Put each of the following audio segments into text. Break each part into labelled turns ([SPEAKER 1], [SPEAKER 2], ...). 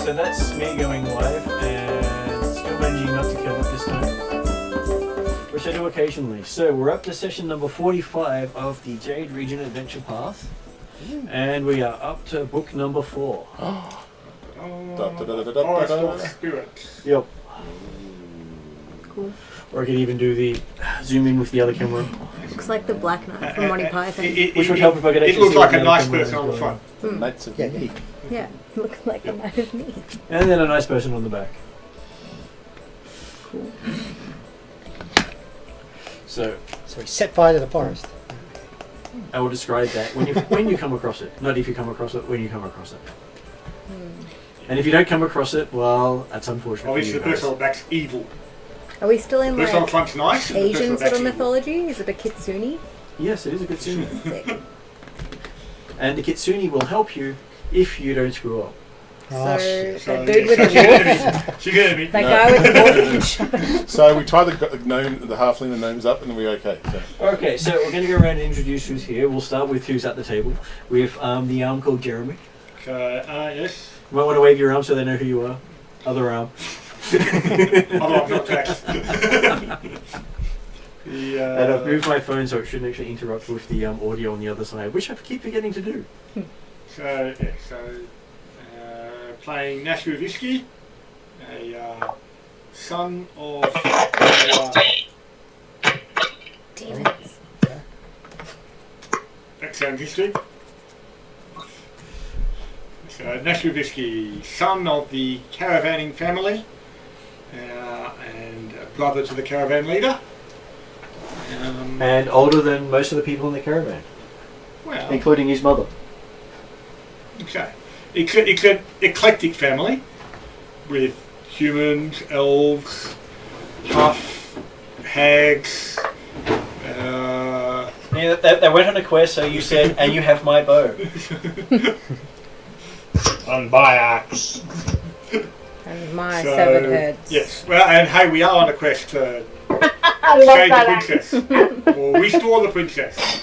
[SPEAKER 1] so that's me going live and still managing not to kill it this time, which I do occasionally. So we're up to session number 45 of the Jade Regent Adventure Path, and we are up to book number 4.
[SPEAKER 2] Forest of Spirit.
[SPEAKER 1] Yep.
[SPEAKER 3] Cool.
[SPEAKER 1] Or I could even do the zoom in with the other camera.
[SPEAKER 3] Looks like the Black Knight from Monty Python.
[SPEAKER 1] Which would help if I could
[SPEAKER 2] It
[SPEAKER 1] actually
[SPEAKER 2] looks
[SPEAKER 1] see
[SPEAKER 2] like
[SPEAKER 1] what
[SPEAKER 2] a
[SPEAKER 1] the other
[SPEAKER 2] nice
[SPEAKER 1] camera
[SPEAKER 2] person
[SPEAKER 1] is
[SPEAKER 2] on the
[SPEAKER 1] doing.
[SPEAKER 2] front.
[SPEAKER 4] Knights of me.
[SPEAKER 3] Yeah, looks like a knight of me.
[SPEAKER 1] And then a nice person on the back.
[SPEAKER 3] Cool.
[SPEAKER 1] So
[SPEAKER 4] So he set fire to the forest.
[SPEAKER 1] I will describe that when you come across it. Not if you come across it, when you come across it. And if you don't come across it, well, that's unfortunate.
[SPEAKER 2] Obviously, the person on the back's evil.
[SPEAKER 3] Are we still in
[SPEAKER 2] The person on the
[SPEAKER 3] like
[SPEAKER 2] front's nice. and the person on
[SPEAKER 3] Asian
[SPEAKER 2] the
[SPEAKER 3] sort of
[SPEAKER 2] back's evil.
[SPEAKER 3] mythology? Is it a kitsune?
[SPEAKER 1] Yes, it is a good scene.
[SPEAKER 3] Sick.
[SPEAKER 1] And the kitsune will help you if you don't screw up.
[SPEAKER 4] Oh,
[SPEAKER 3] So
[SPEAKER 4] shit.
[SPEAKER 2] So,
[SPEAKER 3] that dude with
[SPEAKER 2] so
[SPEAKER 3] the
[SPEAKER 2] she's
[SPEAKER 3] wolf,
[SPEAKER 2] gonna be. She's gonna be.
[SPEAKER 3] that
[SPEAKER 5] No.
[SPEAKER 3] guy with the wolf, you can shut him.
[SPEAKER 5] So we tie the gnome, the halfling, the gnomes up, and then we're okay. So.
[SPEAKER 1] Okay, so we're going to go around and introduce who's here. We'll start with who's at the table. We have the arm called Jeremy.
[SPEAKER 2] So, yes.
[SPEAKER 1] You might want to wave your arm so they know who you are. Other arm.
[SPEAKER 2] Otherwise, not taxed.
[SPEAKER 1] And I've moved my phone so it shouldn't actually interrupt with the audio on the other side, which I keep forgetting to do.
[SPEAKER 2] So, yeah, playing Nashua Visky, a son of
[SPEAKER 3] Demons.
[SPEAKER 2] background history. So, Nashua Visky, son of the caravanning family, and brother to the caravan leader.
[SPEAKER 1] And older than most of the people in the caravan,
[SPEAKER 2] Well,
[SPEAKER 1] including his mother.
[SPEAKER 2] okay. It's an eclectic family with humans, elves, half hags.
[SPEAKER 1] Yeah, they went on a quest, so you said, and you have my bow.
[SPEAKER 6] On by axe.
[SPEAKER 3] And my
[SPEAKER 2] So,
[SPEAKER 3] severed heads.
[SPEAKER 2] Yes. Well, and hey, we are on a quest to
[SPEAKER 6] I love
[SPEAKER 2] save the
[SPEAKER 6] that axe.
[SPEAKER 2] princess, or restore the princess,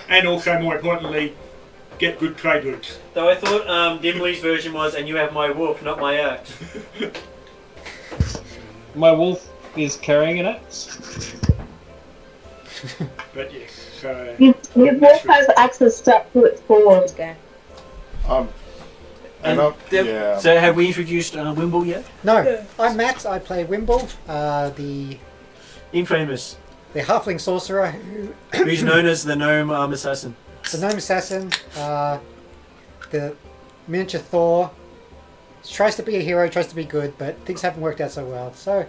[SPEAKER 2] and also, more importantly, get good trade routes.
[SPEAKER 1] Though I thought Dimley's version was, and you have my wolf, not my axe.
[SPEAKER 6] My wolf is carrying an axe.
[SPEAKER 2] But yes, so
[SPEAKER 7] Your wolf has access stuck to its paws.
[SPEAKER 3] Okay.
[SPEAKER 5] And yeah.
[SPEAKER 1] So have we introduced Wimble yet?
[SPEAKER 4] No, I'm Matt. I play Wimble, the
[SPEAKER 1] Infamous.
[SPEAKER 4] halfling sorcerer
[SPEAKER 1] Who's known as the gnome assassin.
[SPEAKER 4] the gnome assassin, the miniature Thor. Tries to be a hero, tries to be good, but things haven't worked out so well. So,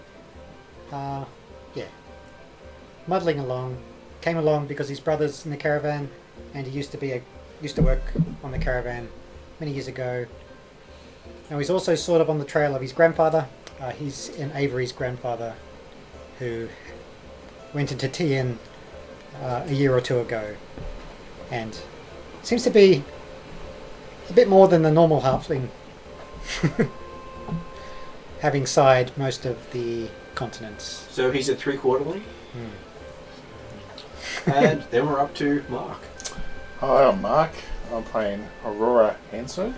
[SPEAKER 4] yeah, muddling along. Came along because his brother's in the caravan, and he used to work on the caravan many years ago. Now he's also sort of on the trail of his grandfather. He's in Avery's grandfather, who went into TN a year or two ago, and seems to be a bit more than the normal halfling, having sighed most of the continents.
[SPEAKER 1] So he's at 3/4. And then we're up to Mark.
[SPEAKER 5] Hi, I'm Mark. I'm playing Aurora Hanso,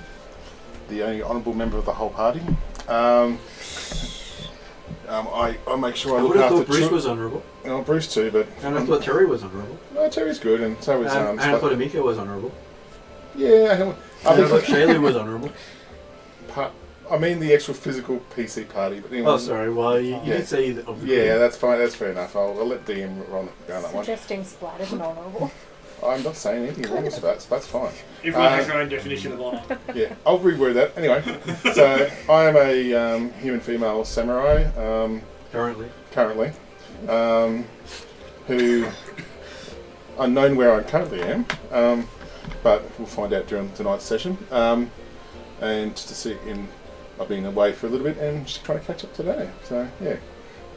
[SPEAKER 5] the only honourable member of the whole party. I make sure I
[SPEAKER 1] I
[SPEAKER 5] look
[SPEAKER 1] would have
[SPEAKER 5] after
[SPEAKER 1] thought Bruce was honourable.
[SPEAKER 5] Oh, Bruce too, but
[SPEAKER 1] And I thought Terry was honourable.
[SPEAKER 5] no, Terry's good, and so is
[SPEAKER 1] And I thought Amika was honourable.
[SPEAKER 5] yeah.
[SPEAKER 1] I thought Shayla was honourable.
[SPEAKER 5] I mean the actual physical PC party, but anyway.
[SPEAKER 1] Oh, sorry. Well, you
[SPEAKER 5] Yeah.
[SPEAKER 1] did say that.
[SPEAKER 5] Yeah, that's fine. That's fair enough. I'll let DM run on that one.
[SPEAKER 3] Suggesting Splat isn't honourable.
[SPEAKER 5] I'm not saying anything wrong with Spats. That's fine.
[SPEAKER 2] everyone has their own definition of honour.
[SPEAKER 5] Yeah, I'll reword that. Anyway, so I am a human female samurai
[SPEAKER 1] Currently.
[SPEAKER 5] who unknown where I currently am, but we'll find out during tonight's session. And just to see, I've been away for a little bit and just trying to catch up today. So yeah,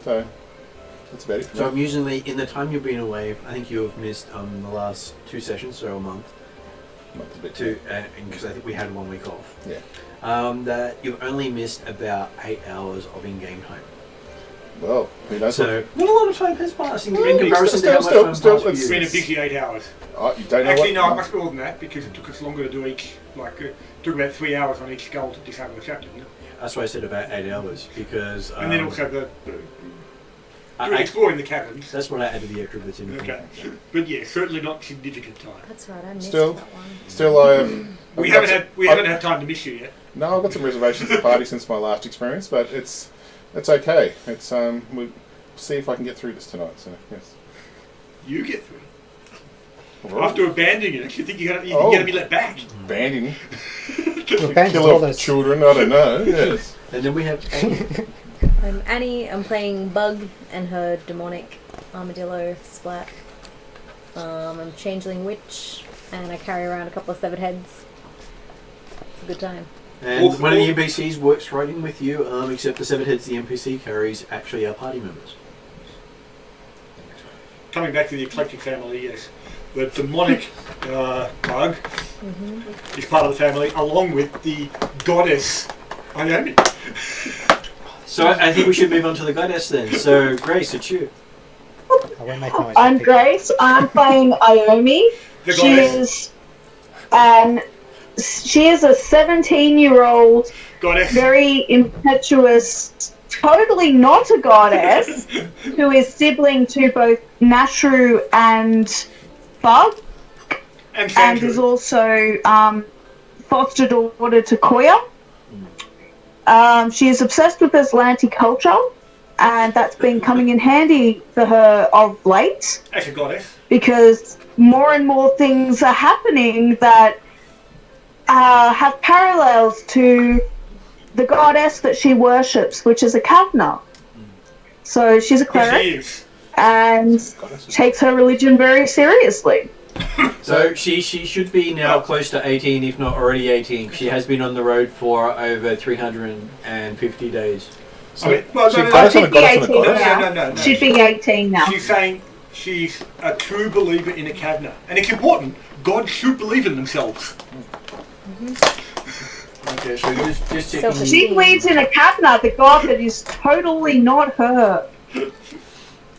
[SPEAKER 5] so that's about it. For
[SPEAKER 1] So
[SPEAKER 5] me.
[SPEAKER 1] I'm usually, in the time you've been away, I think you have missed the last 2 sessions, so a month.
[SPEAKER 5] Month's a bit
[SPEAKER 1] Two, because I think we had 1 week off.
[SPEAKER 5] Yeah.
[SPEAKER 1] That you've only missed about 8 hours of in-game time.
[SPEAKER 5] Well, who knows?
[SPEAKER 1] So not a lot of time has passed in
[SPEAKER 5] Well,
[SPEAKER 1] comparison to how much
[SPEAKER 5] still,
[SPEAKER 1] time
[SPEAKER 5] still,
[SPEAKER 1] passed for
[SPEAKER 5] it's
[SPEAKER 2] It's been
[SPEAKER 1] you.
[SPEAKER 2] a busy 8 hours.
[SPEAKER 5] You don't know
[SPEAKER 2] Actually,
[SPEAKER 5] what.
[SPEAKER 2] no, it must be more than that because it took us longer to do each. Like, it took about 3 hours on each skull to disable the chapter, didn't it?
[SPEAKER 1] that's why I said about 8 hours because.
[SPEAKER 2] And then also the
[SPEAKER 1] I-
[SPEAKER 2] exploring the caverns.
[SPEAKER 1] that's what I added the extra bits in.
[SPEAKER 2] Okay, but yeah, certainly not significant time.
[SPEAKER 3] That's right, I missed
[SPEAKER 5] Still-
[SPEAKER 3] that one.
[SPEAKER 5] Still, I have.
[SPEAKER 2] We haven't had time to miss you yet.
[SPEAKER 5] No, I've got some reservations at the party since my last experience, but it's okay. It's we'll see if I can get through this tonight. So yes.
[SPEAKER 2] You get through.
[SPEAKER 5] All right.
[SPEAKER 2] After abandoning it, you think you're gonna be let back?
[SPEAKER 5] Banding,
[SPEAKER 4] We're banned
[SPEAKER 5] kill
[SPEAKER 4] all
[SPEAKER 5] off
[SPEAKER 4] those.
[SPEAKER 5] children. I don't know. Yes.
[SPEAKER 1] And then we have Annie.
[SPEAKER 3] I'm Annie. I'm playing Bug and her demonic armadillo splat. I'm Changeling Witch, and I carry around a couple of severed heads. It's a good time.
[SPEAKER 1] And one of the NPCs works right in with you, except the severed heads the NPC carries actually are party members.
[SPEAKER 2] Coming back to the eclectic family, yes. The demonic bug is part of the family, along with the goddess Ione.
[SPEAKER 1] So I think we should move on to the goddess then. So Grace, it's you.
[SPEAKER 4] I won't make noise.
[SPEAKER 7] I'm Grace. I'm playing Iomi.
[SPEAKER 2] The
[SPEAKER 7] She
[SPEAKER 2] goddess.
[SPEAKER 7] is a 17-year-old,
[SPEAKER 2] Goddess.
[SPEAKER 7] very impetuous, totally not a goddess, who is sibling to both Nashru and Bug,
[SPEAKER 2] And
[SPEAKER 7] and is
[SPEAKER 2] Sandra.
[SPEAKER 7] also foster daughter to Koya. She is obsessed with Aslanti culture, and that's been coming in handy for her of late,
[SPEAKER 2] As a goddess.
[SPEAKER 7] because more and more things are happening that have parallels to the goddess that she worships, which is a Kavna. So she's a
[SPEAKER 2] Yes,
[SPEAKER 7] cleric
[SPEAKER 2] she is.
[SPEAKER 7] and takes her religion very seriously.
[SPEAKER 1] So she should be now close to 18, if not already 18. She has been on the road for over 350 days.
[SPEAKER 2] I mean, well, no, no,
[SPEAKER 5] Goddess
[SPEAKER 2] no,
[SPEAKER 5] on a goddess on a
[SPEAKER 7] No,
[SPEAKER 5] goddess.
[SPEAKER 2] no.
[SPEAKER 7] She'd be 18 now.
[SPEAKER 2] She's saying she's a true believer in a Kavna. And it's important. God should believe in themselves.
[SPEAKER 1] Okay, so just checking.
[SPEAKER 3] Selfish.
[SPEAKER 7] She believes in a Kavna, the god that is totally not her.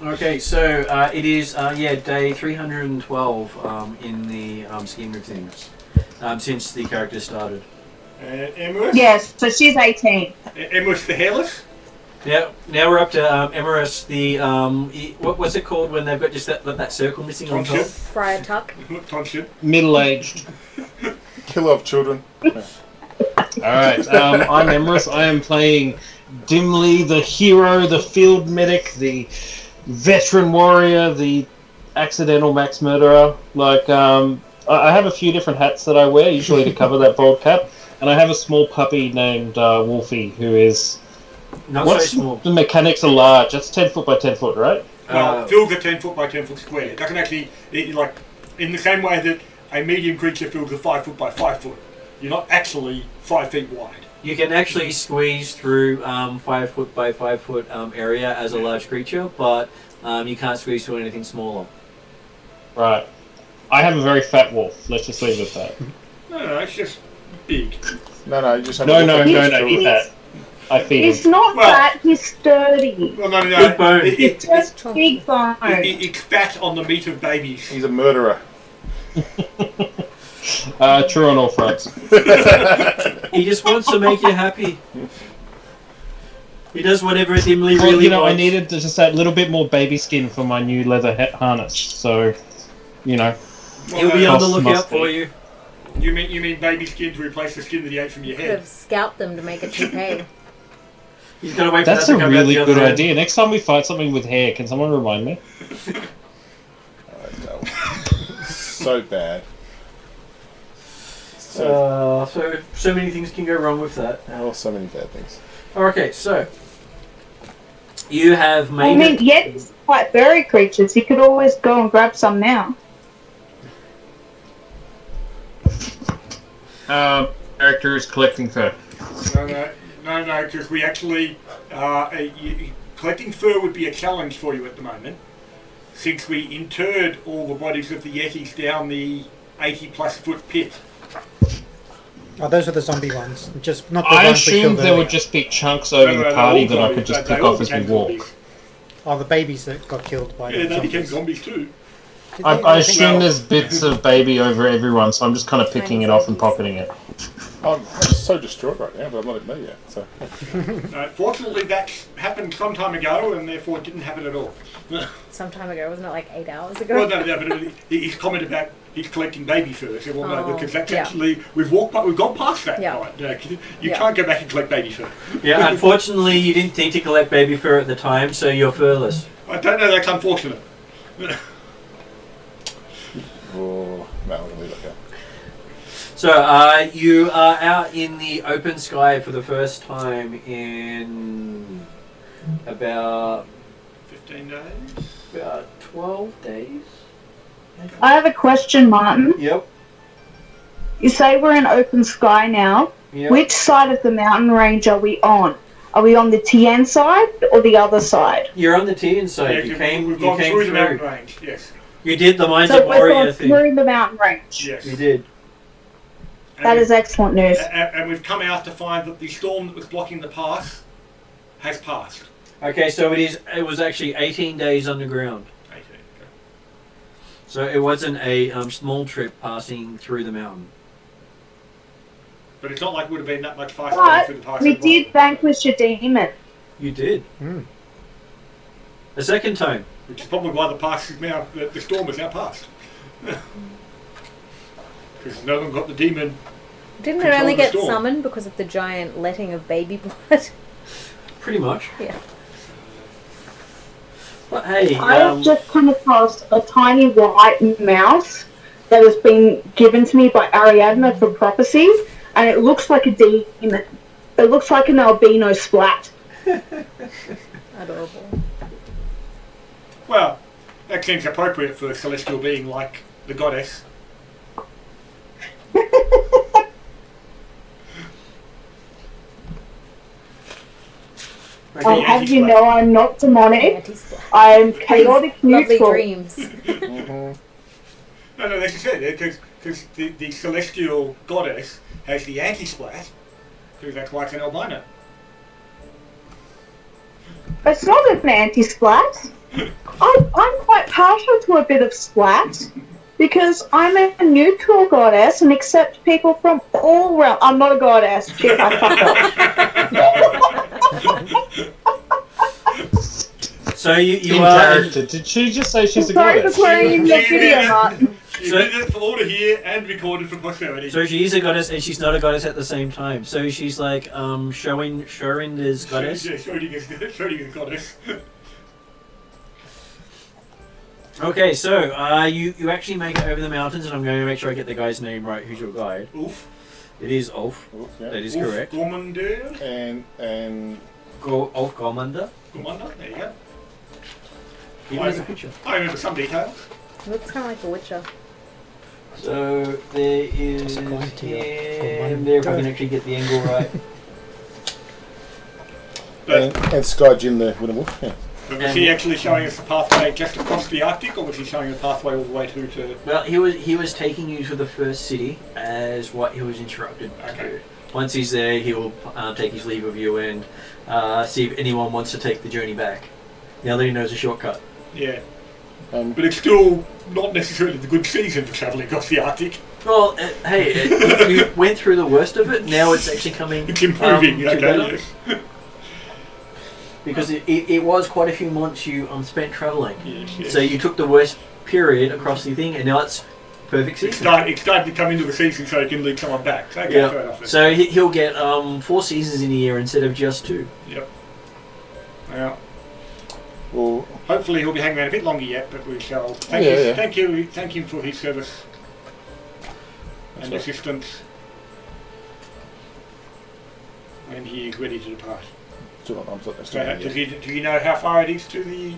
[SPEAKER 1] Okay, so it is day 312 in the scheme of things since the character started.
[SPEAKER 2] Emerus?
[SPEAKER 7] Yes, so she's 18.
[SPEAKER 2] Emerus the Hairless?
[SPEAKER 1] Now we're up to Emerus. The what's it called when they've got just that circle missing on top?
[SPEAKER 2] Tonship?
[SPEAKER 3] Friar Tuck.
[SPEAKER 2] Tonship?
[SPEAKER 6] Middle-aged.
[SPEAKER 5] Killer of children.
[SPEAKER 6] Alright, I'm Emerus. I am playing Dimly, the hero, the field medic, the veteran warrior, the accidental max murderer. Like, I have a few different hats that I wear, usually to cover that bald cap. And I have a small puppy named Wolfie, who is...
[SPEAKER 1] Not
[SPEAKER 6] What's
[SPEAKER 1] so small.
[SPEAKER 6] the mechanics are large? That's 10 foot by 10 foot, right?
[SPEAKER 2] Well, fills a 10 foot by 10 foot square. It doesn't actually, like, in the same way that a medium creature fills a 5 foot by 5 foot. You're not actually 5 feet wide.
[SPEAKER 1] You can actually squeeze through 5 foot by 5 foot area as a large creature, but you can't squeeze through anything smaller.
[SPEAKER 6] Right. I have a very fat wolf. Let's just leave it at that.
[SPEAKER 2] No, it's just big.
[SPEAKER 5] No, you just have
[SPEAKER 6] No,
[SPEAKER 5] a
[SPEAKER 6] eat that. I feed
[SPEAKER 7] He's
[SPEAKER 6] him.
[SPEAKER 7] not
[SPEAKER 2] Well-
[SPEAKER 7] fat, he's sturdy.
[SPEAKER 2] Well, no.
[SPEAKER 1] Big bone.
[SPEAKER 7] He's just big bone.
[SPEAKER 2] It's fat on the meat of babies.
[SPEAKER 5] He's a murderer.
[SPEAKER 6] True on all fronts.
[SPEAKER 1] He just wants to make you happy. He does whatever Dimly
[SPEAKER 6] Well,
[SPEAKER 1] really
[SPEAKER 6] you know, I
[SPEAKER 1] wants.
[SPEAKER 6] needed just that little bit more baby skin for my new leather harness. So, you know.
[SPEAKER 1] He'll be on the
[SPEAKER 6] Costs
[SPEAKER 1] lookout
[SPEAKER 6] must be.
[SPEAKER 1] for you.
[SPEAKER 2] You mean baby skin to replace the skin that he ate from your
[SPEAKER 3] Could
[SPEAKER 2] head?
[SPEAKER 3] have scalped them to make a toupee.
[SPEAKER 1] He's got to wait for
[SPEAKER 6] That's
[SPEAKER 1] that
[SPEAKER 6] a
[SPEAKER 1] to come
[SPEAKER 6] really
[SPEAKER 1] out the
[SPEAKER 6] good
[SPEAKER 1] other end.
[SPEAKER 6] idea. Next time we fight something with hair, can someone remind me?
[SPEAKER 5] So bad. So,
[SPEAKER 1] So many things can go wrong with that.
[SPEAKER 5] oh, so many bad things.
[SPEAKER 1] Okay, so you have
[SPEAKER 7] I
[SPEAKER 1] made
[SPEAKER 7] mean, Yetis are quite furry creatures. You could always go and grab some now.
[SPEAKER 6] Character is collecting fur.
[SPEAKER 2] No, because we actually... collecting fur would be a challenge for you at the moment, since we interred all the bodies of the Yetis down the 80-plus foot pit.
[SPEAKER 4] Oh, those are the zombie ones. Just not the
[SPEAKER 6] I
[SPEAKER 4] ones we
[SPEAKER 6] assumed
[SPEAKER 4] killed
[SPEAKER 6] there
[SPEAKER 4] earlier.
[SPEAKER 6] would just be chunks over the party that I could just pick off as we walk.
[SPEAKER 4] Oh, the babies that got killed by
[SPEAKER 2] Yeah,
[SPEAKER 4] the
[SPEAKER 2] they became
[SPEAKER 4] zombies.
[SPEAKER 2] zombies too.
[SPEAKER 4] Did
[SPEAKER 6] I
[SPEAKER 4] they?
[SPEAKER 6] assume there's bits of baby over everyone, so I'm just kind of picking it off and pocketing it.
[SPEAKER 5] I'm so distraught right now, but I'm not at me yet. So
[SPEAKER 2] Fortunately, that happened some time ago, and therefore it didn't happen at all.
[SPEAKER 3] Some time ago, wasn't it like 8 hours ago?
[SPEAKER 2] Well, no, but he's commented about he's collecting baby fur. So, well, no,
[SPEAKER 3] Oh,
[SPEAKER 2] because that's
[SPEAKER 3] yeah.
[SPEAKER 2] actually we've gone past that.
[SPEAKER 3] Yeah.
[SPEAKER 2] Right? You
[SPEAKER 3] Yeah.
[SPEAKER 2] can't go back and collect baby fur.
[SPEAKER 1] Yeah, unfortunately, you didn't need to collect baby fur at the time, so you're furless.
[SPEAKER 2] I don't know. That's unfortunate.
[SPEAKER 5] oh, no, I'm gonna leave it go.
[SPEAKER 1] So, you are out in the open sky for the first time in about
[SPEAKER 2] 15 days.
[SPEAKER 1] 12 days?
[SPEAKER 7] I have a question, Martin.
[SPEAKER 1] Yep.
[SPEAKER 7] You say we're in open sky now.
[SPEAKER 1] Yep.
[SPEAKER 7] Which side of the mountain range are we on? Are we on the TN side or the other side?
[SPEAKER 1] You're on the T inside.
[SPEAKER 2] Yeah,
[SPEAKER 1] you came,
[SPEAKER 2] we've
[SPEAKER 1] you
[SPEAKER 2] gone
[SPEAKER 1] came
[SPEAKER 2] through the
[SPEAKER 1] through.
[SPEAKER 2] mountain range. Yes.
[SPEAKER 1] You did the Minds
[SPEAKER 7] So
[SPEAKER 1] of
[SPEAKER 7] we've
[SPEAKER 1] Warrior
[SPEAKER 7] gone
[SPEAKER 1] thing.
[SPEAKER 7] through the mountain range.
[SPEAKER 2] Yes.
[SPEAKER 1] You did.
[SPEAKER 7] That is excellent news.
[SPEAKER 2] And we've come out to find that the storm that was blocking the path has passed.
[SPEAKER 1] Okay, so it was actually 18 days underground.
[SPEAKER 2] 18. Okay.
[SPEAKER 1] So it wasn't a small trip passing through the mountain.
[SPEAKER 2] But it's not like it would have been that much faster going through the
[SPEAKER 7] But
[SPEAKER 2] path.
[SPEAKER 7] we did vanquish a demon.
[SPEAKER 1] You did.
[SPEAKER 4] Hmm.
[SPEAKER 1] A second time.
[SPEAKER 2] Which is probably why the storm is now passed. Because no one got the demon.
[SPEAKER 3] Didn't it
[SPEAKER 2] Control
[SPEAKER 3] only
[SPEAKER 2] the
[SPEAKER 3] get
[SPEAKER 2] storm.
[SPEAKER 3] summoned because of the giant letting of baby blood?
[SPEAKER 1] Pretty much.
[SPEAKER 3] Yeah.
[SPEAKER 1] But hey,
[SPEAKER 7] I have just come across a tiny white mouse that has been given to me by Ariadne for prophecy, and it looks like a demon. It looks like an albino splat.
[SPEAKER 3] Adorable.
[SPEAKER 2] Well, that seems appropriate for a celestial being like the goddess.
[SPEAKER 7] I'll have you know I'm not demonic.
[SPEAKER 3] Anti-splat.
[SPEAKER 7] I'm chaotic
[SPEAKER 3] Lovely
[SPEAKER 7] neutral.
[SPEAKER 3] dreams.
[SPEAKER 5] Mm-hmm.
[SPEAKER 2] No, that's just it, because the celestial goddess has the anti-splat, because that's why it's an albino.
[SPEAKER 7] It's not an anti-splat. I'm quite partial to a bit of splat because I'm a neutral goddess and accept people from all realms. I'm not a goddess. Shit, I fucked up.
[SPEAKER 1] so you
[SPEAKER 6] In
[SPEAKER 1] are.
[SPEAKER 6] character. Did she just say she's a
[SPEAKER 7] Sorry for
[SPEAKER 6] goddess?
[SPEAKER 7] playing your
[SPEAKER 2] She
[SPEAKER 7] video,
[SPEAKER 2] did it.
[SPEAKER 7] Martin.
[SPEAKER 2] She did it for all to hear and recorded for posterity.
[SPEAKER 1] So she is a goddess and she's not a goddess at the same time. So she's like showing this goddess.
[SPEAKER 2] Yeah, Schrödinger's goddess.
[SPEAKER 1] Okay, so you actually make it over the mountains, and I'm going to make sure I get the guy's name right. Who's your guide?
[SPEAKER 2] Ulf.
[SPEAKER 1] It is Ulf.
[SPEAKER 5] Yeah.
[SPEAKER 1] That is
[SPEAKER 2] Ulf
[SPEAKER 1] correct.
[SPEAKER 2] Gormander.
[SPEAKER 5] And
[SPEAKER 1] Ulf Gormander.
[SPEAKER 2] Gormander, there you go.
[SPEAKER 1] Even as a picture.
[SPEAKER 2] I remember some details.
[SPEAKER 3] Looks kind of like a Witcher.
[SPEAKER 1] So there is
[SPEAKER 4] That's a coin to you.
[SPEAKER 1] him there. If I can actually get the angle right.
[SPEAKER 5] and Sky Jim the Wooden Wolf. Yeah.
[SPEAKER 2] But was he actually showing us the pathway just across the Arctic, or was he showing the pathway all the way through to...
[SPEAKER 1] Well, he was taking you to the first city as what he was instructed to
[SPEAKER 2] Okay.
[SPEAKER 1] do. Once he's there, he will take his leave of you and see if anyone wants to take the journey back. Now that he knows a shortcut.
[SPEAKER 2] Yeah.
[SPEAKER 5] Um,
[SPEAKER 2] But it's still not necessarily the good season for travelling across the Arctic.
[SPEAKER 1] Well, hey, you went through the worst of it. Now it's actually coming.
[SPEAKER 2] It's improving,
[SPEAKER 1] to
[SPEAKER 2] okay,
[SPEAKER 1] better.
[SPEAKER 2] yes.
[SPEAKER 1] Because it was quite a few months you spent travelling.
[SPEAKER 2] Yes, yes.
[SPEAKER 1] So you took the worst period across the thing, and now it's perfect
[SPEAKER 2] It's
[SPEAKER 1] season.
[SPEAKER 2] starting to come into the season so he can lead someone back. Okay, fair
[SPEAKER 1] Yeah.
[SPEAKER 2] enough then.
[SPEAKER 1] So he'll get 4 seasons in a year instead of just 2.
[SPEAKER 2] Yep. Now,
[SPEAKER 5] well,
[SPEAKER 2] hopefully he'll be hanging around a bit longer yet, but we shall. Thank him for his service and
[SPEAKER 5] That's right.
[SPEAKER 2] assistance when he is ready to depart.
[SPEAKER 5] still not, I'm still
[SPEAKER 2] So,
[SPEAKER 5] not
[SPEAKER 2] do
[SPEAKER 5] yet.
[SPEAKER 2] you know how far it is to the...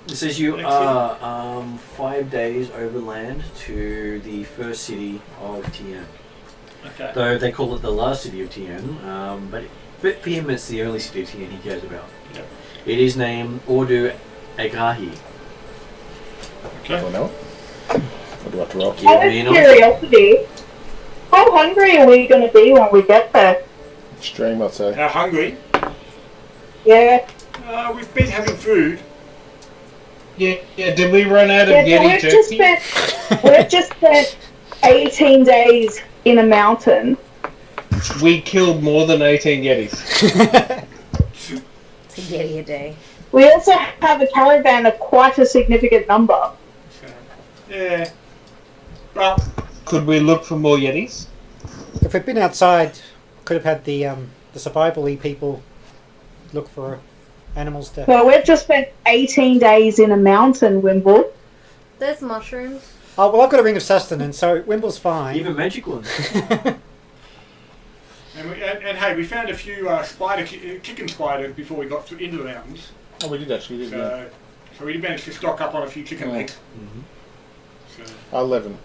[SPEAKER 1] It says you
[SPEAKER 2] Next
[SPEAKER 1] are 5 days overland to the first city of Tien.
[SPEAKER 2] Okay.
[SPEAKER 1] Though they call it the last city of Tien, but for him it's the only city of Tien he cares about.
[SPEAKER 2] Yep.
[SPEAKER 1] It is named Ordu Agrahi.
[SPEAKER 2] Okay.
[SPEAKER 5] Do I know it? Or do I have to roll?
[SPEAKER 1] Yeah,
[SPEAKER 7] Out of
[SPEAKER 1] you know.
[SPEAKER 7] curiosity, how hungry are we going to be when we get there?
[SPEAKER 5] Extreme, I'd say.
[SPEAKER 2] How hungry?
[SPEAKER 7] Yeah.
[SPEAKER 2] We've been having food.
[SPEAKER 6] Yeah, did we run out of
[SPEAKER 7] Yeah,
[SPEAKER 6] Yeti turkey?
[SPEAKER 7] we've just spent 18 days in a mountain.
[SPEAKER 6] We killed more than 18 Yetis.
[SPEAKER 3] It's a Yeti a day.
[SPEAKER 7] We also have a caravan of quite a significant number.
[SPEAKER 2] So, yeah. Well,
[SPEAKER 6] Could we look for more Yetis?
[SPEAKER 4] If we'd been outside, could have had the survival-y people look for animals to.
[SPEAKER 7] Well, we've just spent 18 days in a mountain, Wimble.
[SPEAKER 3] There's mushrooms.
[SPEAKER 4] Oh well, I've got a ring of sustenance, so Wimble's fine.
[SPEAKER 1] Even magic ones.
[SPEAKER 2] and hey, we found a few chicken spiders before we got into the mountains.
[SPEAKER 5] Oh, we did actually, didn't we?
[SPEAKER 2] So we managed to stock up on a few chicken legs.
[SPEAKER 1] Mm-hmm.
[SPEAKER 2] So,
[SPEAKER 5] 11.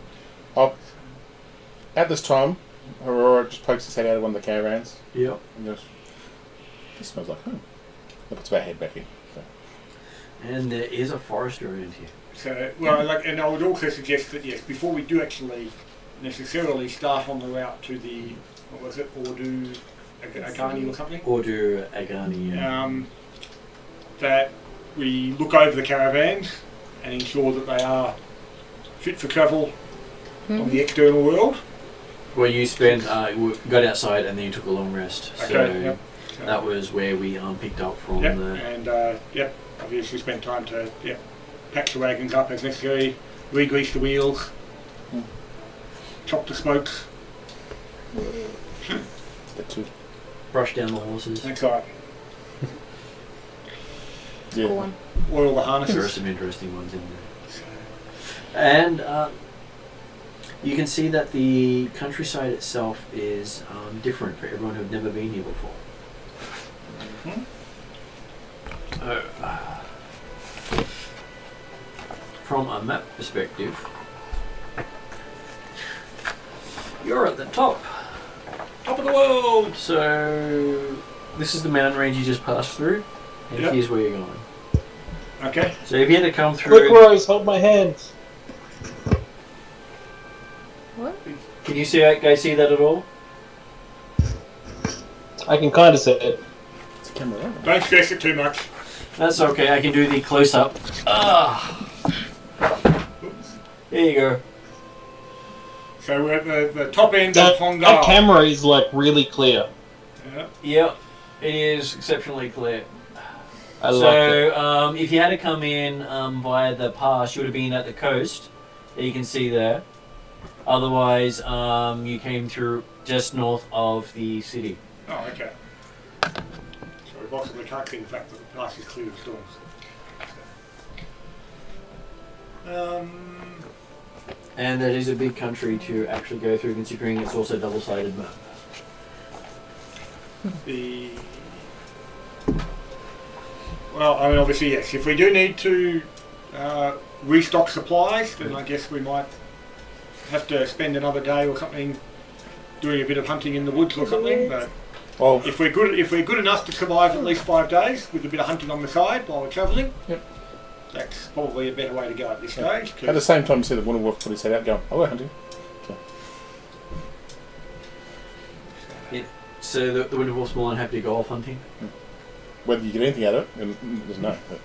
[SPEAKER 5] At this time, Aurora just pokes his head out of one of the caravans
[SPEAKER 1] Yep.
[SPEAKER 5] and goes, "This smells like home." Look, it's about head back in. So.
[SPEAKER 1] And there is a forest around here.
[SPEAKER 2] So, well, and I would also suggest that yes, before we do actually necessarily start on the route to the what was it, Ordu Agani or something,
[SPEAKER 1] Order Agani.
[SPEAKER 2] that we look over the caravans and ensure that they are fit for travel on the external world.
[SPEAKER 1] Where you spent, got outside and then you took a long rest.
[SPEAKER 2] Okay.
[SPEAKER 1] So
[SPEAKER 2] Yep.
[SPEAKER 1] that was where we picked up from
[SPEAKER 2] Yep.
[SPEAKER 1] the.
[SPEAKER 2] And obviously spent time to patch the wagons up as necessary, re-grease the wheels, chop the spokes.
[SPEAKER 5] That too.
[SPEAKER 1] Brush down the horses.
[SPEAKER 2] That's right.
[SPEAKER 5] Yeah.
[SPEAKER 3] Cool one.
[SPEAKER 2] Oil the
[SPEAKER 1] There are
[SPEAKER 2] harnesses.
[SPEAKER 1] some interesting ones in there. And you can see that the countryside itself is different for everyone who've never been here before. From a map perspective, you're at the top.
[SPEAKER 2] Top of the world!
[SPEAKER 1] So this is the mountain range you just passed through, and
[SPEAKER 2] Yep.
[SPEAKER 1] here's where you're going.
[SPEAKER 2] Okay.
[SPEAKER 1] So if you had to come
[SPEAKER 6] Look,
[SPEAKER 1] through,
[SPEAKER 6] Rose, hold my hand.
[SPEAKER 3] What?
[SPEAKER 1] can you guys see that at all?
[SPEAKER 6] I can kind of see it.
[SPEAKER 5] It's a camera, right?
[SPEAKER 2] Don't stress it too much.
[SPEAKER 1] That's okay. I can do the close up. There you go.
[SPEAKER 2] So we're at the top end
[SPEAKER 6] That,
[SPEAKER 2] of Pongal.
[SPEAKER 6] that camera is like really clear.
[SPEAKER 2] Yeah.
[SPEAKER 1] Yep, it is exceptionally clear.
[SPEAKER 6] I like it.
[SPEAKER 1] So if you had to come in via the pass, you would have been at the coast. That you can see there. Otherwise, you came through just north of the city.
[SPEAKER 2] Oh, okay. So we possibly can't see the fact that the pass is clear of storms.
[SPEAKER 1] And that is a big country to actually go through, considering it's also a double-sided map.
[SPEAKER 2] Well, I mean, obviously, yes. If we do need to restock supplies, then I guess we might have to spend another day or something doing a bit of hunting in the woods or something. But
[SPEAKER 5] Well,
[SPEAKER 2] if we're good enough to survive at least 5 days with a bit of hunting on the side while we're travelling,
[SPEAKER 5] Yep.
[SPEAKER 2] that's probably a better way to go at this stage. 'Cause
[SPEAKER 5] at the same time, you see the Wonder Wolf put his head out going, "Oh, we're hunting."
[SPEAKER 1] So the Winter Wolf's more than happy to go off hunting.
[SPEAKER 5] Whether you get anything out of it, there's no. But,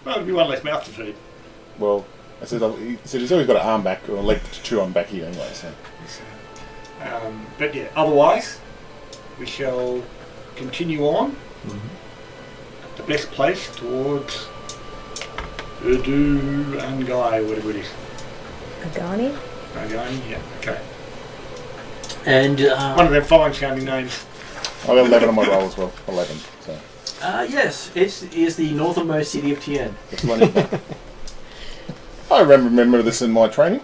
[SPEAKER 2] well, it'll be one less mouth to feed.
[SPEAKER 5] well, I said he's always got an arm back or a leg to chew on back here anyway. So
[SPEAKER 2] But yeah, otherwise, we shall continue on. The best place towards Urdu and Guy, whatever it is.
[SPEAKER 3] Agani?
[SPEAKER 2] Agani, yeah, okay.
[SPEAKER 1] And
[SPEAKER 2] One of them fine sounding names.
[SPEAKER 5] I got 11 on my roll as well. 11. So
[SPEAKER 1] yes, it is the northernmost city of Tien.
[SPEAKER 5] that's one. I remember this in my training.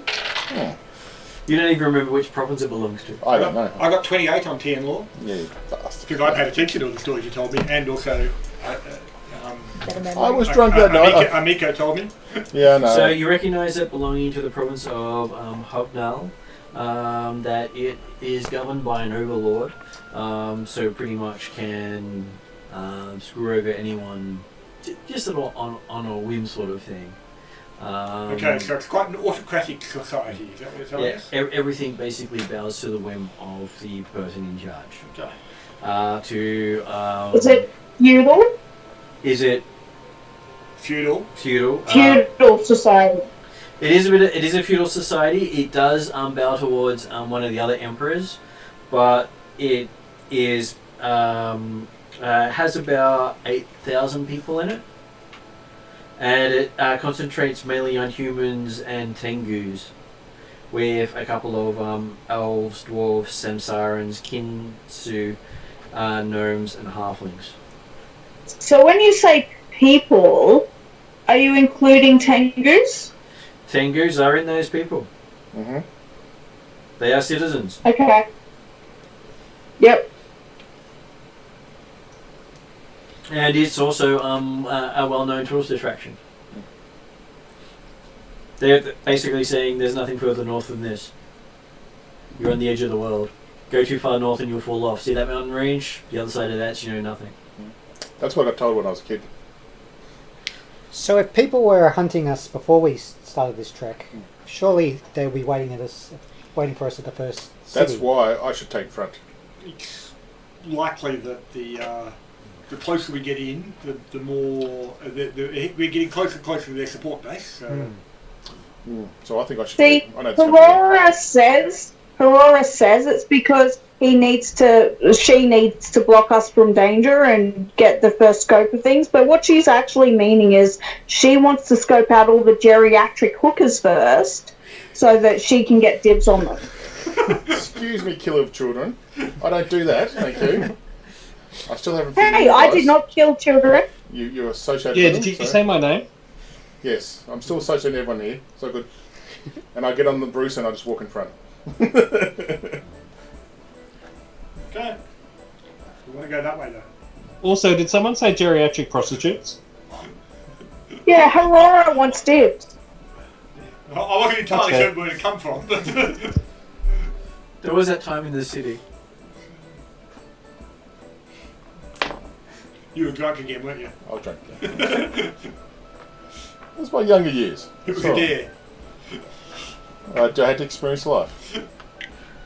[SPEAKER 5] Oh,
[SPEAKER 1] You don't even remember which province it belongs to.
[SPEAKER 5] I don't know.
[SPEAKER 2] I got 28 on Tian Law
[SPEAKER 5] Yeah, you bastard.
[SPEAKER 2] because I paid attention to all the stories you told me, and also
[SPEAKER 3] Better memory.
[SPEAKER 5] I was drunk that night.
[SPEAKER 2] Amiko told me.
[SPEAKER 5] Yeah, no.
[SPEAKER 1] So you recognise it belonging to the province of Hopnal, that it is governed by an overlord, so pretty much can screw over anyone just on a whim sort of thing.
[SPEAKER 2] Okay, so it's quite an autocratic society, is that what you're telling us?
[SPEAKER 1] Everything basically bows to the whim of the person in charge.
[SPEAKER 2] Okay.
[SPEAKER 7] Is it feudal?
[SPEAKER 1] Is it
[SPEAKER 2] Feudal.
[SPEAKER 1] feudal?
[SPEAKER 7] Feudal society.
[SPEAKER 1] It is a feudal society. It does bow towards one of the other emperors, but it is has about 8,000 people in it, and it concentrates mainly on humans and tengus, with a couple of elves, dwarves, samsarans, kinsu, gnomes, and halflings.
[SPEAKER 7] So when you say people, are you including Tengus?
[SPEAKER 1] Tengus are in those people.
[SPEAKER 5] Mm-hmm.
[SPEAKER 1] They are citizens.
[SPEAKER 7] Okay. Yep.
[SPEAKER 1] And it's also a well-known tourist attraction. They're basically saying there's nothing further north than this. You're on the edge of the world. Go too far north and you'll fall off. See that mountain range? The other side of that's, nothing.
[SPEAKER 5] That's what I got told when I was a kid.
[SPEAKER 4] So if people were hunting us before we started this trek, surely they'll be waiting for us at the first city.
[SPEAKER 5] That's why I should take front.
[SPEAKER 2] It's likely that the closer we get in, the more we're getting closer and closer to their support base. So.
[SPEAKER 5] So I think I should.
[SPEAKER 7] See,
[SPEAKER 5] I know
[SPEAKER 7] Aurora says it's because she needs to block us from danger and get the first scope of things. But what she's actually meaning is she wants to scope out all the geriatric hookers first, so that she can get dibs on them.
[SPEAKER 5] Excuse me, killer of children. I don't do that. Thank you. I still haven't.
[SPEAKER 7] Hey, I did not kill children.
[SPEAKER 5] You're associated.
[SPEAKER 6] Yeah,
[SPEAKER 5] with
[SPEAKER 6] did
[SPEAKER 5] them,
[SPEAKER 6] you say my name?
[SPEAKER 5] Yes, I'm still associating everyone here. So good. And I get on the Bruce and I just walk in front.
[SPEAKER 2] Okay. We want to go that way though.
[SPEAKER 6] Also, did someone say geriatric prostitutes?
[SPEAKER 7] Yeah, Aurora wants dibs.
[SPEAKER 2] I wasn't entirely
[SPEAKER 6] Okay.
[SPEAKER 2] sure where it come from. But
[SPEAKER 1] There was that time in the city.
[SPEAKER 2] you were drunk again, weren't you?
[SPEAKER 5] I'll drink. It was my younger years.
[SPEAKER 2] It was
[SPEAKER 5] That's all
[SPEAKER 2] a
[SPEAKER 5] right.
[SPEAKER 2] dare.
[SPEAKER 5] I had to experience life.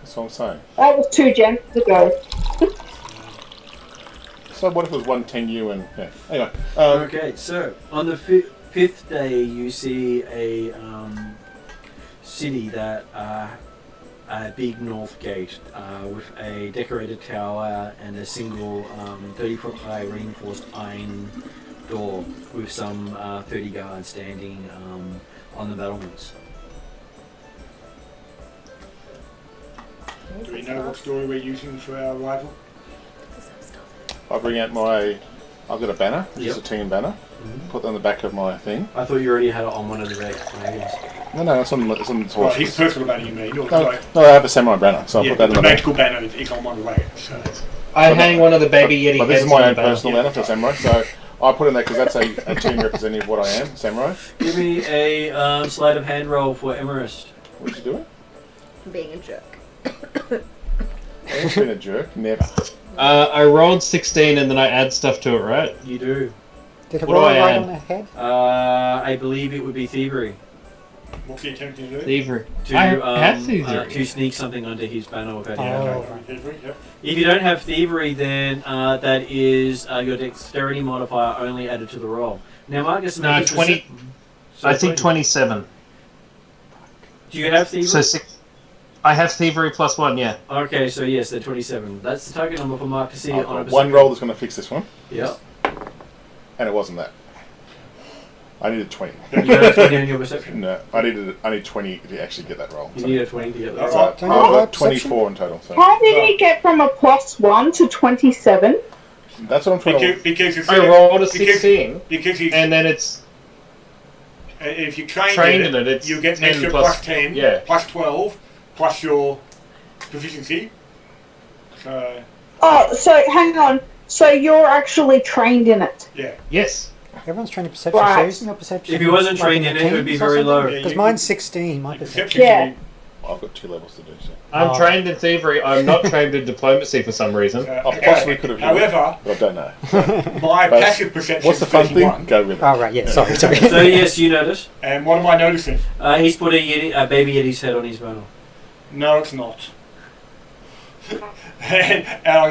[SPEAKER 5] That's what I'm saying.
[SPEAKER 7] That was 2 gens ago.
[SPEAKER 5] So what if it was 110U and yeah. Anyway.
[SPEAKER 1] Okay, so on the fifth day, you see a city that a big north gate with a decorated tower and a single 30-foot high reinforced iron door with some 30 guards standing on the battlements.
[SPEAKER 2] Do we know what story we're using for our arrival?
[SPEAKER 5] I bring out I've got a banner.
[SPEAKER 1] Yep.
[SPEAKER 5] It's a team banner. Put that on the back of my thing.
[SPEAKER 1] I thought you already had it on one of the wagons.
[SPEAKER 5] No, it's on the
[SPEAKER 2] Well,
[SPEAKER 5] horse.
[SPEAKER 2] his personal banner, you mean? Or,
[SPEAKER 5] No, I have a samurai banner, so I
[SPEAKER 2] yeah,
[SPEAKER 5] put that in
[SPEAKER 2] the
[SPEAKER 5] the back.
[SPEAKER 2] magical banner is on one of the wagons. So.
[SPEAKER 6] I hang one of the baby Yeti
[SPEAKER 5] But this is
[SPEAKER 6] heads
[SPEAKER 5] my
[SPEAKER 6] on
[SPEAKER 5] own
[SPEAKER 6] the banner.
[SPEAKER 5] personal banner for samurai, so I put in that because that's a team representative of what I am, samurai.
[SPEAKER 1] Give me a sleight of hand roll for Emerist.
[SPEAKER 5] What are you doing?
[SPEAKER 3] Being a jerk.
[SPEAKER 5] I ain't been a jerk, never.
[SPEAKER 6] I rolled 16 and then I add stuff to it, right?
[SPEAKER 1] You do.
[SPEAKER 4] Did
[SPEAKER 6] What do
[SPEAKER 4] Aurora
[SPEAKER 6] I
[SPEAKER 4] ride
[SPEAKER 6] add?
[SPEAKER 4] on her head?
[SPEAKER 1] I believe it would be thievery.
[SPEAKER 2] What's he attempting to do?
[SPEAKER 6] Thievery.
[SPEAKER 1] To,
[SPEAKER 6] I have thievery.
[SPEAKER 1] to sneak something under his banner without him
[SPEAKER 4] Oh.
[SPEAKER 1] knowing.
[SPEAKER 2] Yep.
[SPEAKER 1] If you don't have thievery, then that is your dexterity modifier only added to the roll. Now, Marcus,
[SPEAKER 6] No,
[SPEAKER 1] make it
[SPEAKER 6] 20.
[SPEAKER 1] So
[SPEAKER 6] I think 27.
[SPEAKER 1] Do you have thievery?
[SPEAKER 6] So 6. I have thievery plus 1, yeah.
[SPEAKER 1] Okay, so yes, they're 27. That's the target number for Mark to see
[SPEAKER 5] I've
[SPEAKER 1] it on a
[SPEAKER 5] got one roll that's going to fix this one,
[SPEAKER 1] Yeah.
[SPEAKER 5] and it wasn't that. I needed 20.
[SPEAKER 1] You don't have 20 on your perception.
[SPEAKER 5] No, I need 20 to actually get that roll.
[SPEAKER 1] You
[SPEAKER 5] So,
[SPEAKER 1] need a 20 to get that.
[SPEAKER 5] so
[SPEAKER 1] roll.
[SPEAKER 5] I've
[SPEAKER 4] Don't you have
[SPEAKER 5] got
[SPEAKER 4] perception?
[SPEAKER 5] 24 in total. So
[SPEAKER 7] How did he get from a +1 to 27?
[SPEAKER 5] that's what I'm trying to.
[SPEAKER 2] Because it's
[SPEAKER 6] I rolled a 16
[SPEAKER 2] Because he's,
[SPEAKER 6] and then it's
[SPEAKER 2] if you trained
[SPEAKER 6] trained
[SPEAKER 2] in
[SPEAKER 6] in it, it's
[SPEAKER 2] you get
[SPEAKER 6] 10
[SPEAKER 2] extra
[SPEAKER 6] plus-
[SPEAKER 2] plus 10,
[SPEAKER 6] yeah.
[SPEAKER 2] plus 12, plus your proficiency. So,
[SPEAKER 7] Oh, so hang on. So you're actually trained in it?
[SPEAKER 2] yeah.
[SPEAKER 6] yes.
[SPEAKER 4] Everyone's trained in perception,
[SPEAKER 7] Right.
[SPEAKER 4] so isn't your perception?
[SPEAKER 1] If he wasn't trained in it, it would be very low.
[SPEAKER 2] Yeah,
[SPEAKER 4] Because
[SPEAKER 2] you-
[SPEAKER 4] mine's 16, my perception.
[SPEAKER 2] Perception
[SPEAKER 7] Yeah.
[SPEAKER 2] can
[SPEAKER 5] I've got 2 levels to do. So
[SPEAKER 6] I'm
[SPEAKER 4] Oh.
[SPEAKER 6] trained in thievery. I'm not trained in diplomacy for some reason.
[SPEAKER 2] be,
[SPEAKER 5] I possibly could have.
[SPEAKER 2] However,
[SPEAKER 5] but I don't know.
[SPEAKER 2] my
[SPEAKER 5] But
[SPEAKER 2] passive perception
[SPEAKER 5] What's the
[SPEAKER 2] is
[SPEAKER 5] fun
[SPEAKER 2] 31.
[SPEAKER 5] thing? Go with it.
[SPEAKER 4] Oh, right, yeah, sorry.
[SPEAKER 1] So yes, you notice.
[SPEAKER 2] And what am I noticing?
[SPEAKER 1] He's put a baby Yeti's head on his banner.
[SPEAKER 2] No, it's not. And,
[SPEAKER 3] How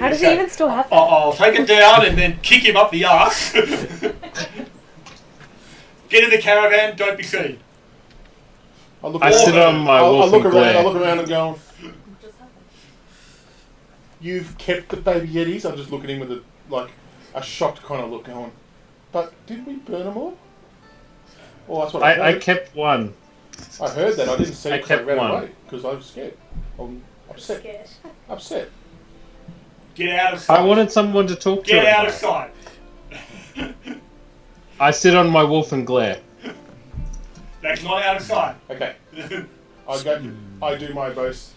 [SPEAKER 3] does he even still have that?
[SPEAKER 2] I'll take it down and then kick him up the arse. Get in the caravan, don't be seen.
[SPEAKER 5] I look
[SPEAKER 6] I sit on my
[SPEAKER 5] I
[SPEAKER 6] wolf
[SPEAKER 5] look
[SPEAKER 6] and
[SPEAKER 5] around. I
[SPEAKER 6] glare.
[SPEAKER 5] look around and go. you've kept the baby Yetis. I just look at him with a shocked kind of look going, but did we burn them all? Well, that's what I heard.
[SPEAKER 6] I kept one.
[SPEAKER 5] I heard that. I didn't see
[SPEAKER 6] I
[SPEAKER 5] it because I
[SPEAKER 6] kept
[SPEAKER 5] ran
[SPEAKER 6] one.
[SPEAKER 5] away because I was scared. I'm upset.
[SPEAKER 3] Scared.
[SPEAKER 5] Upset.
[SPEAKER 2] Get out of sight.
[SPEAKER 6] I wanted someone to talk to.
[SPEAKER 2] Get
[SPEAKER 6] at
[SPEAKER 2] out of
[SPEAKER 6] night.
[SPEAKER 2] sight.
[SPEAKER 6] I sit on my wolf and glare.
[SPEAKER 2] That's not out of sight.
[SPEAKER 5] Okay. I do my most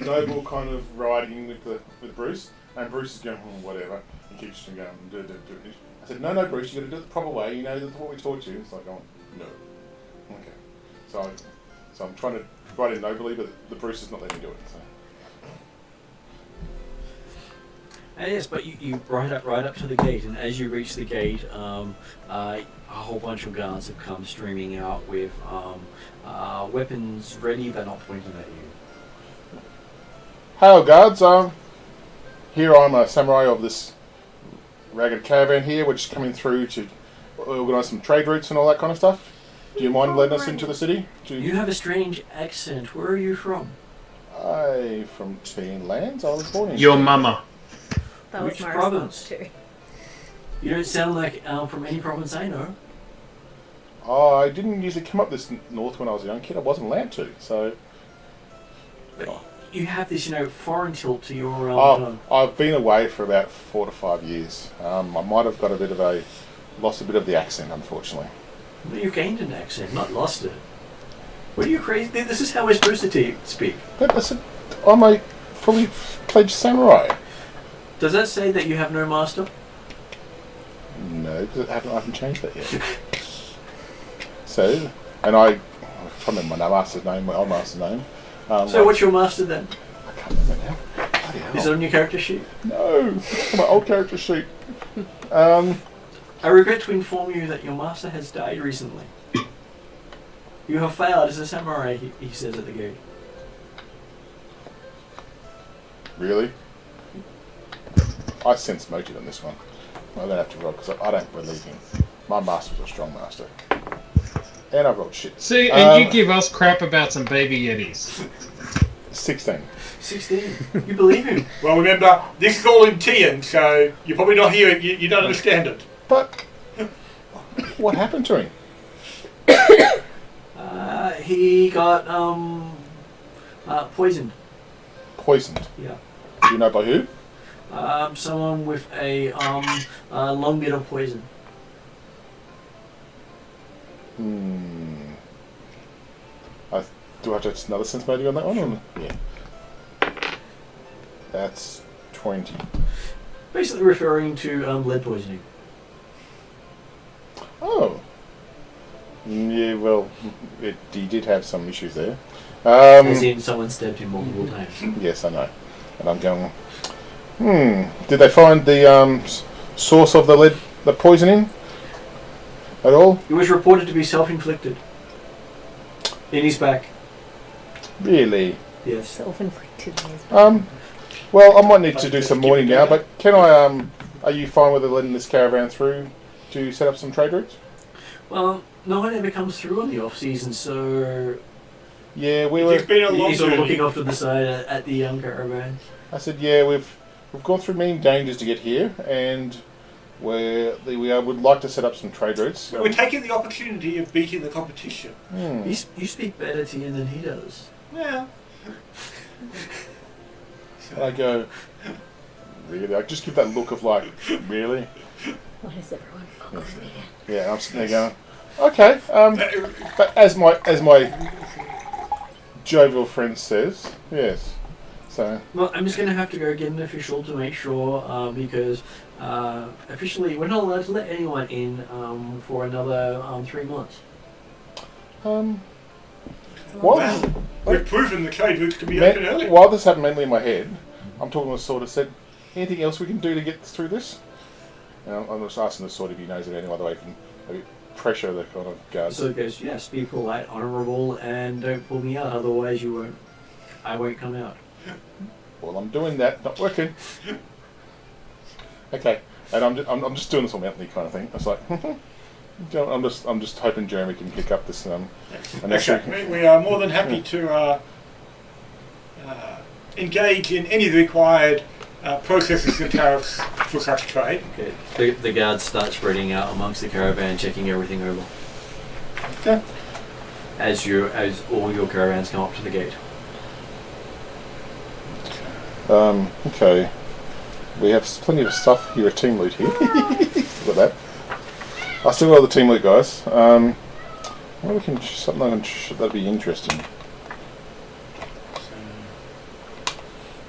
[SPEAKER 5] noble kind of riding with Bruce, and Bruce is going, whatever. He keeps going, do. I said, no, Bruce, you got to do it the proper way. You know, that's what we taught you. It's like, no. Okay. So I'm trying to ride it nobly, but the Bruce is not letting me do it. So.
[SPEAKER 1] Yes, but you ride up to the gate, and as you reach the gate, a whole bunch of guards have come streaming out with weapons ready but not pointed at you.
[SPEAKER 5] Hello, guards. Here I'm a samurai of this ragged caravan here, which is coming through to organise some trade routes and all that kind of stuff. Do you mind letting us into the city?
[SPEAKER 1] You have a strange accent. Where are you from?
[SPEAKER 5] I'm from Teen Lands. I was born in.
[SPEAKER 6] Your mama.
[SPEAKER 3] That was
[SPEAKER 1] Which
[SPEAKER 3] my
[SPEAKER 1] province?
[SPEAKER 3] response too.
[SPEAKER 1] You don't sound like from any province I know.
[SPEAKER 5] Oh, I didn't usually come up this north when I was a young kid. I wasn't allowed to, so.
[SPEAKER 1] But you have this, foreign tilt to your
[SPEAKER 5] Oh, I've been away for about 4 to 5 years. I might have got lost a bit of the accent, unfortunately.
[SPEAKER 1] Well, you gained an accent, not lost it. What are you crazy? This is how we're supposed to speak.
[SPEAKER 5] But listen, I'm a fully fledged samurai.
[SPEAKER 1] Does that say that you have no master?
[SPEAKER 5] No, because I haven't changed that yet. So, and I can't remember my master's name, my old master's name.
[SPEAKER 1] So what's your master then?
[SPEAKER 5] I can't remember now. Bloody hell.
[SPEAKER 1] Is it on your character sheet?
[SPEAKER 5] No, it's on my old character sheet.
[SPEAKER 1] I regret to inform you that your master has died recently. You have failed as a samurai, he says at the gate.
[SPEAKER 5] Really? I sense motive on this one. I don't have to roll because I don't believe him. My master was a strong master. And I rolled shit.
[SPEAKER 6] See, and you give us crap about some baby Yetis.
[SPEAKER 5] 16.
[SPEAKER 1] 16. You believe him?
[SPEAKER 2] Well, remember, this is all in Tian, so you're probably not here. You don't understand it.
[SPEAKER 5] But what happened to him?
[SPEAKER 1] He got poisoned.
[SPEAKER 5] Poisoned.
[SPEAKER 1] Yeah.
[SPEAKER 5] Do you know by who?
[SPEAKER 1] Someone with a long bit of poison.
[SPEAKER 5] Do I have to have another sense motive on that one? Sure. Yeah. That's 20.
[SPEAKER 1] Basically referring to lead poisoning.
[SPEAKER 5] Oh. Yeah, well, he did have some issues there.
[SPEAKER 1] As in someone stabbed him multiple times.
[SPEAKER 5] Yes, I know. And I'm going, Did they find the source of the poisoning at all?
[SPEAKER 1] It was reported to be self-inflicted. In his back.
[SPEAKER 5] Really?
[SPEAKER 3] Yes. Self-inflicted in his back.
[SPEAKER 5] Well, I might need to do some mourning now, but can I, are you fine with letting this caravan through to set up some trade routes?
[SPEAKER 1] Well, no one ever comes through on the off-season, so...
[SPEAKER 5] Yeah,
[SPEAKER 2] It's been a long
[SPEAKER 1] he's sort of
[SPEAKER 2] journey.
[SPEAKER 1] looking off to the side at the caravan.
[SPEAKER 5] I said, yeah, we've gone through many dangers to get here, and we would like to set up some trade routes.
[SPEAKER 2] We're taking the opportunity of beating the competition.
[SPEAKER 1] You speak better Tian than he does.
[SPEAKER 2] Yeah.
[SPEAKER 5] And I go, really? I just give that look of like, really?
[SPEAKER 3] Why does everyone fuck with me?
[SPEAKER 5] Yeah, and I'm sitting there going, okay. But as my jovial friend says, yes. So.
[SPEAKER 1] Well, I'm just going to have to go get an official to make sure, because officially we're not allowed to let anyone in for another 3 months.
[SPEAKER 5] While
[SPEAKER 2] We've proven the trade routes can be open early.
[SPEAKER 5] while this happened mentally in my head, I'm talking to the sword. I said, anything else we can do to get through this? And I'm just asking the sword if he knows of any other way he can maybe pressure the kind of guards.
[SPEAKER 1] So it goes, yes, be polite, honourable, and don't pull me out, otherwise I won't come out.
[SPEAKER 5] Well, I'm doing that, not working. Okay, and I'm just doing this all mentally kind of thing. It's like, I'm just hoping Jeremy can pick up this.
[SPEAKER 2] We are more than happy to engage in any of the required processes and tariffs for such trade.
[SPEAKER 1] Okay. The guards start spreading out amongst the caravan, checking everything over.
[SPEAKER 5] Okay.
[SPEAKER 1] As all your caravans come up to the gate.
[SPEAKER 5] Okay. We have plenty of stuff here, team loot here. Look at that. I still got all the team loot, guys. Well, we can that'd be interesting.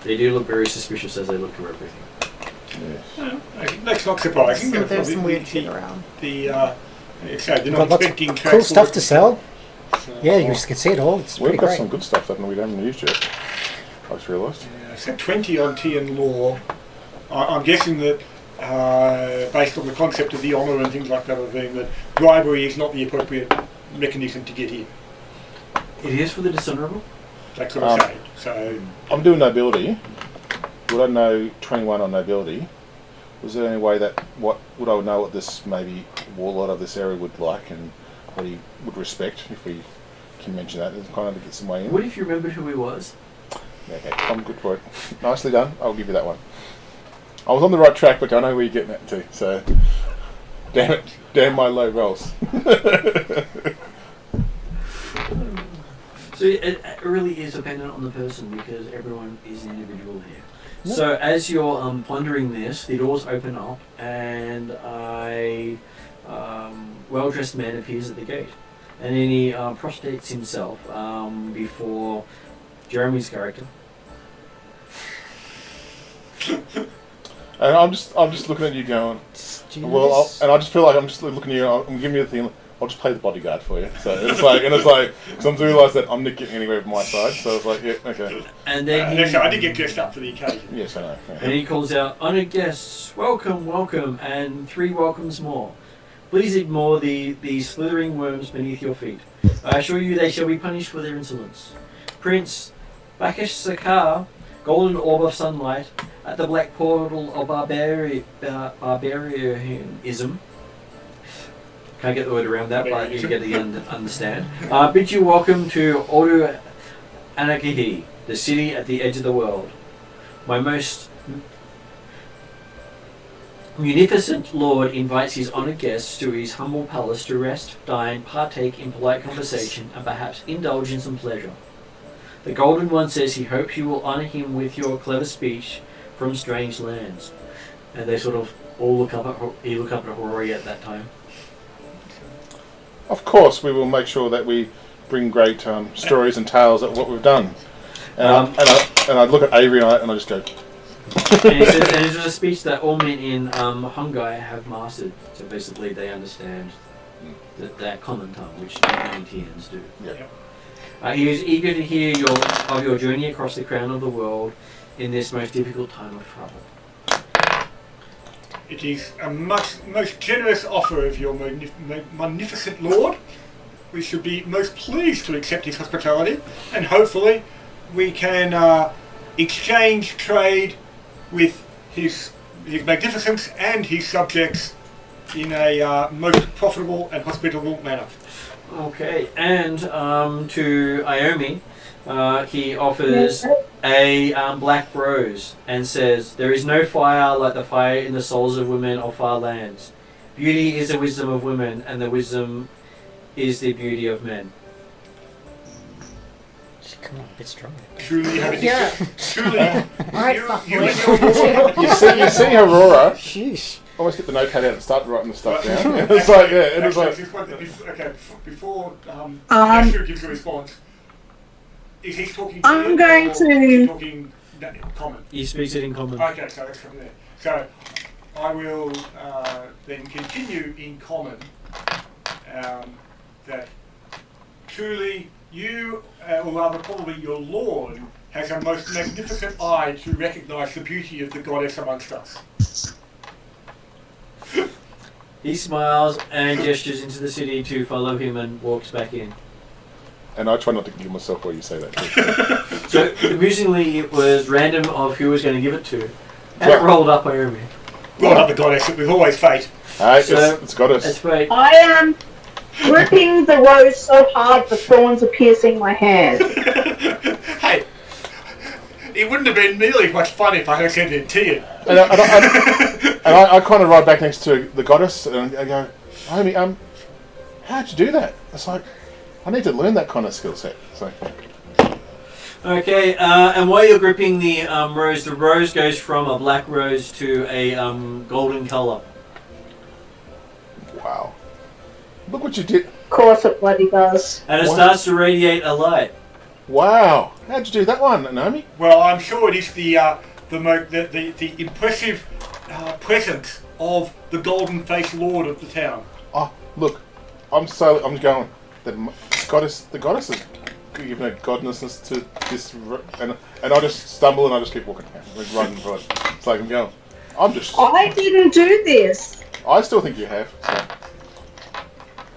[SPEAKER 1] They do look very suspicious as they look through everything.
[SPEAKER 5] Yes.
[SPEAKER 2] That's not surprising.
[SPEAKER 3] So there's some weird shit around.
[SPEAKER 2] They're
[SPEAKER 4] We've
[SPEAKER 2] not
[SPEAKER 4] got lots of
[SPEAKER 2] expecting
[SPEAKER 4] cool stuff to sell.
[SPEAKER 2] So,
[SPEAKER 4] Yeah, you can see it all. It's
[SPEAKER 5] We've
[SPEAKER 4] pretty
[SPEAKER 5] got
[SPEAKER 4] great.
[SPEAKER 5] some good stuff that we haven't used yet. I just realised.
[SPEAKER 2] Yeah, so 20 on tea and law. I'm guessing that based on the concept of the honour and things like that, of being that bribery is not the appropriate mechanism to get in.
[SPEAKER 1] It is for the dishonourable.
[SPEAKER 2] That's what I say. So
[SPEAKER 5] I'm doing nobility. Would I know 21 on nobility? Was there any way that would I know what this maybe warlord of this area would like and what he would respect, if we can mention that, and kind of to get some way in?
[SPEAKER 1] What if you remembered who he was?
[SPEAKER 5] Okay, I'm good for it. Nicely done. I'll give you that one. I was on the right track, but I know where you're getting at to. So, damn it, damn my low rolls.
[SPEAKER 1] So it really is dependent on the person because everyone is an individual here. So as you're pondering this, the doors open up and a well-dressed man appears at the gate. And then he prostrates himself before Jeremy's character.
[SPEAKER 5] And I'm just looking at you going, well, and I just feel like I'm just looking at you. I'm giving you the thing. I'll just play the bodyguard for you. So it's like, because I'm realised that I'm not getting anywhere with my side. So it's like, yeah, okay.
[SPEAKER 1] And then
[SPEAKER 2] I did get dressed up for the occasion.
[SPEAKER 5] Yes, I know. Yeah.
[SPEAKER 1] And he calls out, "Honoured guests, welcome, welcome, and 3 welcomes more. Please ignore the slithering worms beneath your feet. I assure you they shall be punished for their insolence. Prince Bakesh Sakar, golden orb of sunlight, at the black portal of barbarianism." Can't get the word around that, but you get the understand. Bid you welcome to Odu Anakihi, the city at the edge of the world. My most munificent lord invites his honoured guests to his humble palace to rest, dine, partake in polite conversation, and perhaps indulge in some pleasure. The Golden One says he hopes you will honour him with your clever speech from strange lands. And they sort of all look up at Horori at that time.
[SPEAKER 5] Of course, we will make sure that we bring great stories and tales of what we've done. And I look at Avery and I just go.
[SPEAKER 1] And he says, and it was a speech that all men in Hungai have mastered. So basically, they understand that common tongue, which many Tians do.
[SPEAKER 5] Yeah.
[SPEAKER 2] He
[SPEAKER 1] is eager to hear of your journey across the crown of the world in this most difficult time of trouble.
[SPEAKER 2] It is a most generous offer of your magnificent lord. We should be most pleased to accept his hospitality, and hopefully we can exchange trade with his magnificence and his subjects in a most profitable and hospitable manner.
[SPEAKER 1] Okay, and to Iomi, he offers a black rose and says, "There is no fire like the fire in the souls of women of far lands. Beauty is the wisdom of women, and the wisdom is the beauty of men."
[SPEAKER 4] Come on, a bit stronger.
[SPEAKER 2] Truly,
[SPEAKER 3] Yeah.
[SPEAKER 2] truly,
[SPEAKER 3] Alright,
[SPEAKER 2] you
[SPEAKER 3] fuck
[SPEAKER 2] and
[SPEAKER 3] boy.
[SPEAKER 2] your
[SPEAKER 5] You see Aurora
[SPEAKER 4] Sheesh.
[SPEAKER 5] almost get the notepad out and start writing the stuff down. It's like, yeah, and it's like,
[SPEAKER 2] before Astro gives a response, is he talking to
[SPEAKER 7] I'm
[SPEAKER 2] you
[SPEAKER 7] going
[SPEAKER 2] or
[SPEAKER 7] to-
[SPEAKER 2] is he talking common?
[SPEAKER 1] He speaks it in common.
[SPEAKER 2] Okay, so let's come there. So I will then continue in common that truly you, or rather probably your lord, has a most magnificent eye to recognise the beauty of the goddess amongst us.
[SPEAKER 1] He smiles and gestures into the city to follow him and walks back in.
[SPEAKER 5] and I try not to give myself while you say that too.
[SPEAKER 1] So amusingly, it was random of who was going to give it to, and it rolled up Iomi.
[SPEAKER 2] Rolled up the goddess, it was always fate.
[SPEAKER 5] Hey,
[SPEAKER 1] So-
[SPEAKER 5] it's got us.
[SPEAKER 1] That's fate.
[SPEAKER 7] I am gripping the rose so hard the thorns are piercing my hands.
[SPEAKER 2] Hey, it wouldn't have been nearly as much fun if I had sent it to you.
[SPEAKER 5] And I kind of ride back next to the goddess and I go, homie, how'd you do that? It's like, I need to learn that kind of skill set. So,
[SPEAKER 1] Okay, and while you're gripping the rose goes from a black rose to a golden colour.
[SPEAKER 5] wow. Look what you did.
[SPEAKER 7] Of course it bloody does.
[SPEAKER 1] And it
[SPEAKER 5] What?
[SPEAKER 1] starts to radiate a light.
[SPEAKER 5] Wow. How'd you do that one, Naomi?
[SPEAKER 2] Well, I'm sure it is the impressive presence of the golden-faced lord of the town.
[SPEAKER 5] Oh, look. I'm going. The goddess is giving her godnessness to this, and I just stumble and I just keep walking, running for it. It's like I'm going.
[SPEAKER 7] I didn't do this.
[SPEAKER 5] I still think you have. So.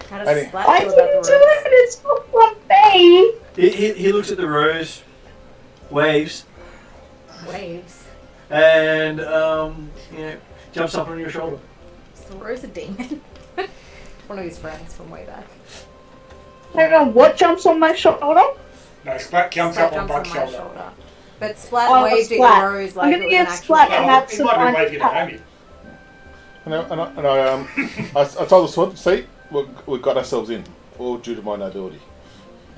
[SPEAKER 3] How does
[SPEAKER 5] Annie.
[SPEAKER 3] Splat
[SPEAKER 7] I
[SPEAKER 3] feel
[SPEAKER 7] didn't
[SPEAKER 3] about
[SPEAKER 7] do
[SPEAKER 3] the rose?
[SPEAKER 7] it. It's not from me.
[SPEAKER 1] He looks at the rose, waves,
[SPEAKER 3] Waves.
[SPEAKER 1] and jumps up on your shoulder.
[SPEAKER 3] Is the rose a demon? One of his friends from way back.
[SPEAKER 7] I don't know what jumps on my shoulder.
[SPEAKER 2] No, Splat jumps
[SPEAKER 3] Splat
[SPEAKER 2] up on
[SPEAKER 3] jumps
[SPEAKER 2] Bug's
[SPEAKER 3] on my
[SPEAKER 2] shoulder.
[SPEAKER 3] shoulder. But Splat
[SPEAKER 7] Oh,
[SPEAKER 3] waved at
[SPEAKER 7] Splat.
[SPEAKER 3] your rose
[SPEAKER 7] I'm
[SPEAKER 3] like
[SPEAKER 7] gonna
[SPEAKER 3] it was
[SPEAKER 7] give
[SPEAKER 3] an actual
[SPEAKER 7] Splat
[SPEAKER 3] flower.
[SPEAKER 7] an
[SPEAKER 2] He
[SPEAKER 7] absolute
[SPEAKER 2] might have been waving at Naomi.
[SPEAKER 5] I told the sword, see, we got ourselves in, all due to my nobility.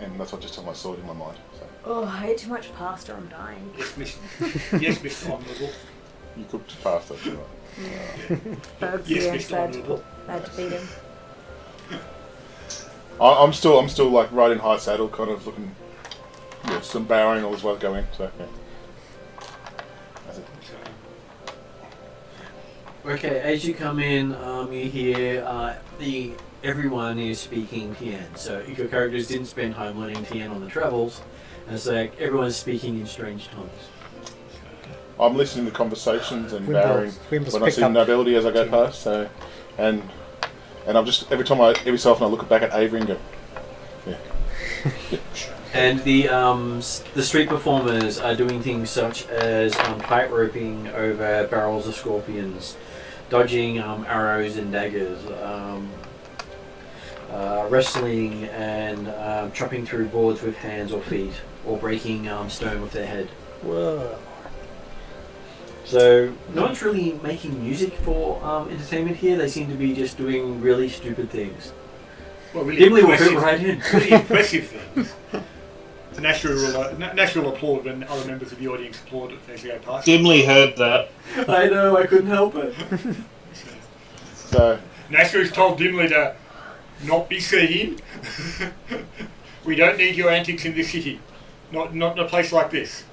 [SPEAKER 5] And that's what I just told my sword in my mind. So.
[SPEAKER 3] Oh, I ate too much pasta, I'm dying.
[SPEAKER 2] Yes, Miss. Yes, Mr. Honourable.
[SPEAKER 5] You cooked pasta, didn't you?
[SPEAKER 3] Bugs,
[SPEAKER 2] Yes,
[SPEAKER 3] yeah,
[SPEAKER 2] Mr.
[SPEAKER 3] so I had to
[SPEAKER 2] Honourable.
[SPEAKER 3] feed him.
[SPEAKER 5] I'm still like riding high saddle, kind of looking, some bowing all as well going. So yeah. That's it.
[SPEAKER 1] Okay, as you come in, you hear everyone is speaking Tien. So your characters didn't spend time learning Tien on the travels, and so everyone's speaking in strange tongues.
[SPEAKER 5] I'm listening to conversations and
[SPEAKER 4] Wimbles-
[SPEAKER 5] bowing
[SPEAKER 4] Wimbles
[SPEAKER 5] when I
[SPEAKER 4] picked
[SPEAKER 5] see
[SPEAKER 4] up-
[SPEAKER 5] nobility as I go past. So, and I'm just every so often I look back at Avery and go, yeah.
[SPEAKER 1] And the street performers are doing things such as tight roping over barrels of scorpions, dodging arrows and daggers, wrestling and chopping through boards with hands or feet, or breaking stone with their head.
[SPEAKER 4] Whoa.
[SPEAKER 1] So no one's really making music for entertainment here. They seem to be just doing really stupid things.
[SPEAKER 2] Well, really
[SPEAKER 1] Dimly will fit
[SPEAKER 2] impressive,
[SPEAKER 1] right in.
[SPEAKER 2] really impressive things. National applaud when other members of the audience applaud it as they go past.
[SPEAKER 6] Dimly heard that.
[SPEAKER 1] I know, I couldn't help it.
[SPEAKER 5] So
[SPEAKER 2] Nasru's told Dimly to not be seen. We don't need your antics in this city. Not in a place like this.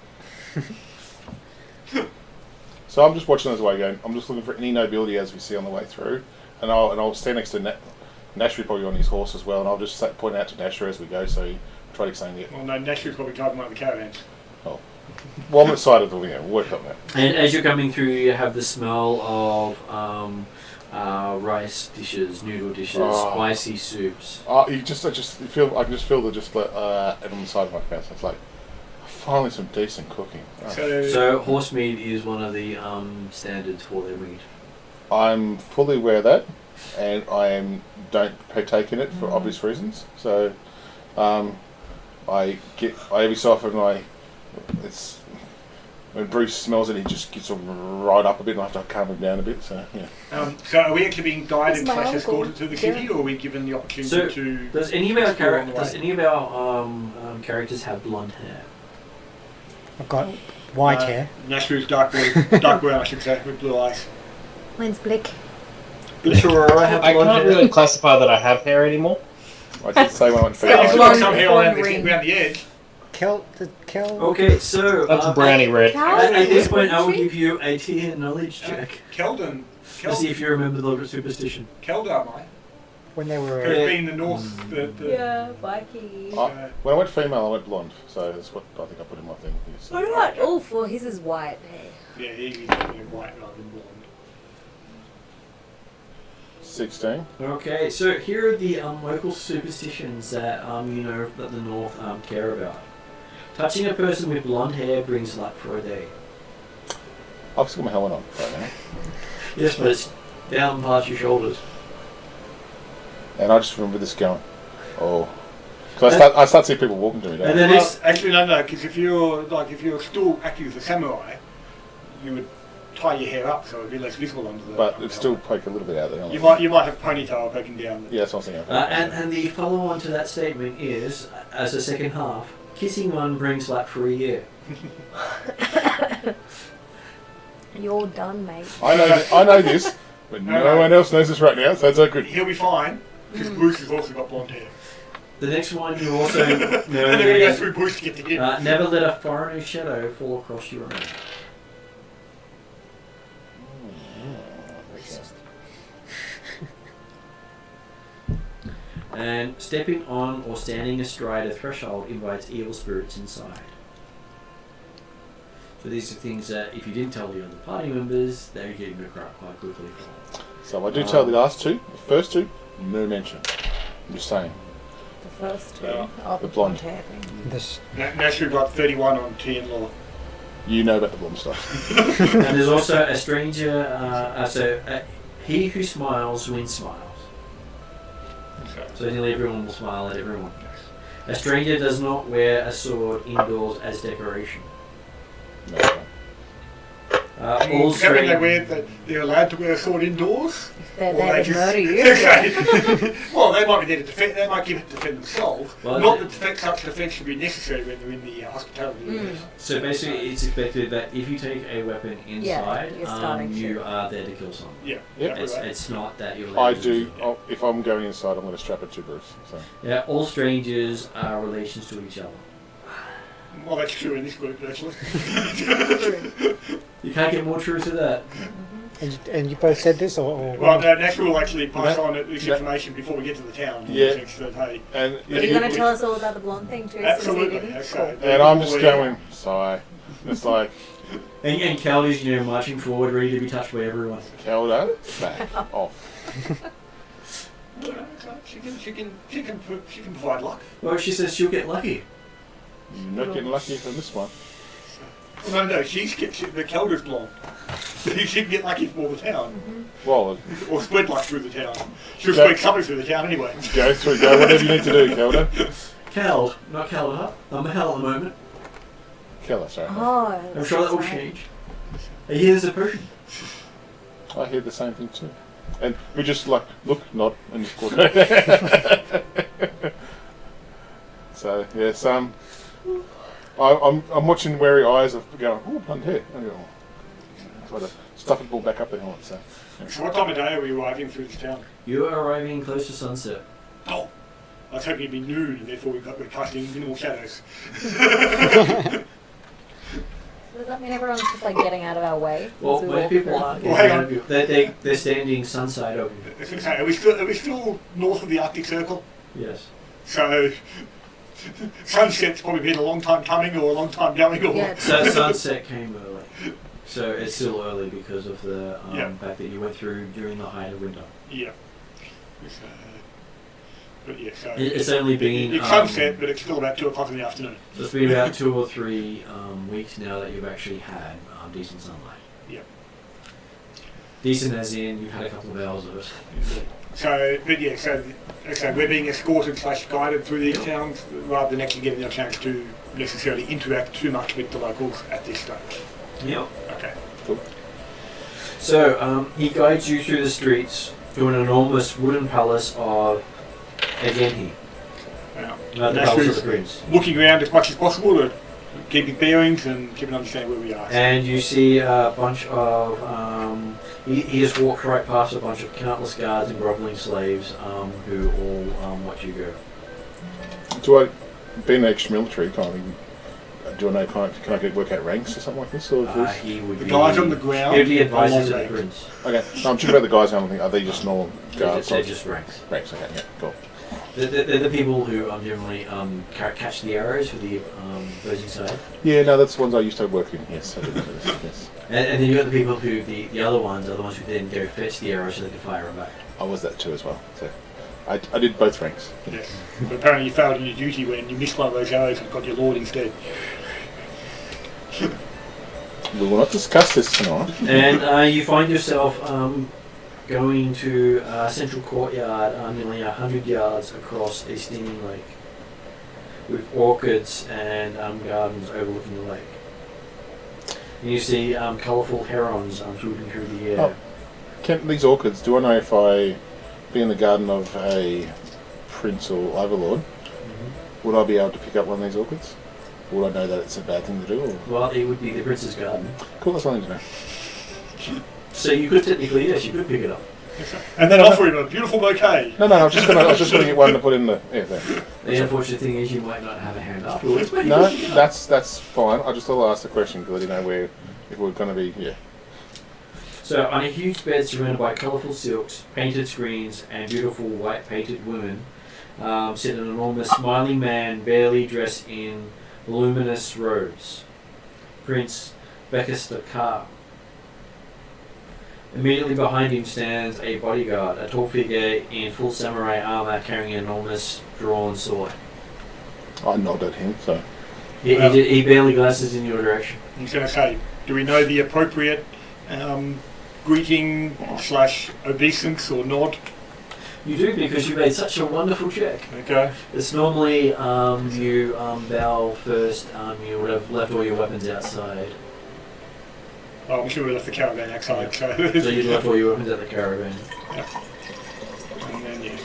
[SPEAKER 5] So I'm just watching as I go. I'm just looking for any nobility as we see on the way through, and I'll stand next to Nashri probably on his horse as well, and I'll just point out to Nashri as we go. So he try to explain it.
[SPEAKER 2] Well, no, Nasru's probably driving one of the caravans.
[SPEAKER 5] Well, I'm excited to work on that.
[SPEAKER 1] And as you're coming through, you have the smell of rice dishes, noodle dishes,
[SPEAKER 5] Oh.
[SPEAKER 1] spicy soups.
[SPEAKER 5] I can just feel it on the side of my face. It's like finally some decent cooking. Oh.
[SPEAKER 1] So horse meat is one of the standards for their meat.
[SPEAKER 5] I'm fully aware of that, and don't partake in it for obvious reasons. So, every so often it's when Bruce smells it, he just gets right up a bit, and I have to calm him down a bit. So yeah.
[SPEAKER 2] So are we actually being guided
[SPEAKER 3] It's my
[SPEAKER 2] /
[SPEAKER 3] uncle,
[SPEAKER 2] escorted to the city, or are we given the opportunity
[SPEAKER 1] So
[SPEAKER 2] to?
[SPEAKER 1] does any of our
[SPEAKER 2] explore on the way?
[SPEAKER 1] characters have blonde hair?
[SPEAKER 4] I've got white hair.
[SPEAKER 2] Nasru's dark brown, I should say, with blue eyes.
[SPEAKER 3] Mine's black.
[SPEAKER 1] Does Aurora have
[SPEAKER 6] I
[SPEAKER 1] blonde
[SPEAKER 6] can't
[SPEAKER 1] hair?
[SPEAKER 6] really classify that I have hair anymore.
[SPEAKER 5] I did say when I went for
[SPEAKER 3] Yeah,
[SPEAKER 2] You've
[SPEAKER 3] blonde-
[SPEAKER 2] got some hair
[SPEAKER 3] blonde
[SPEAKER 2] around
[SPEAKER 3] ring.
[SPEAKER 2] the edge.
[SPEAKER 4] Kel.
[SPEAKER 1] Okay, so
[SPEAKER 6] That's brownie red.
[SPEAKER 1] at this point, I will give you a Tien knowledge check
[SPEAKER 2] Keldon.
[SPEAKER 1] to see if you remember the superstition.
[SPEAKER 2] Keldar, mate.
[SPEAKER 4] When they
[SPEAKER 2] Could
[SPEAKER 4] were.
[SPEAKER 2] have been the north.
[SPEAKER 3] Yeah, Vikey.
[SPEAKER 5] When I went female, I went blonde. So that's what I think I put in my thing.
[SPEAKER 3] Oh, right. Oh, well, his is white.
[SPEAKER 2] Yeah, he's definitely white rather than blonde.
[SPEAKER 5] 16.
[SPEAKER 1] Okay, so here are the local superstitions that that the North care about. Touching a person with blonde hair brings luck for a day.
[SPEAKER 5] I've still got my helmet on right now,
[SPEAKER 1] Yes, but it's down past your shoulders.
[SPEAKER 5] and I just remember this going, oh, Because I start seeing people walking to me.
[SPEAKER 1] And
[SPEAKER 5] Don't
[SPEAKER 1] then
[SPEAKER 5] I?
[SPEAKER 1] next,
[SPEAKER 2] Actually, no, because if you're still acting as a samurai, you would tie your hair up so it'd be less visible under the.
[SPEAKER 5] But
[SPEAKER 2] under
[SPEAKER 5] it
[SPEAKER 2] the
[SPEAKER 5] still
[SPEAKER 2] helmet.
[SPEAKER 5] poke a little bit out there.
[SPEAKER 2] You might have ponytail poking down.
[SPEAKER 5] Yeah, that's what I'm thinking.
[SPEAKER 1] and the follow-on to that statement is, as a second half, kissing one brings luck for a year.
[SPEAKER 3] You're done, mate.
[SPEAKER 5] I know this, but no one else knows this right now, so it's all good.
[SPEAKER 2] He'll be fine because Bruce has also got blonde hair.
[SPEAKER 1] The next one you also know
[SPEAKER 2] And they're going to go
[SPEAKER 1] is,
[SPEAKER 2] through Bruce to get to him.
[SPEAKER 1] never let a foreigner's shadow fall across your own. And stepping on or standing astride a threshold invites evil spirits inside. So these are things that if you didn't tell the other party members, they're getting to crack quite quickly.
[SPEAKER 5] So I do tell the last two, the first two, no mention. I'm just saying.
[SPEAKER 3] The first two.
[SPEAKER 2] Yeah.
[SPEAKER 3] Oh,
[SPEAKER 5] The blonde.
[SPEAKER 3] hair thing.
[SPEAKER 4] This
[SPEAKER 2] Nash got 31 on T and Law.
[SPEAKER 5] You know about the blonde stuff.
[SPEAKER 1] And there's also a stranger, he who smiles wins smiles. So nearly everyone will smile at everyone. A stranger does not wear a sword indoors as decoration.
[SPEAKER 5] No.
[SPEAKER 1] All
[SPEAKER 2] Does that mean
[SPEAKER 1] strangers.
[SPEAKER 2] they're allowed to wear a sword indoors?
[SPEAKER 3] They're
[SPEAKER 2] Or
[SPEAKER 3] there
[SPEAKER 2] they
[SPEAKER 3] to murder you.
[SPEAKER 2] Okay. Well, they might be there to defend. They might give it to defend themselves.
[SPEAKER 1] Well,
[SPEAKER 2] Not that such defence should be necessary when they're in the hospitality.
[SPEAKER 3] Mm.
[SPEAKER 2] universe.
[SPEAKER 1] So basically, it's expected that if you take a weapon inside,
[SPEAKER 3] you're starting
[SPEAKER 1] you
[SPEAKER 3] shit.
[SPEAKER 1] are there to kill someone.
[SPEAKER 2] Yeah.
[SPEAKER 5] Yep.
[SPEAKER 2] exactly right.
[SPEAKER 1] It's not that you're.
[SPEAKER 5] I
[SPEAKER 1] allowed to
[SPEAKER 5] do.
[SPEAKER 1] it.
[SPEAKER 5] If I'm going inside, I'm going to strap it to Bruce. So.
[SPEAKER 1] Yeah, all strangers are relations to each other.
[SPEAKER 2] Well, that's true in this group, actually.
[SPEAKER 1] You can't get more true to that.
[SPEAKER 4] and you both said this, or
[SPEAKER 2] Well, no, Nash will actually pass
[SPEAKER 5] That-
[SPEAKER 2] on this information before we get to the town. in
[SPEAKER 5] Yeah.
[SPEAKER 2] the sense that, hey,
[SPEAKER 5] And
[SPEAKER 3] Are you going to tell us all about the blonde thing too?
[SPEAKER 2] absolutely.
[SPEAKER 3] Since you
[SPEAKER 2] That's
[SPEAKER 3] didn't?
[SPEAKER 2] right.
[SPEAKER 5] and I'm just going. Sigh. It's like
[SPEAKER 1] And Caldy's, marching forward, ready to be touched by everyone.
[SPEAKER 5] Keldo, back off.
[SPEAKER 2] She can provide luck.
[SPEAKER 1] Well, she says she'll get lucky.
[SPEAKER 5] You're not getting lucky from this one.
[SPEAKER 2] No, the Kelder's blonde. She can get lucky from all the town.
[SPEAKER 5] Well,
[SPEAKER 2] Or spread luck through the town. She'll
[SPEAKER 5] Go-
[SPEAKER 2] spread something through the town anyway.
[SPEAKER 5] go whatever you need to do, Keldo.
[SPEAKER 1] Cal, not Calder. I'm a hell at the moment.
[SPEAKER 5] Keller, sorry.
[SPEAKER 3] Oh,
[SPEAKER 1] I'm sure that will
[SPEAKER 3] right.
[SPEAKER 1] change. Here's a potion.
[SPEAKER 5] I hear the same thing too. And we just like look, nod, and just walk. So yes, I'm watching wary eyes of going, oh, blonde hair. I go, try to stuff it all back up the helmet. So
[SPEAKER 2] So what time of day are we arriving through this town?
[SPEAKER 1] You are arriving close to sunset.
[SPEAKER 2] Oh, I was hoping it'd be noon, and therefore we're casting minimal shadows.
[SPEAKER 3] Does that mean everyone's just like getting out of our way?
[SPEAKER 1] Well,
[SPEAKER 3] as we
[SPEAKER 1] most
[SPEAKER 3] walk
[SPEAKER 1] people
[SPEAKER 3] through?
[SPEAKER 1] are.
[SPEAKER 2] Well, hang on.
[SPEAKER 1] They're standing sunside over you.
[SPEAKER 2] I was going to say, are we still north of the Arctic Circle?
[SPEAKER 1] Yes.
[SPEAKER 2] So sunset's probably been a long time coming or a long time going. Or
[SPEAKER 3] Yeah,
[SPEAKER 1] So sunset came early. So it's still early because of the
[SPEAKER 2] Yeah.
[SPEAKER 1] fact that you went through during the height of winter.
[SPEAKER 2] yeah. So, but yeah, so
[SPEAKER 1] It's only been.
[SPEAKER 2] it's sunset, but it's still about 2 o'clock in the afternoon.
[SPEAKER 1] So it's been about 2 or 3 weeks now that you've actually had decent sunlight.
[SPEAKER 2] Yep.
[SPEAKER 1] Decent as in you've had a couple of hours of it.
[SPEAKER 2] So, but yeah, so we're being escorted / guided through these towns rather than actually getting a chance to necessarily interact too much with the locals at this stage.
[SPEAKER 1] Yep.
[SPEAKER 2] Okay.
[SPEAKER 1] So he guides you through the streets to an enormous wooden palace of Agenhi.
[SPEAKER 2] Now,
[SPEAKER 1] The
[SPEAKER 2] Nash
[SPEAKER 1] palace of
[SPEAKER 2] is
[SPEAKER 1] the prince.
[SPEAKER 2] looking around as much as possible to keep his bearings and keep an understanding where we are.
[SPEAKER 1] And you see a bunch of, he just walked right past a bunch of countless guards and groveling slaves who all watch you go.
[SPEAKER 5] do I, being ex-military, kind of, do I know can I work out ranks or something like this? Or
[SPEAKER 1] He would
[SPEAKER 2] The
[SPEAKER 1] be,
[SPEAKER 2] guys on the ground
[SPEAKER 1] he would be advisor
[SPEAKER 2] are
[SPEAKER 1] to the
[SPEAKER 2] ranks.
[SPEAKER 1] prince.
[SPEAKER 5] okay, no, I'm talking about the guys. I'm thinking, are they just normal guards?
[SPEAKER 1] They're just ranks.
[SPEAKER 5] ranks. Okay, yeah, cool.
[SPEAKER 1] They're the people who generally catch the arrows for the opposing side.
[SPEAKER 5] Yeah, no, that's the ones I used to work in. Yes, I did. Yes,
[SPEAKER 1] And then you got the people who, the other ones are the ones who then go fetch the arrows so they can fire them back.
[SPEAKER 5] I was that too as well. So I did both ranks.
[SPEAKER 2] Yes. But apparently you failed in your duty when you missed one of those arrows and got your lord instead.
[SPEAKER 5] We will not discuss this tonight.
[SPEAKER 1] And you find yourself going to a central courtyard nearly 100 yards across a steaming lake. with orchids and gardens overlooking the lake. And you see colourful herons swooping through the air.
[SPEAKER 5] Oh. These orchids, do I know if I be in the garden of a prince or overlord, would I be able to pick up one of these orchids? Or would I know that it's a bad thing to do? Or?
[SPEAKER 1] Well, it would be the prince's garden.
[SPEAKER 5] Cool, that's something to know.
[SPEAKER 1] So you could technically, yes, you could pick it up.
[SPEAKER 2] And then offer him a beautiful bouquet.
[SPEAKER 5] No, I was just gonna get one to put in the there.
[SPEAKER 1] The unfortunate thing is you might not have a hand afterwards. But
[SPEAKER 5] No, that's fine. I just thought I'd ask the question because I didn't know where if we're going to be. Yeah.
[SPEAKER 1] So on a huge bed surrounded by colourful silks, painted screens, and beautiful white painted women, sit an enormous smiling man barely dressed in luminous robes. Prince Bekastakar. Immediately behind him stands a bodyguard, a tall figure in full samurai armour carrying an enormous drawn sword.
[SPEAKER 5] I nodded at him, so.
[SPEAKER 1] He barely glances in your direction.
[SPEAKER 2] He's going to say, do we know the appropriate greeting / obeisance or nod?
[SPEAKER 1] You do, because you made such a wonderful check.
[SPEAKER 2] Okay.
[SPEAKER 1] It's normally you bow first, you would have left all your weapons outside.
[SPEAKER 2] Oh, I'm sure we left the caravan outside. So
[SPEAKER 1] You left all your weapons at the caravan.
[SPEAKER 2] And then, yeah.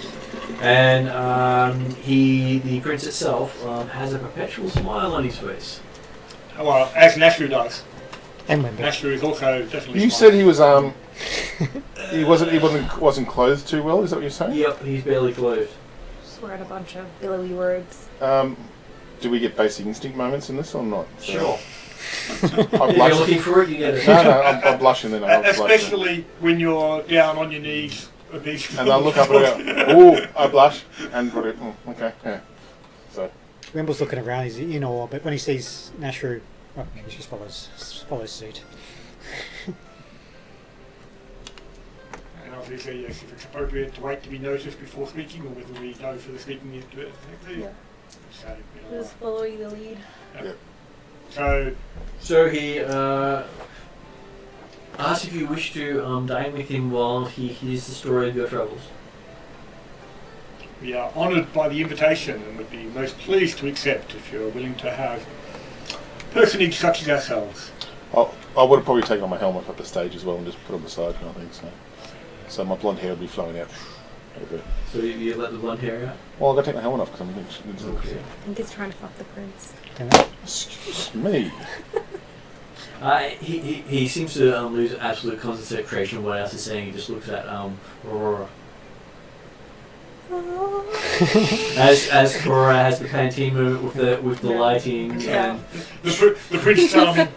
[SPEAKER 1] And the prince itself has a perpetual smile on his face.
[SPEAKER 2] Well, as Nashru does.
[SPEAKER 4] And Wimby.
[SPEAKER 2] Nashru is also definitely.
[SPEAKER 5] You said he was he wasn't clothed too well. Is that what you're saying?
[SPEAKER 1] Yep, he's barely clothed.
[SPEAKER 3] Just wearing a bunch of billowy robes.
[SPEAKER 5] Do we get basic instinct moments in this or not? So,
[SPEAKER 1] Sure.
[SPEAKER 5] I'm
[SPEAKER 1] If you're
[SPEAKER 5] blushing.
[SPEAKER 1] looking for it, you get it.
[SPEAKER 5] No, I'm blushing then. I'm blushing.
[SPEAKER 2] Especially when you're down on your knees, obese.
[SPEAKER 5] And I look up and go, ooh, I blush, and put it. Okay, yeah. So.
[SPEAKER 4] Wimble's looking around, he's in awe, but when he sees Nashru, he just follows suit.
[SPEAKER 2] And obviously, yes, if it's appropriate to wait to be noticed before speaking, or whether we go for the speaking.
[SPEAKER 3] Yeah.
[SPEAKER 2] So,
[SPEAKER 3] Just following the lead.
[SPEAKER 2] so
[SPEAKER 1] He asks if you wish to dine with him while he hears the story of your travels.
[SPEAKER 2] we are honoured by the invitation and would be most pleased to accept if you're willing to have personage such as ourselves.
[SPEAKER 5] I would have probably taken on my helmet at the stage as well and just put it aside, I think. So my blonde hair would be flowing out.
[SPEAKER 1] So you let the blonde hair out?
[SPEAKER 5] Well, I've got to take my helmet off because I'm
[SPEAKER 1] Okay.
[SPEAKER 3] I think he's trying to fuck the prince.
[SPEAKER 5] Excuse me.
[SPEAKER 1] He seems to lose absolute concentration on what else is saying. He just looks at Aurora. As Aurora has the Pantene movement with the lighting.
[SPEAKER 3] Yeah.
[SPEAKER 2] The Prince Charming.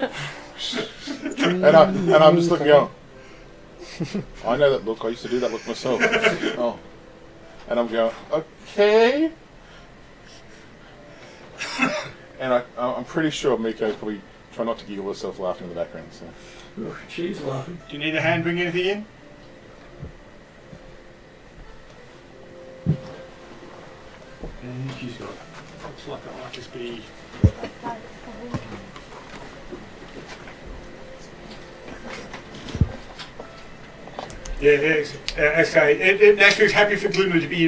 [SPEAKER 5] And I'm just looking going, I know that look, I used to do that look myself. Oh. And I'm going, okay. And I'm pretty sure Miko's probably trying not to giggle herself laughing in the background. So.
[SPEAKER 1] She's laughing.
[SPEAKER 2] Do you need a hand bring anything in?
[SPEAKER 1] And she's got.
[SPEAKER 2] Looks like it might just be. Yeah, okay. Nashru's happy for Dimly to be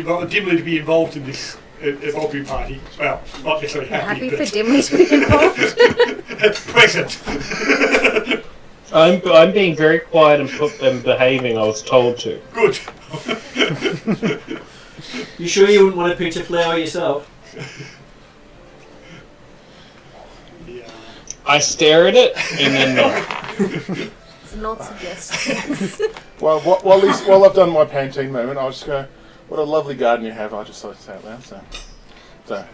[SPEAKER 2] involved in this evolving party. Well, not necessarily happy,
[SPEAKER 3] Happy
[SPEAKER 2] but
[SPEAKER 3] for Dimly to be involved.
[SPEAKER 2] at present.
[SPEAKER 6] I'm being very quiet and behaving. I was told to.
[SPEAKER 2] Good.
[SPEAKER 1] You sure you wouldn't want to pinch a flower yourself?
[SPEAKER 2] Yeah.
[SPEAKER 6] I stare at it and then nod.
[SPEAKER 3] It's not suggestions.
[SPEAKER 5] Well, while I've done my Pantene moment, I was just going, what a lovely garden you have. I just thought to say it loud. So.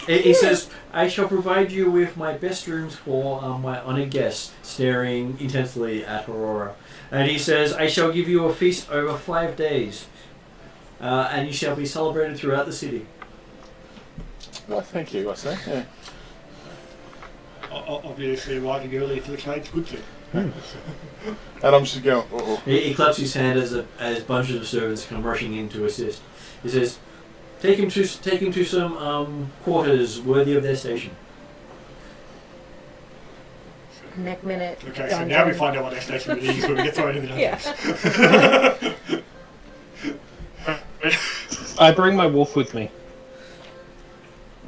[SPEAKER 1] He says, I shall provide you with my best rooms for my honoured guest, staring intensely at Aurora. And he says, I shall give you a feast over 5 days, and you shall be celebrated throughout the city.
[SPEAKER 5] Well, thank you, I say. Yeah.
[SPEAKER 2] Obviously, arriving early to the trade's a good thing.
[SPEAKER 5] And I'm just going, oh.
[SPEAKER 1] He claps his hand as bunches of servants come rushing in to assist. He says, take him to some quarters worthy of their station.
[SPEAKER 3] Neck minute.
[SPEAKER 2] Okay, so now we find out what our station really is when we get thrown in the dungeons.
[SPEAKER 3] Yeah.
[SPEAKER 6] I bring my wolf with me.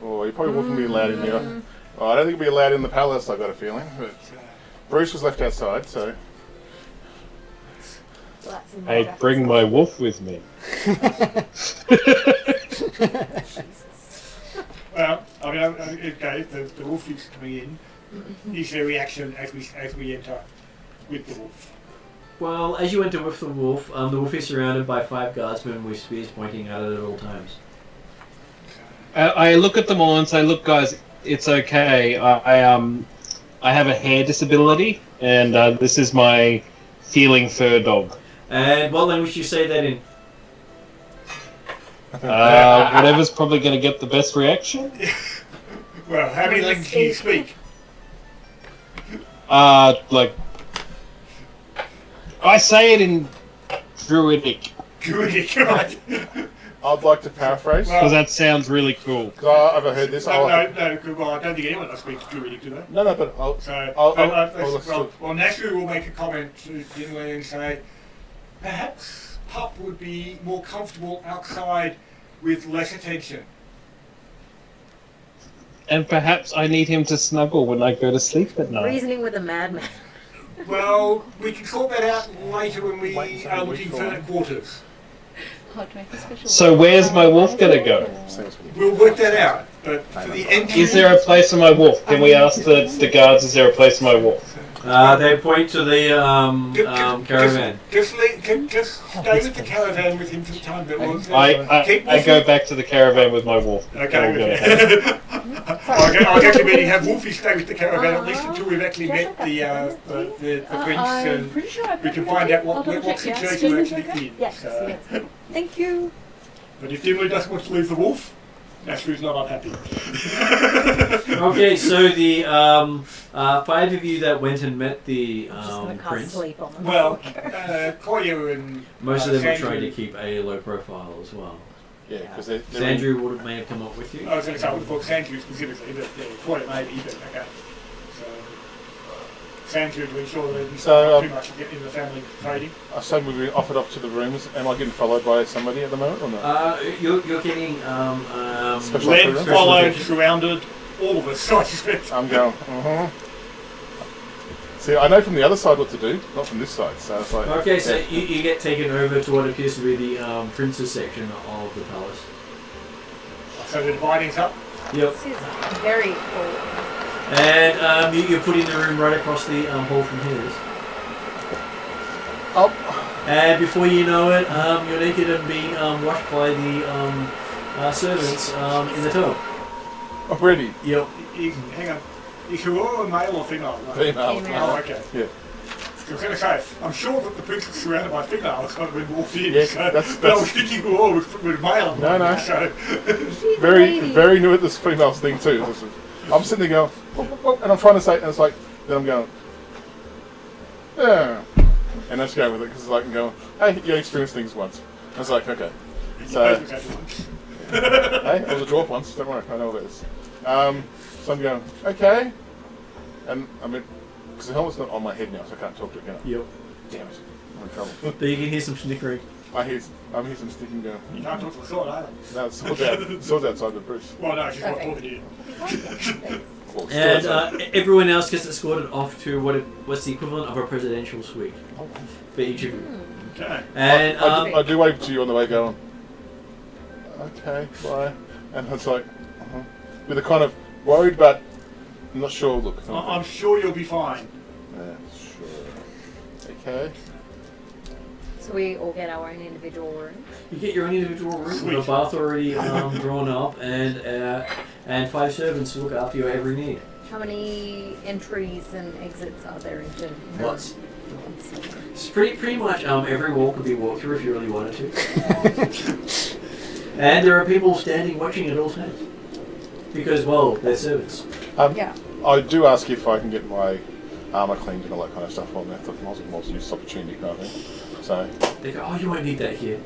[SPEAKER 5] Oh, you're probably wouldn't be allowed in there. Well, I don't think it'd be allowed in the palace, I got a feeling. But Bruce was left outside, so...
[SPEAKER 6] I bring my wolf with me.
[SPEAKER 2] Well, I mean, okay, the wolf is coming in. Is there a reaction as we enter with the wolf?
[SPEAKER 1] Well, as you enter with the wolf is surrounded by 5 guardsmen with spears pointing at it at all times.
[SPEAKER 6] I look at them all and say, "Look, guys, it's okay. I have a hair disability, and this is my feeling fur dog.
[SPEAKER 1] And what language do you say that in?
[SPEAKER 6] Whatever's probably going to get the best reaction.
[SPEAKER 2] Well, how many languages do you speak?
[SPEAKER 6] Like I say it in Druidic
[SPEAKER 2] Druidic, right?
[SPEAKER 5] I'd like to paraphrase.
[SPEAKER 6] because that sounds really cool.
[SPEAKER 5] Because I've overheard this.
[SPEAKER 2] No, well, I don't think anyone else speaks Druidic, do they?
[SPEAKER 5] No, but I'll...
[SPEAKER 2] So, well, naturally we'll make a comment to Dinley and say, perhaps Pup would be more comfortable outside with less attention.
[SPEAKER 6] And perhaps I need him to snuggle when I go to sleep at night.
[SPEAKER 3] Reasoning with a madman.
[SPEAKER 2] Well, we can sort that out later when we are looking for quarters.
[SPEAKER 6] So where's my wolf going to go?
[SPEAKER 2] We'll work that out, but for the entry...
[SPEAKER 6] Is there a place for my wolf? Can we ask the guards, is there a place for my wolf?
[SPEAKER 1] They point to the caravan.
[SPEAKER 2] Just stay with the caravan with him for the time being.
[SPEAKER 6] I go back to the caravan with my wolf.
[SPEAKER 2] Okay. I'll actually maybe have Wolfie stay with the caravan at least until we've actually met the prince and we can find out what situation we're actually in.
[SPEAKER 3] Yes, yes. Thank you.
[SPEAKER 2] But if Dimly doesn't want to leave the wolf, Nashru's not unhappy.
[SPEAKER 1] Okay, so the 5 of you that went and met the
[SPEAKER 3] I'm just gonna cast
[SPEAKER 1] prince,
[SPEAKER 3] sleep on them.
[SPEAKER 2] Well, Koya and
[SPEAKER 1] most of them were
[SPEAKER 2] Sandru-
[SPEAKER 1] trying to keep a low profile as well.
[SPEAKER 5] Yeah, because they're...
[SPEAKER 1] Sandru may have come up with you.
[SPEAKER 2] I was going to say I would have thought Sandru specifically, but yeah, Koya maybe, but okay. So, Sandru to ensure that he's not too much in the family trading.
[SPEAKER 5] I said we've been offered up to the rooms. Am I getting followed by somebody at the moment or not?
[SPEAKER 1] You're getting
[SPEAKER 5] Special
[SPEAKER 2] Led,
[SPEAKER 5] appearance?
[SPEAKER 2] followed, surrounded, all of us, I suspect.
[SPEAKER 5] I'm going, See, I know from the other side what to do, not from this side. So it's like...
[SPEAKER 1] Okay, so you get taken over to what appears to be the prince's section of the palace.
[SPEAKER 2] So the dividing's up.
[SPEAKER 1] Yep.
[SPEAKER 3] This is very cool.
[SPEAKER 1] And you're put in the room right across the hall from his.
[SPEAKER 5] Oh.
[SPEAKER 1] And before you know it, you're naked and being washed by the servants in the tub.
[SPEAKER 5] Already?
[SPEAKER 1] Yep.
[SPEAKER 2] Hang on. Is Aurora male or female?
[SPEAKER 5] Female.
[SPEAKER 2] Oh, okay.
[SPEAKER 5] Yeah.
[SPEAKER 2] I was going to say, I'm sure that the prince was surrounded by females when we walked in.
[SPEAKER 5] Yeah,
[SPEAKER 2] so,
[SPEAKER 5] that's-
[SPEAKER 2] but I was thinking Aurora was male.
[SPEAKER 5] No.
[SPEAKER 2] So,
[SPEAKER 5] Very new at this females thing too. I'm sitting there going, "Whoop," and I'm trying to say, and it's like, then I'm going, yeah. And I just go with it because it's like, I'm going, hey, you experienced things once. I was like, okay. So, hey, I was a dwarf once, don't worry, I know what it is. So I'm going, okay. And I mean, because the helmet's not on my head now, so I can't talk to it, can I?
[SPEAKER 1] Yep.
[SPEAKER 5] Damn it, I'm in trouble.
[SPEAKER 1] But you can hear some snickering.
[SPEAKER 5] I'm hear some sticking going.
[SPEAKER 2] you can't talk to the sword either.
[SPEAKER 5] No, the sword's outside the Bruce.
[SPEAKER 2] Well, no, she's not
[SPEAKER 3] Okay.
[SPEAKER 2] talking to you.
[SPEAKER 5] Well, still
[SPEAKER 1] And
[SPEAKER 5] outside.
[SPEAKER 1] everyone else gets escorted off to what's the equivalent of a presidential suite for each of you.
[SPEAKER 2] Okay.
[SPEAKER 1] And
[SPEAKER 5] I do wave to you on the way going, okay, bye. And it's like, with a kind of worried but not sure look.
[SPEAKER 2] I'm sure you'll be fine.
[SPEAKER 5] Yeah, sure. Okay.
[SPEAKER 3] So we all get our own individual room.
[SPEAKER 1] you get your own individual room with a
[SPEAKER 2] Sweet.
[SPEAKER 1] bath already drawn up, and 5 servants to look after your every need.
[SPEAKER 3] How many entries and exits are there into?
[SPEAKER 1] Lots. It's pretty much every wall could be walked through if you really wanted to. And there are people standing watching at all times. Because, well, they're servants.
[SPEAKER 3] Yeah.
[SPEAKER 5] I do ask if I can get my armour cleaned and all that kind of stuff on there. I thought I was use this opportunity kind of thing. So,
[SPEAKER 1] They go, oh, you won't need that here.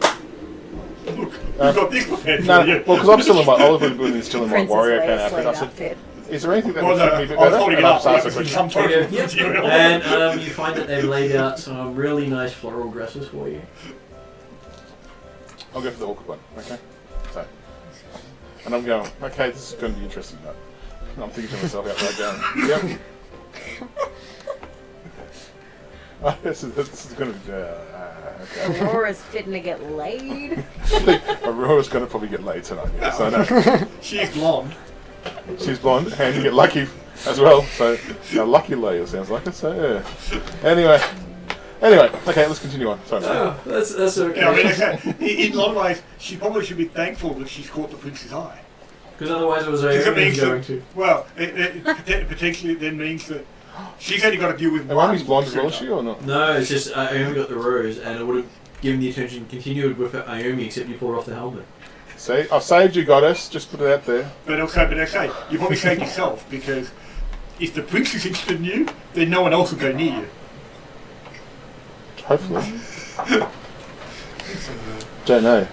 [SPEAKER 2] Look, we've got this prepared
[SPEAKER 5] no,
[SPEAKER 2] for you.
[SPEAKER 5] well, because I'm still in my Oliver Good and still in my
[SPEAKER 3] Princess
[SPEAKER 5] warrior
[SPEAKER 3] Leia
[SPEAKER 5] kind of
[SPEAKER 3] slate
[SPEAKER 5] outfit. I said,
[SPEAKER 3] outfit.
[SPEAKER 5] is there anything that
[SPEAKER 2] Well,
[SPEAKER 5] would
[SPEAKER 2] no,
[SPEAKER 5] fit
[SPEAKER 2] I
[SPEAKER 5] me a bit
[SPEAKER 2] was
[SPEAKER 5] better?
[SPEAKER 2] holding
[SPEAKER 5] And
[SPEAKER 2] it
[SPEAKER 5] I've
[SPEAKER 2] up.
[SPEAKER 5] asked
[SPEAKER 2] That
[SPEAKER 5] the
[SPEAKER 2] was
[SPEAKER 5] question.
[SPEAKER 2] some type of
[SPEAKER 1] Yep.
[SPEAKER 2] material.
[SPEAKER 1] And you find that they've laid out some really nice floral dresses for you.
[SPEAKER 5] I'll go for the awkward one. Okay. So, And I'm going, okay, this is going to be interesting. But I'm thinking to myself out loud going, yep. Oh, this is going to be, okay.
[SPEAKER 3] Aurora's fitting to get laid.
[SPEAKER 5] I think Aurora's going to probably get laid tonight. Yes, I know.
[SPEAKER 2] She's blonde.
[SPEAKER 5] She's blonde and you get lucky as well. So, a lucky layer sounds like it. So, yeah. Anyway, okay, let's continue on. Sorry.
[SPEAKER 1] Oh, that's okay.
[SPEAKER 2] Yeah, I mean, okay. In a lot of ways, she probably should be thankful that she's caught the prince's eye.
[SPEAKER 1] Because otherwise it was
[SPEAKER 2] Because it
[SPEAKER 1] Naomi
[SPEAKER 2] means
[SPEAKER 1] going
[SPEAKER 2] that,
[SPEAKER 1] to.
[SPEAKER 2] well, it potentially then means that she's only got to deal with
[SPEAKER 5] And
[SPEAKER 2] one.
[SPEAKER 5] Naomi's blonde as well, is she, or not?
[SPEAKER 1] No, it's just Naomi got the rose, and it would have given the attention continued with Naomi, except you pulled off the helmet.
[SPEAKER 5] See, I've saved you, goddess. Just put it out there.
[SPEAKER 2] But I say, you probably saved yourself, because if the prince is interested in you, then no one else will go near you.
[SPEAKER 5] Hopefully. Don't know.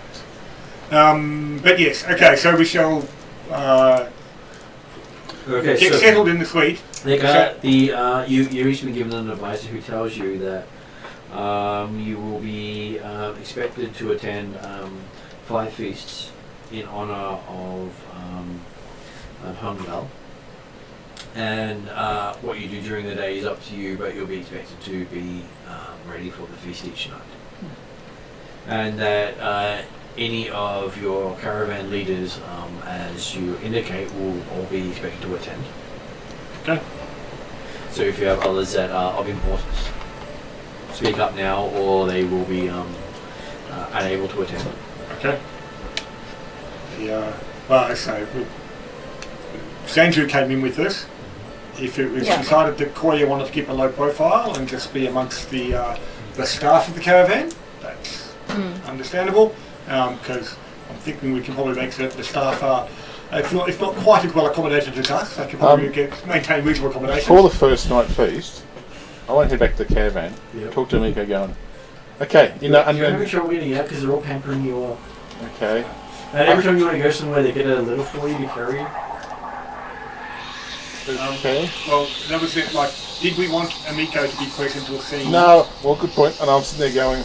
[SPEAKER 2] But yes, okay, so we shall
[SPEAKER 1] Okay,
[SPEAKER 2] get
[SPEAKER 1] so
[SPEAKER 2] settled in the suite.
[SPEAKER 1] you each been given an advisor who tells you that you will be expected to attend 5 feasts in honor of Hungal. And what you do during the day is up to you, but you'll be expected to be ready for the feast each night. And that any of your caravan leaders, as you indicate, will all be expected to attend.
[SPEAKER 2] Okay.
[SPEAKER 1] So if you have others that are of importance, speak up now, or they will be unable to attend.
[SPEAKER 2] Okay. Well, so Sanju came in with us. If it was decided that Koya wanted to keep a low profile and just be amongst the staff of the caravan, that's understandable. Because I'm thinking we can probably make sure that the staff are, if not quite as well accommodated as us, they can probably maintain reasonable accommodation.
[SPEAKER 5] For the first night feast, I won't head back to the caravan.
[SPEAKER 1] Yep.
[SPEAKER 5] Talk to Miko going, okay, you know, and
[SPEAKER 1] You're having trouble getting out because they're all pampering you up.
[SPEAKER 5] okay.
[SPEAKER 1] And every time you want to go somewhere, they get a little for you to carry you.
[SPEAKER 5] Okay.
[SPEAKER 2] Well, that was it. Like, did we want Amiko to be present or seen?
[SPEAKER 5] No, well, good point. And I'm sitting there going,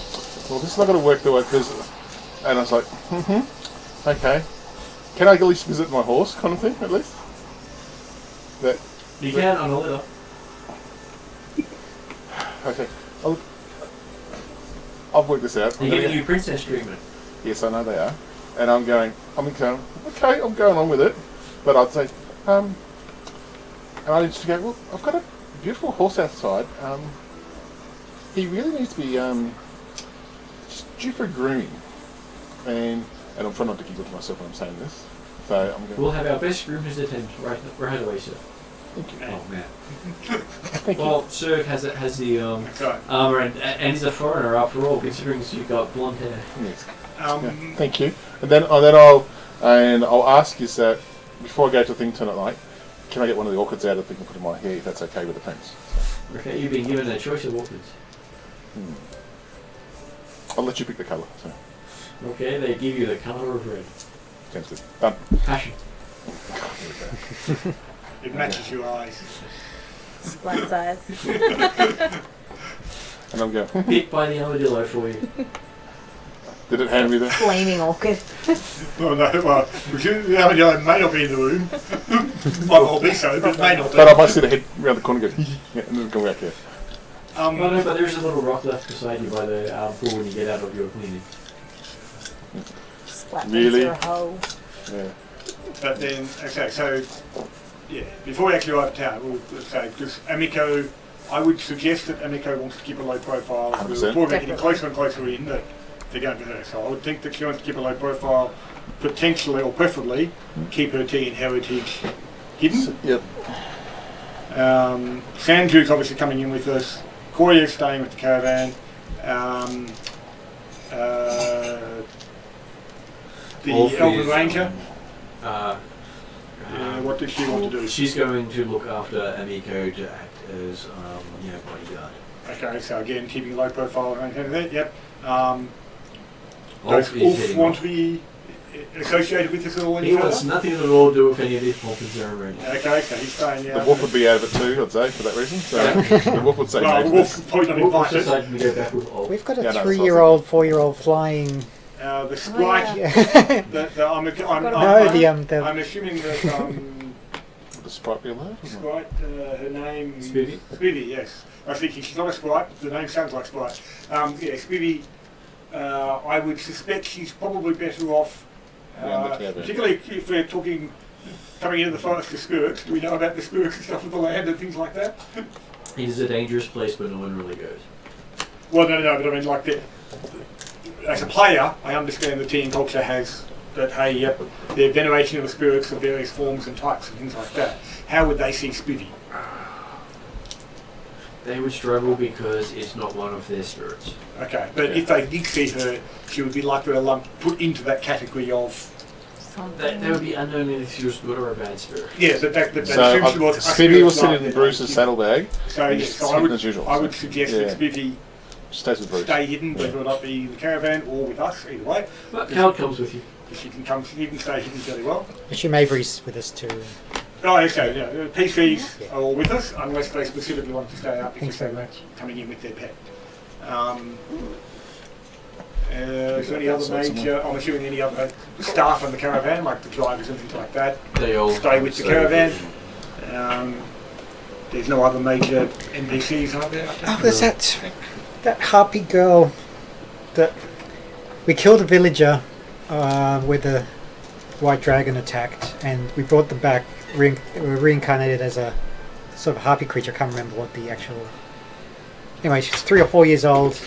[SPEAKER 5] well, this is not going to work the way, because, and I was like, okay. Can I at least visit my horse, kind of thing, at least? That.
[SPEAKER 1] You can on a litter.
[SPEAKER 5] Okay. I've worked this out.
[SPEAKER 1] You're getting your princess treatment.
[SPEAKER 5] Yes, I know they are. And I'm going, okay, I'm going on with it. But I'd say, and I need to go, well, I've got a beautiful horse outside. He really needs to be just due for grooming. And I'm trying not to giggle to myself when I'm saying this. So I'm going.
[SPEAKER 1] We'll have our best groomers attend right away, sir.
[SPEAKER 5] Thank you.
[SPEAKER 1] Oh man.
[SPEAKER 5] Thank you.
[SPEAKER 1] Well, Sir has the
[SPEAKER 2] Sorry.
[SPEAKER 1] armor and he's a foreigner after all, considering you've got blonde hair.
[SPEAKER 5] Yes. Yeah, thank you. And then I'll ask is that before I go to the thing tonight, can I get one of the orchids out of the thing and put in my hair if that's okay with the prince?
[SPEAKER 1] Okay, you've been given a choice of orchids.
[SPEAKER 5] I'll let you pick the colour. So.
[SPEAKER 1] Okay, they give you the colour of red.
[SPEAKER 5] Sounds good. Done.
[SPEAKER 1] Passion.
[SPEAKER 2] It matches your eyes.
[SPEAKER 3] Splat size.
[SPEAKER 5] And I'm going,
[SPEAKER 1] Picked by the armadillo for you.
[SPEAKER 5] did it hand me the...
[SPEAKER 3] Flaming orchid.
[SPEAKER 2] Well, no, well, the armadillo may not be in the room. Might well be so, but it may not be.
[SPEAKER 5] But I might see the head around the corner and go, yeah, and then go back there.
[SPEAKER 1] Oh no, but there's a little rock left beside you by the pool when you get out of your cleaning.
[SPEAKER 3] Splat
[SPEAKER 5] Really?
[SPEAKER 3] your hoe.
[SPEAKER 5] Yeah.
[SPEAKER 2] But then, okay, so, yeah, before we actually arrive at town, we'll say, because Amiko, I would suggest that Amiko wants to keep a low profile.
[SPEAKER 5] 100%.
[SPEAKER 2] We're probably getting closer and closer in that they're going to her. So I would think that she wants to keep a low profile, potentially or preferably keep her tea and heritage hidden.
[SPEAKER 5] Yep.
[SPEAKER 2] Sanju's obviously coming in with us. Koya's staying with the caravan. The
[SPEAKER 1] Orpheus,
[SPEAKER 2] Elven Ranger.
[SPEAKER 1] Uh,
[SPEAKER 2] What does she want to do?
[SPEAKER 1] She's going to look after Amiko to act as bodyguard.
[SPEAKER 2] Okay, so again, keeping low profile and everything. Yep. Does
[SPEAKER 1] Orpheus
[SPEAKER 2] Ulf
[SPEAKER 1] heading
[SPEAKER 2] want
[SPEAKER 1] off.
[SPEAKER 2] to be associated with this at all?
[SPEAKER 1] He wants nothing at all to do with any of this pomp and ceremony.
[SPEAKER 2] Okay, so he's staying
[SPEAKER 5] The
[SPEAKER 2] out.
[SPEAKER 5] wolf would be out of it too, I'd say, for that reason. So the wolf would say
[SPEAKER 2] Well,
[SPEAKER 5] no.
[SPEAKER 2] Wolf's probably not
[SPEAKER 1] Wolf
[SPEAKER 2] invited.
[SPEAKER 1] decided to go back with Ulf.
[SPEAKER 4] We've got a
[SPEAKER 5] Yeah, no,
[SPEAKER 4] 3-year-old, 4-year-old flying
[SPEAKER 2] The sprite.
[SPEAKER 4] Yeah.
[SPEAKER 2] I'm assuming that
[SPEAKER 5] The sprite be alert?
[SPEAKER 2] Sprite, her name...
[SPEAKER 1] Spivvy?
[SPEAKER 2] Spivvy, yes. I was thinking she's not a Sprite, but the name sounds like Sprite. Spivvy, I would suspect she's probably better off,
[SPEAKER 5] Around the cabin.
[SPEAKER 2] particularly if we're talking coming into the forest to Skirks. Do we know about the Skirks and stuff of the land and things like that?
[SPEAKER 1] It is a dangerous place where no one really goes.
[SPEAKER 2] Well, no, but I mean, like, as a player, I understand the teen culture has that, hey, yep, their veneration of the spirits of various forms and types and things like that. How would they see Spivvy?
[SPEAKER 1] They would struggle because it's not one of their spirits.
[SPEAKER 2] Okay, but if they did see her, she would be likely to put into that category of...
[SPEAKER 1] They would be unknown if she was good or a bad spirit.
[SPEAKER 2] Yeah, but
[SPEAKER 5] So
[SPEAKER 2] assume she was...
[SPEAKER 5] Spivvy will sit in Bruce's saddlebag.
[SPEAKER 2] So, yes, so
[SPEAKER 5] as usual.
[SPEAKER 2] I would suggest that Spivvy
[SPEAKER 5] Stays with Bruce.
[SPEAKER 2] stay hidden, whether or not be in the caravan or with us, either way.
[SPEAKER 1] But Cal comes with you.
[SPEAKER 2] She can stay hidden fairly well.
[SPEAKER 4] Assume Avery's with us too.
[SPEAKER 2] Oh, okay, yeah. PCs are all with us, unless they specifically want to stay up because
[SPEAKER 4] so,
[SPEAKER 2] they're coming in with their pet. Is there any other major, I'm assuming any other staff on the caravan, like the drivers and things like that,
[SPEAKER 1] They all
[SPEAKER 2] stay with the caravan? There's no other major NPCs, are there?
[SPEAKER 4] Oh, there's that harpy girl that we killed a villager where the white dragon attacked, and we brought them back. Were reincarnated as a sort of harpy creature. I can't remember what the actual. Anyway, she's 3 or 4 years old.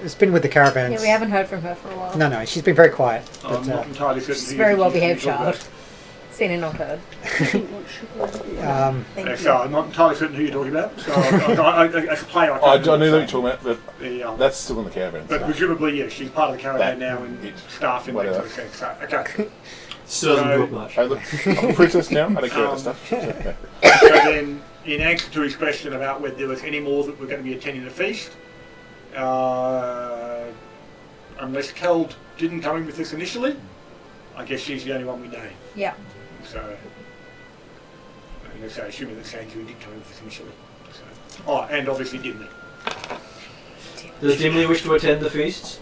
[SPEAKER 4] It's been with the caravans.
[SPEAKER 3] Yeah, we haven't heard from her for a while.
[SPEAKER 4] No, she's been very quiet.
[SPEAKER 2] I'm not entirely certain.
[SPEAKER 3] She's a very well behaved child. Seen and not heard. Thank you.
[SPEAKER 2] So I'm not entirely certain who you're talking about. So as a player,
[SPEAKER 5] I
[SPEAKER 2] can't
[SPEAKER 5] knew that
[SPEAKER 2] remember.
[SPEAKER 5] you're talking about, but that's still in the caravan.
[SPEAKER 2] But
[SPEAKER 5] so.
[SPEAKER 2] presumably, yeah, she's part of the caravan
[SPEAKER 5] That-
[SPEAKER 2] now and staff in that
[SPEAKER 5] whatever.
[SPEAKER 2] sort of sense. So, okay.
[SPEAKER 1] Still doesn't
[SPEAKER 2] So-
[SPEAKER 1] look much.
[SPEAKER 5] Hey, look, I'm a princess now. I don't care about that stuff.
[SPEAKER 2] So then, in answer to his question about whether there was any more that were going to be attending the feast, unless Kel didn't come in with us initially, I guess she's the only one we know.
[SPEAKER 3] Yeah.
[SPEAKER 2] So, I'm assuming that Sandra did come in with us initially. So. Oh, and obviously Dimly.
[SPEAKER 1] Does Dimly wish to attend the feasts?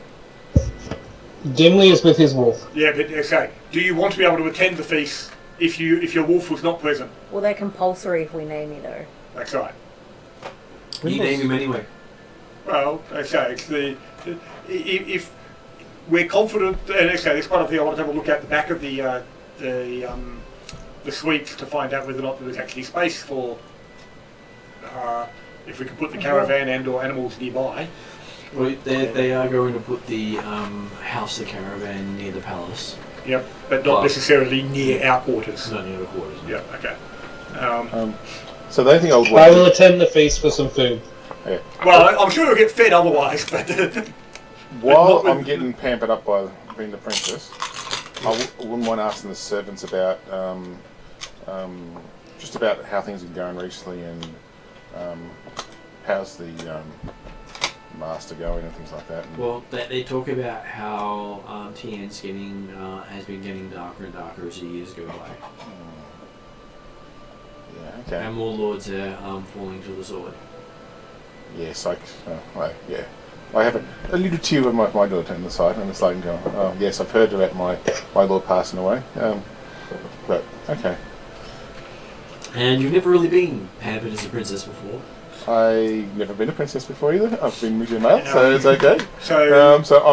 [SPEAKER 6] Dimly is with his wolf.
[SPEAKER 2] Yeah, but okay. Do you want to be able to attend the feast if your wolf was not present?
[SPEAKER 3] Well, they're compulsory if we name you, though.
[SPEAKER 2] That's right.
[SPEAKER 1] You name him anyway.
[SPEAKER 2] Well, okay. It's if we're confident, and okay, this part of the thing I want to have a look at the back of the suites to find out whether or not there was actually space for if we could put the caravan and/or animals nearby.
[SPEAKER 1] Well, they are going to put the house, the caravan, near the palace.
[SPEAKER 2] Yep, but not necessarily near our quarters.
[SPEAKER 1] Not near the quarters. No.
[SPEAKER 2] Yep. Okay.
[SPEAKER 5] So the only thing I would
[SPEAKER 6] I
[SPEAKER 5] want
[SPEAKER 6] will attend the feast for some food.
[SPEAKER 2] Well, I'm sure you'll get fed otherwise, but
[SPEAKER 5] while I'm getting pampered up by being the princess, I wouldn't mind asking the servants about just about how things are going recently and how's the master going and things like that. And
[SPEAKER 1] Well, they talk about how TN's has been getting darker and darker as the years go by,
[SPEAKER 5] yeah, okay.
[SPEAKER 1] and more lords are falling to the sword.
[SPEAKER 5] Yes, I have a little tear of my daughter on the side, and it's like, oh yes, I've heard about my lord passing away. But okay,
[SPEAKER 1] And you've never really been pampered as a princess before.
[SPEAKER 5] I've never been a princess before either. I've been with your male, so it's okay.
[SPEAKER 2] so
[SPEAKER 5] So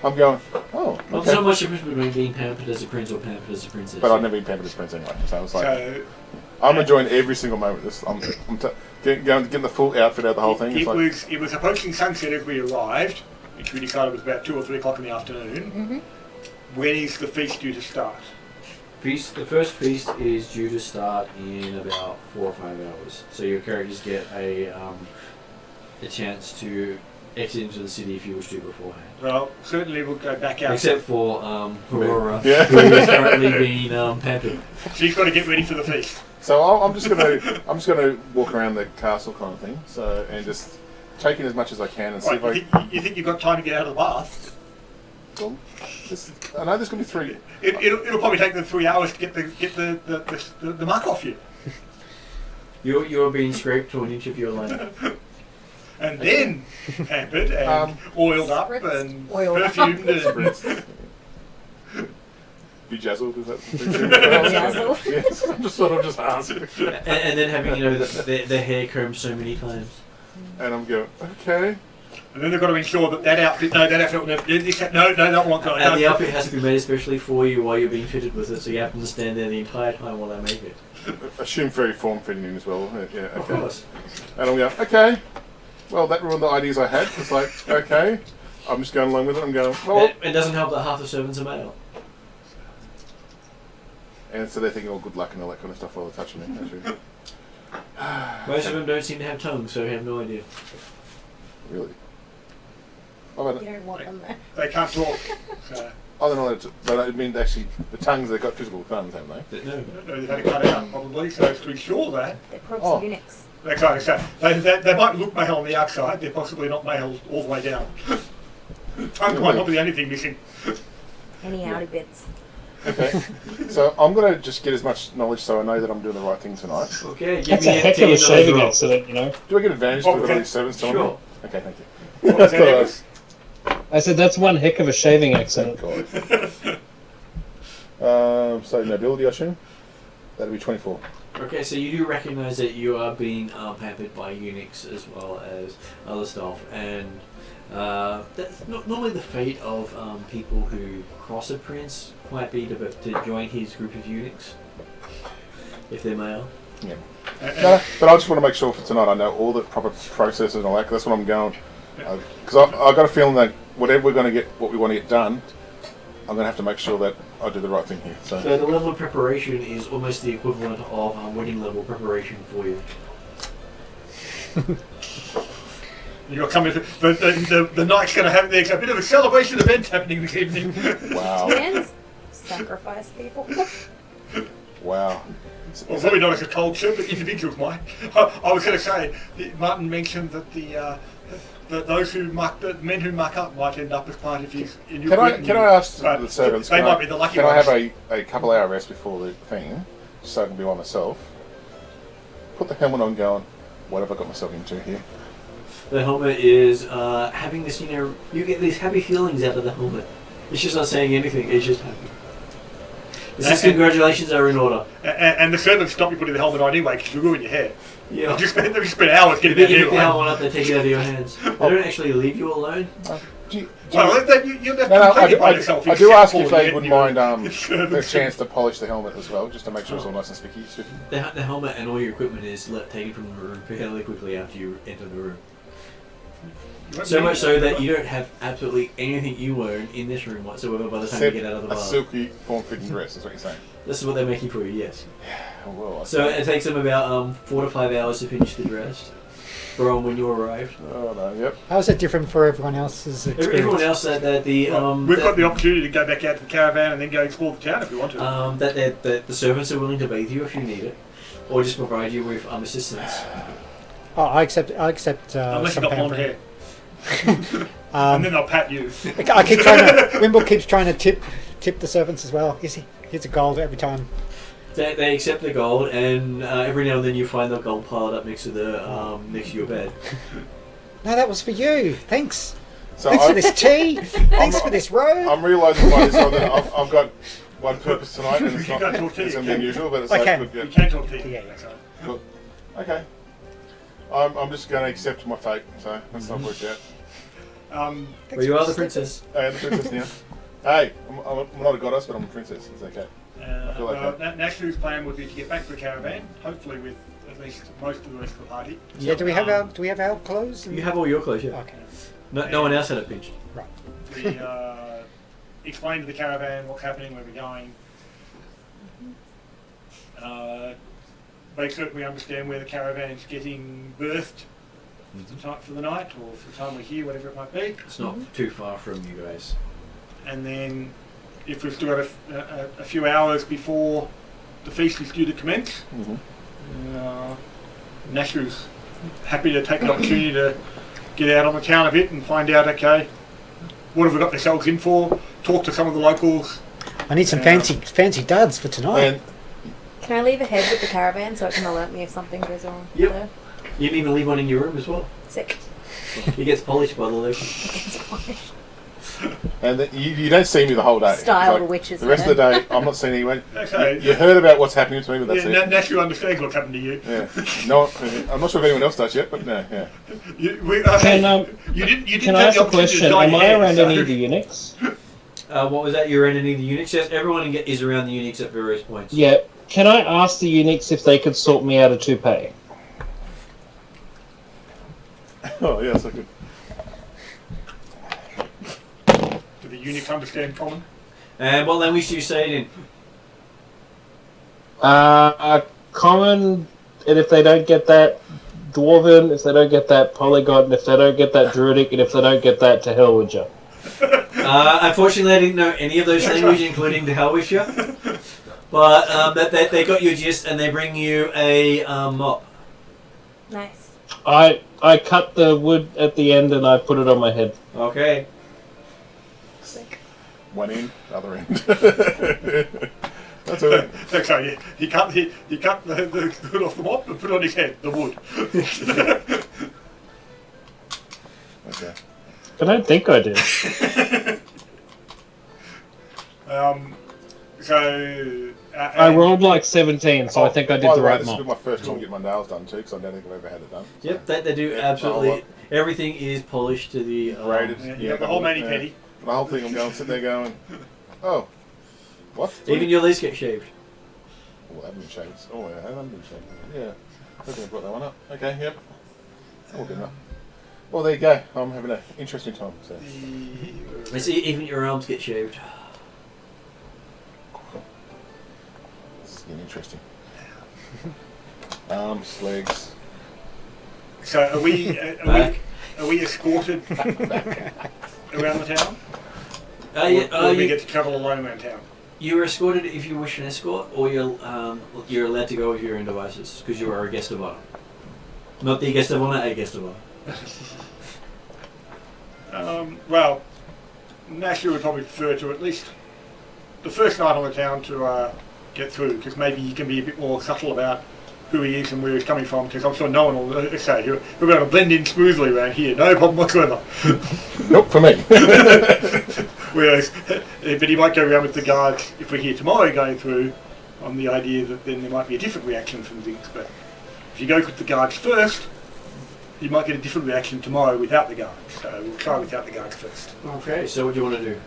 [SPEAKER 5] I'm going. Oh,
[SPEAKER 1] Not so
[SPEAKER 5] okay.
[SPEAKER 1] much difference between being pampered as a prince or pampered as a princess.
[SPEAKER 5] But I've never been pampered as prince anyway, so it's like
[SPEAKER 2] so
[SPEAKER 5] I'm enjoying every single moment of this. I'm getting the full outfit out of the whole thing. It's like,
[SPEAKER 2] it was approaching sunset as we arrived, which we decided was about 2 or 3 o'clock in the afternoon.
[SPEAKER 3] Mm-hmm.
[SPEAKER 2] When is the feast due to start?
[SPEAKER 1] The first feast is due to start in about 4 or 5 hours. So your characters get a chance to exit into the city if you wish to beforehand.
[SPEAKER 2] Well, certainly we'll go back out.
[SPEAKER 1] Except for Aurora,
[SPEAKER 5] Yeah.
[SPEAKER 1] who is currently being pampered.
[SPEAKER 2] She's got to get ready for the feast.
[SPEAKER 5] so I'm just gonna walk around the castle kind of thing. So and just take in as much as I can and see
[SPEAKER 2] Right,
[SPEAKER 5] if
[SPEAKER 2] you think you've got time to get out of the bath?
[SPEAKER 5] I know there's gonna be 3.
[SPEAKER 2] It'll probably take them 3 hours to get the muck off you.
[SPEAKER 1] You're being scraped to an inch of your land.
[SPEAKER 2] and then pampered and oiled up
[SPEAKER 3] Spritz.
[SPEAKER 2] and
[SPEAKER 3] Oiled up.
[SPEAKER 2] perfumed and
[SPEAKER 5] Bejazzled, is that?
[SPEAKER 3] Bejazzled.
[SPEAKER 5] Yes, I'm just sort of just asking.
[SPEAKER 1] And then having their hair combed so many times.
[SPEAKER 5] And I'm going, okay.
[SPEAKER 2] And then they've got to ensure that outfit, that outfit will never, that one got
[SPEAKER 1] And the outfit has to be made especially for you while you're being fitted with it, so you have to stand there the entire time while they make it.
[SPEAKER 5] Assume very form-fitting in as well. Yeah, okay.
[SPEAKER 1] Of course.
[SPEAKER 5] And I'm going, okay. Well, that ruined the ideas I had. It's like, okay. I'm just going along with it. I'm going, well.
[SPEAKER 1] It doesn't help that half the servants are male.
[SPEAKER 5] And so they're thinking, oh, good luck and all that kind of stuff while they're touching me. Actually.
[SPEAKER 1] Most of them don't seem to have tongues, so I have no idea.
[SPEAKER 5] Really? Oh,
[SPEAKER 3] You don't want them there.
[SPEAKER 2] They can't talk. So.
[SPEAKER 5] they're not allowed to, but I mean, actually, the tongues, they've got physical tongues, haven't they?
[SPEAKER 1] No.
[SPEAKER 2] They've had it cut out probably, so to ensure that.
[SPEAKER 3] They're probably
[SPEAKER 5] Oh.
[SPEAKER 3] eunuchs.
[SPEAKER 2] That kind of stuff. They might look male on the outside, they're possibly not male all the way down. Tongue might not be the only thing missing.
[SPEAKER 3] Any outy bits.
[SPEAKER 5] Okay. So I'm going to just get as much knowledge so I know that I'm doing the right thing tonight.
[SPEAKER 1] Okay, give
[SPEAKER 6] That's
[SPEAKER 1] me
[SPEAKER 6] a heck of a
[SPEAKER 1] D&D
[SPEAKER 6] shaving
[SPEAKER 1] roll.
[SPEAKER 6] accident, you know.
[SPEAKER 5] Do I get advantage
[SPEAKER 2] Oh,
[SPEAKER 5] to
[SPEAKER 2] okay.
[SPEAKER 5] all these servants telling
[SPEAKER 1] Sure.
[SPEAKER 5] me? Okay, thank you.
[SPEAKER 2] What was that, Evans?
[SPEAKER 6] I said that's one heck of a shaving
[SPEAKER 5] Thank
[SPEAKER 6] accident.
[SPEAKER 5] God. So nobility, I assume? That'd be 24.
[SPEAKER 1] Okay, so you do recognise that you are being pampered by eunuchs as well as other staff, and that's not normally the fate of people who cross a prince might be to join his group of eunuchs if they're male.
[SPEAKER 5] Yeah. No, but I just want to make sure for tonight I know all the proper processes and all that, 'cause that's what I'm going. Because I've got a feeling that whatever we're going to get, what we want to get done, I'm going to have to make sure that I do the right thing here. So
[SPEAKER 1] So the level of preparation is almost the equivalent of wedding level preparation for you.
[SPEAKER 2] You're coming. The night's going to have. There's a bit of a celebration event happening this evening.
[SPEAKER 5] wow,
[SPEAKER 3] Hands? Sacrifice people.
[SPEAKER 5] wow.
[SPEAKER 2] Well, probably not as a culture, but individuals might. I was going to say, Martin mentioned that those who muck, the men who muck up might end up as part of his. Can
[SPEAKER 5] I ask the servants?
[SPEAKER 2] They might be the lucky
[SPEAKER 5] Can
[SPEAKER 2] ones.
[SPEAKER 5] I have a couple hour rest before the thing, so I can be by myself? Put the helmet on, going. What have I got myself into here?
[SPEAKER 1] The helmet is having this, you get these happy feelings out of the helmet. It's just not saying anything, it's just happy. It says congratulations are in order.
[SPEAKER 2] And the servants stop you putting the helmet on anyway because you ruin your hair.
[SPEAKER 1] Yeah.
[SPEAKER 2] They've just spent hours
[SPEAKER 1] You
[SPEAKER 2] getting that
[SPEAKER 1] pick
[SPEAKER 2] hair
[SPEAKER 1] the
[SPEAKER 2] right.
[SPEAKER 1] helmet up, they take it out of your hands. They don't actually leave you alone.
[SPEAKER 2] Well, you're left
[SPEAKER 5] No,
[SPEAKER 2] completely by yourself.
[SPEAKER 5] I do
[SPEAKER 2] except
[SPEAKER 5] ask
[SPEAKER 2] for
[SPEAKER 5] if they
[SPEAKER 2] your-
[SPEAKER 5] wouldn't
[SPEAKER 2] your-
[SPEAKER 5] mind
[SPEAKER 2] your
[SPEAKER 5] the
[SPEAKER 2] servants.
[SPEAKER 5] chance to polish the helmet as well, just to make sure it's all nice and spicky.
[SPEAKER 1] The helmet and all your equipment is taken from the room fairly quickly after you enter the room.
[SPEAKER 2] You won't
[SPEAKER 1] So
[SPEAKER 2] need
[SPEAKER 1] much
[SPEAKER 2] it.
[SPEAKER 1] so that you don't have absolutely anything you own in this room whatsoever by the time
[SPEAKER 5] Except
[SPEAKER 1] you get out of the
[SPEAKER 5] a
[SPEAKER 1] bar.
[SPEAKER 5] silky, form-fitting dress, is what you're saying.
[SPEAKER 1] This is what they're making for you, yes.
[SPEAKER 5] Oh, well, I
[SPEAKER 1] So it takes them about 4 to 5 hours to finish the dress from when you arrived.
[SPEAKER 5] Oh, no, yep.
[SPEAKER 4] How's it different for everyone else's experience?
[SPEAKER 1] Everyone else said that the
[SPEAKER 2] We've got the opportunity to go back out to the caravan and then go explore the town if we want to.
[SPEAKER 1] that the servants are willing to bathe you if you need it, or just provide you with assistance.
[SPEAKER 4] Oh, I accept.
[SPEAKER 2] Unless you've
[SPEAKER 4] Some
[SPEAKER 2] got blonde
[SPEAKER 4] pampering.
[SPEAKER 2] hair. And then they'll pat you.
[SPEAKER 4] I keep trying to. Wimble keeps trying to tip the servants as well. Here's a gold every time.
[SPEAKER 1] They accept the gold, and every now and then you find the gold piled up next to next to your bed.
[SPEAKER 4] No, that was for you. Thanks.
[SPEAKER 5] So
[SPEAKER 4] Thanks for this tea. Thanks for this robe.
[SPEAKER 5] I'm realising by this time that I've got one purpose tonight, and it's
[SPEAKER 2] You
[SPEAKER 5] not
[SPEAKER 2] can't talk tea,
[SPEAKER 5] it's
[SPEAKER 2] you
[SPEAKER 5] something
[SPEAKER 2] can.
[SPEAKER 5] unusual, but it's
[SPEAKER 4] I
[SPEAKER 5] like,
[SPEAKER 4] can.
[SPEAKER 5] good,
[SPEAKER 2] You
[SPEAKER 5] yeah.
[SPEAKER 2] can talk to you.
[SPEAKER 4] Yeah.
[SPEAKER 2] That's right.
[SPEAKER 5] Look, okay. I'm just going to accept my fate, so that's not worked out.
[SPEAKER 1] Well, you are the princess.
[SPEAKER 5] Hey, I'm the princess now. Hey, I'm not a goddess, but I'm a princess. It's okay. I feel like that.
[SPEAKER 2] Nashru's plan would be to get back to the caravan, hopefully with at least most of the rest of the party.
[SPEAKER 4] Yeah. Do we have our clothes?
[SPEAKER 1] You have all your clothes, yeah.
[SPEAKER 4] Okay.
[SPEAKER 1] No one else had it pinched.
[SPEAKER 4] Right.
[SPEAKER 2] We explain to the caravan what's happening, where we're going. Make certain we understand where the caravan's getting berthed for the night, or for the time we're here, whatever it might be.
[SPEAKER 1] It's not too far from you guys.
[SPEAKER 2] And then, if we've still got a few hours before the feast is due to commence, Nashru's happy to take the opportunity to get out on the town a bit and find out, okay, what have we got ourselves in for? Talk to some of the locals.
[SPEAKER 4] I need some fancy duds for tonight.
[SPEAKER 5] And
[SPEAKER 3] Can I leave a head with the caravan so it can alert me if something goes wrong?
[SPEAKER 1] Yep.
[SPEAKER 3] there?
[SPEAKER 1] You can even leave one in your room as well.
[SPEAKER 3] Sick.
[SPEAKER 1] He gets polished by the look.
[SPEAKER 5] And you don't see me the whole day.
[SPEAKER 3] Style
[SPEAKER 5] It's
[SPEAKER 3] the witches.
[SPEAKER 5] The rest of the day, I'm not seeing anyone.
[SPEAKER 2] Okay.
[SPEAKER 5] You heard about what's happening to me, but that's
[SPEAKER 2] Yeah,
[SPEAKER 5] it.
[SPEAKER 2] naturally understands what's happened to you.
[SPEAKER 5] Yeah. No, I'm not sure if anyone else does yet, but no, yeah.
[SPEAKER 2] You didn't
[SPEAKER 6] Can I
[SPEAKER 2] have
[SPEAKER 6] ask
[SPEAKER 2] the
[SPEAKER 6] a
[SPEAKER 2] opportunity to
[SPEAKER 6] question?
[SPEAKER 2] dye
[SPEAKER 6] Am
[SPEAKER 2] your
[SPEAKER 6] I
[SPEAKER 2] hair,
[SPEAKER 6] around
[SPEAKER 2] so-
[SPEAKER 6] any of the Unix?
[SPEAKER 1] What was that? You're around any of the Unix? Yes, everyone is around the Unix at various points.
[SPEAKER 6] Yeah. Can I ask the Unix if they could sort me out a toupee?
[SPEAKER 5] Oh, yes, I could.
[SPEAKER 2] Do the Unix understand common?
[SPEAKER 1] And what language do you say it in?
[SPEAKER 6] Common, and if they don't get that, Dwarven, if they don't get that, Polygon, if they don't get that, Druidic, and if they don't get that, to hell with you.
[SPEAKER 1] Unfortunately, I didn't know any of those languages, including the Helwisher. But they got your gist, and they bring you a mop.
[SPEAKER 3] Nice.
[SPEAKER 6] I cut the wood at the end and I put it on my head.
[SPEAKER 1] Okay.
[SPEAKER 5] One end, other end. That's all right.
[SPEAKER 2] Okay, yeah. He cut the hood off the mop and put it on his head, the wood.
[SPEAKER 5] Okay.
[SPEAKER 6] I don't think I did. I rolled like 17, so I think I did
[SPEAKER 5] By
[SPEAKER 6] the
[SPEAKER 5] way,
[SPEAKER 6] right
[SPEAKER 5] this will be
[SPEAKER 6] mop.
[SPEAKER 5] my first time getting my nails done too, because I don't think I've ever had it done.
[SPEAKER 1] Yep, they do
[SPEAKER 5] Yeah,
[SPEAKER 1] absolutely.
[SPEAKER 5] the whole
[SPEAKER 1] Everything is polished to the.
[SPEAKER 5] Rated.
[SPEAKER 2] Yeah, you got the whole mani-pedi.
[SPEAKER 5] The whole thing, I'm going, sit there going, oh, what?
[SPEAKER 1] Even your legs get shaved.
[SPEAKER 5] Oh, I haven't been shaved. Oh, yeah, I haven't been shaved. Yeah. I think I brought that one up. Okay, yep. All good enough. Well, there you go. I'm having an interesting time. So.
[SPEAKER 1] I see, even your arms get shaved.
[SPEAKER 5] This is getting interesting. Arms, legs.
[SPEAKER 2] So are we escorted around the town? Or do we get to travel alone around town?
[SPEAKER 1] You're escorted if you wish an escort, or you're allowed to go with your own devices because you are a guest of honor. Not the guest of honor, a guest of honor.
[SPEAKER 2] Well, naturally, we'd probably prefer to at least the first night on the town to get through, because maybe you can be a bit more subtle about who he is and where he's coming from, because I'm sure no one will say he'll be able to blend in smoothly around here, no problem whatsoever.
[SPEAKER 5] Nope, for me.
[SPEAKER 2] Whereas, but he might go around with the guards if we're here tomorrow going through, on the idea that then there might be a different reaction from things. But if you go with the guards first, you might get a different reaction tomorrow without the guards. So we'll try without the guards first.
[SPEAKER 1] Okay, so what do you want to do?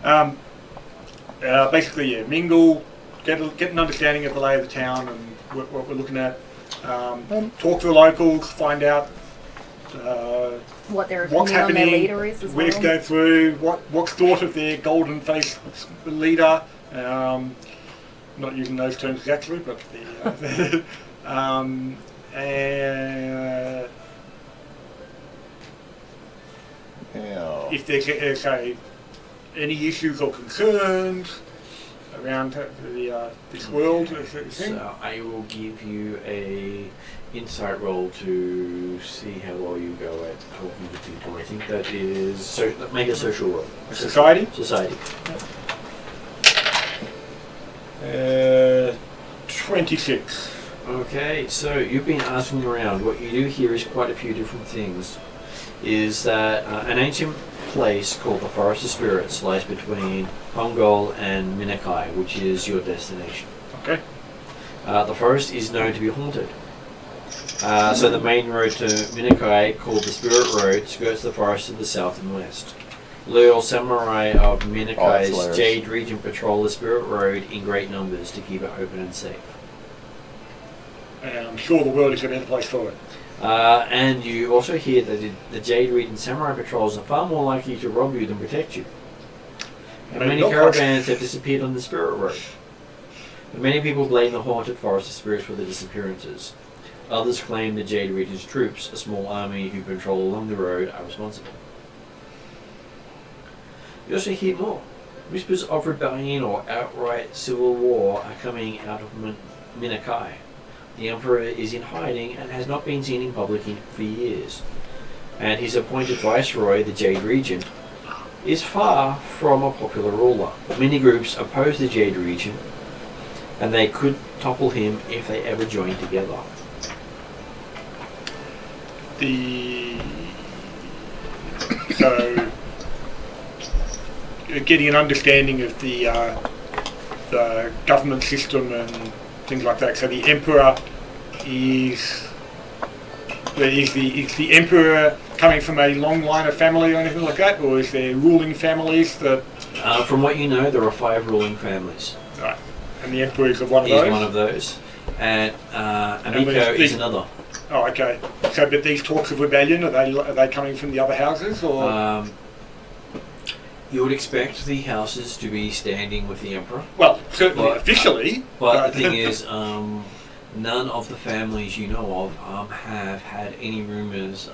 [SPEAKER 2] Basically, yeah, mingle, get an understanding of the lay of the town and what we're looking at. Talk to the locals, find out
[SPEAKER 3] What their
[SPEAKER 2] what's
[SPEAKER 3] opinion on their
[SPEAKER 2] happening,
[SPEAKER 3] leader is as
[SPEAKER 2] where
[SPEAKER 3] well.
[SPEAKER 2] to go through, what's thought of their golden-faced leader. Not using those terms exactly, but the,
[SPEAKER 5] Yeah.
[SPEAKER 2] if there's any issues or concerns around this world.
[SPEAKER 1] So I will give you a insight roll to see how well you go at talking to people. I think that is make a social roll.
[SPEAKER 2] Society?
[SPEAKER 1] Society.
[SPEAKER 2] 26.
[SPEAKER 1] Okay, so you've been asking around. What you do here is quite a few different things. Is that an ancient place called the Forest of Spirits lies between Hongol and Minakai, which is your destination.
[SPEAKER 2] Okay.
[SPEAKER 1] The forest is known to be haunted. So the main road to Minakai, called the Spirit Road, skirts the forest to the south and west. Loyal samurai of Minakai's
[SPEAKER 5] hilarious.
[SPEAKER 1] Jade Regent patrol the Spirit Road in great numbers to keep it open and safe.
[SPEAKER 2] And I'm sure the world is a better place for it.
[SPEAKER 1] And you also hear that the Jade Regent samurai patrols are far more likely to rob you than protect you. And
[SPEAKER 2] Maybe
[SPEAKER 1] many
[SPEAKER 2] not
[SPEAKER 1] caravans have disappeared on the Spirit Road. And many people blame the haunted Forest of Spirits for the disappearances. Others claim the Jade Regent's troops, a small army who patrol along the road, are responsible. You also hear more. Whispers of rebellion or outright civil war are coming out of Minakai. The Emperor is in hiding and has not been seen in public for years. And his appointed Viceroy, the Jade Regent, is far from a popular ruler. Many groups oppose the Jade Regent, and they could topple him if they ever joined together.
[SPEAKER 2] So, getting an understanding of the government system and things like that. So the emperor is the emperor coming from a long line of family or anything like that, or is there ruling families that?
[SPEAKER 1] From what you know, there are 5 ruling families.
[SPEAKER 2] Right, and the emperor is one of
[SPEAKER 1] He's
[SPEAKER 2] those.
[SPEAKER 1] one of those, and Amico is another.
[SPEAKER 2] Oh, okay. So, but these talks of rebellion, are they coming from the other houses, or?
[SPEAKER 1] You would expect the houses to be standing with the emperor.
[SPEAKER 2] Well, certainly
[SPEAKER 1] But-
[SPEAKER 2] officially.
[SPEAKER 1] But the thing is, none of the families you know of have had any rumors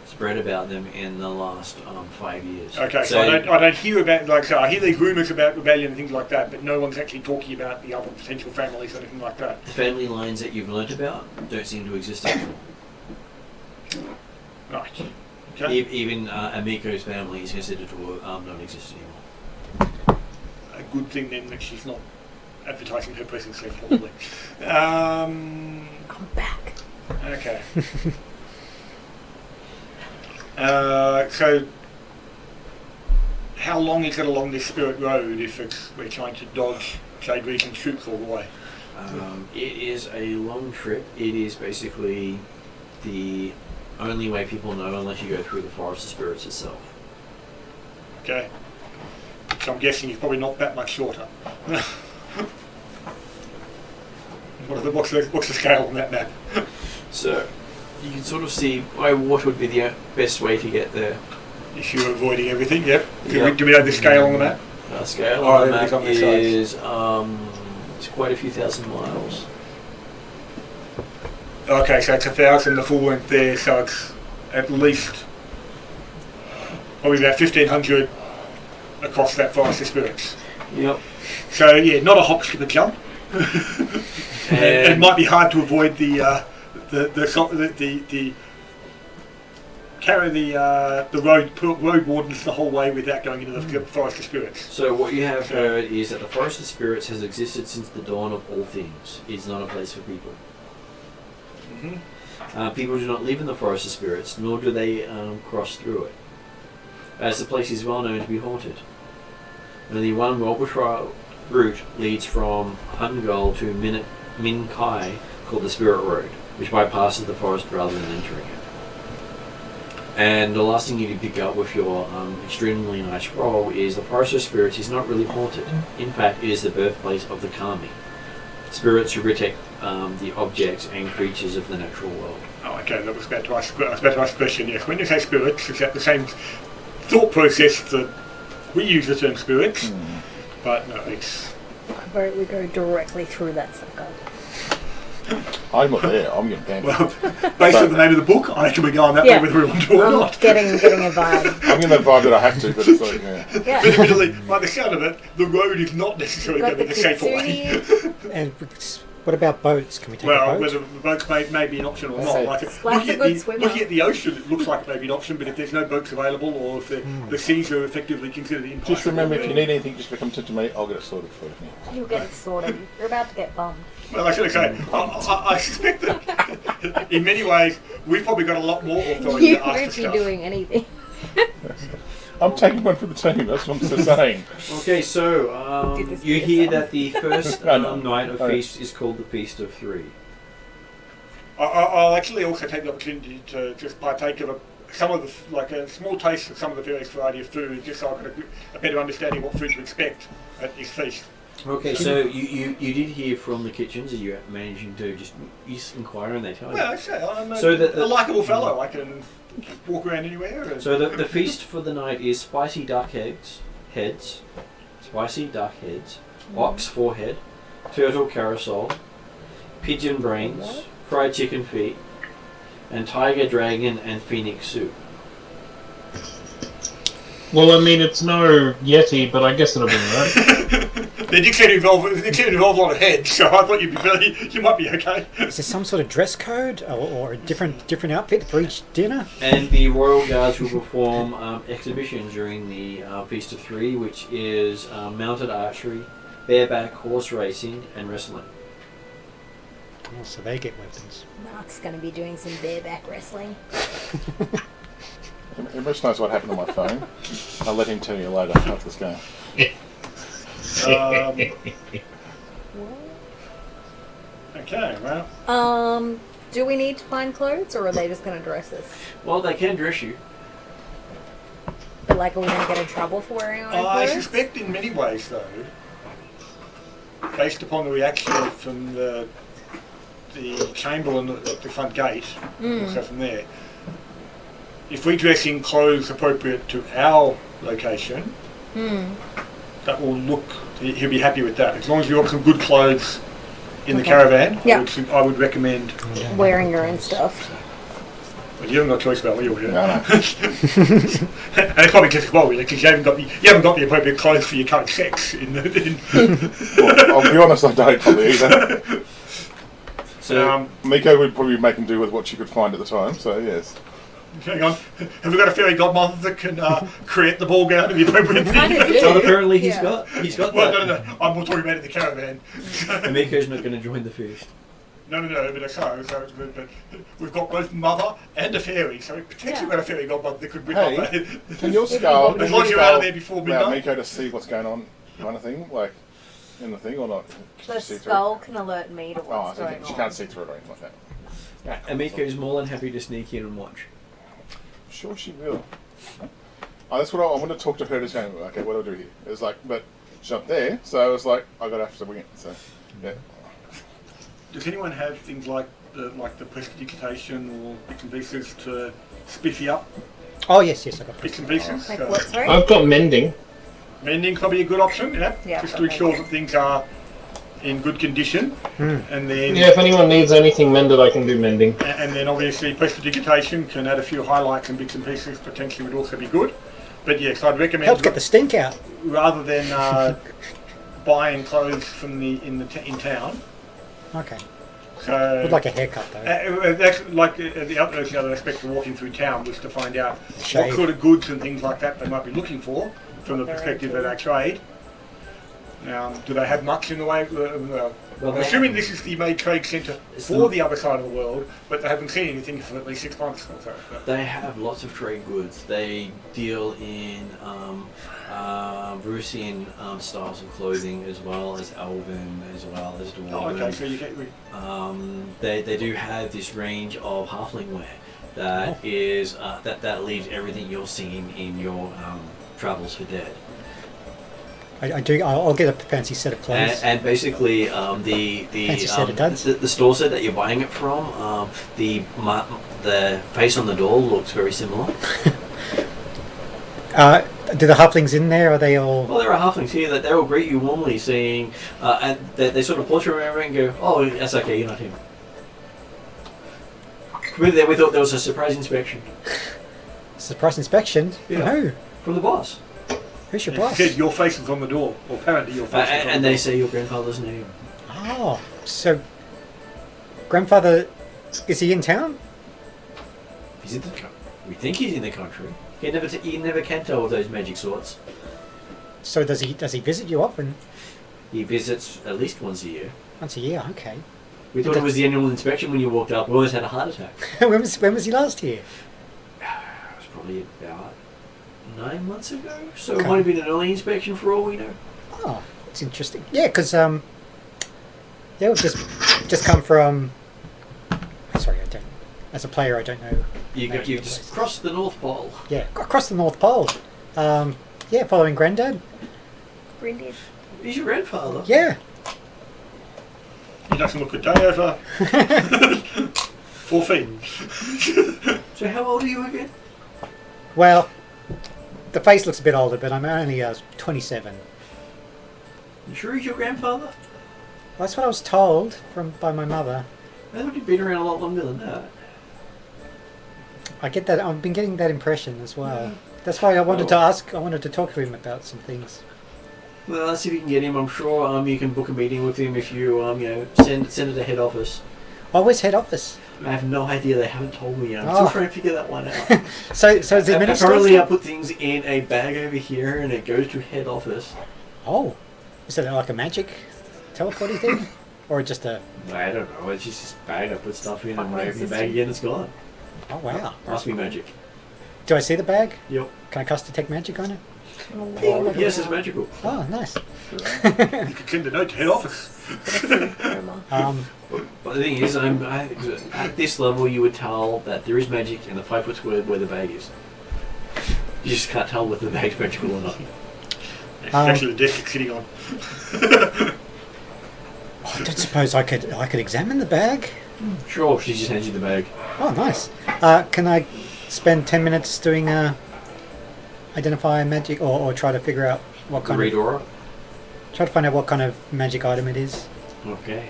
[SPEAKER 1] spread about them in the last 5 years.
[SPEAKER 2] Okay, so I don't hear about, like, so I hear these rumours about rebellion and things like that, but no one's actually talking about the other potential families or anything like that.
[SPEAKER 1] The family lines that you've learnt about don't seem to exist anymore.
[SPEAKER 2] Right. Okay.
[SPEAKER 1] Even Amico's family is considered to not exist anymore.
[SPEAKER 2] A good thing then that she's not advertising her presence there, probably.
[SPEAKER 3] I'm back.
[SPEAKER 2] Okay. So, how long is it along this Spirit Road if we're trying to dodge Jade Regent troops all the way?
[SPEAKER 1] It is a long trip. It is basically the only way people know unless you go through the Forest of Spirits itself.
[SPEAKER 2] Okay. So I'm guessing it's probably not that much shorter. What's the scale on that map?
[SPEAKER 1] So you can sort of see by what would be the best way to get there.
[SPEAKER 2] If you're avoiding everything, yep.
[SPEAKER 1] Yep.
[SPEAKER 2] Do we know the scale on the map?
[SPEAKER 1] Scale
[SPEAKER 2] Oh,
[SPEAKER 1] on the
[SPEAKER 2] it's
[SPEAKER 1] map
[SPEAKER 2] on the sides.
[SPEAKER 1] is it's quite a few thousand miles.
[SPEAKER 2] Okay, so it's 1,000 the full length there, so it's at least probably about 1,500 across that Forest of Spirits.
[SPEAKER 1] Yep.
[SPEAKER 2] So yeah, not a hop, skip, and jump. It might be hard to avoid the carry the road wardens the whole way without going into the Forest of Spirits.
[SPEAKER 1] So what you have heard is that the Forest of Spirits has existed since the dawn of all things. It's not a place for people. People do not live in the Forest of Spirits, nor do they cross through it, as the place is well known to be haunted. Only one well-patrolled route leads from Hungul to Min Kai, called the Spirit Road, which bypasses the forest rather than entering it. And the last thing you need to pick up with your extremely nice roll is the Forest of Spirits is not really haunted. In fact, it is the birthplace of the Kami, spirits who protect the objects and creatures of the natural world.
[SPEAKER 2] Oh, okay. I was about to ask a question. Yes, when you say spirits, is that the same thought process that we use the term spirits? But no, it's.
[SPEAKER 3] I vote we go directly through that sucker.
[SPEAKER 5] I'm not there. I'm getting banned.
[SPEAKER 2] Well, based on the name of the book, I reckon we go on that way whether we want to or
[SPEAKER 3] I'm
[SPEAKER 2] not.
[SPEAKER 3] getting a vibe.
[SPEAKER 5] I'm getting that vibe that I have to, but it's like, yeah.
[SPEAKER 3] Yeah.
[SPEAKER 2] But admittedly, by the sound of it, the road is not necessarily
[SPEAKER 3] Got
[SPEAKER 2] going to be the safer way.
[SPEAKER 3] kitsune.
[SPEAKER 4] And what about boats? Can we take a
[SPEAKER 2] Well,
[SPEAKER 4] boat?
[SPEAKER 2] whether the boats may be an option or not.
[SPEAKER 5] Okay.
[SPEAKER 2] Like,
[SPEAKER 3] Splash a good swimmer.
[SPEAKER 2] looking at the ocean, it looks like it may be an option, but if there's no boats available or if the seas are effectively considered impassable.
[SPEAKER 5] Just remember, if you need anything, just come to me. I'll get it sorted for you.
[SPEAKER 3] You'll get it sorted. You're about to get bummed.
[SPEAKER 2] Well, I should say, I suspect that in many ways we've probably got a lot more authority
[SPEAKER 3] You
[SPEAKER 2] to ask for
[SPEAKER 3] won't be
[SPEAKER 2] stuff.
[SPEAKER 3] doing anything.
[SPEAKER 5] I'm taking one for the team. That's what I'm saying.
[SPEAKER 1] Okay, so
[SPEAKER 3] Did this
[SPEAKER 1] you
[SPEAKER 3] for
[SPEAKER 1] hear
[SPEAKER 3] yourself.
[SPEAKER 1] that the first night of feast is called the Feast of Three.
[SPEAKER 2] I'll actually also take the opportunity to just partake of some of the, like a small taste of some of the various variety of food, just so I've got a better understanding of what food to expect at this feast.
[SPEAKER 1] Okay, so you did hear from the kitchens. Are you managing to just inquire and they tell you?
[SPEAKER 2] Well, I say I'm
[SPEAKER 1] So
[SPEAKER 2] a likeable fellow. I can walk around anywhere. And
[SPEAKER 1] So the feast for the night is spicy duck heads, spicy duck heads, ox forehead, turtle carousel, pigeon brains, fried chicken feet, and tiger, dragon, and phoenix soup.
[SPEAKER 6] Well, I mean, it's no Yeti, but I guess it'll be right.
[SPEAKER 2] they did seem to involve a lot of heads, so I thought you might be okay.
[SPEAKER 4] Is there some sort of dress code or a different outfit for each dinner?
[SPEAKER 1] And the royal guards will perform exhibitions during the Feast of Three, which is mounted archery, bareback horse racing, and wrestling.
[SPEAKER 4] Oh, so they get weapons.
[SPEAKER 3] Mark's going to be doing some bareback wrestling.
[SPEAKER 5] Emrys knows what happened to my phone. I'll let him tell you later after this game.
[SPEAKER 2] Okay, well.
[SPEAKER 3] Do we need to find clothes, or are they just going to dress us?
[SPEAKER 1] Well, they can dress you.
[SPEAKER 3] But like, are we going to get in trouble for wearing our own
[SPEAKER 2] I
[SPEAKER 3] clothes?
[SPEAKER 2] suspect in many ways, though, based upon the reaction from the chamberlain at the front gate, we'll go from there. If we dress in clothes appropriate to our location, that will look. He'll be happy with that. As long as you've got some good clothes in the caravan,
[SPEAKER 3] Yeah.
[SPEAKER 2] I would recommend.
[SPEAKER 3] Wearing your own stuff.
[SPEAKER 2] Well, you haven't got a choice about what you wear.
[SPEAKER 5] No.
[SPEAKER 2] And it's probably just well, really, because you haven't got the appropriate clothes for your current sex.
[SPEAKER 5] Well, I'll be honest, I don't probably either.
[SPEAKER 1] So,
[SPEAKER 5] Miko would probably make him do with what she could find at the time, so yes.
[SPEAKER 2] Hang on, have we got a fairy godmother that can create the ball gown and the appropriate
[SPEAKER 3] Kind of
[SPEAKER 2] thing?
[SPEAKER 3] do.
[SPEAKER 1] well, apparently he's
[SPEAKER 3] Yeah.
[SPEAKER 1] got
[SPEAKER 2] Well,
[SPEAKER 1] that.
[SPEAKER 2] no. I'm more talking about in the caravan.
[SPEAKER 1] And Miko's not going to join the feast.
[SPEAKER 2] No, but but we've got both mother and a fairy, so we potentially got a fairy godmother that could whip
[SPEAKER 5] Hey,
[SPEAKER 2] up.
[SPEAKER 5] Can your skull,
[SPEAKER 2] As long as you're out of there before
[SPEAKER 5] allow
[SPEAKER 2] midnight.
[SPEAKER 5] Miko to see what's going on, kind of thing, like in the thing, or not? Can
[SPEAKER 3] The
[SPEAKER 5] she see
[SPEAKER 3] skull can alert me to
[SPEAKER 5] through it? Oh,
[SPEAKER 3] what's
[SPEAKER 5] I
[SPEAKER 3] going
[SPEAKER 5] think she
[SPEAKER 3] on.
[SPEAKER 5] can't see through it or anything like that.
[SPEAKER 1] And Miko's more than happy to sneak in and watch.
[SPEAKER 5] Sure, she will. Oh, that's what I want to talk to her. Just going, okay, what do I do here? It's like, but she's up there, so it's like I got to have to wing it. So, yeah.
[SPEAKER 2] Does anyone have things like the prestidigitation or bits and pieces to spiffy up
[SPEAKER 4] Oh yes, I got
[SPEAKER 2] bits and pieces?
[SPEAKER 3] Like what, sorry?
[SPEAKER 6] I've got mending.
[SPEAKER 2] Mending probably a good option,
[SPEAKER 3] Yeah,
[SPEAKER 2] just to ensure that things are in good condition, and then
[SPEAKER 6] Yeah, if anyone needs anything mended, I can do mending.
[SPEAKER 2] and then obviously prestidigitation can add a few highlights and bits and pieces. Potentially would also be good. But yes, I'd recommend
[SPEAKER 4] helps get the stink out.
[SPEAKER 2] rather than buying clothes from in town.
[SPEAKER 4] Okay.
[SPEAKER 2] So
[SPEAKER 4] Would like a haircut though.
[SPEAKER 2] that's like the other aspect of walking through town was to find out
[SPEAKER 4] Shave.
[SPEAKER 2] what sort of goods and things like that they might be looking for from the perspective of our trade. Do they have much in the way?
[SPEAKER 1] Well,
[SPEAKER 2] I'm
[SPEAKER 1] they-
[SPEAKER 2] assuming this is the main trade centre
[SPEAKER 1] It's
[SPEAKER 2] for
[SPEAKER 1] the-
[SPEAKER 2] the other side of the world, but they haven't seen anything for at least 6 months or so.
[SPEAKER 1] They have lots of trade goods. They deal in Rusian styles of clothing, as well as Elven, as well as Dwarven.
[SPEAKER 2] Oh, okay, so you get
[SPEAKER 1] They do have this range of halfling wear that is that leaves everything you're seeing in your travels for dead.
[SPEAKER 4] I do. I'll get a fancy set of clothes.
[SPEAKER 1] And basically, the
[SPEAKER 4] Fancy set of duds.
[SPEAKER 1] the store set that you're buying it from, the face on the door looks very similar.
[SPEAKER 4] Do the halflings in there? Are they all?
[SPEAKER 1] Well, there are halflings here that they will greet you warmly, saying, and they sort of pause for a moment and go, "Oh, that's okay, you're not him." We thought there was a surprise inspection
[SPEAKER 4] Surprise inspection?
[SPEAKER 1] Yeah.
[SPEAKER 4] Who?
[SPEAKER 1] from the boss,
[SPEAKER 4] Who's your
[SPEAKER 2] it
[SPEAKER 4] boss?
[SPEAKER 2] said your face is on the door, or apparently your face is on
[SPEAKER 1] and
[SPEAKER 2] the
[SPEAKER 1] they
[SPEAKER 2] door.
[SPEAKER 1] say your grandfather's name.
[SPEAKER 4] Oh, so grandfather, is he in town?
[SPEAKER 1] He's in the country. We think he's in the country. He never can tell with those magic swords.
[SPEAKER 4] So does he visit you often?
[SPEAKER 1] He visits at least once a year.
[SPEAKER 4] Once a year, okay.
[SPEAKER 1] We thought it was the annual inspection when you walked up. We always had a heart attack.
[SPEAKER 4] when was he last here?
[SPEAKER 1] It was probably about 9 months ago. So it
[SPEAKER 4] Okay.
[SPEAKER 1] might have been an early inspection for all we know.
[SPEAKER 4] Oh, it's interesting. Yeah, because we've just come from. Sorry, I don't. As a player, I don't know.
[SPEAKER 1] You've
[SPEAKER 4] names of
[SPEAKER 1] just
[SPEAKER 4] places.
[SPEAKER 1] crossed the North Pole.
[SPEAKER 4] Yeah, across the North Pole. Yeah, following Grandad.
[SPEAKER 3] Granddad.
[SPEAKER 1] He's your grandfather.
[SPEAKER 4] Yeah.
[SPEAKER 2] He doesn't look a day over 4 feet.
[SPEAKER 1] So how old are you again?
[SPEAKER 4] Well, the face looks a bit older, but I'm only 27.
[SPEAKER 1] You sure he's your grandfather?
[SPEAKER 4] Well, that's what I was told by my mother.
[SPEAKER 1] I thought he'd been around a lot longer than that.
[SPEAKER 4] I get that. I've been getting that impression as well. That's why I wanted to ask. I wanted to talk to him about some things.
[SPEAKER 1] Well, let's see if you can get him. I'm sure you can book a meeting with him if you send it to head office.
[SPEAKER 4] Oh, where's head office?
[SPEAKER 1] I have no idea. They haven't told me yet. I'm
[SPEAKER 4] Oh.
[SPEAKER 1] still trying to figure that one out.
[SPEAKER 4] So is the administration?
[SPEAKER 1] Apparently, I put things in a bag over here, and it goes to head office.
[SPEAKER 4] Oh, is it like a magic teleporting thing, or just a?
[SPEAKER 1] I don't know. It's just this bag I put stuff in, and when I open the
[SPEAKER 3] Fucking
[SPEAKER 1] bag again, it's gone.
[SPEAKER 4] Oh wow.
[SPEAKER 1] Must be magic.
[SPEAKER 4] Do I see the bag?
[SPEAKER 1] Yep.
[SPEAKER 4] Can I cast Detect Magic on it?
[SPEAKER 3] Oh,
[SPEAKER 1] Yes, it's magical.
[SPEAKER 4] Oh, nice.
[SPEAKER 2] You could send a note to head office.
[SPEAKER 1] But the thing is, at this level, you would tell that there is magic in the 5 foot square where the bag is. You just can't tell whether the bag's magical or not.
[SPEAKER 2] It's actually the desk it's sitting on.
[SPEAKER 4] I don't suppose I could examine the bag.
[SPEAKER 1] Sure, she just hands you the bag.
[SPEAKER 4] Oh, nice. Can I spend 10 minutes doing identify magic or try to figure out what kind
[SPEAKER 1] Read
[SPEAKER 4] of
[SPEAKER 1] aura.
[SPEAKER 4] try to find out what kind of magic item it is?
[SPEAKER 1] Okay.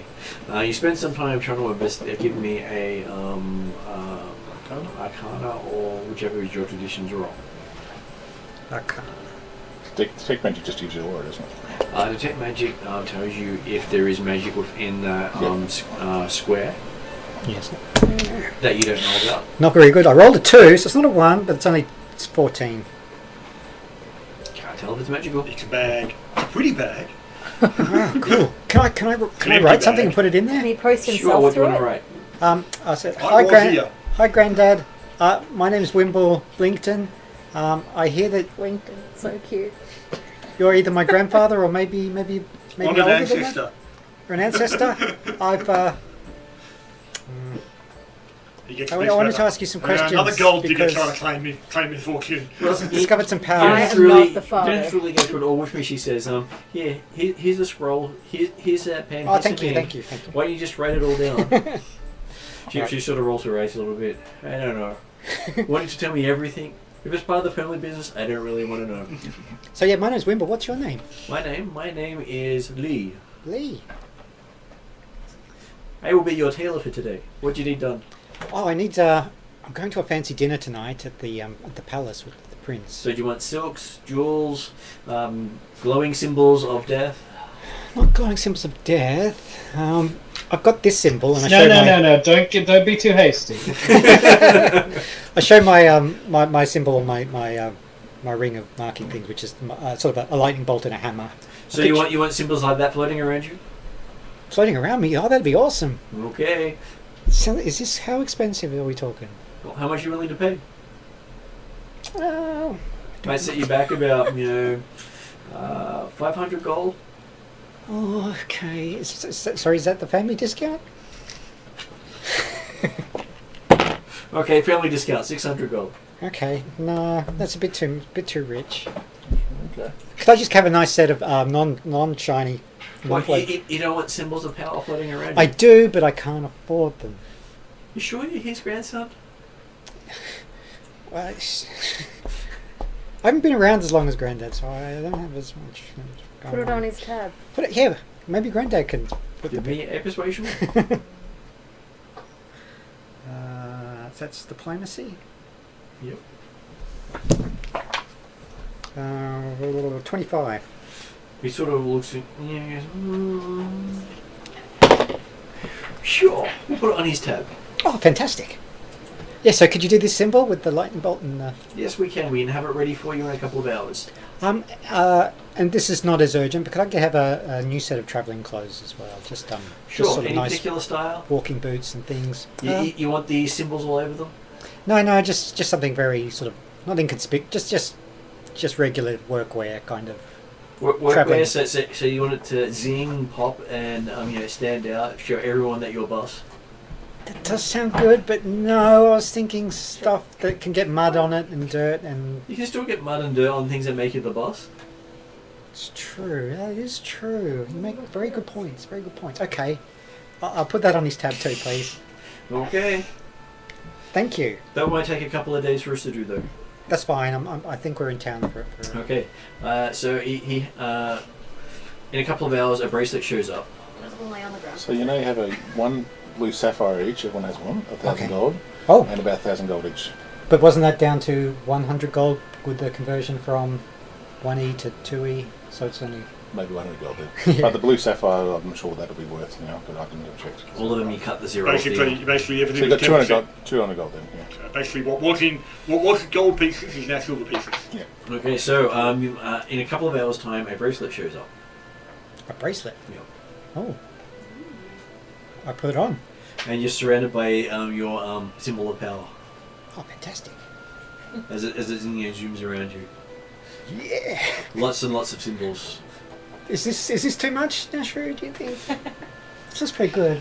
[SPEAKER 1] You spend some time trying to give me a Arcana or whichever is your traditions roll.
[SPEAKER 4] Okay.
[SPEAKER 5] Detect magic just gives you aura, doesn't it?
[SPEAKER 1] Detect magic tells you if there is magic within that square
[SPEAKER 4] Yes.
[SPEAKER 1] that you don't know about.
[SPEAKER 4] Not very good. I rolled a 2, so it's not a 1, but it's 14.
[SPEAKER 1] Can't tell if it's magical.
[SPEAKER 2] It's a bag. It's a pretty bag.
[SPEAKER 4] Oh, cool. Can I
[SPEAKER 2] empty
[SPEAKER 4] write something
[SPEAKER 2] bag.
[SPEAKER 4] and put it in
[SPEAKER 3] Can
[SPEAKER 4] there?
[SPEAKER 3] he post
[SPEAKER 1] Sure,
[SPEAKER 3] himself
[SPEAKER 1] what do you
[SPEAKER 3] through
[SPEAKER 1] want
[SPEAKER 3] it?
[SPEAKER 1] to write?
[SPEAKER 4] I said,
[SPEAKER 2] I was here.
[SPEAKER 4] Hi, Granddad. My name's Wimble Blinkton. I hear that
[SPEAKER 3] Lincoln, so cute.
[SPEAKER 4] you're either my grandfather or maybe
[SPEAKER 2] On
[SPEAKER 4] older
[SPEAKER 2] an
[SPEAKER 4] than that.
[SPEAKER 2] ancestor.
[SPEAKER 4] Or an ancestor.
[SPEAKER 2] He gets
[SPEAKER 4] I
[SPEAKER 2] this
[SPEAKER 4] wanted
[SPEAKER 2] fella.
[SPEAKER 4] to ask you some questions.
[SPEAKER 2] Another gold digger
[SPEAKER 4] because
[SPEAKER 2] trying to claim his fortune.
[SPEAKER 4] discovered some
[SPEAKER 1] You
[SPEAKER 4] power.
[SPEAKER 3] I
[SPEAKER 1] don't have
[SPEAKER 3] am
[SPEAKER 1] to really,
[SPEAKER 3] not the father.
[SPEAKER 1] You don't have to really go through it all with me. She says, here's a scroll. Here's that pen.
[SPEAKER 4] Oh,
[SPEAKER 1] here's
[SPEAKER 4] thank
[SPEAKER 1] the
[SPEAKER 4] you,
[SPEAKER 1] pen.
[SPEAKER 4] thank you, thank you.
[SPEAKER 1] Why don't you just write it all down? She sort of rolls her eyes a little bit. I don't know. Why don't you tell me everything? If it's part of the family business, I don't really want to know.
[SPEAKER 4] So yeah, my name's Wimble. What's your name?
[SPEAKER 1] My name is Lee.
[SPEAKER 4] Lee.
[SPEAKER 1] I will be your tailor for today. What do you need done?
[SPEAKER 4] Oh, I need. I'm going to a fancy dinner tonight at the palace with the prince.
[SPEAKER 1] So do you want silks, jewels, glowing symbols of death?
[SPEAKER 4] Not glowing symbols of death. I've got this symbol, and I
[SPEAKER 6] No. Don't be too hasty.
[SPEAKER 4] I show my symbol, my ring of marking things, which is sort of a lightning bolt and a hammer.
[SPEAKER 1] So you want symbols like that floating around you?
[SPEAKER 4] Floating around me? Oh, that'd be awesome.
[SPEAKER 1] Okay.
[SPEAKER 4] So, is this how expensive are we talking?
[SPEAKER 1] Well, how much are you willing to pay?
[SPEAKER 4] Oh,
[SPEAKER 1] Might set you back about 500 gold.
[SPEAKER 4] oh okay. Sorry, is that the family discount?
[SPEAKER 1] Okay, family discount, 600 gold.
[SPEAKER 4] Okay, no, that's a bit too rich.
[SPEAKER 5] Okay.
[SPEAKER 4] Could I just have a nice set of non-shiny?
[SPEAKER 1] What, you don't want symbols of power floating around you?
[SPEAKER 4] I do, but I can't afford them.
[SPEAKER 1] You sure you're his grandson?
[SPEAKER 4] Well, I haven't been around as long as Granddad, so I don't have as much.
[SPEAKER 3] Put it on his tab.
[SPEAKER 4] Put it here. Maybe Granddad can put
[SPEAKER 1] Give
[SPEAKER 4] the.
[SPEAKER 1] me a persuasion.
[SPEAKER 4] That's diplomacy.
[SPEAKER 1] Yep.
[SPEAKER 4] 25.
[SPEAKER 1] He sort of looks at sure, we'll put it on his tab.
[SPEAKER 4] Oh, fantastic. Yeah, so could you do this symbol with the lightning bolt and the...
[SPEAKER 1] Yes, we can. We can have it ready for you in a couple of hours.
[SPEAKER 4] and this is not as urgent, but could I have a new set of travelling clothes as well? Just
[SPEAKER 1] Sure.
[SPEAKER 4] just sort of
[SPEAKER 1] Any
[SPEAKER 4] nice
[SPEAKER 1] particular style?
[SPEAKER 4] walking boots and things.
[SPEAKER 1] You want the symbols all over them?
[SPEAKER 4] No, just something very sort of not inconspicuous, just regular workwear kind of. Travelling.
[SPEAKER 1] Workwear. So you want it to zing, pop, and stand out, show everyone that you're boss.
[SPEAKER 4] That does sound good, but no, I was thinking stuff that can get mud on it and dirt and...
[SPEAKER 1] You can still get mud and dirt on things that make you the boss.
[SPEAKER 4] It's true, that is true. You make very good points, Okay, I'll put that on his tab too, please.
[SPEAKER 1] Okay.
[SPEAKER 4] Thank you.
[SPEAKER 1] That might take a couple of days for us to do, though.
[SPEAKER 4] That's fine, I think we're in town for
[SPEAKER 1] Okay. So he in a couple of hours, a bracelet shows up.
[SPEAKER 5] So you have one blue sapphire each. Everyone has one, 1,000
[SPEAKER 4] Okay.
[SPEAKER 5] gold,
[SPEAKER 4] Oh,
[SPEAKER 5] and about 1,000 gold each.
[SPEAKER 4] but wasn't that down to 100 gold with the conversion from 1E to 2E? So it's only...
[SPEAKER 5] Maybe 100 gold then.
[SPEAKER 4] Yeah.
[SPEAKER 5] But the blue sapphire, I'm sure that'll be worth now, but I didn't have checked.
[SPEAKER 1] All of them, you cut the zero off
[SPEAKER 2] Basically
[SPEAKER 1] the...
[SPEAKER 2] everything
[SPEAKER 5] So you
[SPEAKER 2] was
[SPEAKER 5] got 200
[SPEAKER 2] 10%.
[SPEAKER 5] gold, 200 gold then. Yeah.
[SPEAKER 2] So basically, what was gold pieces is now silver pieces.
[SPEAKER 1] Okay, so in a couple of hours' time, a bracelet shows up.
[SPEAKER 4] A bracelet?
[SPEAKER 1] Yep.
[SPEAKER 4] Oh. I put it on.
[SPEAKER 1] And you're surrounded by your symbol of power.
[SPEAKER 4] Oh, fantastic.
[SPEAKER 1] as it zooms around you.
[SPEAKER 4] Yeah.
[SPEAKER 1] Lots and lots of symbols.
[SPEAKER 4] Is this too much, Nashru, do you think? This is pretty good.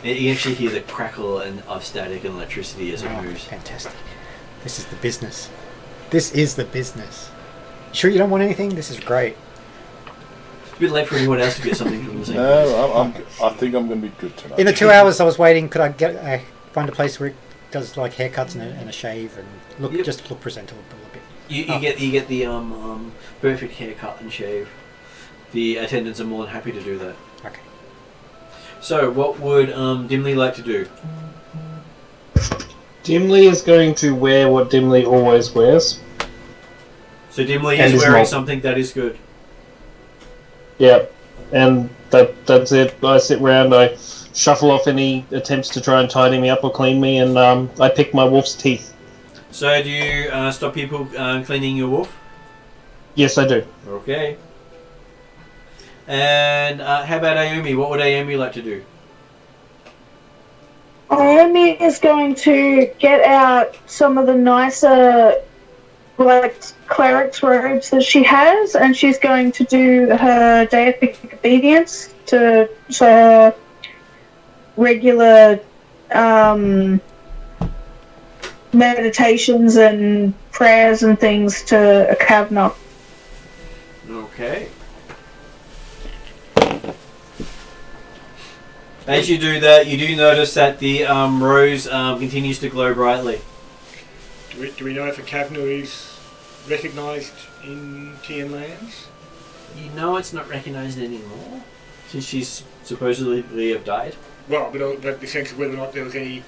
[SPEAKER 1] You actually hear the crackle of static and electricity as it moves.
[SPEAKER 4] Fantastic. This is the business. This is the business. Sure you don't want anything? This is great.
[SPEAKER 1] It's a bit late for anyone else to get something from the same place.
[SPEAKER 5] No, I think I'm going to be good tonight.
[SPEAKER 4] In the 2 hours I was waiting, could I find a place where it does like haircuts and a shave and just look presentable a little bit?
[SPEAKER 1] You get the perfect haircut and shave. The attendants are more than happy to do that.
[SPEAKER 4] Okay.
[SPEAKER 1] So, what would Dimly like to do?
[SPEAKER 6] Dimly is going to wear what Dimly always wears.
[SPEAKER 1] So Dimly
[SPEAKER 6] And
[SPEAKER 1] is
[SPEAKER 6] is
[SPEAKER 1] wearing
[SPEAKER 6] not-
[SPEAKER 1] something that is good.
[SPEAKER 6] Yeah, and that's it. I sit round, I shuffle off any attempts to try and tidy me up or clean me, and I pick my wolf's teeth.
[SPEAKER 1] So do you stop people cleaning your wolf?
[SPEAKER 6] Yes, I do.
[SPEAKER 1] Okay. And how about Ayumi? What would Ayumi like to do?
[SPEAKER 7] Naomi is going to get out some of the nicer, like, cleric's robes that she has, and she's going to do her deific obedience to regular meditations and prayers and things to a Kavna.
[SPEAKER 1] Okay. As you do that, you do notice that the rose continues to glow brightly.
[SPEAKER 2] Do we know if a Kavna is recognised in Tian lands?
[SPEAKER 1] You know it's not recognised anymore, since she's supposedly have died.
[SPEAKER 2] Well, but the sense of whether or not there was any...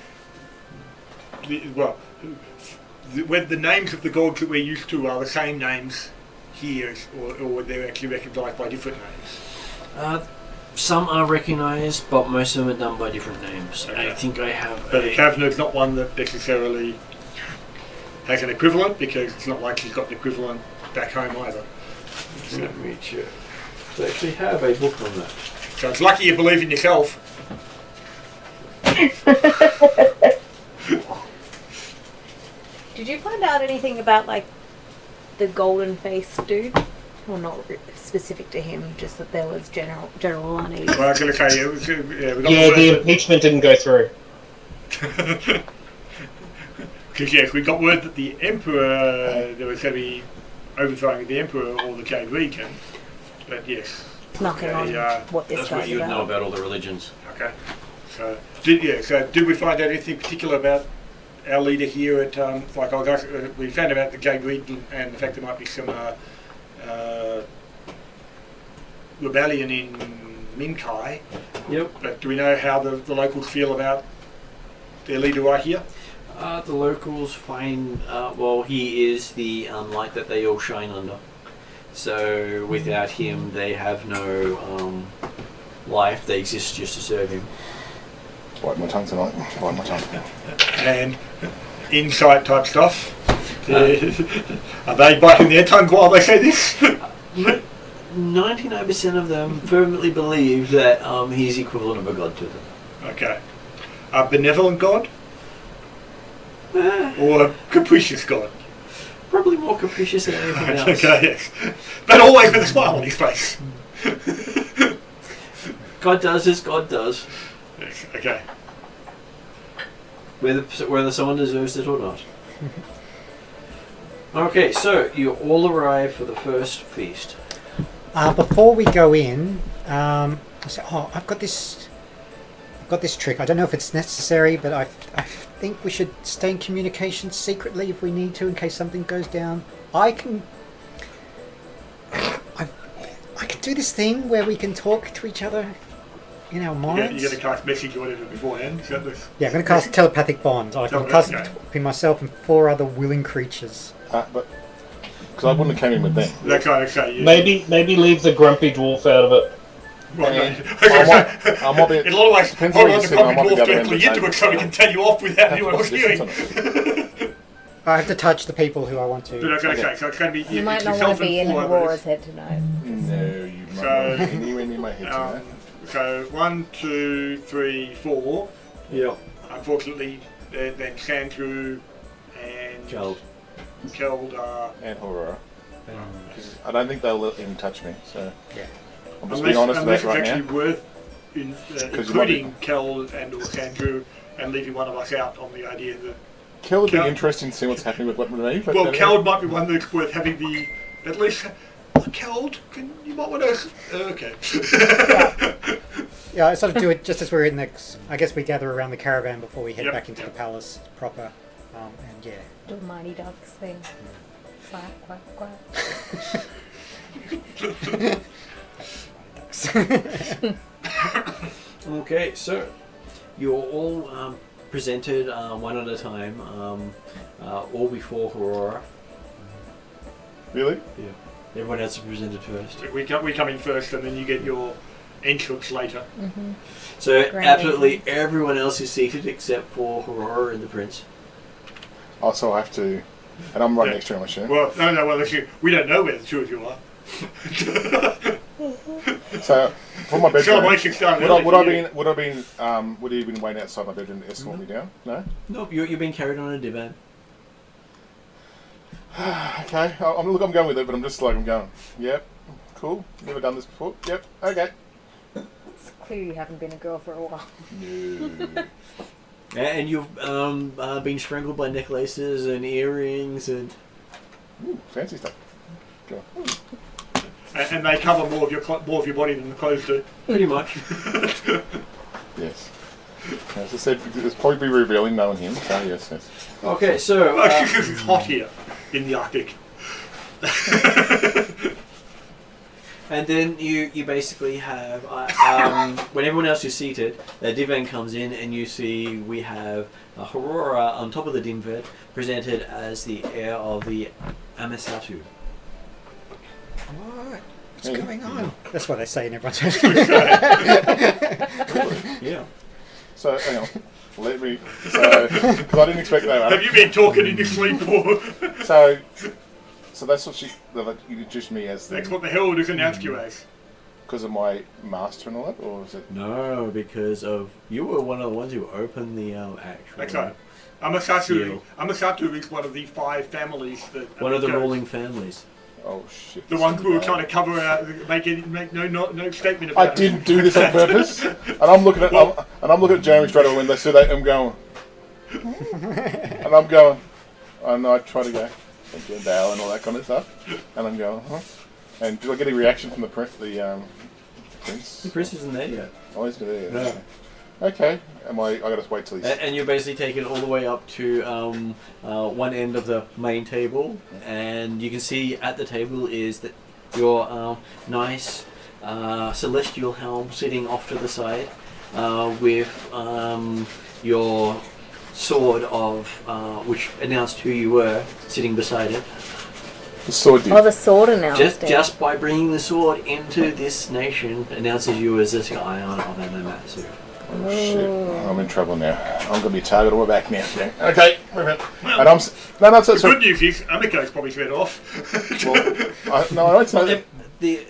[SPEAKER 2] Well, whether the names of the gods that we're used to are the same names here, or they're actually recognised by different names.
[SPEAKER 1] Some are recognised, but most of them are done by different names.
[SPEAKER 2] Okay.
[SPEAKER 1] I think I have.
[SPEAKER 2] But a Kavna is not one that necessarily has an equivalent, because it's not like she's got an equivalent back home either. So,
[SPEAKER 1] Let me check. I actually have a book on that.
[SPEAKER 2] so it's lucky you believe in yourself.
[SPEAKER 3] Did you find out anything about like the golden faced dude? Well, not specific to him, just that there was general unease.
[SPEAKER 2] Well, I was going to say, we got
[SPEAKER 6] Yeah, the
[SPEAKER 2] word
[SPEAKER 6] impeachment didn't go through.
[SPEAKER 2] because yes, we got word that the Emperor, there was going to be overthrowing of the Emperor or the Jade Regent. But yes,
[SPEAKER 3] Nothing
[SPEAKER 2] Okay,
[SPEAKER 3] on what this
[SPEAKER 1] That's
[SPEAKER 3] guy's
[SPEAKER 1] what you would know
[SPEAKER 3] about.
[SPEAKER 1] about all the religions.
[SPEAKER 2] okay. So did we find out anything particular about our leader here at we found out the Jade Regent and the fact there might be some rebellion in Minkai.
[SPEAKER 1] Yep.
[SPEAKER 2] But do we know how the locals feel about their leader right here?
[SPEAKER 1] The locals find, he is the light that they all shine under. So without him, they have no life. They exist just to serve him.
[SPEAKER 5] Bite my tongue tonight. Bite my tongue.
[SPEAKER 2] And insight type stuff. Are they biting their tongue while they say this?
[SPEAKER 1] 99% of them firmly believe that he's equivalent of a god to them.
[SPEAKER 2] Okay. A benevolent god
[SPEAKER 1] Eh,
[SPEAKER 2] or a capricious god?
[SPEAKER 1] probably more capricious than anything else.
[SPEAKER 2] Okay, yes. But always with a smile on his face.
[SPEAKER 1] God does as God does,
[SPEAKER 2] Yes, okay.
[SPEAKER 1] whether someone deserves it or not. Okay, so you all arrive for the first feast.
[SPEAKER 4] Before we go in, I said, I've got this trick. I don't know if it's necessary, but I think we should stay in communication secretly if we need to, in case something goes down. I can do this thing where we can talk to each other in our minds.
[SPEAKER 2] You get a cast message or whatever beforehand. Is that this?
[SPEAKER 4] Yeah, I'm going to cast telepathic bond. I can cast it between myself and 4 other willing creatures.
[SPEAKER 5] But because I wouldn't have came in with them.
[SPEAKER 2] That kind of say, yeah.
[SPEAKER 6] Maybe leave the grumpy dwarf out of it.
[SPEAKER 2] Well, no.
[SPEAKER 5] I might be.
[SPEAKER 2] In a lot of ways,
[SPEAKER 5] Depends
[SPEAKER 2] hold
[SPEAKER 5] what
[SPEAKER 2] on
[SPEAKER 5] you
[SPEAKER 2] to
[SPEAKER 5] said, I
[SPEAKER 2] Grumpy
[SPEAKER 5] might be
[SPEAKER 2] Dwarf
[SPEAKER 5] the other end
[SPEAKER 2] directly
[SPEAKER 5] of the
[SPEAKER 2] into it so we
[SPEAKER 5] table.
[SPEAKER 2] can tell you off without anyone else
[SPEAKER 5] Listen
[SPEAKER 2] hearing.
[SPEAKER 5] to me.
[SPEAKER 4] I have to touch the people who I want
[SPEAKER 2] But I
[SPEAKER 4] to.
[SPEAKER 2] was going to say, so it's going to be
[SPEAKER 3] You might not
[SPEAKER 2] yourself
[SPEAKER 3] want to be in
[SPEAKER 2] and 4
[SPEAKER 3] Aurora's
[SPEAKER 2] others.
[SPEAKER 3] head tonight.
[SPEAKER 5] No, you might
[SPEAKER 2] So-
[SPEAKER 5] not be anywhere near my head tonight.
[SPEAKER 2] So 1, 2, 3, 4.
[SPEAKER 1] Yeah.
[SPEAKER 2] Unfortunately, then Sandrew and
[SPEAKER 1] Killed.
[SPEAKER 2] Killed.
[SPEAKER 5] And Aurora. Because I don't think they'll let him touch me. So
[SPEAKER 4] Yeah.
[SPEAKER 5] I'm just being honest
[SPEAKER 2] unless
[SPEAKER 5] about
[SPEAKER 2] it's
[SPEAKER 5] right
[SPEAKER 2] actually
[SPEAKER 5] now.
[SPEAKER 2] worth
[SPEAKER 5] Because you might
[SPEAKER 2] including Kel and or Sandrew and leaving one of us out on the idea that.
[SPEAKER 5] Kel would be
[SPEAKER 2] Kel-
[SPEAKER 5] interesting to see what's happening with me. But
[SPEAKER 2] Well, Kel might be one that's worth having the at least. Kel, you might want to. Okay.
[SPEAKER 4] Yeah, I sort of do it just as we're in the. I guess we gather around the caravan before we head
[SPEAKER 2] Yep,
[SPEAKER 4] back into
[SPEAKER 2] yep.
[SPEAKER 4] the palace proper. And yeah.
[SPEAKER 3] Do a Mighty Ducks thing. Quack, quack, quack.
[SPEAKER 1] Okay, so you're all presented one at a time, all before Aurora.
[SPEAKER 5] Really?
[SPEAKER 1] Yeah. Everyone else is presented first.
[SPEAKER 2] we come in first, and then you get your entrance later.
[SPEAKER 1] So
[SPEAKER 3] Great.
[SPEAKER 1] absolutely everyone else is seated except for Aurora and the Prince.
[SPEAKER 5] Also, I have to. And I'm right
[SPEAKER 2] Yeah.
[SPEAKER 5] next to him, I assume.
[SPEAKER 2] Well, no. Well, actually, we don't know where the two of you are.
[SPEAKER 5] So, from my bedroom,
[SPEAKER 2] Celebration started early
[SPEAKER 5] would
[SPEAKER 2] for
[SPEAKER 5] I
[SPEAKER 2] you.
[SPEAKER 5] would he have been waiting outside my bedroom to escort me down? No.
[SPEAKER 1] Nope, you're being carried on a divan.
[SPEAKER 5] Okay. I'm going with it, but I'm just like I'm going. Yep. Cool. Never done this before. Yep. Okay.
[SPEAKER 3] It's clear you haven't been a girl for a while.
[SPEAKER 5] No.
[SPEAKER 1] And you've been strangled by necklaces and earrings and...
[SPEAKER 5] Ooh, fancy stuff. Go on.
[SPEAKER 2] And they cover more of your body than the clothes do.
[SPEAKER 1] Pretty much.
[SPEAKER 5] Yes. As I said, it's probably be revealing knowing him. So yes.
[SPEAKER 1] Okay, so...
[SPEAKER 2] Because it's hot here in the Arctic.
[SPEAKER 1] and then you basically have... when everyone else is seated, the divan comes in and you see we have Aurora on top of the divan presented as the heir of the Amasatu.
[SPEAKER 4] What? What's
[SPEAKER 5] Hey.
[SPEAKER 4] going on? That's what they say in everyone's
[SPEAKER 1] Yeah.
[SPEAKER 5] So hang on. Let me. So because I didn't expect that.
[SPEAKER 2] Have you been talking in your sleep or?
[SPEAKER 5] So that's what you introduced me as
[SPEAKER 2] That's what the herald announced you as.
[SPEAKER 5] because of my master and all that, or is it?
[SPEAKER 1] No, because of... You were one of the ones who opened the actual...
[SPEAKER 2] That's right. Amasatu.
[SPEAKER 1] Deal.
[SPEAKER 2] Amasatu is one of the 5 families that.
[SPEAKER 1] One of the
[SPEAKER 2] goes.
[SPEAKER 1] ruling families.
[SPEAKER 5] Oh shit!
[SPEAKER 2] The ones who were trying to cover out, make no statement about
[SPEAKER 5] I
[SPEAKER 2] it.
[SPEAKER 5] didn't do this on purpose, and I'm looking at Jeremy straight away when they said that. I'm going, and I'm going, and I try to go, thank you, Dale, and all that kind of stuff, and I'm going, huh? And did I get a reaction from the prince?
[SPEAKER 1] The prince isn't there yet.
[SPEAKER 5] Oh, he's there.
[SPEAKER 1] No.
[SPEAKER 5] Okay. I got to wait till he's.
[SPEAKER 1] And you're basically taken all the way up to one end of the main table, and you can see at the table is that your nice celestial helm sitting off to the side, with your sword of which announced who you were sitting beside it.
[SPEAKER 5] The sword dude.
[SPEAKER 3] Oh, the sword announced it.
[SPEAKER 1] Just by bringing the sword into this nation announces you as the scion of Amatsu.
[SPEAKER 5] Oh shit! I'm in trouble now. I'm gonna be targeted on my back now. Yeah. Okay. Wait a minute. And I'm no. So,
[SPEAKER 2] The good news is Amiko's probably straight off.
[SPEAKER 5] well, I don't say that.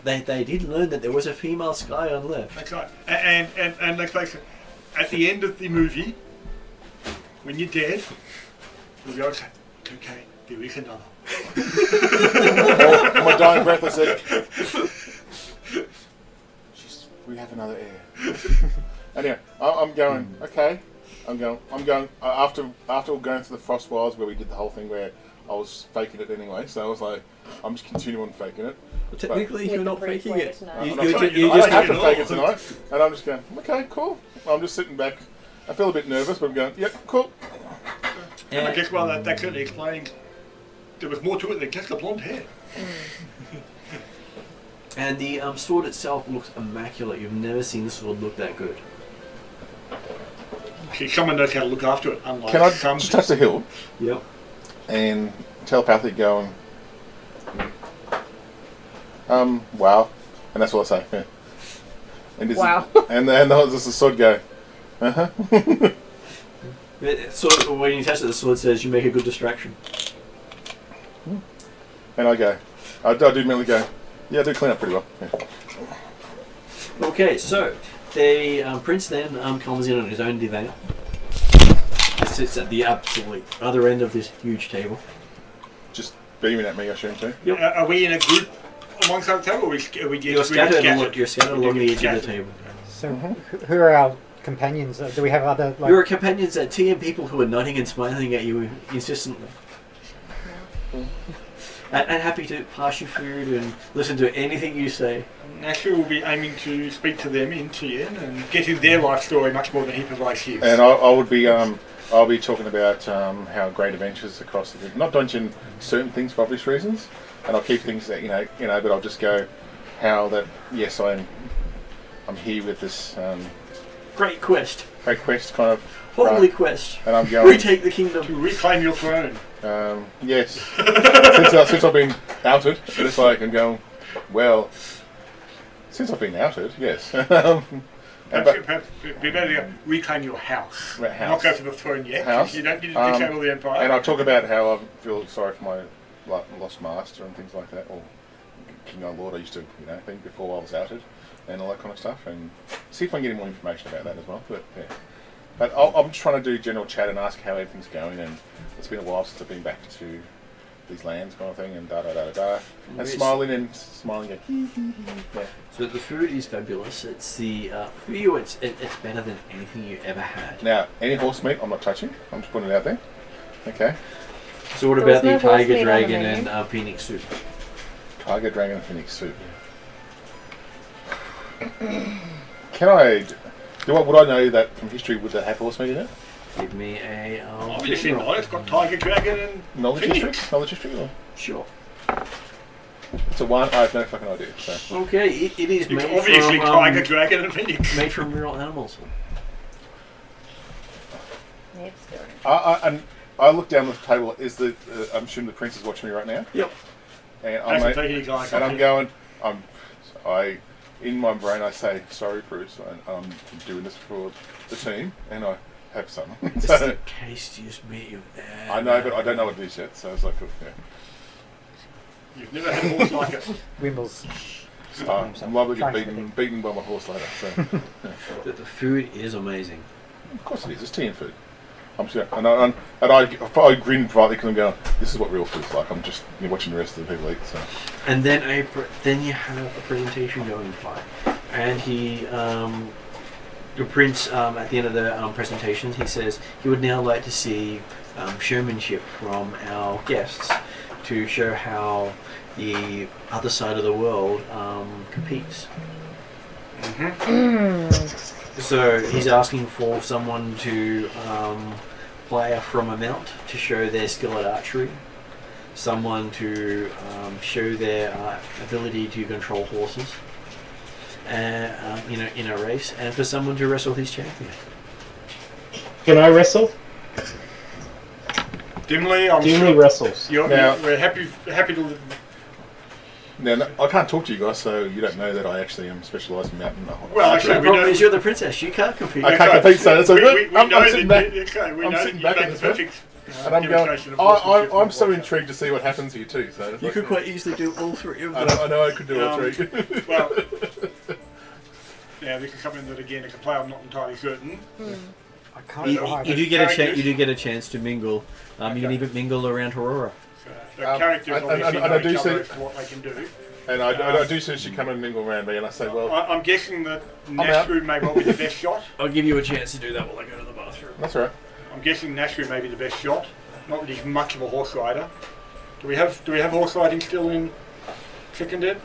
[SPEAKER 1] They did learn that there was a female scion left.
[SPEAKER 2] That's right. And let's face it, at the end of the movie, when you're dead, you'll be able to say, it's okay, there is another.
[SPEAKER 5] On my dying breath, I said, we have another heir. Anyway, I'm going, okay. I'm going, after going through the Frost Wilds where we did the whole thing where I was faking it anyway, so I was like, I'm just continuing faking it.
[SPEAKER 1] Well, technically,
[SPEAKER 3] With
[SPEAKER 1] you're
[SPEAKER 3] the
[SPEAKER 1] not
[SPEAKER 3] priest
[SPEAKER 1] faking
[SPEAKER 3] later
[SPEAKER 1] it.
[SPEAKER 3] tonight.
[SPEAKER 5] I'm
[SPEAKER 1] You
[SPEAKER 5] not
[SPEAKER 1] just
[SPEAKER 5] faking it. I don't have to fake it tonight. And I'm just going, okay, cool. I'm just sitting back. I feel a bit nervous, but I'm going, yep, cool.
[SPEAKER 2] And I guess, well, that certainly explains there was more to it than just the blonde hair.
[SPEAKER 1] And the sword itself looks immaculate. You've never seen the sword look that good.
[SPEAKER 2] See, someone knows how to look after it, unlike
[SPEAKER 5] Can I
[SPEAKER 2] some.
[SPEAKER 5] just touch the hilt
[SPEAKER 1] Yep.
[SPEAKER 5] and telepathic going, wow. And that's what I say. Yeah. And
[SPEAKER 3] Wow.
[SPEAKER 5] And then there's the sword go, uh-huh.
[SPEAKER 1] So when you touch it, the sword says you make a good distraction.
[SPEAKER 5] And I go, I do mentally go, yeah, I do clean up pretty well. Yeah.
[SPEAKER 1] Okay, so the prince then comes in on his own divan. sits at the absolute other end of this huge table.
[SPEAKER 5] Just beaming at me, I assume too.
[SPEAKER 1] Yep.
[SPEAKER 2] Are we in a group amongst the table, or are we
[SPEAKER 1] You're scattered along the edge of the
[SPEAKER 2] Scattered.
[SPEAKER 1] table.
[SPEAKER 4] So, who are our companions? Do we have other like?
[SPEAKER 1] Your companions are tea and people who are nodding and smiling at you insistently. And happy to pass you food and listen to anything you say.
[SPEAKER 2] Nashua will be aiming to speak to them in TN and get in their life story much more than he provides his.
[SPEAKER 5] And I would be, I'll be talking about how great adventures across the, not dungeon certain things for obvious reasons, and I'll keep things that you know, but I'll just go how that yes, I'm here with this
[SPEAKER 1] Great quest.
[SPEAKER 5] great quest kind of,
[SPEAKER 1] Holy quest.
[SPEAKER 5] and I'm going.
[SPEAKER 1] Retake the kingdom.
[SPEAKER 2] To reclaim your throne.
[SPEAKER 5] Yes. since I've been outed, it's like I'm going. Well, since I've been outed, yes.
[SPEAKER 2] Perhaps it'd be better to go reclaim your house.
[SPEAKER 5] Right, house.
[SPEAKER 2] Not go for the throne yet.
[SPEAKER 5] House.
[SPEAKER 2] You don't need to disable the empire.
[SPEAKER 5] And I'll talk about how I feel sorry for my lost master and things like that, or King or Lord I used to, think before I was outed, and all that kind of stuff, and see if I can get more information about that as well. But yeah, but I'm just trying to do general chat and ask how everything's going, and it's been a while since I've been back to these lands, kind of thing, and and
[SPEAKER 1] Yes.
[SPEAKER 5] smiling again. Yeah.
[SPEAKER 1] So the food is fabulous. It's the for you. It's better than anything you ever had.
[SPEAKER 5] Now, any horse meat I'm not touching. I'm just putting it out there. Okay.
[SPEAKER 1] So what
[SPEAKER 3] There
[SPEAKER 1] about
[SPEAKER 3] was
[SPEAKER 1] the
[SPEAKER 3] no horse
[SPEAKER 1] tiger
[SPEAKER 3] meat on the
[SPEAKER 1] dragon
[SPEAKER 3] menu.
[SPEAKER 1] and phoenix soup?
[SPEAKER 5] Tiger, dragon, and phoenix soup. Can I? Would I know that from history? Would that have horse meat in it?
[SPEAKER 1] Give me a
[SPEAKER 2] Obviously not. It's got tiger, dragon, and
[SPEAKER 5] Knowledge
[SPEAKER 2] Phoenix.
[SPEAKER 5] history? Knowledge history? Or?
[SPEAKER 1] Sure.
[SPEAKER 5] It's a one. I have no fucking idea. So.
[SPEAKER 1] Okay, it is
[SPEAKER 2] It's
[SPEAKER 1] made
[SPEAKER 2] obviously
[SPEAKER 1] from
[SPEAKER 2] tiger, dragon, and Phoenix.
[SPEAKER 1] made from real animals.
[SPEAKER 5] And I look down the table. Is the I'm assuming the prince is watching me right now.
[SPEAKER 1] Yep.
[SPEAKER 5] And
[SPEAKER 2] That's
[SPEAKER 5] I'm,
[SPEAKER 2] a taking guy.
[SPEAKER 5] and I'm going. In my brain I say sorry, Bruce. I'm doing this for the team, and I have some.
[SPEAKER 1] It's
[SPEAKER 5] So,
[SPEAKER 1] the tastiest meat you've ever.
[SPEAKER 5] I know, but I don't know what it is yet. So it's like, yeah.
[SPEAKER 2] You've never had a horse like it.
[SPEAKER 4] Wimbles.
[SPEAKER 5] I'm liable to get
[SPEAKER 4] Thanks for
[SPEAKER 5] beaten by my horse later. So.
[SPEAKER 1] The food is amazing.
[SPEAKER 5] Of course it is. It's tea and food. I'm just going, and I grin brightly because I'm going, this is what real food's like. I'm just watching the rest of the people eat. So.
[SPEAKER 1] And then then you have a presentation going by, and he, the prince, at the end of the presentations, he says he would now like to see showmanship from our guests to show how the other side of the world competes. So he's asking for someone to play from a mount to show their skill at archery, someone to show their ability to control horses, in a race, and for someone to wrestle his champion.
[SPEAKER 6] Can I wrestle?
[SPEAKER 2] Dimly, I'm
[SPEAKER 6] Dimly
[SPEAKER 2] sure
[SPEAKER 6] wrestles.
[SPEAKER 2] we're happy to.
[SPEAKER 5] Now, I can't talk to you guys, so you don't know that I actually am specialised in mountain.
[SPEAKER 2] Well,
[SPEAKER 5] archery.
[SPEAKER 2] actually,
[SPEAKER 1] The
[SPEAKER 2] we
[SPEAKER 1] problem
[SPEAKER 2] know-
[SPEAKER 1] is you're the princess. You can't compete.
[SPEAKER 5] I can't compete, so that's all good.
[SPEAKER 2] We
[SPEAKER 5] I'm
[SPEAKER 2] know
[SPEAKER 5] sitting
[SPEAKER 2] that
[SPEAKER 5] back.
[SPEAKER 2] we
[SPEAKER 5] I'm
[SPEAKER 2] know
[SPEAKER 5] sitting
[SPEAKER 2] that
[SPEAKER 5] back
[SPEAKER 2] you
[SPEAKER 5] in
[SPEAKER 2] make
[SPEAKER 5] this
[SPEAKER 2] the perfect
[SPEAKER 5] And I'm going.
[SPEAKER 2] demonstration of horsemanship.
[SPEAKER 5] I'm so intrigued to see what happens here too. So it's
[SPEAKER 1] You
[SPEAKER 5] like,
[SPEAKER 1] could quite easily do all three of them.
[SPEAKER 5] I know I could do all three.
[SPEAKER 2] Well, yeah, this is something that again, as a player, I'm not entirely certain.
[SPEAKER 4] I can't
[SPEAKER 1] You,
[SPEAKER 4] drive.
[SPEAKER 1] you do get a chance. You do get a chance to mingle. You can even mingle around Aurora.
[SPEAKER 2] So the characters
[SPEAKER 5] and
[SPEAKER 2] obviously
[SPEAKER 5] I
[SPEAKER 2] know
[SPEAKER 5] do
[SPEAKER 2] each other
[SPEAKER 5] see-
[SPEAKER 2] as to what they can do.
[SPEAKER 5] And I do see she come and mingle around me, and I say, well,
[SPEAKER 2] I'm guessing that
[SPEAKER 5] out.
[SPEAKER 2] Nashru may well be the best shot.
[SPEAKER 1] I'll give you a chance to do that while I go to the bathroom.
[SPEAKER 5] that's all right.
[SPEAKER 2] I'm guessing Nashru may be the best shot. Not that he's much of a horse rider. Do we have horse riding still in Chicken Dead?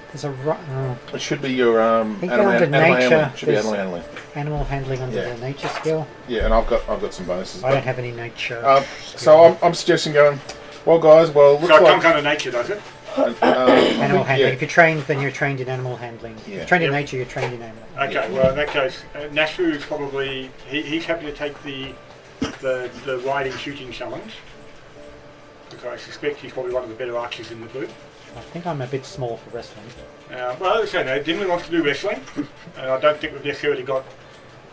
[SPEAKER 4] There's a
[SPEAKER 5] It should be your
[SPEAKER 4] think
[SPEAKER 5] animal,
[SPEAKER 4] under
[SPEAKER 5] animal
[SPEAKER 4] nature,
[SPEAKER 5] handling. Should be
[SPEAKER 4] there's-
[SPEAKER 5] animal handling.
[SPEAKER 4] animal handling under
[SPEAKER 5] Yeah.
[SPEAKER 4] the nature skill.
[SPEAKER 5] Yeah, and I've got some bonuses.
[SPEAKER 4] I don't have any nature.
[SPEAKER 5] So I'm suggesting going. Well, guys, well, looks
[SPEAKER 2] So it
[SPEAKER 5] like
[SPEAKER 2] comes kind of nature, does it?
[SPEAKER 4] Animal handling.
[SPEAKER 5] Yeah.
[SPEAKER 4] If you're trained, then you're trained in animal handling. If
[SPEAKER 5] Yeah.
[SPEAKER 4] you're trained in
[SPEAKER 2] Yep.
[SPEAKER 4] nature, you're trained in animal.
[SPEAKER 2] Okay, well in that case, Nashru is probably he's happy to take the riding shooting challenge. Because I suspect he's probably one of the better archers in the group.
[SPEAKER 4] I think I'm a bit small for wrestling.
[SPEAKER 2] Well, as I say, no, Dimly wants to do wrestling, and I don't think we've necessarily got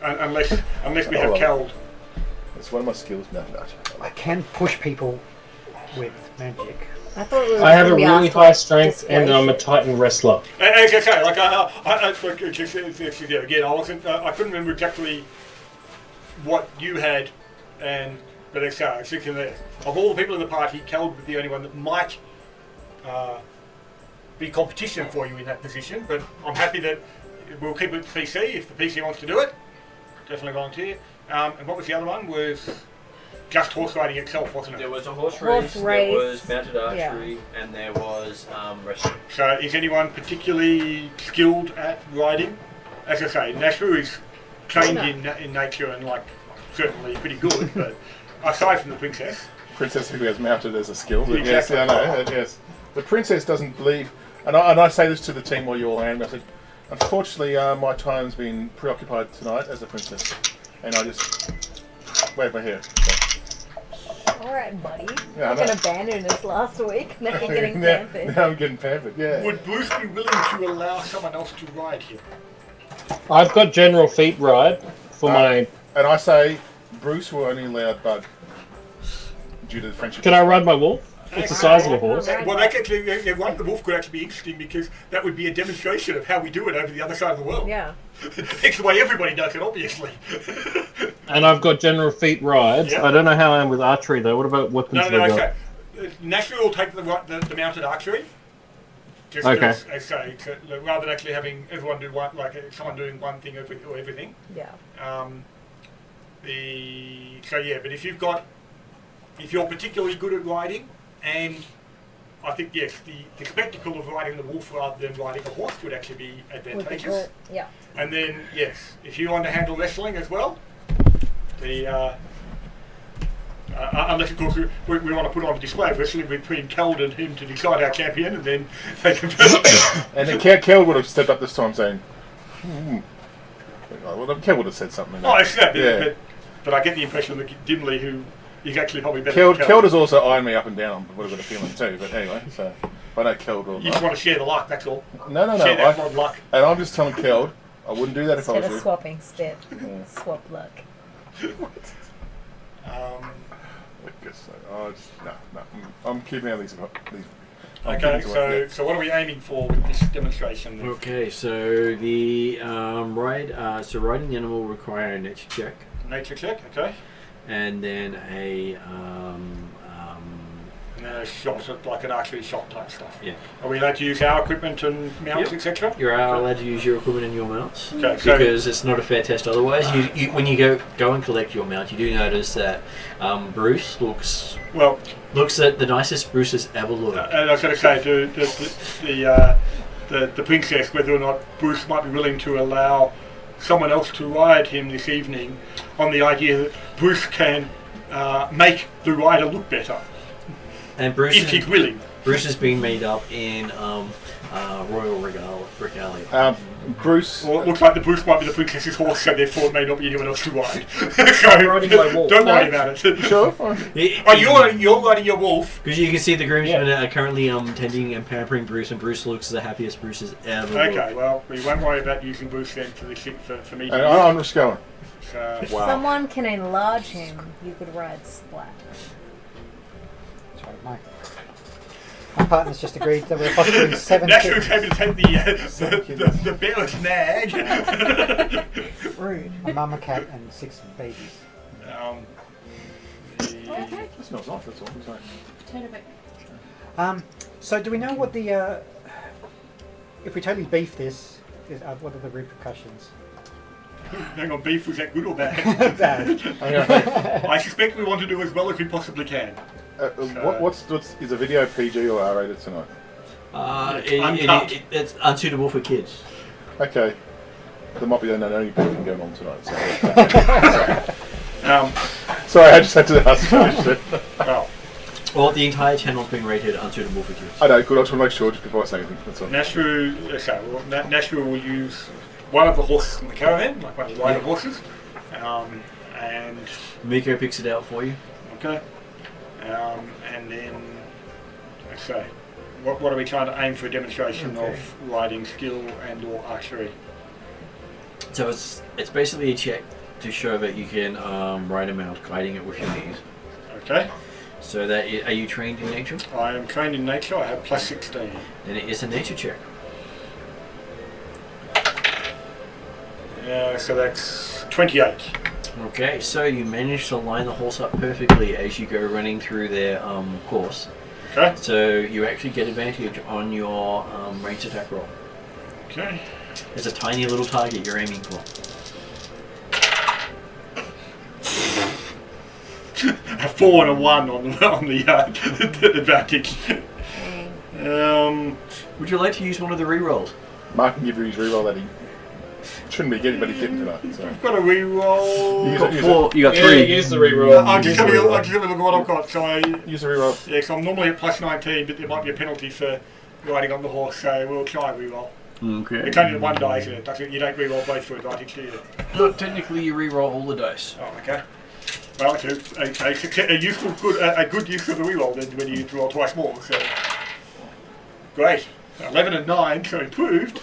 [SPEAKER 2] unless we have
[SPEAKER 5] Oh, well.
[SPEAKER 2] Cal.
[SPEAKER 5] It's one of my skills, mountain archer.
[SPEAKER 4] I can push people with magic.
[SPEAKER 3] I thought we were
[SPEAKER 6] I have a
[SPEAKER 3] gonna be
[SPEAKER 6] really
[SPEAKER 3] asked
[SPEAKER 6] high
[SPEAKER 3] what
[SPEAKER 6] strength and I'm a Titan wrestler.
[SPEAKER 2] As I say, like again, I wasn't. I couldn't remember exactly what you had But it's thinking that of all the people in the party, Cal would be the only one that might be competition for you in that position. But I'm happy that we'll keep it PC if the PC wants to do it. Definitely volunteer. And what was the other one? Was just horse riding itself, wasn't it?
[SPEAKER 1] There was a horse
[SPEAKER 3] Horse
[SPEAKER 1] race,
[SPEAKER 3] race.
[SPEAKER 1] there was mounted archery, and there was wrestling.
[SPEAKER 2] So is anyone particularly skilled at riding? As I say, Nashru is trained in nature and like certainly pretty good, but aside from the princess.
[SPEAKER 5] Princess who has mounted as a skill. But
[SPEAKER 2] Exactly.
[SPEAKER 5] Yes, I know. Yes. The princess doesn't believe, and I say this to the team while you're all around. I said, unfortunately, my time's been preoccupied tonight as a princess, and I just wave my hair.
[SPEAKER 3] Alright, buddy.
[SPEAKER 5] Yeah, I
[SPEAKER 3] You've been
[SPEAKER 5] know.
[SPEAKER 3] abandoned this last week. Now you're getting
[SPEAKER 5] now,
[SPEAKER 3] pampered.
[SPEAKER 5] now I'm getting pampered. Yeah.
[SPEAKER 2] Would Bruce be willing to allow someone else to ride him?
[SPEAKER 6] I've got General Feet Ride for my.
[SPEAKER 5] And I say, Bruce will only allow Bud due to the friendship.
[SPEAKER 6] Can I ride my wolf? It's the size of a horse.
[SPEAKER 2] Well, that actually, riding the wolf could actually be interesting because that would be a demonstration of how we do it over the other side of the world.
[SPEAKER 3] Yeah.
[SPEAKER 2] It's the way everybody does it, obviously.
[SPEAKER 6] And I've got General Feet Rides.
[SPEAKER 2] Yeah.
[SPEAKER 6] I don't know how I am with archery though. What about weapons?
[SPEAKER 2] No,
[SPEAKER 6] have I got?
[SPEAKER 2] okay. Naturally, will take the mounted archery. Just
[SPEAKER 6] Okay.
[SPEAKER 2] as say, rather than actually having everyone do one, like someone doing one thing or everything.
[SPEAKER 3] Yeah.
[SPEAKER 2] But if you're particularly good at riding, and I think yes, the spectacle of riding the wolf rather than riding a horse would actually be
[SPEAKER 3] Would be
[SPEAKER 2] advantageous.
[SPEAKER 3] good. Yeah.
[SPEAKER 2] And then yes, if you want to handle wrestling as well, unless of course we want to put on a display of wrestling between Keld and him to decide our champion, and then they can.
[SPEAKER 5] And then Kel would have stepped up this time saying, Well, Kel would have said something.
[SPEAKER 2] Oh, it's that.
[SPEAKER 5] Yeah.
[SPEAKER 2] But I get the impression that Dimley, who is actually probably better than
[SPEAKER 5] Kel has also ironed me up and down. I would have got a feeling too. But anyway, so I know Kel will.
[SPEAKER 2] You just want to share the luck, that's all.
[SPEAKER 5] No.
[SPEAKER 2] Share that mod luck.
[SPEAKER 5] And I'm just telling Kel, I wouldn't do that if I
[SPEAKER 3] Instead
[SPEAKER 5] was
[SPEAKER 3] of
[SPEAKER 5] you.
[SPEAKER 3] swapping spit, swap luck.
[SPEAKER 5] I guess so. No. I'm keeping out these. I'm
[SPEAKER 2] Okay,
[SPEAKER 5] keeping to it,
[SPEAKER 2] so what are we aiming for with this demonstration then?
[SPEAKER 1] Okay, so the riding the animal will require a nature check,
[SPEAKER 2] Nature check, okay.
[SPEAKER 1] and then a
[SPEAKER 2] And then a shot, like an archery shot type stuff.
[SPEAKER 1] yeah.
[SPEAKER 2] Are we allowed to use our equipment and mounts,
[SPEAKER 1] Yep.
[SPEAKER 2] etc.?
[SPEAKER 1] You're allowed to use your equipment and your mounts
[SPEAKER 2] Okay, so
[SPEAKER 1] because it's not a fair test otherwise. You when you go and collect your mount, you do notice that Bruce looks at the nicest Bruce has ever looked.
[SPEAKER 2] and I was going to say the princess, whether or not Bruce might be willing to allow someone else to ride him this evening, on the idea that Bruce can make the rider look better
[SPEAKER 1] And Bruce
[SPEAKER 2] if he's willing.
[SPEAKER 1] Bruce is being made up in royal regalia.
[SPEAKER 5] Bruce.
[SPEAKER 2] Well, it looks like the Bruce might be the princess's horse, so therefore it may not be anyone else to ride. So
[SPEAKER 1] riding my wolf.
[SPEAKER 2] don't worry about it.
[SPEAKER 5] Sure.
[SPEAKER 2] Oh, you're riding your wolf.
[SPEAKER 1] Because you can see the groomsmen are currently tending and pampering Bruce, and Bruce looks the happiest Bruce has ever looked.
[SPEAKER 2] Okay, well, we won't worry about using Bruce then for me.
[SPEAKER 5] And I'm just going.
[SPEAKER 2] So,
[SPEAKER 3] If
[SPEAKER 5] Wow.
[SPEAKER 3] someone can enlarge him, you could ride Splat.
[SPEAKER 4] Sorry, my partner's just agreed that we're fostering 7
[SPEAKER 2] Naturally,
[SPEAKER 4] kittens.
[SPEAKER 2] able to take the bear's nag.
[SPEAKER 3] Rude.
[SPEAKER 4] A mama cat and 6 babies.
[SPEAKER 3] Okay.
[SPEAKER 5] It smells nice, that's all I'm saying.
[SPEAKER 3] Turn it back.
[SPEAKER 4] So do we know what the if we totally beef this, what are the repercussions?
[SPEAKER 2] Hang on, beef, was that good or bad?
[SPEAKER 4] Bad.
[SPEAKER 2] I suspect we want to do as well as we possibly can.
[SPEAKER 5] Is the video PG or R rated tonight?
[SPEAKER 1] It's unsuitable for kids.
[SPEAKER 5] Okay. There might be only beefing going on tonight. So. Sorry, I just had to ask the question.
[SPEAKER 1] Well, the entire channel's been rated unsuitable for kids.
[SPEAKER 5] I know, good. I just want to make sure just before I say anything. That's all.
[SPEAKER 2] Nashru will use one of the horses in the caravan, like one of the rider horses, and
[SPEAKER 1] Miko picks it out for you.
[SPEAKER 2] okay, and then so what are we trying to aim for a demonstration of riding skill and or archery?
[SPEAKER 1] So it's basically a check to show that you can ride a mount, guiding it with your knees.
[SPEAKER 2] Okay,
[SPEAKER 1] So that are you trained in nature?
[SPEAKER 2] I am trained in nature. I have plus 16.
[SPEAKER 1] Then it is a nature check.
[SPEAKER 2] So that's 28.
[SPEAKER 1] Okay, so you manage to line the horse up perfectly as you go running through their course.
[SPEAKER 2] Okay.
[SPEAKER 1] So you actually get advantage on your ranged attack roll.
[SPEAKER 2] Okay.
[SPEAKER 1] It's a tiny little target you're aiming for.
[SPEAKER 2] A 4 and a 1 on the advantage.
[SPEAKER 1] Would you like to use one of the rerolls?
[SPEAKER 5] Mark can give you his reroll that he shouldn't be getting, but he's getting tonight. So.
[SPEAKER 2] I've got a reroll.
[SPEAKER 5] Use
[SPEAKER 1] You got
[SPEAKER 5] it, use
[SPEAKER 1] four. You got
[SPEAKER 6] Yeah,
[SPEAKER 1] three.
[SPEAKER 6] use the reroll.
[SPEAKER 2] I'll just have a look at what I've got. So
[SPEAKER 5] Use the reroll.
[SPEAKER 2] yeah, so I'm normally at plus 19, but there might be a penalty for riding on the horse, so we'll try a reroll.
[SPEAKER 1] Okay.
[SPEAKER 2] It's only one die, isn't it? You don't reroll both for advantage, do you?
[SPEAKER 1] Look, technically you reroll all the dice.
[SPEAKER 2] Oh, okay. Well, it's a good use of the reroll then when you roll twice more. So great. 11 and 9, so improved.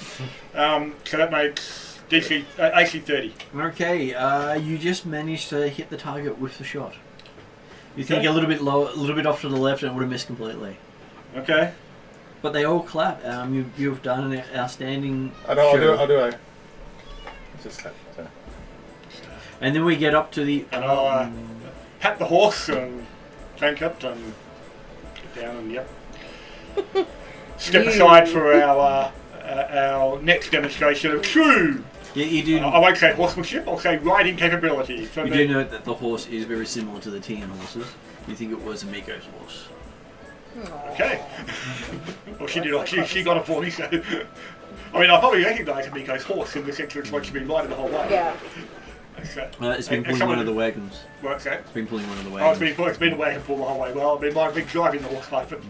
[SPEAKER 2] So that makes DC, AC 30.
[SPEAKER 1] Okay, you just managed to hit the target with the shot. You think
[SPEAKER 2] Okay.
[SPEAKER 1] a little bit low, a little bit off to the left, and it would have missed completely.
[SPEAKER 2] Okay.
[SPEAKER 1] But they all clap. You've done an outstanding
[SPEAKER 5] I know.
[SPEAKER 1] show.
[SPEAKER 5] I'll do a. Just that. So.
[SPEAKER 1] And then we get up to the.
[SPEAKER 2] And I'll pat the horse and crank up and get down and yep. Step aside for our next demonstration of true.
[SPEAKER 1] Yeah, you do.
[SPEAKER 2] I won't say horsemanship. I'll say riding capability. From
[SPEAKER 1] You
[SPEAKER 2] the,
[SPEAKER 1] do note that the horse is very similar to the Tian horses. You think it was Miko's horse.
[SPEAKER 2] Okay. Well, she did. She got it for me. So, I mean, I probably recognise Miko's horse in the sense that it's what she's been riding the whole way.
[SPEAKER 3] Yeah.
[SPEAKER 2] Okay.
[SPEAKER 1] It's been
[SPEAKER 2] And
[SPEAKER 1] pulling
[SPEAKER 2] someone-
[SPEAKER 1] one of the wagons.
[SPEAKER 2] What's that?
[SPEAKER 1] It's been pulling one of the
[SPEAKER 2] Oh,
[SPEAKER 1] wagons.
[SPEAKER 2] it's been a wagon pull the whole way. Well, I mean, I've been driving the horse life. But,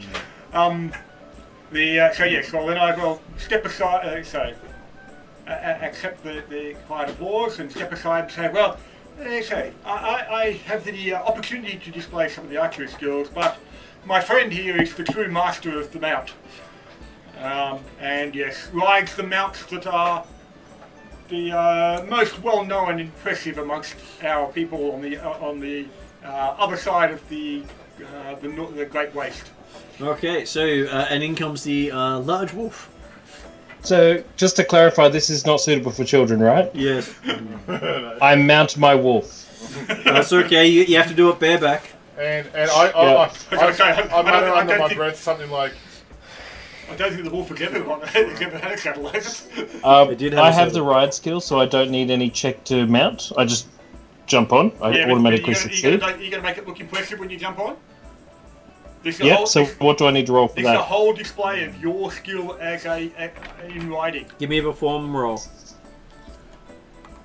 [SPEAKER 2] so yes, well then I will step aside. Accept the quiet applause and step aside and say, well, okay, I have the opportunity to display some of the archery skills, but my friend here is the true master of the mount. And yes, rides the mounts that are the most well-known and impressive amongst our people on the other side of the Great Waste.
[SPEAKER 1] Okay, so and in comes the large wolf.
[SPEAKER 6] So, just to clarify, this is not suitable for children, right?
[SPEAKER 1] Yes.
[SPEAKER 6] I mount my wolf.
[SPEAKER 1] That's okay. You have to do it bareback.
[SPEAKER 5] And
[SPEAKER 6] Yeah.
[SPEAKER 5] I
[SPEAKER 2] I
[SPEAKER 5] mutter
[SPEAKER 2] don't
[SPEAKER 5] under my
[SPEAKER 2] think-
[SPEAKER 5] breath something like,
[SPEAKER 2] I don't think the wolf has ever had a saddle, has it?
[SPEAKER 1] They did have
[SPEAKER 6] I
[SPEAKER 1] a
[SPEAKER 6] have
[SPEAKER 1] saddle.
[SPEAKER 6] the ride skill, so I don't need any check to mount. I just jump on. I
[SPEAKER 2] Yeah, but
[SPEAKER 6] automatically
[SPEAKER 2] you're
[SPEAKER 6] succeed.
[SPEAKER 2] going to make it look impressive when you jump on? This is
[SPEAKER 6] Yep, so what do I need to roll for
[SPEAKER 2] This is a
[SPEAKER 6] that?
[SPEAKER 2] whole display of your skill as in riding.
[SPEAKER 1] Give me a perform roll.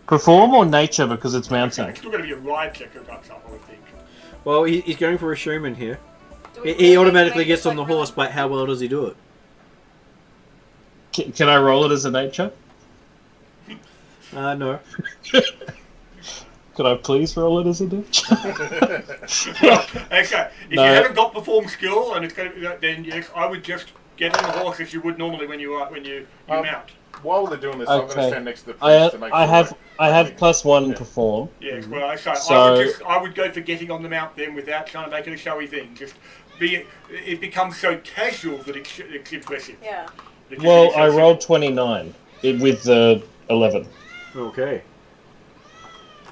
[SPEAKER 6] Perform or nature, because it's mounting?
[SPEAKER 2] It's still going to be a ride check of that stuff, I would think.
[SPEAKER 1] Well, he's going for a showman here. He automatically gets on the horse, but how well does he do it?
[SPEAKER 6] Can I roll it as a nature?
[SPEAKER 1] No.
[SPEAKER 6] Could I please roll it as a nature?
[SPEAKER 2] Well, okay, if
[SPEAKER 6] No.
[SPEAKER 2] you haven't got perform skill, and it's going to be that, then yes, I would just get on the horse as you would normally when you mount.
[SPEAKER 5] while they're doing this, I'm going to
[SPEAKER 6] Okay.
[SPEAKER 5] stand next to the prince to make sure.
[SPEAKER 6] I have +1 perform.
[SPEAKER 2] Yes, well, I
[SPEAKER 6] So-
[SPEAKER 2] I would go for getting on the mount then without trying to make it a showy thing. Just it becomes so casual that it's impressive.
[SPEAKER 3] Yeah.
[SPEAKER 2] Because
[SPEAKER 6] Well,
[SPEAKER 2] it's so
[SPEAKER 6] I
[SPEAKER 2] simple.
[SPEAKER 6] rolled 29 with the 11.
[SPEAKER 1] Okay.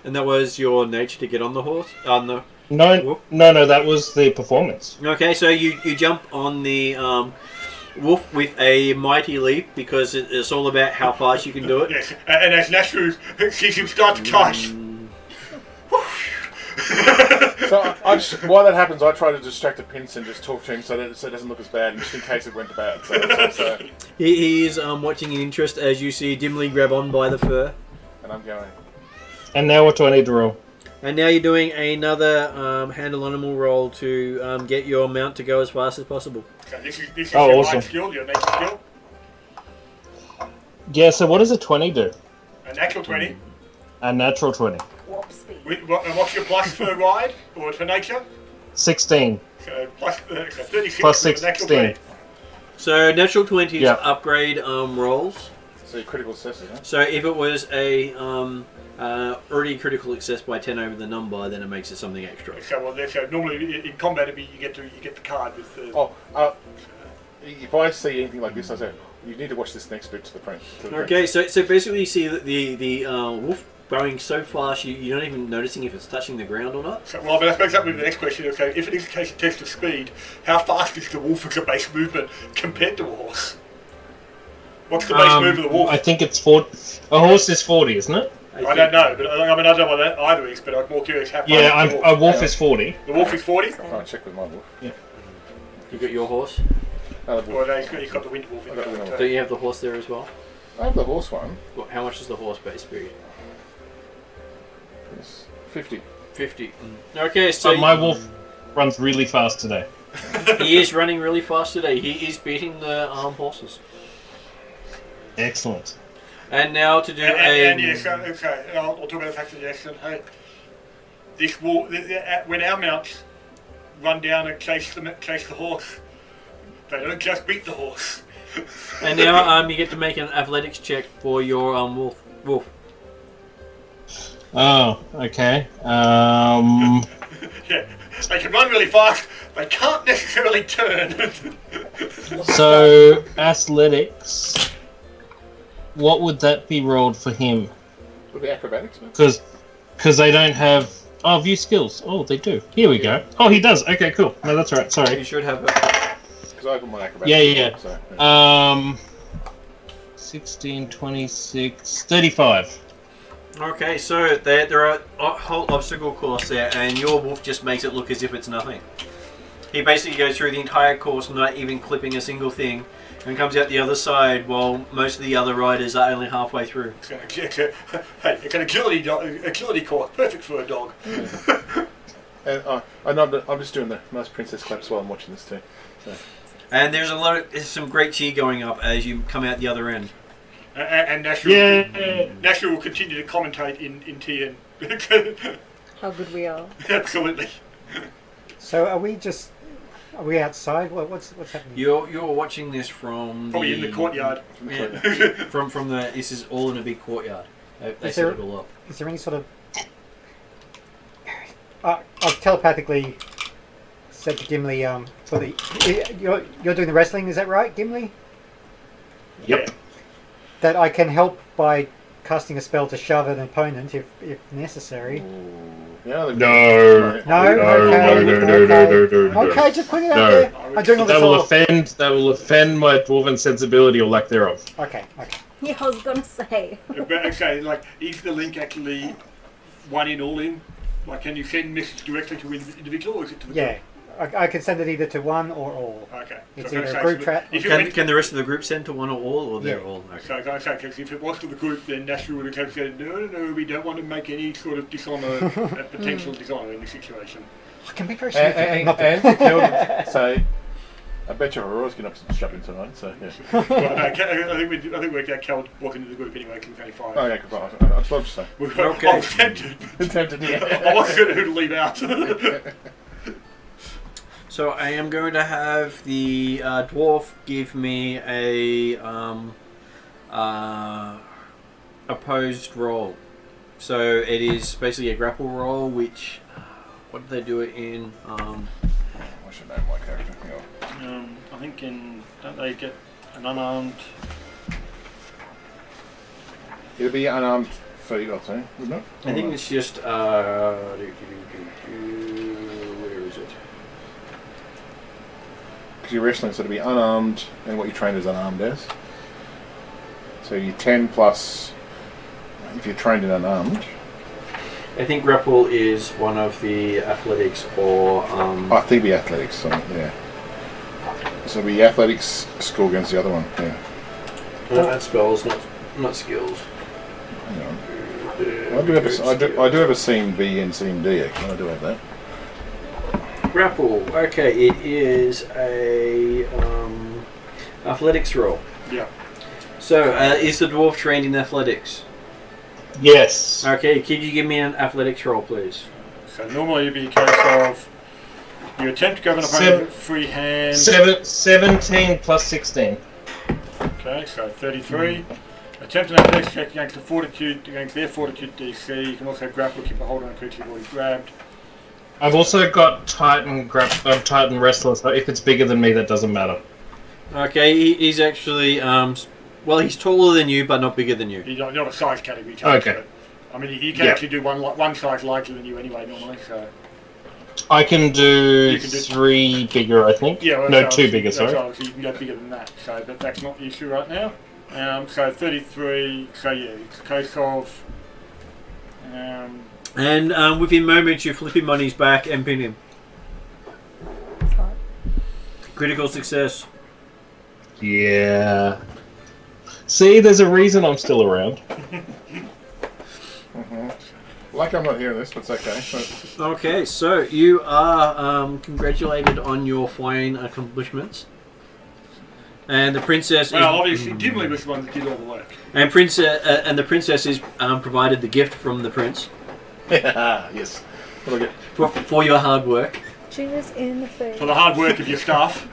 [SPEAKER 1] And that was your nature to get on the horse? No.
[SPEAKER 6] No, that was the performance.
[SPEAKER 1] Okay, so you jump on the wolf with a mighty leap because it's all about how fast you can do it.
[SPEAKER 2] Yes, and as Nashru sees him start to charge.
[SPEAKER 5] So while that happens, I try to distract the prince and just talk to him so that it doesn't look as bad, just in case it went bad. So
[SPEAKER 1] He's watching in interest as you see Dimly grab on by the fur.
[SPEAKER 5] and I'm going.
[SPEAKER 6] And now what do I need to roll?
[SPEAKER 1] And now you're doing another handle animal roll to get your mount to go as fast as possible.
[SPEAKER 2] So this is
[SPEAKER 6] Oh,
[SPEAKER 2] your
[SPEAKER 6] awesome.
[SPEAKER 2] ride skill, your nature skill.
[SPEAKER 6] Yeah, so what does a 20 do?
[SPEAKER 2] A natural 20.
[SPEAKER 6] A natural 20.
[SPEAKER 3] Warp speed.
[SPEAKER 2] And what's your plus for ride or for nature?
[SPEAKER 6] 16.
[SPEAKER 2] So plus so 36
[SPEAKER 6] Plus
[SPEAKER 2] with a natural
[SPEAKER 6] 16.
[SPEAKER 2] 20.
[SPEAKER 1] So natural 20s
[SPEAKER 6] Yeah.
[SPEAKER 1] upgrade rolls.
[SPEAKER 5] So your critical successes, huh?
[SPEAKER 1] So if it was a already critical success by 10 over the number, then it makes it something extra.
[SPEAKER 2] So normally in combat you get the card with the.
[SPEAKER 5] Oh, if I see anything like this, I say, you need to watch this next bit to the prince.
[SPEAKER 1] Okay, so basically you see that the wolf going so fast you're not even noticing if it's touching the ground or not.
[SPEAKER 2] So, well, I suppose that would be the next question. Okay, if it is a case of test of speed, how fast is the wolf as a base movement compared to a horse? What's the base move of the wolf?
[SPEAKER 6] I think it's 40. A horse is 40, isn't it?
[SPEAKER 2] I don't know, but I don't know what that either is, but I'm more curious how fast
[SPEAKER 6] Yeah,
[SPEAKER 2] is the wolf.
[SPEAKER 6] a wolf is 40.
[SPEAKER 2] The wolf is 40?
[SPEAKER 5] I'll check with my wolf.
[SPEAKER 1] You got your horse?
[SPEAKER 5] Other
[SPEAKER 2] Or
[SPEAKER 5] wolf.
[SPEAKER 2] no, he's got the wind wolf in
[SPEAKER 5] I've got the wind
[SPEAKER 2] there.
[SPEAKER 1] Don't you have the horse there as well?
[SPEAKER 5] I have the horse one.
[SPEAKER 1] How much is the horse base speed?
[SPEAKER 5] It's 50.
[SPEAKER 1] 50. Okay, so
[SPEAKER 6] My wolf runs really fast today.
[SPEAKER 1] he is running really fast today. He is beating the horses.
[SPEAKER 6] Excellent.
[SPEAKER 1] And now to do
[SPEAKER 2] And yes, okay, I'll talk about the fact that yes, hey, this wolf, when our mounts run down and chase the horse, they don't just beat the horse.
[SPEAKER 1] And now you get to make an athletics check for your wolf.
[SPEAKER 6] Oh, okay.
[SPEAKER 2] Yeah, they can run really fast. They can't necessarily turn.
[SPEAKER 6] So, athletics. What would that be rolled for him?
[SPEAKER 5] Would be acrobatics, man.
[SPEAKER 6] Because they don't have... Oh, view skills. Oh, they do. Here we go. Oh, he does. Okay, cool. No, that's right.
[SPEAKER 1] You
[SPEAKER 6] Sorry.
[SPEAKER 1] should have it.
[SPEAKER 5] Because I opened my acrobatics.
[SPEAKER 6] Yeah.
[SPEAKER 5] So, yeah.
[SPEAKER 6] 16, 26, 35.
[SPEAKER 1] Okay, so there are a whole obstacle course there, and your wolf just makes it look as if it's nothing. He basically goes through the entire course, not even clipping a single thing, and comes out the other side while most of the other riders are only halfway through.
[SPEAKER 2] Hey, it's an agility course, perfect for a dog.
[SPEAKER 5] And I'm just doing the nice princess claps while I'm watching this too. So.
[SPEAKER 1] And there's some great cheer going up as you come out the other end.
[SPEAKER 2] And Nashua will continue to commentate in TN.
[SPEAKER 3] How good we are.
[SPEAKER 2] Absolutely.
[SPEAKER 4] So are we outside? What's happening?
[SPEAKER 1] You're watching this from
[SPEAKER 2] Probably in the courtyard.
[SPEAKER 1] Yeah, from the. This is all in a big courtyard. They set it all up.
[SPEAKER 4] Is there any sort of... I've telepathically said to Gimli, you're doing the wrestling, is that right, Gimli?
[SPEAKER 6] Yep.
[SPEAKER 4] That I can help by casting a spell to shove an opponent if necessary.
[SPEAKER 5] Yeah,
[SPEAKER 6] No.
[SPEAKER 4] Okay, just put it out there. I'm doing all this
[SPEAKER 6] That will offend my dwarven sensibility or lack thereof.
[SPEAKER 4] Okay.
[SPEAKER 3] Yeah, I was gonna say.
[SPEAKER 2] But okay, like, is the link actually one in, all in? Like, can you send message directly to an individual, or is it to the
[SPEAKER 4] Yeah, I can send it either to one or all.
[SPEAKER 2] Okay.
[SPEAKER 4] It's
[SPEAKER 2] So
[SPEAKER 4] either a group chat.
[SPEAKER 1] Can the rest of the group send to one or all, or they're all? Okay.
[SPEAKER 2] So because if it was to the group, then Nashua would have said, no, we don't want to make any sort of dishonour, potential dishonour in this situation.
[SPEAKER 4] I can be very
[SPEAKER 5] And
[SPEAKER 4] not
[SPEAKER 5] say, I bet your Aurora's going to shopping tonight, so yeah.
[SPEAKER 2] Well, no, I think we worked out Cal walking into the group anyway, because he's only 5.
[SPEAKER 5] Oh, yeah, goodbye. I'd love to say.
[SPEAKER 1] Okay.
[SPEAKER 2] I was tempted.
[SPEAKER 5] Tempted, yeah.
[SPEAKER 2] I wasn't sure who to leave out.
[SPEAKER 1] So I am going to have the dwarf give me a opposed roll. So it is basically a grapple roll, which what do they do it in?
[SPEAKER 5] I should name my character.
[SPEAKER 8] I think don't they get an unarmed?
[SPEAKER 5] It'll be unarmed feet, I'd say, wouldn't it?
[SPEAKER 1] I think it's just where is it?
[SPEAKER 5] Because you're wrestling, so it'll be unarmed, and what you trained is unarmed as. So you're 10 plus, if you're trained in unarmed.
[SPEAKER 1] I think grapple is one of the athletics or
[SPEAKER 5] I think it'll be athletics, so yeah. So it'll be athletics score against the other one, yeah.
[SPEAKER 1] no, that's spells, not skills.
[SPEAKER 5] Hang on. I do have a scene B and scene D, actually. I do have that.
[SPEAKER 1] Grapple. Okay, it is a athletics roll.
[SPEAKER 2] Yeah.
[SPEAKER 1] So, is the dwarf trained in athletics?
[SPEAKER 6] Yes.
[SPEAKER 1] Okay, could you give me an athletics roll, please?
[SPEAKER 2] So normally it'd be a case of you attempt to go on a opponent with free hand.
[SPEAKER 6] 17 plus 16.
[SPEAKER 2] Okay, so 33. Attempt an athletics check against their fortitude DC. You can also grapple, keep a hold on a creature you've already grabbed.
[SPEAKER 6] I've also got Titan Wrestler, so if it's bigger than me, that doesn't matter.
[SPEAKER 1] Okay, he's actually, well, he's taller than you, but not bigger than you.
[SPEAKER 2] You're not a size category change.
[SPEAKER 6] Okay.
[SPEAKER 2] I mean, you can
[SPEAKER 6] Yeah.
[SPEAKER 2] actually do one size larger than you anyway normally. So
[SPEAKER 6] I can do
[SPEAKER 2] You can do-
[SPEAKER 6] 3 bigger, I think.
[SPEAKER 2] yeah, well,
[SPEAKER 6] No,
[SPEAKER 2] that's
[SPEAKER 6] 2
[SPEAKER 2] obviously-
[SPEAKER 6] bigger,
[SPEAKER 2] that's
[SPEAKER 6] sorry.
[SPEAKER 2] obviously you can go bigger than that. So, but that's not the issue right now. So 33. So yeah, it's a case of.
[SPEAKER 1] And within moments, you flip him on his back and pin him. Critical success.
[SPEAKER 6] Yeah. See, there's a reason I'm still around.
[SPEAKER 5] Like I'm not hearing this, but it's okay. But
[SPEAKER 1] Okay, so you are congratulated on your fine accomplishments. And the princess
[SPEAKER 2] Well,
[SPEAKER 1] is,
[SPEAKER 2] obviously, Dimly was the one that did all the work.
[SPEAKER 1] and the princess is provided the gift from the prince
[SPEAKER 5] yes. What do I get?
[SPEAKER 1] for your hard work.
[SPEAKER 3] Cheers in the face.
[SPEAKER 2] For the hard work of your staff.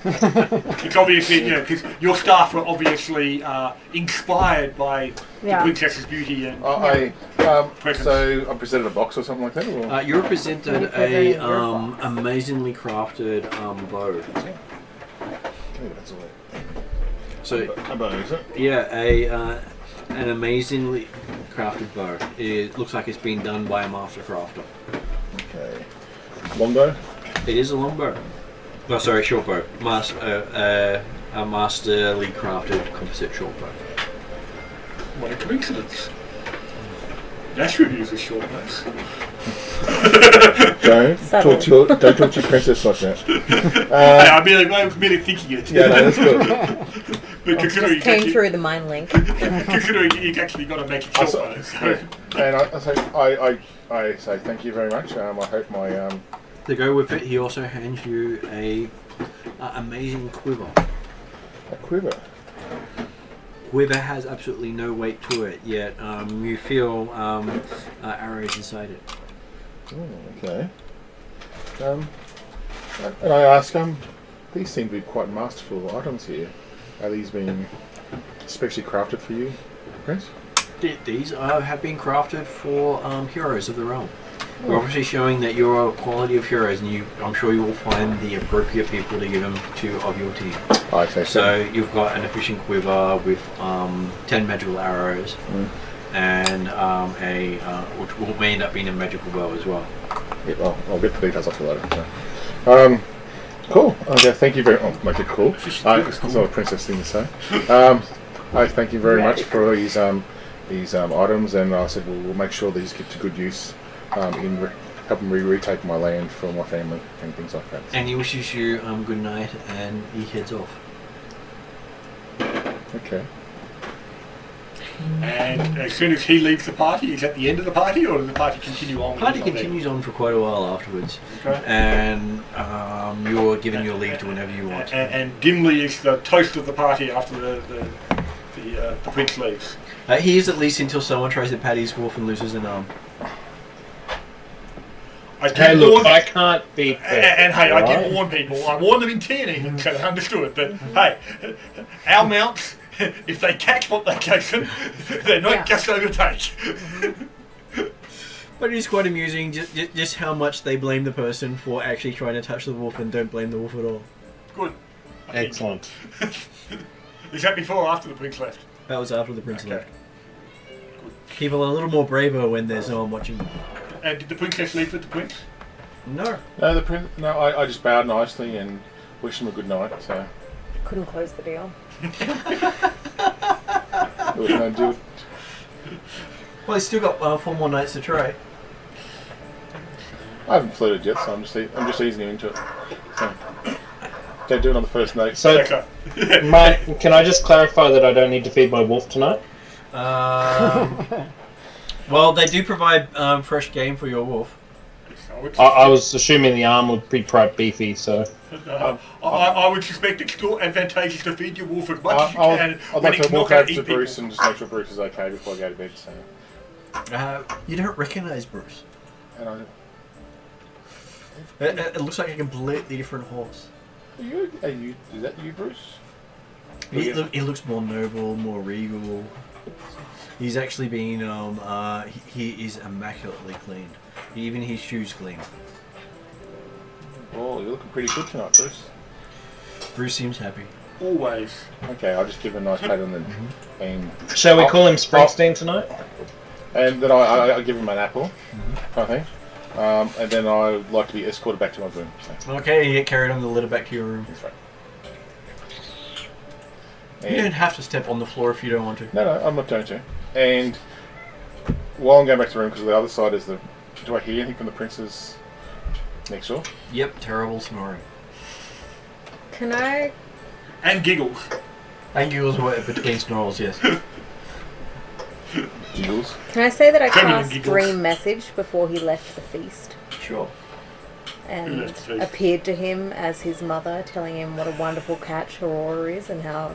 [SPEAKER 2] It's obviously, because your staff were obviously inspired by the princess's beauty and presence.
[SPEAKER 5] So I presented a box or something like that? Or?
[SPEAKER 1] You were presented a amazingly crafted bow.
[SPEAKER 5] Okay, that's all right.
[SPEAKER 1] So
[SPEAKER 5] A bow, is it?
[SPEAKER 1] yeah, an amazingly crafted bow. It looks like it's been done by a master crafter.
[SPEAKER 5] Okay. Longbow?
[SPEAKER 1] It is a long bow. Oh, sorry, short bow. A masterly crafted composite short bow.
[SPEAKER 2] What a coincidence. Dash reviews are short notes.
[SPEAKER 5] Don't talk to your princess like that.
[SPEAKER 2] I was merely thinking it.
[SPEAKER 5] Yeah, no, that's good.
[SPEAKER 2] But considering
[SPEAKER 3] Just came through the mind link.
[SPEAKER 2] considering you've actually got to make it short notes. So.
[SPEAKER 5] And I say thank you very much. I hope my
[SPEAKER 1] To go with it, he also hands you a amazing quiver.
[SPEAKER 5] a quiver.
[SPEAKER 1] Quiver has absolutely no weight to it, yet you feel arrows inside it.
[SPEAKER 5] Oh, okay. And I ask, these seem to be quite masterful items here. Are these being especially crafted for you, Prince?
[SPEAKER 1] These have been crafted for heroes of the realm. We're obviously showing that you're a quality of heroes, and I'm sure you will find the appropriate people to give them to of your team.
[SPEAKER 5] Okay,
[SPEAKER 1] So you've got an efficient quiver with 10 magical arrows, and which will end up being a magical bow as well.
[SPEAKER 5] yeah, well, I'll get the details off you later. So. Cool. Okay, thank you very much. Oh, make it cool. It's not a princess thing to say. I thank you very much for these items, and I said we'll make sure these get to good use in helping me retake my land for my family and things like that.
[SPEAKER 1] And he wishes you good night, and he heads off.
[SPEAKER 5] Okay.
[SPEAKER 2] And as soon as he leaves the party, is that the end of the party, or does the party continue on?
[SPEAKER 1] The party continues on for quite a while afterwards,
[SPEAKER 2] Okay.
[SPEAKER 1] and you're given your leave to whenever you want.
[SPEAKER 2] And Dimly is the toast of the party after the prince leaves.
[SPEAKER 1] He is at least until someone tries to pat his wolf and loses an arm.
[SPEAKER 6] Hey, look, I can't be.
[SPEAKER 2] And hey, I
[SPEAKER 6] right?
[SPEAKER 2] did warn people. I warned them in TNE, so they understood. But hey, our mounts, if they catch what they chasing, they're not just overtake.
[SPEAKER 1] But it is quite amusing just how much they blame the person for actually trying to touch the wolf and don't blame the wolf at all.
[SPEAKER 2] Good. I think.
[SPEAKER 6] Excellent.
[SPEAKER 2] Is that before or after the prince left?
[SPEAKER 1] That was after the prince
[SPEAKER 2] Okay.
[SPEAKER 1] left. People are a little more braver when there's no one watching them.
[SPEAKER 2] And did the princess leave with the prince?
[SPEAKER 1] No.
[SPEAKER 5] No, the prince. No, I just bowed nicely and wished him a good night. So
[SPEAKER 3] Couldn't close the deal.
[SPEAKER 5] there was no deal.
[SPEAKER 1] Well, he's still got 4 more nights to try.
[SPEAKER 5] I haven't flirted yet, so I'm just easing him into it. So don't do it on the first night.
[SPEAKER 6] So,
[SPEAKER 2] Okay.
[SPEAKER 6] Mike, can I just clarify that I don't need to feed my wolf tonight?
[SPEAKER 1] Well, they do provide fresh game for your wolf.
[SPEAKER 6] I was assuming the arm would be quite beefy, so.
[SPEAKER 2] I would suspect it's still advantageous to feed your wolf as much as you
[SPEAKER 5] I'd
[SPEAKER 2] can when
[SPEAKER 5] like
[SPEAKER 2] it's
[SPEAKER 5] to
[SPEAKER 2] not
[SPEAKER 5] walk
[SPEAKER 2] going
[SPEAKER 5] over
[SPEAKER 2] to
[SPEAKER 5] to
[SPEAKER 2] eat people.
[SPEAKER 5] Bruce and just make sure Bruce is okay before I go to bed. So,
[SPEAKER 1] You don't recognize Bruce.
[SPEAKER 5] and I.
[SPEAKER 1] It looks like a completely different horse.
[SPEAKER 5] Are you? Is that you, Bruce?
[SPEAKER 1] He looks more noble, more regal. He's actually been, he is immaculately cleaned. Even his shoes clean.
[SPEAKER 5] Oh, you're looking pretty good tonight, Bruce.
[SPEAKER 1] Bruce seems happy.
[SPEAKER 2] Always.
[SPEAKER 5] Okay, I'll just give him a nice pat on the and
[SPEAKER 6] Shall we call him Springsteen tonight?
[SPEAKER 5] and then I give him an apple, kind of thing. And then I'd like to be escorted back to my room. So.
[SPEAKER 1] Okay, you get carried on the litter back to your room.
[SPEAKER 5] That's right.
[SPEAKER 1] You don't have to step on the floor if you don't want to.
[SPEAKER 5] No, I'm not going to. And while I'm going back to the room, because the other side is the... Do I hear anything from the princes next door?
[SPEAKER 1] Yep, terrible snoring.
[SPEAKER 3] Can I?
[SPEAKER 2] And giggles.
[SPEAKER 1] And giggles were between snarls, yes.
[SPEAKER 5] Giggles?
[SPEAKER 3] Can I say that I
[SPEAKER 2] Feminine
[SPEAKER 3] cast
[SPEAKER 2] giggles.
[SPEAKER 3] Dream Message before he left the feast?
[SPEAKER 1] Sure.
[SPEAKER 3] And
[SPEAKER 2] Left the feast.
[SPEAKER 3] appeared to him as his mother, telling him what a wonderful catch Aurora is and how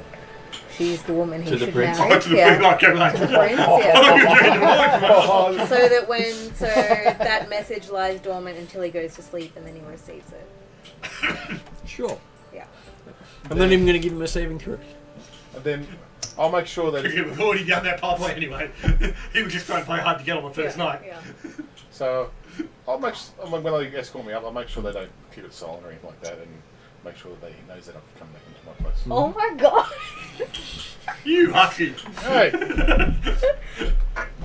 [SPEAKER 3] she's the woman he
[SPEAKER 1] To the
[SPEAKER 3] should
[SPEAKER 1] prince?
[SPEAKER 3] marry.
[SPEAKER 2] Oh, to the
[SPEAKER 3] Yeah.
[SPEAKER 2] point, okay, like,
[SPEAKER 3] To the prince, yeah.
[SPEAKER 2] Oh,
[SPEAKER 3] So that message lies dormant until he goes to sleep and then he receives it.
[SPEAKER 1] Sure.
[SPEAKER 3] Yeah.
[SPEAKER 1] I'm not even going to give him a saving throw.
[SPEAKER 5] And then I'll make sure that...
[SPEAKER 2] He was already down that pathway anyway. He was just trying to play hard to get on the first night.
[SPEAKER 3] Yeah.
[SPEAKER 5] So I'll make when they escort me up, I'll make sure they don't keep it silent or anything like that, and make sure that he knows that I've come back into my place.
[SPEAKER 3] Oh my god.
[SPEAKER 2] You hussy!
[SPEAKER 5] Hey,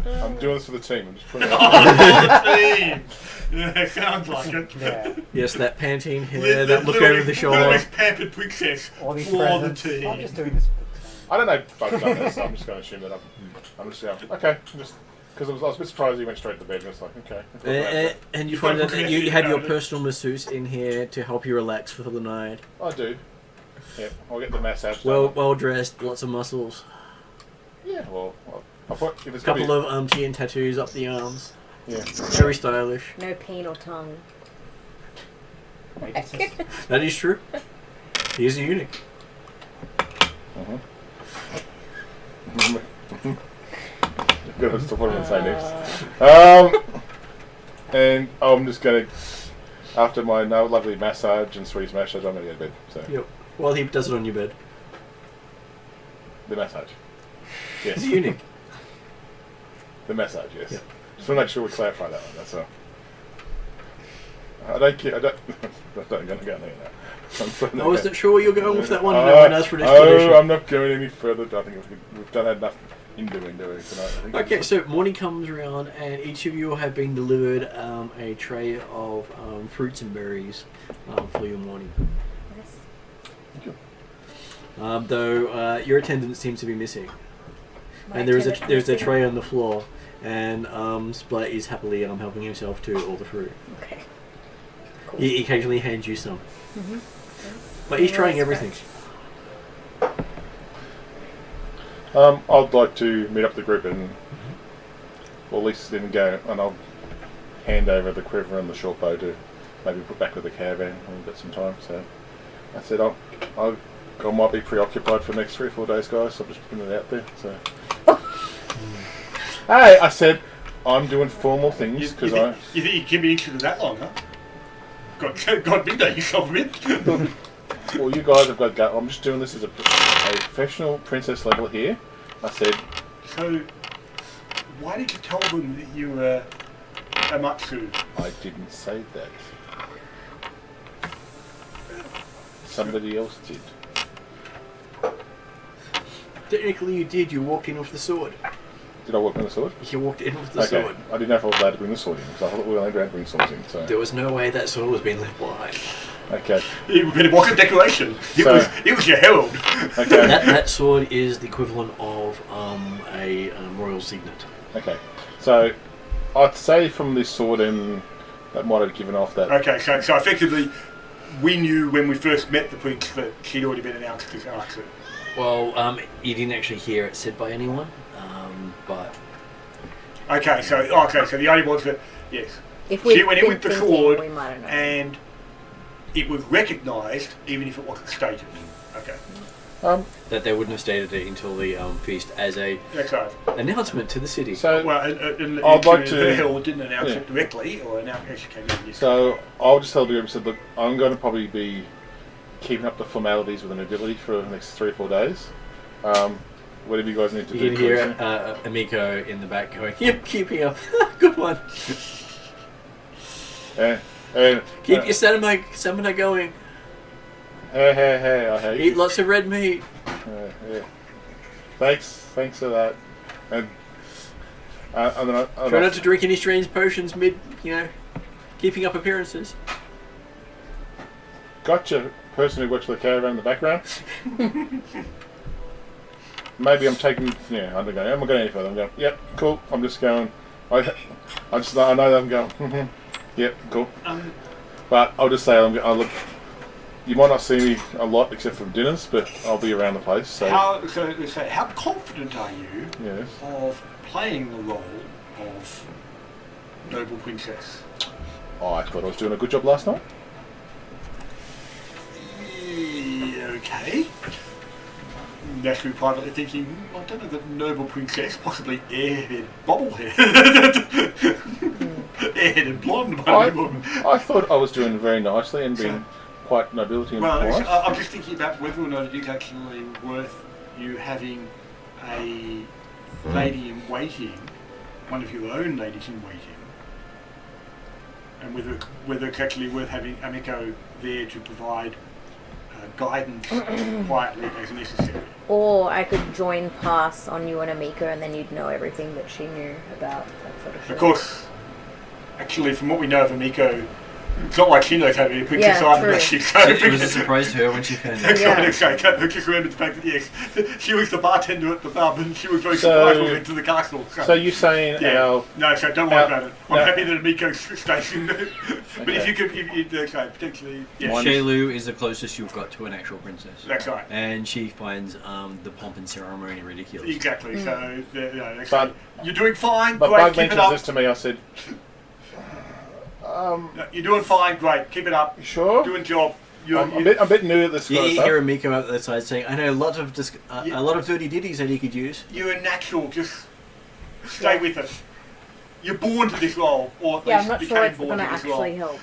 [SPEAKER 5] I'm doing this for the team. I'm just putting it
[SPEAKER 2] Oh,
[SPEAKER 5] out
[SPEAKER 2] team. Yeah, sounds like it.
[SPEAKER 4] Yeah.
[SPEAKER 1] Yes, that Pantene hair,
[SPEAKER 2] Li-
[SPEAKER 1] that look
[SPEAKER 2] little-
[SPEAKER 1] over the shoulder.
[SPEAKER 2] little pampered princess
[SPEAKER 4] All these
[SPEAKER 2] for the
[SPEAKER 4] presents.
[SPEAKER 2] team.
[SPEAKER 4] I'm just doing this.
[SPEAKER 5] I don't know bugs on this, so I'm just going to assume that I'm just going, okay, just because I was a bit surprised he went straight to bed, and it's like, okay.
[SPEAKER 1] And you find out that you had your personal masseuse in here to help you relax for the night.
[SPEAKER 5] I do. Yeah, I'll get the massage
[SPEAKER 1] Well,
[SPEAKER 5] done.
[SPEAKER 1] well dressed, lots of muscles.
[SPEAKER 5] Yeah, well, I'll put, if it's
[SPEAKER 1] Couple
[SPEAKER 5] gonna
[SPEAKER 1] of umpteen tattoos up the arms.
[SPEAKER 5] be, yeah.
[SPEAKER 1] Very stylish.
[SPEAKER 3] No pain or tongue.
[SPEAKER 4] Wait, this is-
[SPEAKER 1] That is true. He is a eunuch.
[SPEAKER 5] Good, that's what I'm going to say next. And I'm just going to, after my lovely massage and Swedish massage, I'm going to go to bed. So
[SPEAKER 1] Yep. Well, he does it on your bed.
[SPEAKER 5] the massage,
[SPEAKER 1] He's
[SPEAKER 5] yes,
[SPEAKER 1] a eunuch.
[SPEAKER 5] the massage, yes.
[SPEAKER 1] Yep.
[SPEAKER 5] Just want to make sure we clarify that one. That's all. I don't care. I don't. I'm not going to go there now.
[SPEAKER 1] I wasn't sure where you're going with that one. And no one asked for an explanation.
[SPEAKER 5] Oh, I'm not going any further. I think we've done enough in doing tonight. I think
[SPEAKER 1] Okay, so morning comes around, and each of you have been delivered a tray of fruits and berries for your morning.
[SPEAKER 3] Yes.
[SPEAKER 5] Thank you.
[SPEAKER 1] Though your attendant seems to be missing,
[SPEAKER 3] My
[SPEAKER 1] and there's
[SPEAKER 3] attendant's
[SPEAKER 1] a
[SPEAKER 3] missing.
[SPEAKER 1] tray on the floor, and Splat is happily helping himself to all the fruit.
[SPEAKER 3] Okay.
[SPEAKER 1] He occasionally hands you some,
[SPEAKER 3] Mm-hmm.
[SPEAKER 1] but he's trying
[SPEAKER 3] Nice
[SPEAKER 1] everything.
[SPEAKER 5] I'd like to meet up the group and, well, at least then go, and I'll hand over the quiver and the short bow to maybe put back with the caravan when we've got some time. So I said I might be preoccupied for the next 3 or 4 days, guys. So I'm just putting it out there. So hey, I said I'm doing formal things because I.
[SPEAKER 2] You think you can be interested that long, huh? God, big day yourself a bit.
[SPEAKER 5] Well, you guys have got to go. I'm just doing this as a professional princess level here. I said,
[SPEAKER 2] So, why did you tell them that you were a Matsu?
[SPEAKER 5] I didn't say that. Somebody else did.
[SPEAKER 1] Technically, you did. You walked in with the sword.
[SPEAKER 5] Did I walk with the sword?
[SPEAKER 1] You walked in with the
[SPEAKER 5] Okay.
[SPEAKER 1] sword.
[SPEAKER 5] I didn't know if I was allowed to bring the sword in because I thought we were only allowed to bring swords in. So
[SPEAKER 1] There was no way that sword was being left behind.
[SPEAKER 5] okay,
[SPEAKER 2] You better walk a decoration. It
[SPEAKER 5] So-
[SPEAKER 2] was your herald.
[SPEAKER 5] okay,
[SPEAKER 1] That sword is the equivalent of a royal signet.
[SPEAKER 5] okay. So I'd say from this sword and that might have given off that.
[SPEAKER 2] Okay, so effectively, we knew when we first met the prince that she'd already been announced as Matsu.
[SPEAKER 1] Well, you didn't actually hear it said by anyone, but
[SPEAKER 2] Okay, so the idea was that yes,
[SPEAKER 3] If we
[SPEAKER 2] she went in with the sword,
[SPEAKER 3] we might have known.
[SPEAKER 2] and it was recognised, even if it wasn't stated. Okay,
[SPEAKER 1] that they wouldn't have stated it until the feast as a
[SPEAKER 2] that's right.
[SPEAKER 1] announcement to the city.
[SPEAKER 5] So
[SPEAKER 2] Well, and
[SPEAKER 5] I'd like to-
[SPEAKER 2] the herald didn't announce
[SPEAKER 5] yeah.
[SPEAKER 2] it directly, or announce it came in. Yes.
[SPEAKER 5] So I'll just tell the group, said, look, I'm going to probably be keeping up the formalities with the nobility for the next 3 or 4 days. Whatever you guys need to
[SPEAKER 1] You
[SPEAKER 5] do.
[SPEAKER 1] can hear
[SPEAKER 5] please.
[SPEAKER 1] Amiko in the back going, "Yep, keeping up. Good one.
[SPEAKER 5] And
[SPEAKER 1] Keep your stamina going."
[SPEAKER 5] Hey, I hate
[SPEAKER 1] Eat lots of red meat.
[SPEAKER 5] yeah. Thanks for that. And then
[SPEAKER 1] Try not to drink any strange potions mid, keeping up appearances.
[SPEAKER 5] Gotcha, person who works for the caravan in the background. Maybe I'm taking. Yeah, I don't go. I'm not going any further. I'm going. Yep, cool. I'm just going. I know that I'm going. Yep, cool. But I'll just say I look. You might not see me a lot except for dinners, but I'll be around the place. So
[SPEAKER 2] How confident are you
[SPEAKER 5] yes.
[SPEAKER 2] of playing the role of noble princess?
[SPEAKER 5] Oh, I thought I was doing a good job last night.
[SPEAKER 2] Yeah, okay. Naturally, privately thinking, I don't know, the noble princess, possibly airhead bobblehead. Airheaded blonde.
[SPEAKER 5] I thought I was doing very nicely and being quite nobility and polite.
[SPEAKER 2] I'm just thinking about whether or not it is actually worth you having a lady in waiting, one of your own ladies in waiting, and whether it's actually worth having Amiko there to provide guidance quietly as necessary.
[SPEAKER 3] Or I could join pass on you and Amiko, and then you'd know everything that she knew about that sort of shit.
[SPEAKER 2] Of course, actually, from what we know of Amiko, it's not like she knows how to be a princess either, does she? So
[SPEAKER 1] It was a surprise to her when she found out.
[SPEAKER 2] I just remember the fact that, yes, she was the bartender at the pub and she was very surprised when we went to the castle.
[SPEAKER 5] So you're saying
[SPEAKER 2] No, so don't worry about it. I'm happy that Amiko's stationed. But if you could, potentially, yeah.
[SPEAKER 1] Shaylu is the closest you've got to an actual princess.
[SPEAKER 2] That's right.
[SPEAKER 1] And she finds the pomp and ceremony ridiculous.
[SPEAKER 2] Exactly, so, you're doing fine,
[SPEAKER 5] but
[SPEAKER 2] great,
[SPEAKER 5] Bug
[SPEAKER 2] keep it
[SPEAKER 5] mentions
[SPEAKER 2] up.
[SPEAKER 5] this to me, I said...
[SPEAKER 2] You're doing fine, great, keep it up.
[SPEAKER 5] You sure?
[SPEAKER 2] Doing job.
[SPEAKER 5] I'm a bit new at this kind of
[SPEAKER 1] You
[SPEAKER 5] stuff.
[SPEAKER 1] hear Amiko out the side saying, I know a lot of a lot of dirty ditties that he could use.
[SPEAKER 2] You're a natural, just stay with it. You're born to this role, or at
[SPEAKER 3] Yeah,
[SPEAKER 2] least
[SPEAKER 3] I'm not
[SPEAKER 2] became
[SPEAKER 3] sure it's
[SPEAKER 2] born
[SPEAKER 3] going to
[SPEAKER 2] to this role.
[SPEAKER 3] actually help.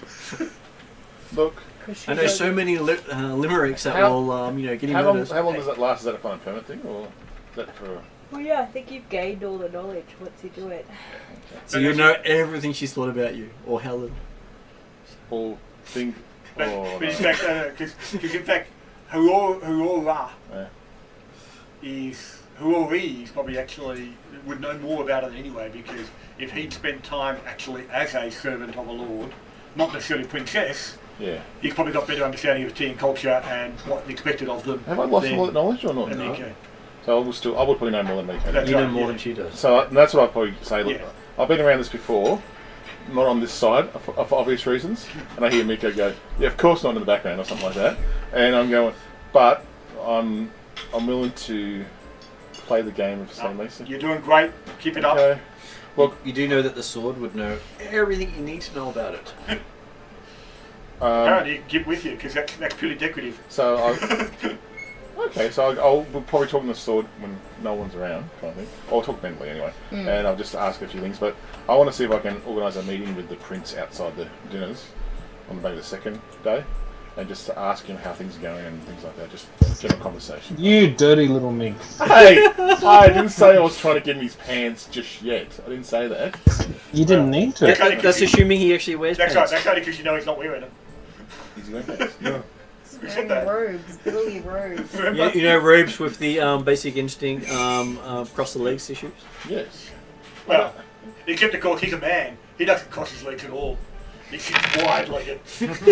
[SPEAKER 5] Look,
[SPEAKER 1] I know so many limericks that
[SPEAKER 5] How-
[SPEAKER 1] will, get him
[SPEAKER 5] how long
[SPEAKER 1] noticed.
[SPEAKER 5] does that last? Is that a fun and permanent thing, or is that for...
[SPEAKER 3] Well, yeah, I think you've gained all the knowledge once you do it.
[SPEAKER 1] So you know everything she's thought about you, or Helen.
[SPEAKER 5] Or thing...
[SPEAKER 2] But,
[SPEAKER 5] Oh,
[SPEAKER 2] but in
[SPEAKER 5] no.
[SPEAKER 2] fact, because in fact, Hurora is probably actually would know more about it anyway, because if he'd spent time actually as a servant of a lord, not necessarily princess,
[SPEAKER 5] Yeah.
[SPEAKER 2] he's probably got better understanding of tea and culture and what's expected of them.
[SPEAKER 5] Have I lost
[SPEAKER 2] than
[SPEAKER 5] all that knowledge or not?
[SPEAKER 2] Amiko.
[SPEAKER 5] So I would probably know more than Miko.
[SPEAKER 2] That's
[SPEAKER 1] You know
[SPEAKER 2] right,
[SPEAKER 1] more
[SPEAKER 2] yeah.
[SPEAKER 1] than she does.
[SPEAKER 5] So that's what I'd probably say. Look,
[SPEAKER 2] Yeah.
[SPEAKER 5] I've been around this before, not on this side for obvious reasons, and I hear Miko go, "Yeah, of course not," in the background or something like that, and I'm going, but I'm willing to play the game of St. Lisa.
[SPEAKER 2] You're doing great. Keep it up.
[SPEAKER 5] Okay. Well,
[SPEAKER 1] You do know that the sword would know everything you need to know about it.
[SPEAKER 2] Apparently, get with you because that's purely decorative.
[SPEAKER 5] so we'll probably talk on the sword when no one's around, kind of thing. Or I'll talk mentally anyway, and I'll just ask a few things. But I want to see if I can organise a meeting with the prince outside the dinners on maybe the second day, and just to ask him how things are going and things like that. Just general conversation.
[SPEAKER 6] You dirty little mink.
[SPEAKER 5] Hey, I didn't say I was trying to get in his pants just yet. I didn't say that.
[SPEAKER 6] You didn't need to.
[SPEAKER 1] That's assuming he actually wears
[SPEAKER 2] That's right.
[SPEAKER 1] pants.
[SPEAKER 2] That's only because you know he's not wearing them.
[SPEAKER 5] Is he wearing pants? No.
[SPEAKER 2] We said
[SPEAKER 3] Wearing
[SPEAKER 2] that.
[SPEAKER 3] robes, billy robes.
[SPEAKER 2] Remember?
[SPEAKER 1] You know robes with the basic instinct cross the legs issues?
[SPEAKER 5] Yes.
[SPEAKER 2] Well, except of course he's a man. He doesn't cross his legs at all. He sits wide-legged.
[SPEAKER 3] Man's
[SPEAKER 5] I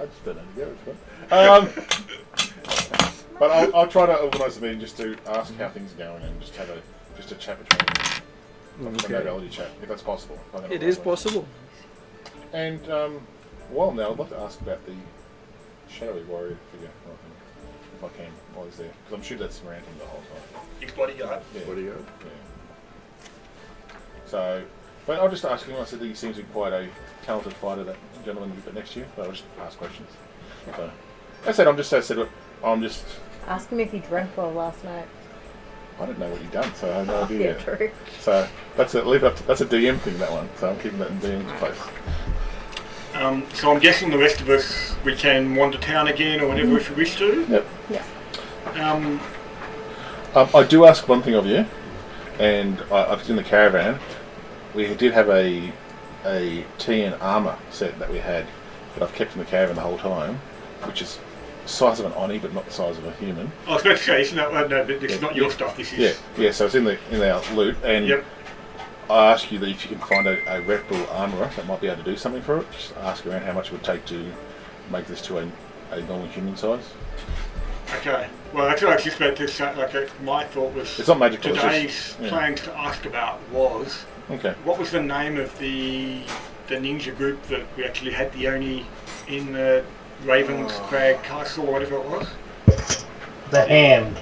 [SPEAKER 5] just don't know the but I'll try to organise a meeting just to ask how things are going and just have a chat between them. Like a modality chat, if that's possible.
[SPEAKER 1] It is possible.
[SPEAKER 5] And while now, I'd like to ask about the shadowy warrior figure, if I can, while he's there, because I'm sure that's around him the whole time.
[SPEAKER 2] His bodyguard.
[SPEAKER 5] Yeah. Bodyguard. Yeah. So, but I'll just ask him. I said that he seems to be quite a talented fighter. That gentleman you put next to you. But I'll just ask questions. So, I said I'm just.
[SPEAKER 3] Ask him if he drank well last night.
[SPEAKER 5] I don't know what he'd done, so I have no idea.
[SPEAKER 3] Yeah, true.
[SPEAKER 5] So that's it. Leave it up. That's a DM thing, that one. So I'm keeping that in DM's place.
[SPEAKER 2] So I'm guessing the rest of us, we can wander town again or whenever if we wish to.
[SPEAKER 5] Yep.
[SPEAKER 3] Yeah.
[SPEAKER 5] I do ask one thing of you, and I've in the caravan. We did have a tea and armour set that we had, that I've kept in the caravan the whole time, which is the size of an Oni, but not the size of a human.
[SPEAKER 2] I was about to say, it's not, no, but it's not your stuff. This is
[SPEAKER 5] Yeah. So it's in our loot, and
[SPEAKER 2] Yep.
[SPEAKER 5] I ask you that if you can find a reputable armourer that might be able to do something for it. Just ask around how much it would take to make this to a normal human size.
[SPEAKER 2] Okay. Well, that's what I was just about to say. Like, my thought was
[SPEAKER 5] It's not magical.
[SPEAKER 2] today's
[SPEAKER 5] It's just,
[SPEAKER 2] plans to ask about was
[SPEAKER 5] Okay.
[SPEAKER 2] what was the name of the ninja group that we actually had the Oni in the Raven's Crag Castle or whatever it was?
[SPEAKER 6] The Hand.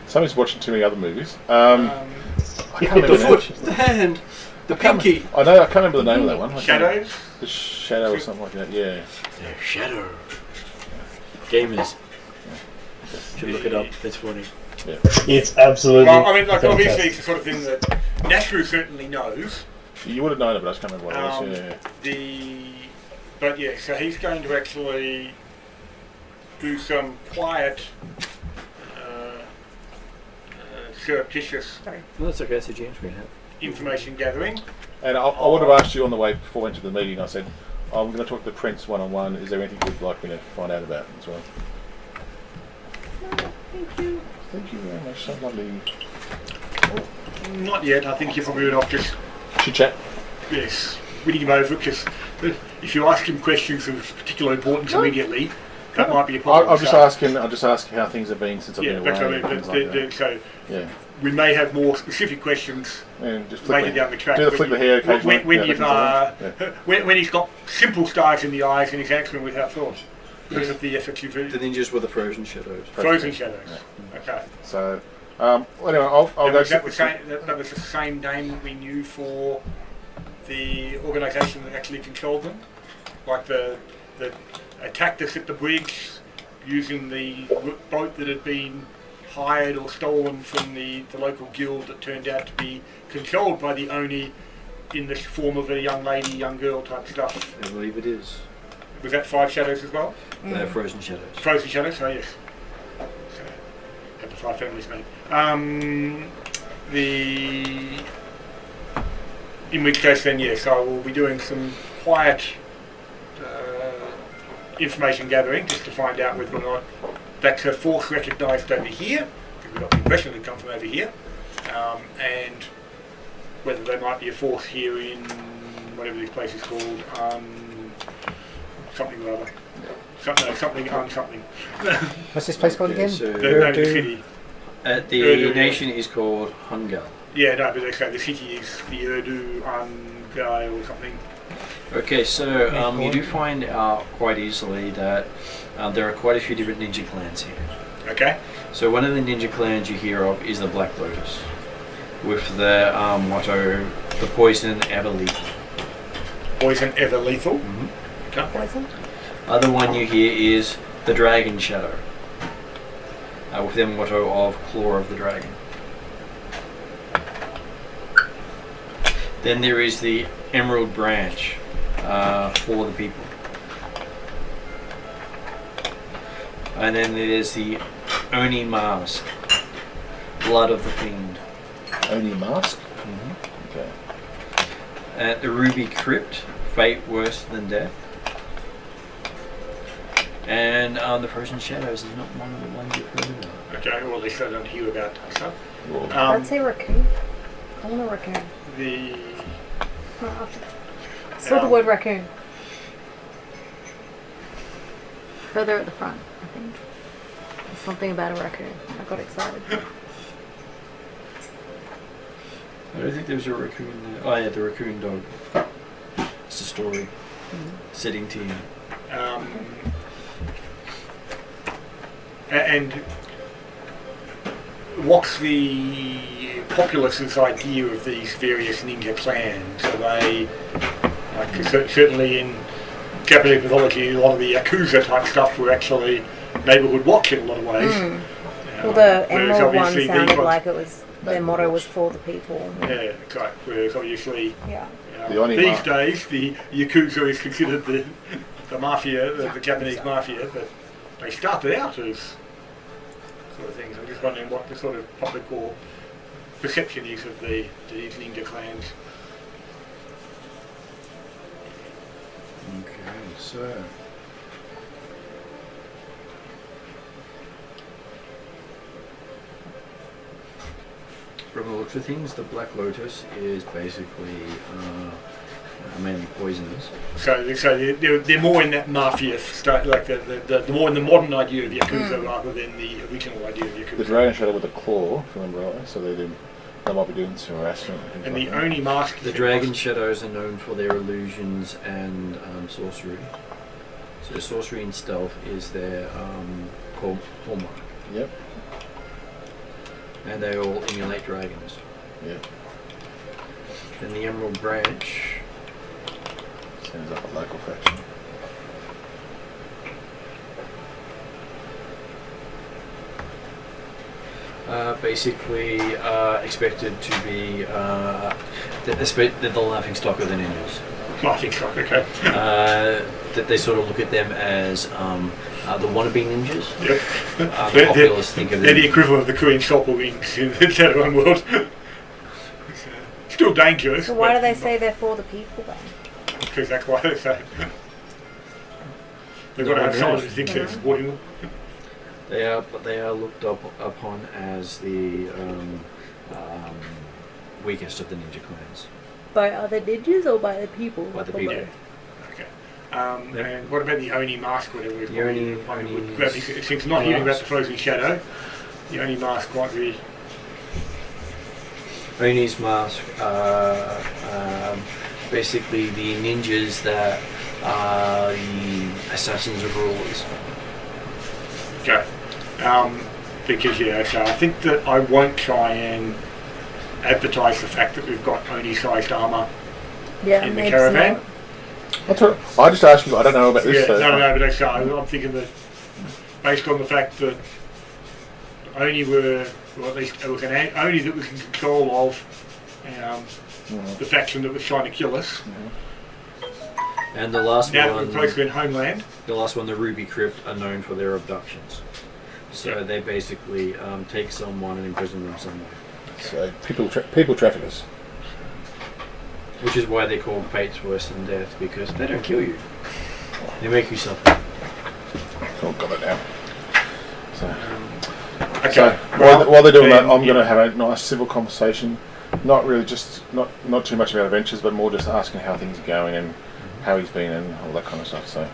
[SPEAKER 5] Somebody's watching too many other movies. I can't
[SPEAKER 1] The
[SPEAKER 5] remember
[SPEAKER 1] foot, the hand, the
[SPEAKER 5] I can't
[SPEAKER 1] pinky.
[SPEAKER 5] I know. I can't remember the name of that one. I can't-
[SPEAKER 2] Shadows?
[SPEAKER 5] The Shadow or something like that. Yeah.
[SPEAKER 1] The shadow. Gamers. Should look it up. It's funny.
[SPEAKER 6] It's absolutely.
[SPEAKER 2] Well, I mean, like,
[SPEAKER 6] fantastic.
[SPEAKER 2] obviously it's the sort of thing that Nashru certainly knows.
[SPEAKER 5] You would have known it, but I just can't remember what it was.
[SPEAKER 2] But yeah, so he's going to actually do some quiet, surreptitious
[SPEAKER 1] No, that's okay. That's a James Green hat.
[SPEAKER 2] information gathering.
[SPEAKER 5] And I would have asked you on the way before I went to the meeting. I said, I'm going to talk to Prince one-on-one. Is there anything you'd like me to find out about as well?
[SPEAKER 3] Thank you.
[SPEAKER 5] Thank you very much. So lovely.
[SPEAKER 2] Not yet. I think you're probably off just
[SPEAKER 5] Chit-chat.
[SPEAKER 2] yes, winning him over because if you ask him questions of particular importance immediately, that might be a problem.
[SPEAKER 5] I'll just ask how things have been since I've
[SPEAKER 2] Yeah,
[SPEAKER 5] been
[SPEAKER 2] that's
[SPEAKER 5] away.
[SPEAKER 2] what I
[SPEAKER 5] and
[SPEAKER 2] mean.
[SPEAKER 5] things like that.
[SPEAKER 2] So
[SPEAKER 5] Yeah.
[SPEAKER 2] we may have more specific questions
[SPEAKER 5] And just flick
[SPEAKER 2] later down the track.
[SPEAKER 5] Do the flick the hair occasionally.
[SPEAKER 2] When
[SPEAKER 5] Yeah,
[SPEAKER 2] you've
[SPEAKER 5] yeah.
[SPEAKER 2] when he's got simple stars in the eyes and he's answering without thought because of the effort you've
[SPEAKER 1] The ninjas were the frozen shadows.
[SPEAKER 2] frozen shadows. Okay.
[SPEAKER 5] So, anyway, I'll
[SPEAKER 2] And
[SPEAKER 5] go
[SPEAKER 2] was
[SPEAKER 5] sit
[SPEAKER 2] that, that was the same name that we knew for the organisation that actually controlled them, like the attacked us at the bridge using the boat that had been hired or stolen from the local guild that turned out to be controlled by the Oni in the form of a young lady, young girl type stuff.
[SPEAKER 1] I believe it is.
[SPEAKER 2] Was that Five Shadows as well?
[SPEAKER 1] They're frozen shadows.
[SPEAKER 2] Frozen Shadows, oh yes. So, had the Five Families made. In which case then yes, I will be doing some quiet information gathering just to find out whether or not that's a force recognised over here, because we got the impression it come from over here, and whether there might be a force here in whatever this place is called, something or other. Something.
[SPEAKER 4] What's this place called
[SPEAKER 1] Okay,
[SPEAKER 4] again?
[SPEAKER 1] so
[SPEAKER 2] The name of the
[SPEAKER 4] Urdu.
[SPEAKER 2] city.
[SPEAKER 1] the
[SPEAKER 2] Urdu.
[SPEAKER 1] nation is called Hungal.
[SPEAKER 2] Yeah, no, but they say the city is the Urdu guy or something.
[SPEAKER 1] Okay, so you do find out quite easily that there are quite a few different ninja clans here.
[SPEAKER 2] Okay.
[SPEAKER 1] So one of the ninja clans you hear of is the Black Lotus, with the motto, "The poison ever lethal."
[SPEAKER 2] Poison ever lethal.
[SPEAKER 1] Mm-hmm.
[SPEAKER 2] Okay.
[SPEAKER 3] Poison?
[SPEAKER 1] Other one you hear is the Dragon Shadow, with their motto of "Claw of the Dragon." Then there is the Emerald Branch, for the people. And then there's the Oni Mask, Blood of the Fiend.
[SPEAKER 5] Only mask.
[SPEAKER 1] Mm-hmm.
[SPEAKER 5] Okay.
[SPEAKER 1] And the Ruby Crypt, Fate Worse Than Death. And the Frozen Shadows is not one of the ones you've heard about.
[SPEAKER 2] Okay, or at least I don't hear about stuff.
[SPEAKER 5] Well,
[SPEAKER 3] I'd say raccoon. I want a raccoon.
[SPEAKER 2] The
[SPEAKER 3] No, after that. I saw the word raccoon. Further at the front, I think. There's something about a raccoon. I got excited.
[SPEAKER 1] I don't think there's a raccoon there. Oh yeah, the raccoon dog. It's a story. Setting to you.
[SPEAKER 2] and what's the populace's idea of these various ninja clans? Are they, like, certainly in Japanese mythology, a lot of the Yakuza type stuff were actually neighbourhood watch in a lot of ways.
[SPEAKER 3] Well, the
[SPEAKER 2] Whereas
[SPEAKER 3] Emerald one
[SPEAKER 2] obviously
[SPEAKER 3] sounded
[SPEAKER 2] these ones-
[SPEAKER 3] like it was, their motto was for the people.
[SPEAKER 2] Yeah, that's right. Whereas obviously
[SPEAKER 3] Yeah.
[SPEAKER 5] The only
[SPEAKER 2] these
[SPEAKER 5] mar-
[SPEAKER 2] days the Yakuza is considered the mafia, the Japanese mafia, but they started out as sort of things. I'm just wondering what the sort of public or perception is of these ninja clans.
[SPEAKER 1] Okay, so. From the looks of things, the Black Lotus is basically mainly poisonous.
[SPEAKER 2] So they're more in that mafia state, like the more in the modern idea of Yakuza rather than the original idea of Yakuza.
[SPEAKER 5] The Dragon Shadow with the claw, if you remember rightly, so they might be doing some harassment.
[SPEAKER 2] And the
[SPEAKER 5] like that.
[SPEAKER 2] only mask...
[SPEAKER 1] The Dragon Shadows are known for their illusions and sorcery. So sorcery and stealth is their hallmark.
[SPEAKER 5] Yep.
[SPEAKER 1] And they all emulate dragons.
[SPEAKER 5] Yep.
[SPEAKER 1] Then the Emerald Branch.
[SPEAKER 5] Sounds like a local faction.
[SPEAKER 1] Basically expected to be they're the laughing stock of the ninjas.
[SPEAKER 2] Laughing stock, okay.
[SPEAKER 1] That they sort of look at them as the wannabe ninjas.
[SPEAKER 2] Yep.
[SPEAKER 1] The populace think of
[SPEAKER 2] They're the
[SPEAKER 1] them.
[SPEAKER 2] equivalent of the Korean stopper wings in the Shadowrun world. Still dangerous.
[SPEAKER 3] So why do they say they're for the people then?
[SPEAKER 2] Because that's why they say. They've got to have someone who thinks they're supporting them.
[SPEAKER 1] They are looked upon as the weakest of the ninja clans.
[SPEAKER 3] By other ninjas or by the people?
[SPEAKER 1] By the
[SPEAKER 3] Or
[SPEAKER 1] people.
[SPEAKER 3] both?
[SPEAKER 2] Okay. And what about the Oni mask, whatever we call it?
[SPEAKER 1] Oni
[SPEAKER 2] Since not hearing about the Frozen Shadow, the Oni mask might be...
[SPEAKER 1] Oni's mask are basically the ninjas that are the assassins of rulers.
[SPEAKER 2] Okay. Because, so I think that I won't try and advertise the fact that we've got Oni-sized armour
[SPEAKER 3] Yeah,
[SPEAKER 2] in the
[SPEAKER 3] maybe
[SPEAKER 2] caravan.
[SPEAKER 3] not.
[SPEAKER 5] That's right. I just asked you. I don't know about this.
[SPEAKER 2] Yeah,
[SPEAKER 5] so.
[SPEAKER 2] no, but actually, I'm thinking that based on the fact that Oni were, or at least it was an Oni that was in control of the faction that was trying to kill us.
[SPEAKER 1] And the last
[SPEAKER 2] Now that
[SPEAKER 1] one,
[SPEAKER 2] we're closer in Homeland,
[SPEAKER 1] the Ruby Crypt, are known for their abductions. So they basically take someone and imprison them somewhere.
[SPEAKER 5] So people traffickers.
[SPEAKER 1] Which is why they're called fates worse than death, because they don't kill you. They make you suffer.
[SPEAKER 5] Oh, got it now. So,
[SPEAKER 2] okay.
[SPEAKER 5] so while they're doing that, I'm going to have a nice civil conversation. Not really, just not too much about adventures, but more just asking how things are going and how he's been and all that kind of stuff. So,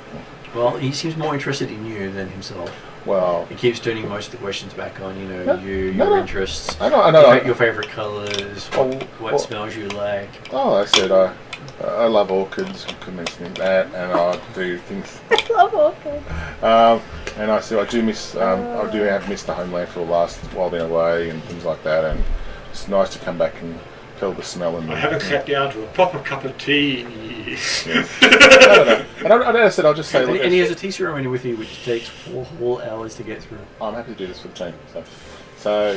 [SPEAKER 1] Well, he seems more interested in you than himself.
[SPEAKER 5] well,
[SPEAKER 1] He keeps turning most of the questions back on,
[SPEAKER 5] No,
[SPEAKER 1] your interests,
[SPEAKER 5] I know.
[SPEAKER 1] your favourite colours, what smells you like.
[SPEAKER 5] Oh, I said I love orchids. Couldn't mention that, and I do things.
[SPEAKER 3] I love orchids.
[SPEAKER 5] And I said I do miss. I do have missed the homeland for the last while being away and things like that. And it's nice to come back and feel the smell and.
[SPEAKER 2] I haven't sat down to a proper cup of tea in years.
[SPEAKER 5] Yeah. I don't know. And I said I'll just say. Look,
[SPEAKER 1] And he has a tea ceremony with you, which takes 4 whole hours to get through.
[SPEAKER 5] I'm happy to do this for the team. So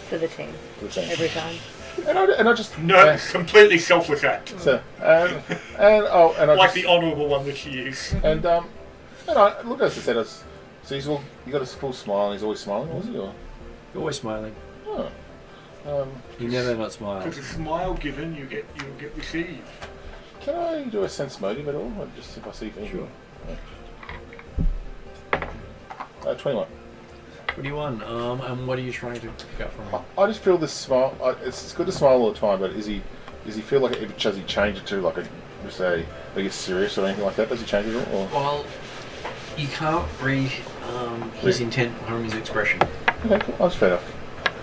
[SPEAKER 3] For the team.
[SPEAKER 5] for the team.
[SPEAKER 3] Every time.
[SPEAKER 5] And I just
[SPEAKER 2] No, completely selfless act.
[SPEAKER 5] So and I
[SPEAKER 2] Like
[SPEAKER 5] just,
[SPEAKER 2] the honourable one that she is.
[SPEAKER 5] and I look, as I said, so he's all, you got a full smile. And he's always smiling, was he? Or
[SPEAKER 1] You're always smiling.
[SPEAKER 5] oh,
[SPEAKER 1] You never not smile.
[SPEAKER 2] Because a smile given, you'll get received.
[SPEAKER 5] can I do a sense motive at all? Or just if I see anything.
[SPEAKER 1] Sure.
[SPEAKER 5] 21.
[SPEAKER 1] What do you want? And what are you trying to pick up from him?
[SPEAKER 5] I just feel this smile. It's good to smile all the time, but does he feel like does he change it to like a just say I guess serious or anything like that? Does he change it at all? Or?
[SPEAKER 1] Well, you can't read his intent from his expression.
[SPEAKER 5] Okay, cool. That's fair enough.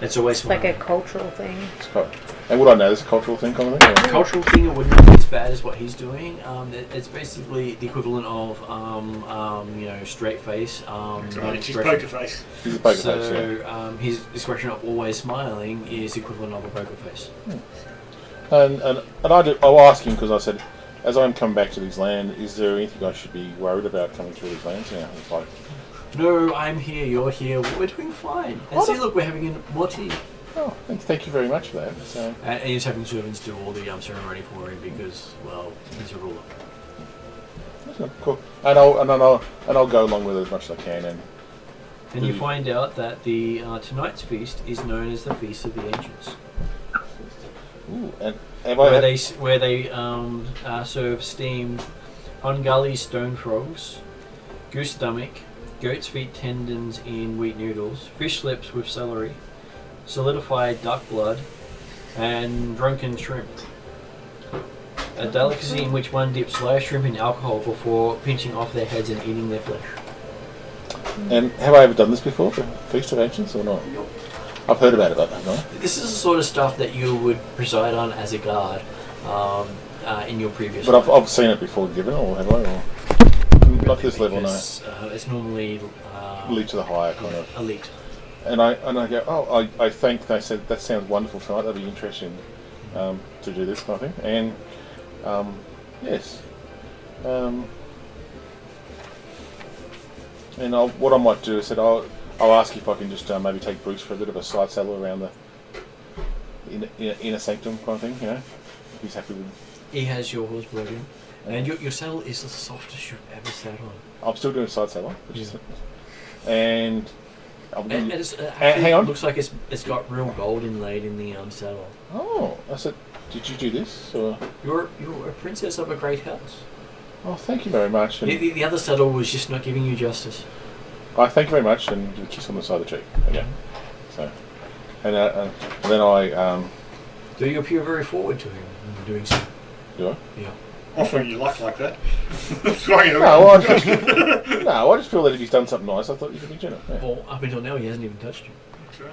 [SPEAKER 1] It's always
[SPEAKER 3] It's like a cultural thing.
[SPEAKER 5] It's cool. And would I know this a cultural thing kind of thing? Or?
[SPEAKER 1] cultural thing. It wouldn't be as bad as what he's doing. It's basically the equivalent of straight face.
[SPEAKER 2] Right, it's his poker face.
[SPEAKER 5] He's a poker
[SPEAKER 1] So
[SPEAKER 5] face, yeah.
[SPEAKER 1] his expression of always smiling is equivalent of a poker face.
[SPEAKER 5] And I'll ask him because I said, as I'm coming back to these lands, is there anything I should be worried about coming through these lands? Yeah, it's like,
[SPEAKER 1] No, I'm here. You're here. We're doing fine. And see, look, we're having more tea.
[SPEAKER 5] oh, thank you very much for that. So,
[SPEAKER 1] And he's having servants do all the ceremony for him because, well, he's a ruler.
[SPEAKER 5] that's cool. And I'll go along with it as much as I can.
[SPEAKER 1] And you find out that the tonight's feast is known as the Feast of the Ancients,
[SPEAKER 5] Ooh, and have
[SPEAKER 1] where
[SPEAKER 5] I?
[SPEAKER 1] they serve steamed Ungully stone frogs, goose stomach, goat's feet tendons in wheat noodles, fish lips with celery, solidified duck blood, and drunken shrimp. A delicacy in which one dips live shrimp in alcohol before pinching off their heads and eating their flesh.
[SPEAKER 5] And have I ever done this before, the Feast of Ancients, or not?
[SPEAKER 1] Nope.
[SPEAKER 5] I've heard about it, but no.
[SPEAKER 1] This is the sort of stuff that you would preside on as a guard in your previous
[SPEAKER 5] But
[SPEAKER 1] life.
[SPEAKER 5] I've seen it before given, or have I? Or not this level, no.
[SPEAKER 1] It's normally
[SPEAKER 5] Lead to the higher kind of.
[SPEAKER 1] elite.
[SPEAKER 5] And I go, oh, I think they said that sounds wonderful tonight. That'd be interesting to do this kind of thing. And yes, and what I might do is that I'll ask if I can just maybe take Bruce for a bit of a side saddle around the inner sanctum kind of thing. You know, if he's happy with.
[SPEAKER 1] He has your horse broken, and your saddle is the softest you've ever sat on.
[SPEAKER 5] I'm still doing a side saddle, and.
[SPEAKER 1] And it's,
[SPEAKER 5] hang on.
[SPEAKER 1] Looks like it's got real gold inlaid in the saddle.
[SPEAKER 5] Oh, I said, did you do this? Or?
[SPEAKER 1] You're a princess of a great house.
[SPEAKER 5] Oh, thank you very much. And
[SPEAKER 1] The other saddle was just not giving you justice.
[SPEAKER 5] I thank you very much, and give a kiss on the side of the cheek. Okay. So, and then I
[SPEAKER 1] Do you appear very forward to him in doing so?
[SPEAKER 5] do I?
[SPEAKER 1] Yeah.
[SPEAKER 2] Offering you luck like that. Throwing it
[SPEAKER 5] No,
[SPEAKER 2] around.
[SPEAKER 5] I just feel that if he's done something nice, I thought you could be generous. Yeah.
[SPEAKER 1] Well, up until now, he hasn't even touched you.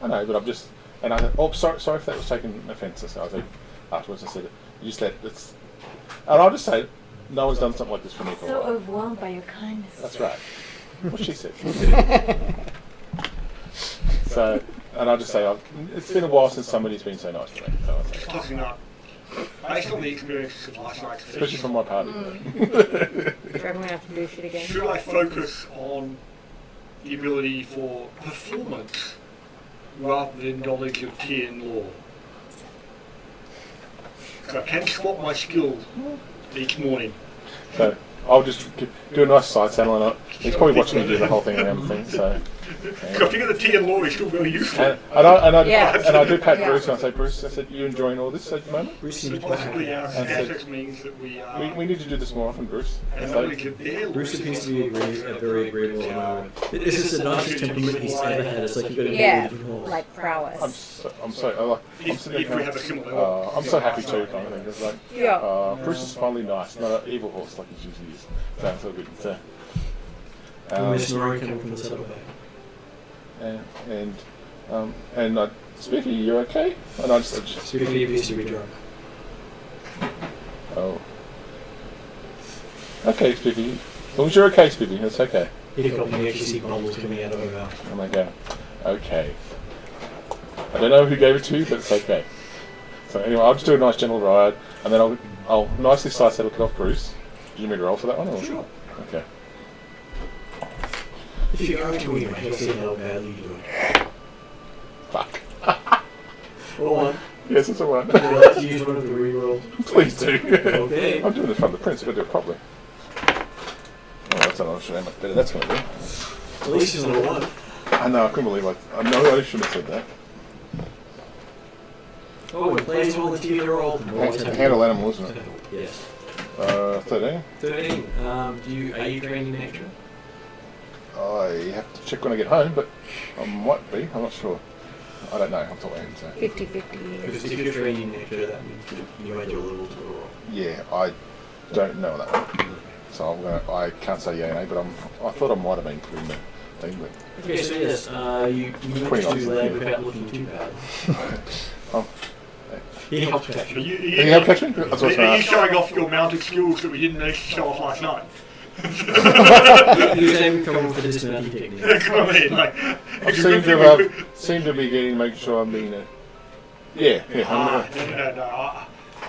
[SPEAKER 5] I know, but I'm just, and I said, oh, sorry if that was taken offence. I said afterwards, I said, you just let it's, and I'll just say, no one's done something like this for me for a
[SPEAKER 3] So
[SPEAKER 5] while.
[SPEAKER 3] overwhelmed by your kindness.
[SPEAKER 5] That's right. What she said. So, and I'll just say, it's been a while since somebody's been so nice to me. So I'll say,
[SPEAKER 2] Tossing up. Based on the experiences of last night's
[SPEAKER 5] especially
[SPEAKER 2] session,
[SPEAKER 5] from my party.
[SPEAKER 3] Do you reckon we're gonna have to do shit again?
[SPEAKER 2] should I focus on the ability for performance rather than knowledge of TN law? So I can swap my skills each morning.
[SPEAKER 5] So I'll just do a nice side saddle, and he's probably watching me do the whole thing around the thing. So.
[SPEAKER 2] So I figure the TN law is still very useful.
[SPEAKER 5] And I
[SPEAKER 3] Yeah.
[SPEAKER 5] do pat
[SPEAKER 3] Yeah.
[SPEAKER 5] Bruce, and I say, Bruce, I said, you enjoying all this at the moment?
[SPEAKER 1] Bruce
[SPEAKER 2] So
[SPEAKER 1] seems quite
[SPEAKER 2] possibly
[SPEAKER 1] happy.
[SPEAKER 2] our
[SPEAKER 5] And so-
[SPEAKER 2] status means that we are
[SPEAKER 5] We need to do this more often, Bruce.
[SPEAKER 2] and
[SPEAKER 5] So,
[SPEAKER 2] knowledge of their law.
[SPEAKER 1] Bruce appears to be a very agreeable environment. This is the nicest temperament he's ever had. It's like you've got a
[SPEAKER 3] Yeah,
[SPEAKER 1] different horse.
[SPEAKER 3] like
[SPEAKER 5] I'm
[SPEAKER 3] prowess.
[SPEAKER 5] I'm so I'm
[SPEAKER 2] If
[SPEAKER 5] sitting
[SPEAKER 2] we
[SPEAKER 5] there
[SPEAKER 2] have a
[SPEAKER 5] going,
[SPEAKER 2] similar law.
[SPEAKER 5] I'm so happy too, kind of thing. It's like,
[SPEAKER 3] Yeah.
[SPEAKER 5] Bruce is finally nice, not an evil horse like he usually is. So it's all good. So,
[SPEAKER 1] We're snoring coming from the saddlebag.
[SPEAKER 5] and Spiffy, you okay? And I just
[SPEAKER 1] Spiffy appears to be drunk.
[SPEAKER 5] oh. Okay, Spiffy. As long as you're okay, Spiffy, that's okay.
[SPEAKER 1] Hiccup, and you actually see bubbles coming out of her mouth.
[SPEAKER 5] And I go, okay. I don't know who gave it to you, but it's okay. So anyway, I'll just do a nice gentle ride, and then I'll nicely side saddle cut off Bruce. Do you need me to roll for that one? Or?
[SPEAKER 1] Sure.
[SPEAKER 5] Okay.
[SPEAKER 1] If you're going to win, I'll see how badly you do it.
[SPEAKER 5] Fuck.
[SPEAKER 1] Roll one.
[SPEAKER 5] Yes, it's alright.
[SPEAKER 1] Would you like to use one of the rerolls?
[SPEAKER 5] Please do.
[SPEAKER 1] Okay.
[SPEAKER 5] I'm doing it in front of the prince, I've got to do it properly. Oh, that's not sure how much better that's going to be.
[SPEAKER 1] At least it's not a one.
[SPEAKER 5] I know, I couldn't believe I know I shouldn't have said that.
[SPEAKER 1] Oh, when players roll the TV roll.
[SPEAKER 5] Handle animal, isn't it?
[SPEAKER 1] Yes.
[SPEAKER 5] 13.
[SPEAKER 1] 13. Are you trained in extra?
[SPEAKER 5] I have to check when I get home, but I might be, I'm not sure. I don't know, I'm talking so.
[SPEAKER 3] 50-50.
[SPEAKER 1] Because if you're trained in extra, that means you add your level to the roll.
[SPEAKER 5] Yeah, I don't know that one. So I can't say yeah or nay, but I thought I might have been putting the thing, but
[SPEAKER 1] Okay, so yes, you managed to land without looking too bad.
[SPEAKER 5] oh,
[SPEAKER 1] He helped catch
[SPEAKER 2] Are
[SPEAKER 1] you.
[SPEAKER 2] you,
[SPEAKER 5] can you help catch me? That's what I was
[SPEAKER 2] are
[SPEAKER 5] going
[SPEAKER 2] you
[SPEAKER 5] to ask.
[SPEAKER 2] showing off your mounted skills that we didn't actually show off last night?
[SPEAKER 1] He was aiming for the dismounting technique.
[SPEAKER 2] Come on in, like.
[SPEAKER 5] I seem to be making sure I'm being yeah.
[SPEAKER 2] No.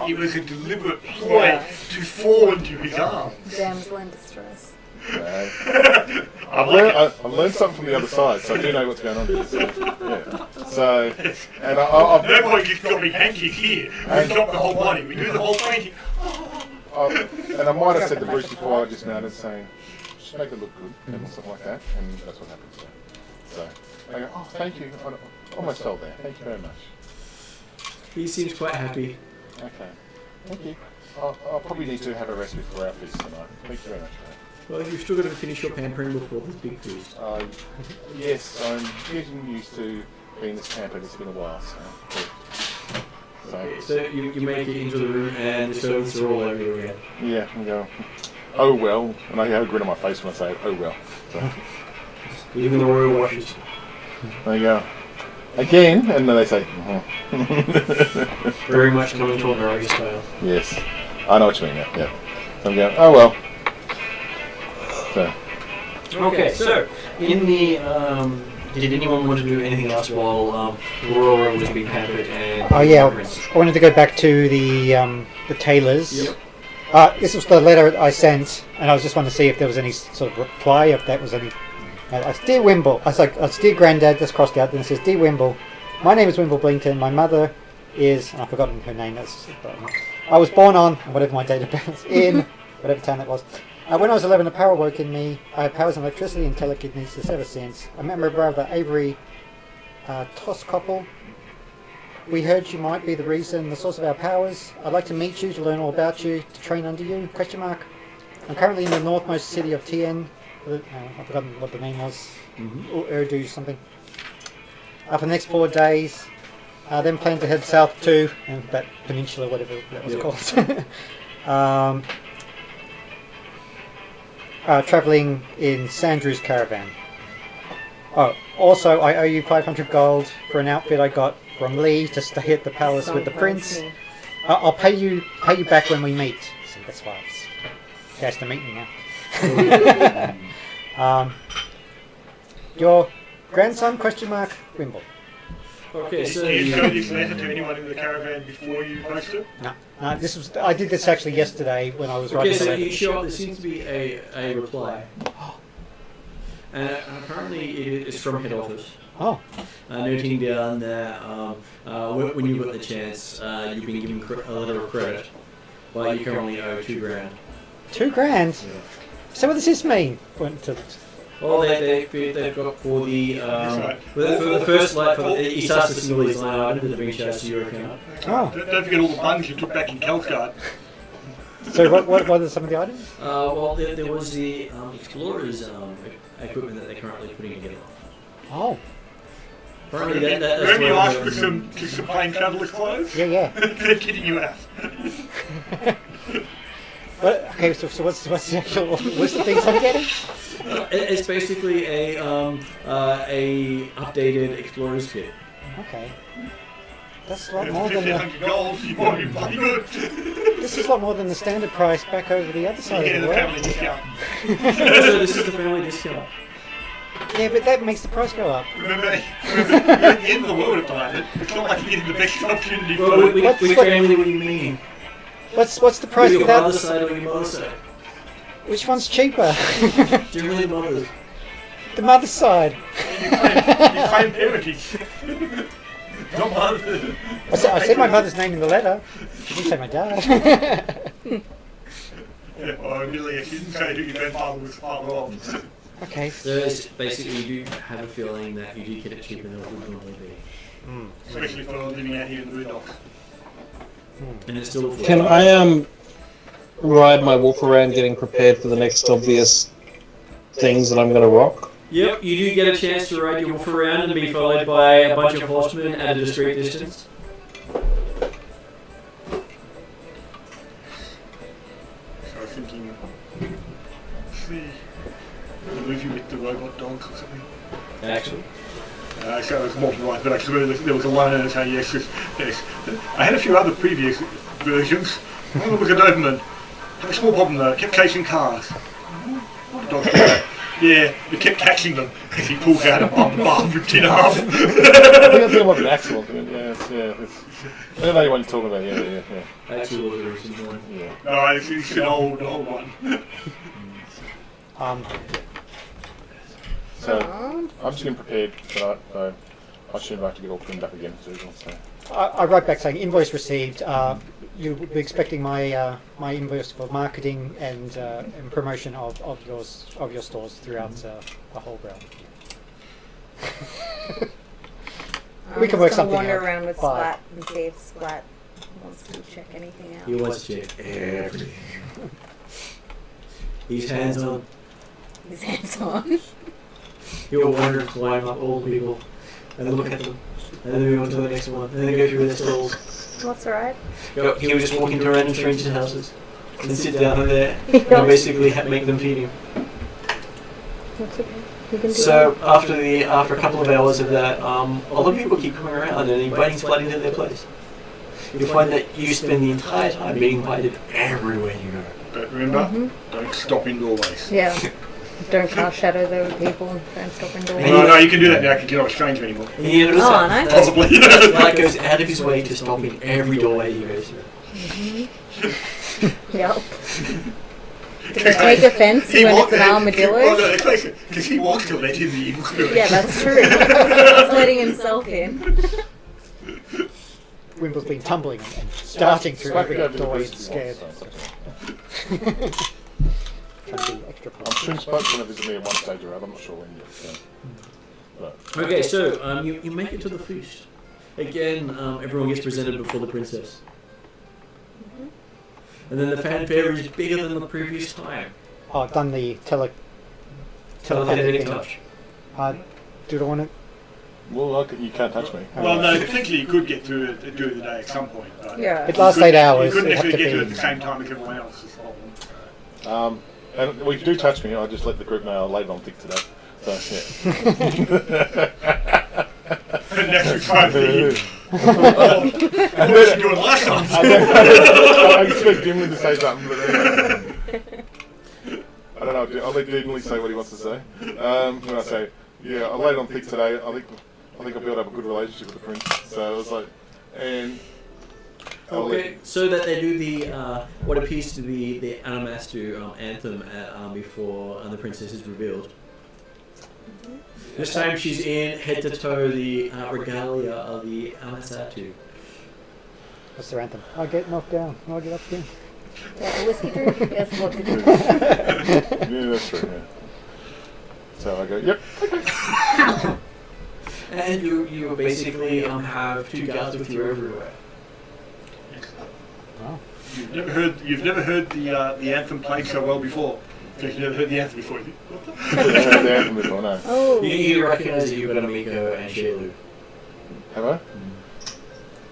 [SPEAKER 2] It was a deliberate ploy to fall into his arms.
[SPEAKER 3] Damsel in distress.
[SPEAKER 5] I've learned something from the other side, so I do know what's going on here. So, yeah. So, and I've
[SPEAKER 2] No point just dropping hankies here. We drop the whole body. We do the whole painting.
[SPEAKER 5] and I might have said to Bruce before I just noticed saying, just make it look good, or something like that, and that's what happened. So I go, oh, thank you. I almost fell there. Thank you very much.
[SPEAKER 1] He seems quite happy.
[SPEAKER 5] Okay. Thank you. I'll probably need to have a rest before our feast tonight. Thank you very much.
[SPEAKER 1] Well, you've still got to finish your pampering before this big feast.
[SPEAKER 5] Yes, I'm getting used to being this pampered. It's been a while,
[SPEAKER 1] So you make it into the room and the servants are all over you again.
[SPEAKER 5] Yeah, and go, oh well. And I have a grin on my face when I say, oh well. So,
[SPEAKER 1] Even the royal washes.
[SPEAKER 5] there you go. Again, and then they say,
[SPEAKER 1] Very much coming to American style.
[SPEAKER 5] yes. I know what you mean, yeah. So I'm going, oh well. So,
[SPEAKER 1] Okay, so in the did anyone want to do anything else while Aurora was being pampered and?
[SPEAKER 4] Oh yeah, I wanted to go back to the tailors.
[SPEAKER 1] Yep.
[SPEAKER 4] This was the letter I sent, and I was just wanting to see if there was any sort of reply, if that was any. Dear Wimble, I was like, dear Grandad, just crossed out. Then it says, Dear Wimble, my name is Wimble Blington. My mother is, and I've forgotten her name. I was born on, whatever my date of birth in, whatever town that was. When I was 11, a power woke in me. I have powers in electricity and telekinesis ever since. I met my brother Avery Toskoppel. We heard you might be the reason, the source of our powers. I'd like to meet you, to learn all about you, to train under you, ? I'm currently in the northmost city of Tien. I've forgotten what the name was. Urdu something. For the next 4 days. Then plan to head south to that peninsula, whatever that was called. Travelling in Sandrew's caravan. Oh, also I owe you 500 gold for an outfit I got from Lee to stay at the palace with the prince. I'll pay you back when we meet. So that's why he has to meet me now. Your grandson? ? Wimble.
[SPEAKER 1] Okay, so
[SPEAKER 2] Do you show this letter to anyone in the caravan before you post it?
[SPEAKER 4] No, I did this actually yesterday when I was writing.
[SPEAKER 1] Okay,
[SPEAKER 4] the
[SPEAKER 1] so
[SPEAKER 4] letter.
[SPEAKER 1] you show up. There seems to be a reply, and apparently it is from head office.
[SPEAKER 4] Oh,
[SPEAKER 1] Noting down that when you got the chance, you've been given a letter of credit, but you currently owe $2,000.
[SPEAKER 4] $2,000.
[SPEAKER 1] Yeah.
[SPEAKER 4] So what does this mean?
[SPEAKER 1] Well, they've got for the for the first light for the, he starts to single these line items that have been charged to your account.
[SPEAKER 4] Oh,
[SPEAKER 2] Don't forget all the buns you took back in Kelfgard.
[SPEAKER 4] so what are some of the items?
[SPEAKER 1] Well, there was the Explorer's equipment that they're currently putting together.
[SPEAKER 4] Oh,
[SPEAKER 1] Apparently that's
[SPEAKER 2] Remember you
[SPEAKER 1] one
[SPEAKER 2] asked
[SPEAKER 1] of
[SPEAKER 2] for
[SPEAKER 1] the-
[SPEAKER 2] some plain traveller's clothes?
[SPEAKER 4] yeah.
[SPEAKER 2] They're kidding you out.
[SPEAKER 4] Okay, so what's the actual list of things I'm getting?
[SPEAKER 1] It's basically a updated Explorer's kit.
[SPEAKER 4] Okay, that's a lot more than the,
[SPEAKER 2] 1,500 gold, you might be bloody good.
[SPEAKER 4] this is a lot more than the standard price back over the other
[SPEAKER 2] You
[SPEAKER 4] side
[SPEAKER 2] get
[SPEAKER 4] of
[SPEAKER 2] the
[SPEAKER 4] the
[SPEAKER 2] family
[SPEAKER 4] world.
[SPEAKER 2] discount.
[SPEAKER 1] So this is the family discount.
[SPEAKER 4] Yeah, but that makes the price go up.
[SPEAKER 2] Remember, you're at the end of the world at the moment. It's not like you're getting the best opportunity
[SPEAKER 1] Well,
[SPEAKER 2] for
[SPEAKER 1] which family were you meaning?
[SPEAKER 4] What's the price
[SPEAKER 1] Your
[SPEAKER 4] without?
[SPEAKER 1] father's side or your mother's side?
[SPEAKER 4] Which one's cheaper?
[SPEAKER 1] Generally mother's.
[SPEAKER 4] The mother's side.
[SPEAKER 2] you claim heritage. Not mother.
[SPEAKER 4] I said my mother's name in the letter. I didn't say my dad.
[SPEAKER 2] Yeah, well, really, I shouldn't say who your grandfather was father of.
[SPEAKER 4] Okay.
[SPEAKER 1] So it's basically you do have a feeling that you do get it cheaper than it would normally be.
[SPEAKER 2] Especially for living out here in the Boondocks.
[SPEAKER 1] And it's still
[SPEAKER 6] Can I ride my wolf around getting prepared for the next obvious things that I'm going to rock?
[SPEAKER 1] Yep, you do get a chance to ride your wolf around and be followed by a bunch of horsemen at a discreet distance.
[SPEAKER 2] So I was thinking, see, the movie with the robot dogs or something.
[SPEAKER 1] Actually.
[SPEAKER 2] So it was multiple ones, but actually there was a one and saying yes. I had a few other previous versions. One was a Doberman. Had a small problem though, it kept chasing cars. What dog did that? Yeah, it kept catching them. As he pulls out a bum, ripped in half.
[SPEAKER 5] I think I'm like an accident. I don't know what you're talking about. Yeah.
[SPEAKER 1] Actually, what there is in one.
[SPEAKER 5] Yeah.
[SPEAKER 2] No, it's an old one.
[SPEAKER 5] So I'm just getting prepared for that. So I shouldn't have to get all cleaned up again as usual. So
[SPEAKER 4] I write back saying invoice received. You would be expecting my my invoice for marketing and promotion of your stores throughout the whole realm. We can work something
[SPEAKER 3] wander
[SPEAKER 4] out.
[SPEAKER 3] around with
[SPEAKER 4] Bye.
[SPEAKER 3] Splat and see if Splat wants to check anything out.
[SPEAKER 1] He wants to check everything. He's hands on.
[SPEAKER 3] His hands on.
[SPEAKER 1] He'll wander and climb up all the people and look at them. And then move on to the next one. And then go through their stalls.
[SPEAKER 3] That's alright.
[SPEAKER 1] He'll just walk into random strangers' houses and sit down in there and basically make them feed him.
[SPEAKER 3] That's okay. You can do
[SPEAKER 1] So after a couple of hours of that, a lot of people keep coming around and inviting flooding to their place. You'll find that you spend the entire time being invited everywhere you go.
[SPEAKER 2] But remember, don't stop in doorways.
[SPEAKER 3] Yeah. Don't cast shadows over people and don't stop indoors.
[SPEAKER 2] No, you can do that now because you're not a stranger anymore.
[SPEAKER 1] And you notice
[SPEAKER 3] Oh,
[SPEAKER 1] that
[SPEAKER 3] nice.
[SPEAKER 2] Possibly.
[SPEAKER 1] Like goes out of his way to stop in every doorway he goes through.
[SPEAKER 3] Yep. Did it take offense when it's an armadillo?
[SPEAKER 2] Because he wants to let in the evil spirit.
[SPEAKER 3] Yeah, that's true. He's letting himself in.
[SPEAKER 4] Wimble's been tumbling and starting through every door he's scared. Trying to be extra
[SPEAKER 5] I'm sure Spoke's going to visit me at one stage or other. I'm not sure when yet. So. But,
[SPEAKER 1] Okay, so you make it to the feast. Again, everyone gets presented before the princess. And then the fanfare is bigger than the previous time.
[SPEAKER 4] Oh, I've done the
[SPEAKER 1] Telekinetic
[SPEAKER 4] thing.
[SPEAKER 1] touch.
[SPEAKER 4] Do I want it?
[SPEAKER 5] well, you can't touch me.
[SPEAKER 2] Well, no, potentially you could get through it during the day at some point. But
[SPEAKER 3] Yeah.
[SPEAKER 4] It lasts 8 hours.
[SPEAKER 2] You couldn't
[SPEAKER 4] It have
[SPEAKER 2] actually
[SPEAKER 4] to
[SPEAKER 2] get to it at
[SPEAKER 4] be.
[SPEAKER 2] the same time as everyone else. Is the problem.
[SPEAKER 5] And well, if you do touch me, I'll just let the group know I laid it on thick today. So, yeah.
[SPEAKER 2] And that's the kind of thing. What was you doing last time?
[SPEAKER 5] I expect Dimly to say something, but I don't know. I'll let Dimly say what he wants to say. When I say, yeah, I laid it on thick today. I think I built up a good relationship with the prince. So I was like, and
[SPEAKER 1] Okay, so that they do the what appears to be the Animastu anthem before the princess is revealed. This time she's in head to toe the regalia of the Amasatu.
[SPEAKER 4] What's their anthem? I'll get knocked down. I'll get up again.
[SPEAKER 3] Yeah, the whiskey drink? Yes, vodka drink.
[SPEAKER 5] yeah, that's true. Yeah. So I go, yep.
[SPEAKER 1] And you basically have two guards with you everywhere.
[SPEAKER 4] Wow.
[SPEAKER 2] You've never heard the anthem played so well before. Because you've never heard the anthem before.
[SPEAKER 5] I haven't heard the anthem before, no.
[SPEAKER 3] Oh.
[SPEAKER 1] You recognise that you've got Amiko and Shilu.
[SPEAKER 5] Have I?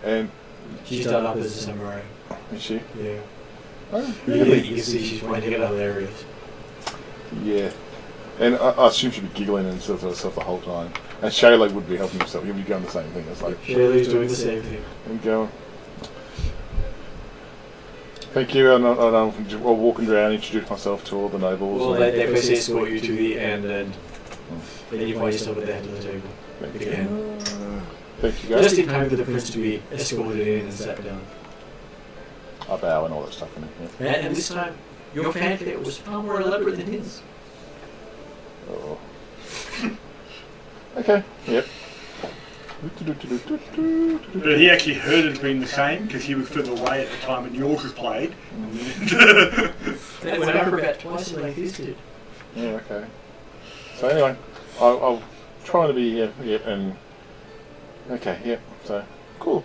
[SPEAKER 5] And
[SPEAKER 1] She's done up as a samurai.
[SPEAKER 5] is she?
[SPEAKER 1] Yeah.
[SPEAKER 5] Oh,
[SPEAKER 1] You can see she's pointing at other areas.
[SPEAKER 5] Yeah. And I assume she'd be giggling and sort of herself the whole time. And Shayla would be helping himself. He'd be going the same thing. It's like,
[SPEAKER 1] Shilu's doing the same thing.
[SPEAKER 5] and going. Thank you. I'll walk around, introduce myself to all the nobles.
[SPEAKER 1] Well,
[SPEAKER 5] and-
[SPEAKER 1] they basically escort you to the end, and then you find yourself at the head of the table again.
[SPEAKER 5] Thank you guys.
[SPEAKER 1] Just in time for the prince to be escorted in and sat down.
[SPEAKER 5] I bow and all that stuff. Yeah.
[SPEAKER 1] And this time, your fanfare was far more elaborate than his.
[SPEAKER 5] Oh. Okay. Yep.
[SPEAKER 2] But he actually heard it being the same because he was further away at the time when yours was played.
[SPEAKER 1] That went over about twice like this did.
[SPEAKER 5] Yeah. Okay. So anyway, I'll try to be and okay. Yep. So cool.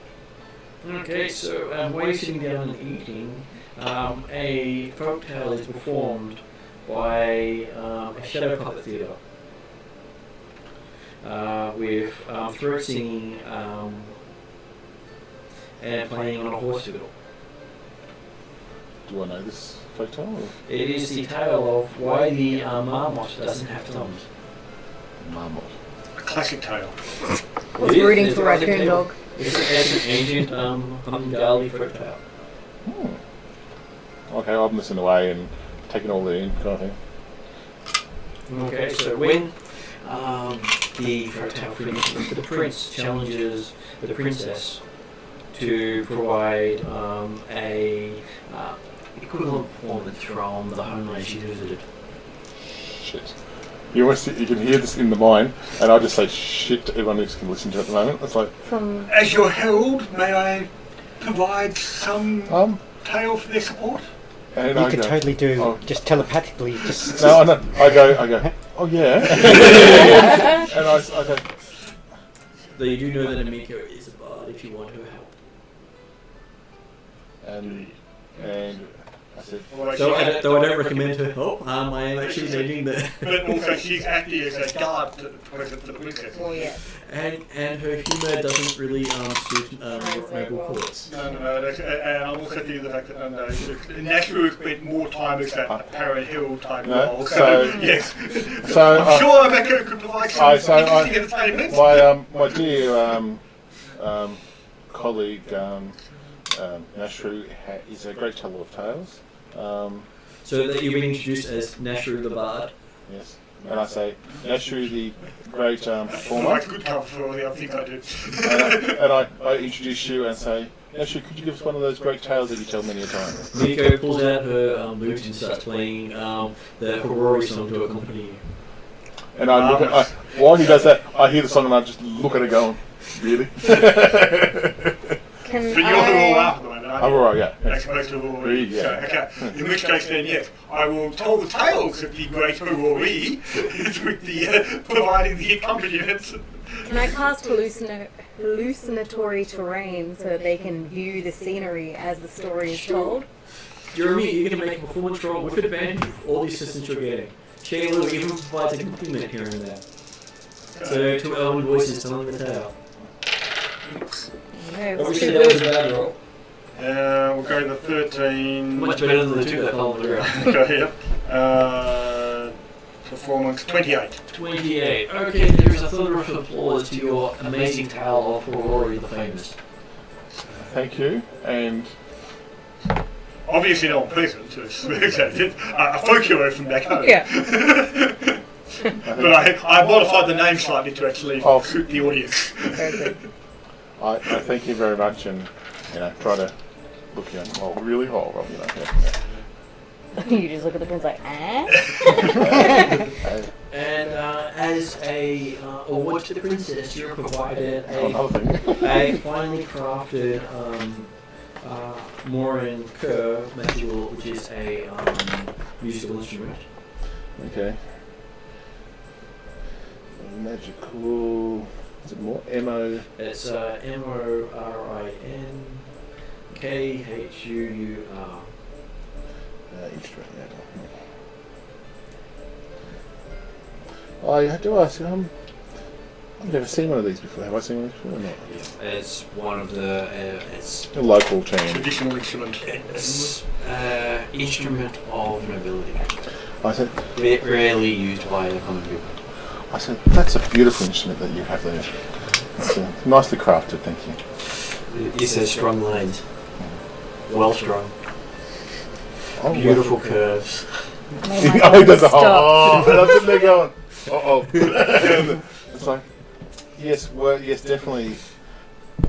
[SPEAKER 1] Okay, so while you're sitting down and eating, a folktale is performed by a shadow puppet theatre with throat singing and playing on a horse fiddle.
[SPEAKER 5] Do I know this folktale? Or?
[SPEAKER 1] It is the tale of why the marmot doesn't have thumbs.
[SPEAKER 5] Marmot.
[SPEAKER 2] A classic tale.
[SPEAKER 3] I was rooting for Raccoon Dog.
[SPEAKER 1] It's an ancient Bengali folktale.
[SPEAKER 5] Okay, I'm listening away and taking all that in, kind of thing.
[SPEAKER 1] Okay, so when the folktale finishes, the prince challenges the princess to provide a equivalent performance from the homeland she visited.
[SPEAKER 5] Shit. You can hear this in the mind, and I'll just say shit to everyone who can listen to it at the moment. It's like,
[SPEAKER 3] From
[SPEAKER 2] As your herald, may I provide some tale for their support?
[SPEAKER 5] and
[SPEAKER 4] You
[SPEAKER 5] I
[SPEAKER 4] could
[SPEAKER 5] go,
[SPEAKER 4] totally do
[SPEAKER 5] oh.
[SPEAKER 4] just telepathically. Just
[SPEAKER 5] No, I know. I go. Oh yeah. And I go.
[SPEAKER 1] Though you do know that Amiko is a bard if you want her help.
[SPEAKER 5] and I said,
[SPEAKER 1] Though I don't recommend her help. I am actually needing the.
[SPEAKER 2] But also she's acting as a guard to the present for the princess.
[SPEAKER 3] Well, yeah.
[SPEAKER 1] And her humour doesn't really suit noble courts.
[SPEAKER 2] No. And I'm also thinking the fact that Nashru spent more time as a parent hill type role. So yes.
[SPEAKER 5] So
[SPEAKER 2] I'm sure Rebecca could provide some interesting entertainment.
[SPEAKER 5] My dear colleague Nashru is a great teller of tales.
[SPEAKER 1] So that you've been introduced as Nashru the Bard.
[SPEAKER 5] Yes. And I say, Nashru the great performer.
[SPEAKER 2] I could cover for you, I think I do.
[SPEAKER 5] and I introduce you and say, Nashru, could you give us one of those great tales that you tell many a time?
[SPEAKER 1] Miko pulls out her lute and starts playing the Horori song to accompany you.
[SPEAKER 5] And I look at, while he does that, I hear the song and I just look at it going, really?
[SPEAKER 3] Can
[SPEAKER 2] But you're all after the moment, aren't you?
[SPEAKER 5] Oh, right, yeah.
[SPEAKER 2] As opposed to Horori.
[SPEAKER 5] Yeah.
[SPEAKER 2] So, okay. In which case then, yes, I will tell the tales of the great Horori with the providing the accompaniments.
[SPEAKER 3] Can I cast hallucinatory terrain so that they can view the scenery as the story is told?
[SPEAKER 1] Jeremy, you're going to make a performance roll with advantage of all the assistance you're getting. Shayla even provides a compliment here and there. So, two Elven voices telling the tale.
[SPEAKER 3] No,
[SPEAKER 1] Obviously, that was a bad roll.
[SPEAKER 2] We'll go to 13.
[SPEAKER 1] Much better than the two that fell on the ground.
[SPEAKER 2] Okay, here. Performance 28.
[SPEAKER 1] 28. Okay, there is a thunder of applause to your amazing tale of Horori the Famous.
[SPEAKER 5] Thank you. And
[SPEAKER 2] Obviously not pleasant to a folk hero from back home.
[SPEAKER 3] Yeah.
[SPEAKER 2] But I modified the name slightly to actually suit the audience.
[SPEAKER 3] Very good.
[SPEAKER 5] I thank you very much, and try to look you really hard,
[SPEAKER 3] You just look at the prince like, eh?
[SPEAKER 1] And as a award to the princess, you're provided
[SPEAKER 5] Another thing.
[SPEAKER 1] a finely crafted Morin Kerr Magical, which is a musical instrument.
[SPEAKER 5] Okay. Magical. Is it more M-O?
[SPEAKER 1] It's MORINKHUUR.
[SPEAKER 5] Instrument, I do ask, I've never seen one of these before. Have I seen one before or not?
[SPEAKER 1] It's one of the it's
[SPEAKER 5] A local chain.
[SPEAKER 2] Traditional instrument.
[SPEAKER 1] it's instrument of nobility.
[SPEAKER 5] I said,
[SPEAKER 1] Rarely used by the common people.
[SPEAKER 5] that's a beautiful instrument that you have there. It's nicely crafted, thank you.
[SPEAKER 1] It says strong lines, well strung,
[SPEAKER 5] Oh,
[SPEAKER 1] beautiful curves.
[SPEAKER 5] Oh, he does the whole. Oh, and I'm sitting there going, It's like, yes, definitely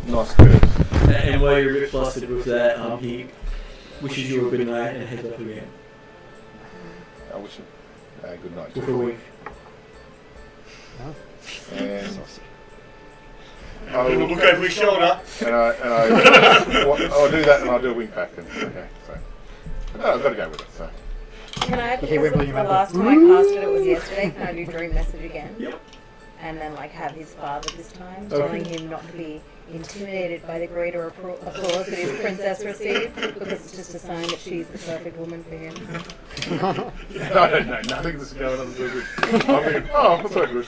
[SPEAKER 5] nice curves.
[SPEAKER 1] And while you're a bit flustered with that, he wishes you a good night and heads up again.
[SPEAKER 5] I wish you a good night.
[SPEAKER 1] With a wink.
[SPEAKER 5] And
[SPEAKER 2] I'll look over his shoulder.
[SPEAKER 5] I'll do that and I'll do a wink back. And, okay, so. No, I've got to go with it. So.
[SPEAKER 3] Can I
[SPEAKER 4] Okay,
[SPEAKER 3] just,
[SPEAKER 4] wait,
[SPEAKER 3] the
[SPEAKER 4] you remember?
[SPEAKER 3] last time I casted it was yesterday, can I do dream message again?
[SPEAKER 1] Yep.
[SPEAKER 3] And then have his father this time,
[SPEAKER 1] Okay.
[SPEAKER 3] telling him not to be intimidated by the greater applause that his princess received, because it's just a sign that she's the perfect woman for him.
[SPEAKER 5] I don't know. Nothing's going on so good. I mean, that's so good.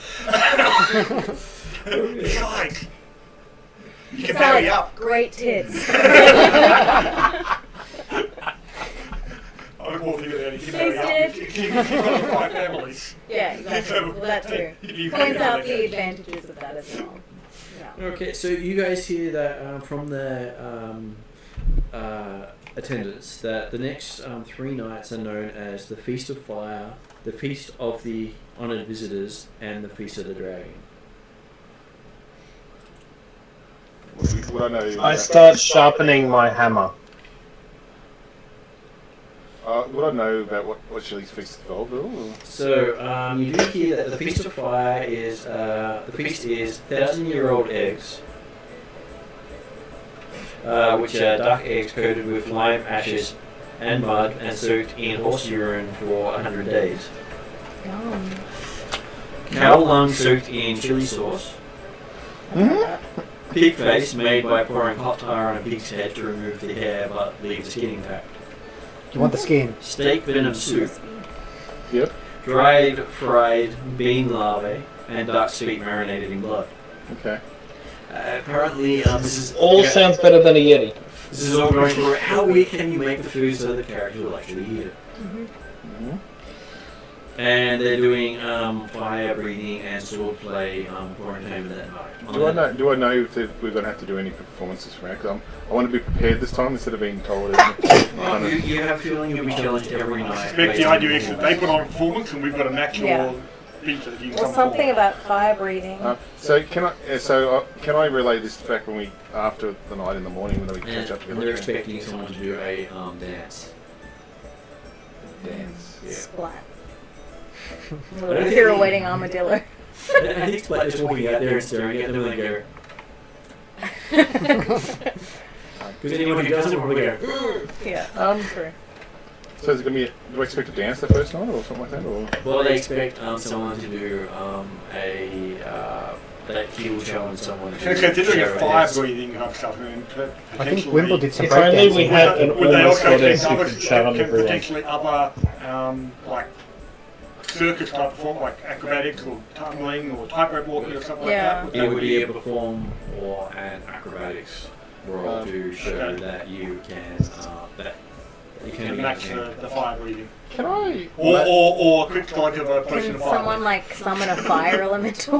[SPEAKER 2] It's like, you can marry up.
[SPEAKER 3] Great tits.
[SPEAKER 2] I'm more thinking that you can
[SPEAKER 3] Thanks,
[SPEAKER 2] marry up.
[SPEAKER 3] Dad.
[SPEAKER 2] You've got 5 families.
[SPEAKER 3] Yeah, exactly. Well, that too.
[SPEAKER 2] You
[SPEAKER 3] Points out the advantages of that as well. Yeah.
[SPEAKER 1] Okay, so you guys hear that from the attendants that the next 3 nights are known as the Feast of Fire, the Feast of the Honoured Visitors, and the Feast of the Dragon.
[SPEAKER 5] Would I know?
[SPEAKER 6] I start sharpening my hammer.
[SPEAKER 5] Would I know about what Shelley's feast involved at all?
[SPEAKER 1] So you do hear that the Feast of Fire is the feast is 1,000-year-old eggs, which are dark eggs coated with lime ashes and mud and soaked in horse urine for 100 days.
[SPEAKER 3] Yum.
[SPEAKER 1] Cow lung soaked in chili sauce.
[SPEAKER 5] Mm-hmm.
[SPEAKER 1] Pig face made by pouring hot tar on a pig's head to remove the hair but leave the skin intact.
[SPEAKER 4] You want the skin?
[SPEAKER 1] Steak venom soup.
[SPEAKER 5] Yep.
[SPEAKER 1] Dried fried bean larvae and duck's feet marinated in blood.
[SPEAKER 5] Okay.
[SPEAKER 1] Apparently, this is
[SPEAKER 6] All sounds better than a Yeti.
[SPEAKER 1] This is all going for how weird can you make the food so the character will actually eat it.
[SPEAKER 5] Mm-hmm.
[SPEAKER 1] And they're doing fire breathing and sword play for entertainment that night.
[SPEAKER 5] Do I know if we're going to have to do any performances from now? Because I want to be prepared this time instead of being told.
[SPEAKER 1] You have a feeling you'll be challenged every
[SPEAKER 2] I
[SPEAKER 1] night.
[SPEAKER 2] suspect the idea is that they put on a performance and we've got to match
[SPEAKER 3] Yeah.
[SPEAKER 2] your beat that you can
[SPEAKER 3] Well,
[SPEAKER 2] come
[SPEAKER 3] something
[SPEAKER 2] forward.
[SPEAKER 3] about fire breathing.
[SPEAKER 5] So can I relay this back when we after the night in the morning when we catch up
[SPEAKER 1] And
[SPEAKER 5] together?
[SPEAKER 1] they're expecting someone to do a dance.
[SPEAKER 5] Dance.
[SPEAKER 1] Yeah.
[SPEAKER 3] Splat. Hero waiting armadillo.
[SPEAKER 1] I think Splat is walking out there and staring at them and they go. Because anyone who does it will probably go.
[SPEAKER 3] Yeah, true.
[SPEAKER 5] So is it going to be? Do I expect a dance the first night or something like that? Or
[SPEAKER 1] Well, they expect someone to do that he will challenge someone.
[SPEAKER 2] So considering a fire breathing type stuff, I mean,
[SPEAKER 4] I think Wimble did some
[SPEAKER 6] If only
[SPEAKER 4] breakdancing.
[SPEAKER 6] we had an
[SPEAKER 2] would they
[SPEAKER 6] almost
[SPEAKER 2] also
[SPEAKER 6] goddess
[SPEAKER 2] take
[SPEAKER 6] who
[SPEAKER 2] other,
[SPEAKER 6] could challenge
[SPEAKER 2] can
[SPEAKER 6] everyone.
[SPEAKER 2] potentially other like circus type perform like acrobatics or tumbling or tightrope walking or something
[SPEAKER 3] Yeah.
[SPEAKER 2] like
[SPEAKER 1] You
[SPEAKER 2] that?
[SPEAKER 1] would be able to perform or an acrobatics roll to show
[SPEAKER 2] okay.
[SPEAKER 1] that you can
[SPEAKER 2] Can match the fire breathing.
[SPEAKER 5] can I?
[SPEAKER 2] Or a quick strike of a person
[SPEAKER 3] Can
[SPEAKER 2] of fire.
[SPEAKER 3] someone like summon a fire elemental?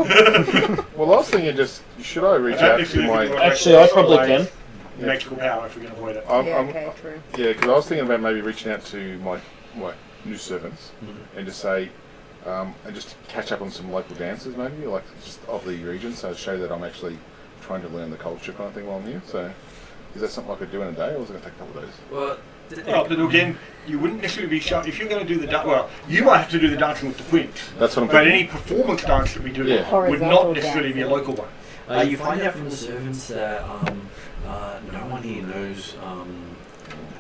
[SPEAKER 5] Well, I was thinking should I reach out to my?
[SPEAKER 6] Actually, I probably can.
[SPEAKER 2] Magical power if we can avoid it.
[SPEAKER 3] True.
[SPEAKER 5] Yeah, because I was thinking about maybe reaching out to my new servants and just say, and just catch up on some local dances, maybe like just of the region, so show that I'm actually trying to learn the culture kind of thing while I'm here. So, is that something I could do in a day, or is it going to take a couple of days?
[SPEAKER 1] Well,
[SPEAKER 2] Well, but again, you wouldn't necessarily be shot if you're going to do the dance. Well, you might have to do the dancing with the twins.
[SPEAKER 5] That's what I'm
[SPEAKER 2] But
[SPEAKER 5] thinking.
[SPEAKER 2] any performance dance that we do
[SPEAKER 5] Yeah.
[SPEAKER 2] would
[SPEAKER 3] Horizontal
[SPEAKER 2] not necessarily be a local one.
[SPEAKER 1] you find out from the servants that no one here knows.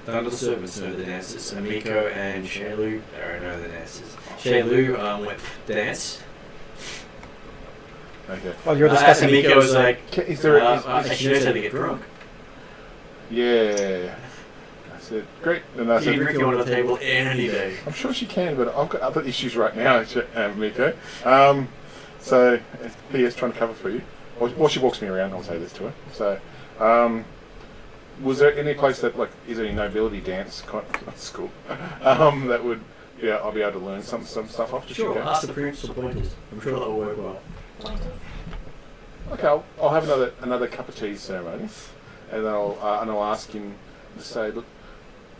[SPEAKER 1] None of the servants know the dances. So Miko and Shaylu know the dances. Shaylu went dance.
[SPEAKER 5] Okay.
[SPEAKER 4] Well, you're discussing.
[SPEAKER 1] Miko was like,
[SPEAKER 5] Is there?
[SPEAKER 1] she knows how to get drunk.
[SPEAKER 5] Yeah. I said great, and I
[SPEAKER 1] She can
[SPEAKER 5] said
[SPEAKER 1] drink you on the table any day.
[SPEAKER 5] I'm sure she can, but I've got other issues right now, Miko. So P.S. trying to cover for you. Well, she walks me around. I'll say this to her. So, was there any place that is there any nobility dance school that would I'll be able to learn some stuff off?
[SPEAKER 1] Sure, ask the prince or pointers. I'm sure that will work well.
[SPEAKER 5] Okay, I'll have another cup of tea ceremony, and then I'll ask him to say, look,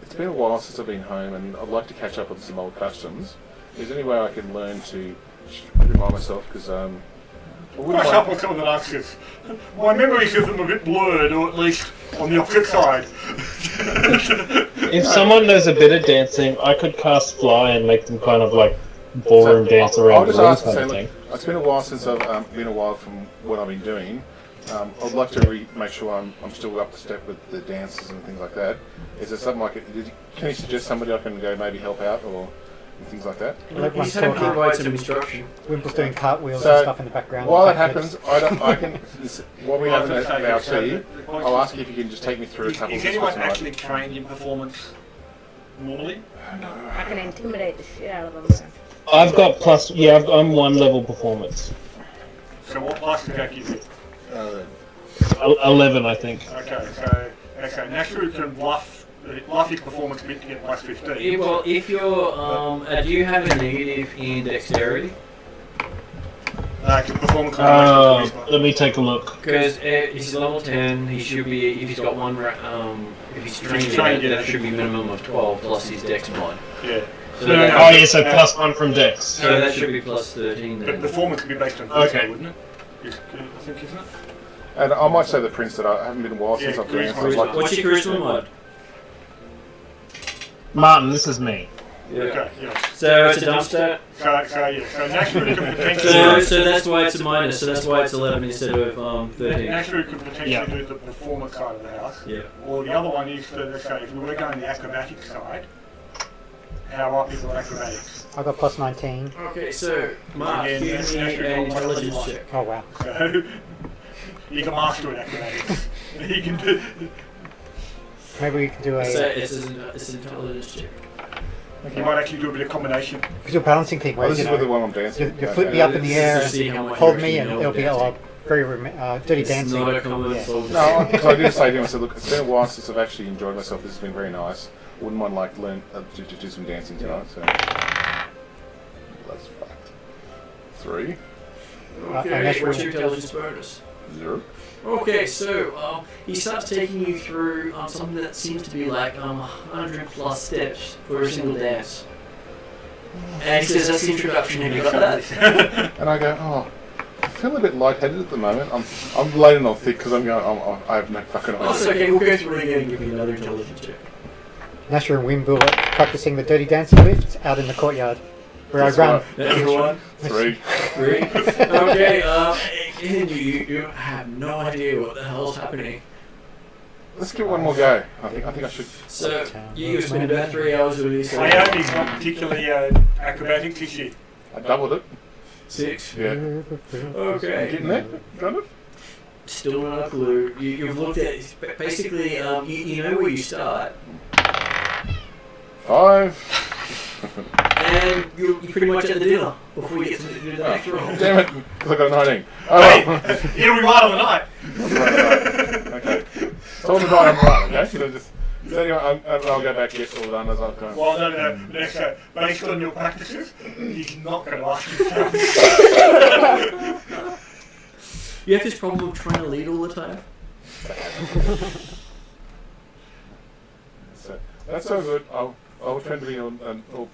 [SPEAKER 5] it's been a while since I've been home, and I'd like to catch up on some old customs. Is there any way I can learn to remind myself? Because I wouldn't
[SPEAKER 2] Brush up
[SPEAKER 5] mind.
[SPEAKER 2] on some of the dances. My memories of them are a bit blurred, or at least on the opposite side.
[SPEAKER 6] If someone knows a bit of dancing, I could cast fly and make them kind of like ballroom dance
[SPEAKER 5] I'll
[SPEAKER 6] around the
[SPEAKER 5] just
[SPEAKER 6] room
[SPEAKER 5] ask and
[SPEAKER 6] kind
[SPEAKER 5] say,
[SPEAKER 6] of
[SPEAKER 5] look,
[SPEAKER 6] thing.
[SPEAKER 5] it's been a while since I've been a while from what I've been doing. I'd like to make sure I'm still up to step with the dances and things like that. Is there something like can you suggest somebody I can go maybe help out or things like that?
[SPEAKER 4] Everyone's
[SPEAKER 1] He's had to
[SPEAKER 4] talking.
[SPEAKER 1] provide some instruction.
[SPEAKER 4] Wimple's doing cartwheels
[SPEAKER 5] So,
[SPEAKER 4] and stuff in the background.
[SPEAKER 5] While that
[SPEAKER 4] backflips.
[SPEAKER 5] happens, I can while we
[SPEAKER 2] Well,
[SPEAKER 5] have
[SPEAKER 2] I was gonna
[SPEAKER 5] our
[SPEAKER 2] say,
[SPEAKER 5] tea, I'll ask you if you can just take me through a couple
[SPEAKER 2] Is
[SPEAKER 5] of
[SPEAKER 2] anyone
[SPEAKER 5] tonight.
[SPEAKER 2] actually trained in performance normally?
[SPEAKER 3] I can intimidate the shit out of them.
[SPEAKER 6] I've got plus. Yeah, I'm 1 level performance.
[SPEAKER 2] So what class does that give you?
[SPEAKER 6] 11, I think.
[SPEAKER 2] Okay, so Nashru can bluff your performance bit to get plus 15.
[SPEAKER 1] Well, if you're, do you have a negative in dexterity?
[SPEAKER 2] Can performance combination with
[SPEAKER 6] Let me take a look.
[SPEAKER 1] Because he's level 10, he should be, if he's got one, if he's trained in it, that should be minimum of 12 plus his dex mod.
[SPEAKER 2] Yeah.
[SPEAKER 1] So,
[SPEAKER 2] No,
[SPEAKER 1] that,
[SPEAKER 2] no,
[SPEAKER 6] Oh yeah, so plus 1 from Dex.
[SPEAKER 1] so that should be plus 13
[SPEAKER 2] But
[SPEAKER 1] then.
[SPEAKER 2] performance can be based on
[SPEAKER 6] Okay.
[SPEAKER 2] charisma, wouldn't it? I think, isn't it?
[SPEAKER 5] And I might say the prince that I haven't been a while since
[SPEAKER 2] Yeah,
[SPEAKER 5] I've danced.
[SPEAKER 2] charisma.
[SPEAKER 5] I'd like
[SPEAKER 1] What's your charisma mod?
[SPEAKER 6] Martin, this is me.
[SPEAKER 2] Okay, yeah.
[SPEAKER 1] So it's a dumpster.
[SPEAKER 2] So Nashru can
[SPEAKER 1] So,
[SPEAKER 2] potentially...
[SPEAKER 1] so that's why it's a minus, so that's why it's 11 instead of 13.
[SPEAKER 2] Nashru could potentially
[SPEAKER 6] Yeah.
[SPEAKER 2] do the performance side of the house.
[SPEAKER 1] Yeah.
[SPEAKER 2] Or the other one is, let's say, if we were going the acrobatic side, how are people acrobatics?
[SPEAKER 4] I got plus 19.
[SPEAKER 1] Okay, so Mark,
[SPEAKER 2] Again,
[SPEAKER 1] give
[SPEAKER 2] that's
[SPEAKER 1] me
[SPEAKER 2] actually
[SPEAKER 1] an
[SPEAKER 2] called
[SPEAKER 1] intelligence
[SPEAKER 2] plus
[SPEAKER 1] check.
[SPEAKER 4] Oh wow.
[SPEAKER 2] So He's a master at acrobatics. He can do.
[SPEAKER 4] Maybe we can do a,
[SPEAKER 1] It's an intelligence check.
[SPEAKER 2] He might actually do a bit of combination.
[SPEAKER 4] we can do a balancing thing
[SPEAKER 5] Oh,
[SPEAKER 4] where
[SPEAKER 5] this
[SPEAKER 4] you
[SPEAKER 5] is with the
[SPEAKER 4] know,
[SPEAKER 5] one I'm dancing.
[SPEAKER 4] you flip me up in the air,
[SPEAKER 1] To see how much
[SPEAKER 4] hold
[SPEAKER 1] you
[SPEAKER 4] me,
[SPEAKER 1] actually
[SPEAKER 4] and
[SPEAKER 1] know
[SPEAKER 4] it'll be
[SPEAKER 1] dancing.
[SPEAKER 4] very dirty
[SPEAKER 1] It's
[SPEAKER 4] dancing.
[SPEAKER 1] not a common
[SPEAKER 4] Yeah.
[SPEAKER 1] soldier.
[SPEAKER 5] No, because I did say to him, I said, look, it's been a while since I've actually enjoyed myself. This has been very nice. Wouldn't mind like learn to do some dancing tonight. So that's fucked. 3,
[SPEAKER 1] Okay,
[SPEAKER 4] unless
[SPEAKER 1] what's
[SPEAKER 4] you're-
[SPEAKER 1] your intelligence bonus?
[SPEAKER 5] 0.
[SPEAKER 1] Okay, so he starts taking you through something that seems to be like 100 plus steps for a single dance. And he says, that's the introduction, have you got that?
[SPEAKER 5] And I go, oh, I feel a bit lightheaded at the moment. I'm laying on thick because I'm going. I have no fucking
[SPEAKER 1] Oh, it's
[SPEAKER 5] idea.
[SPEAKER 1] okay, we'll go through it again and give you another intelligence check.
[SPEAKER 4] Nasher and Wimble practicing the dirty dancing lifts out in the courtyard where I run.
[SPEAKER 1] That's one.
[SPEAKER 5] 3.
[SPEAKER 1] 3. Okay, and you have no idea what the hell's happening.
[SPEAKER 5] Let's give it one more go. I think I should.
[SPEAKER 1] So, you spend about 3 hours with this.
[SPEAKER 2] Naomi's not particularly acrobatic, is she?
[SPEAKER 5] I doubled it.
[SPEAKER 1] 6.
[SPEAKER 5] Yeah.
[SPEAKER 1] Okay.
[SPEAKER 5] Getting there? Got it?
[SPEAKER 1] Still not a clue. You've looked at basically. You know where you start,
[SPEAKER 5] 5.
[SPEAKER 1] and you're pretty much at the dinner before you get to do the next roll.
[SPEAKER 5] Damn it! Because I got a 19. Oh well.
[SPEAKER 2] It'll be right on the night.
[SPEAKER 5] Right. Okay. So on the night I'm right. Okay. So anyway, I'll go back. Get all done as I've gone.
[SPEAKER 2] Well, no. Next, based on your practices, he's not going to ask you to.
[SPEAKER 1] You have this problem of trying to lead all the time.
[SPEAKER 5] So that's so good. I'll try to be all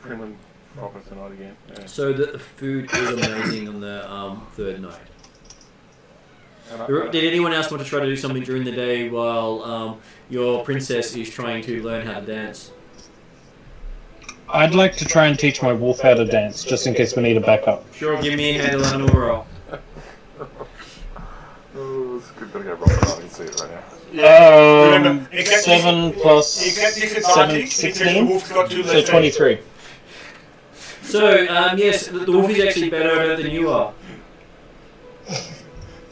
[SPEAKER 5] prim and proper tonight again. Yeah.
[SPEAKER 1] So the food is amazing on the third night.
[SPEAKER 5] And
[SPEAKER 1] Did anyone else want to try to do something during the day while your princess is trying to learn how to dance?
[SPEAKER 6] I'd like to try and teach my wolf how to dance, just in case we need a backup.
[SPEAKER 1] Sure, give me a handle and a roll.
[SPEAKER 5] Oh, it's good. Gotta go wrong. I can see it right now.
[SPEAKER 2] Remember, except
[SPEAKER 6] 7 plus
[SPEAKER 2] Except
[SPEAKER 6] 7,
[SPEAKER 2] disadvantage, because the
[SPEAKER 6] 16,
[SPEAKER 2] wolf's got 2
[SPEAKER 6] so
[SPEAKER 2] left.
[SPEAKER 6] 23.
[SPEAKER 1] So, yes, the wolf is actually better at it than you are.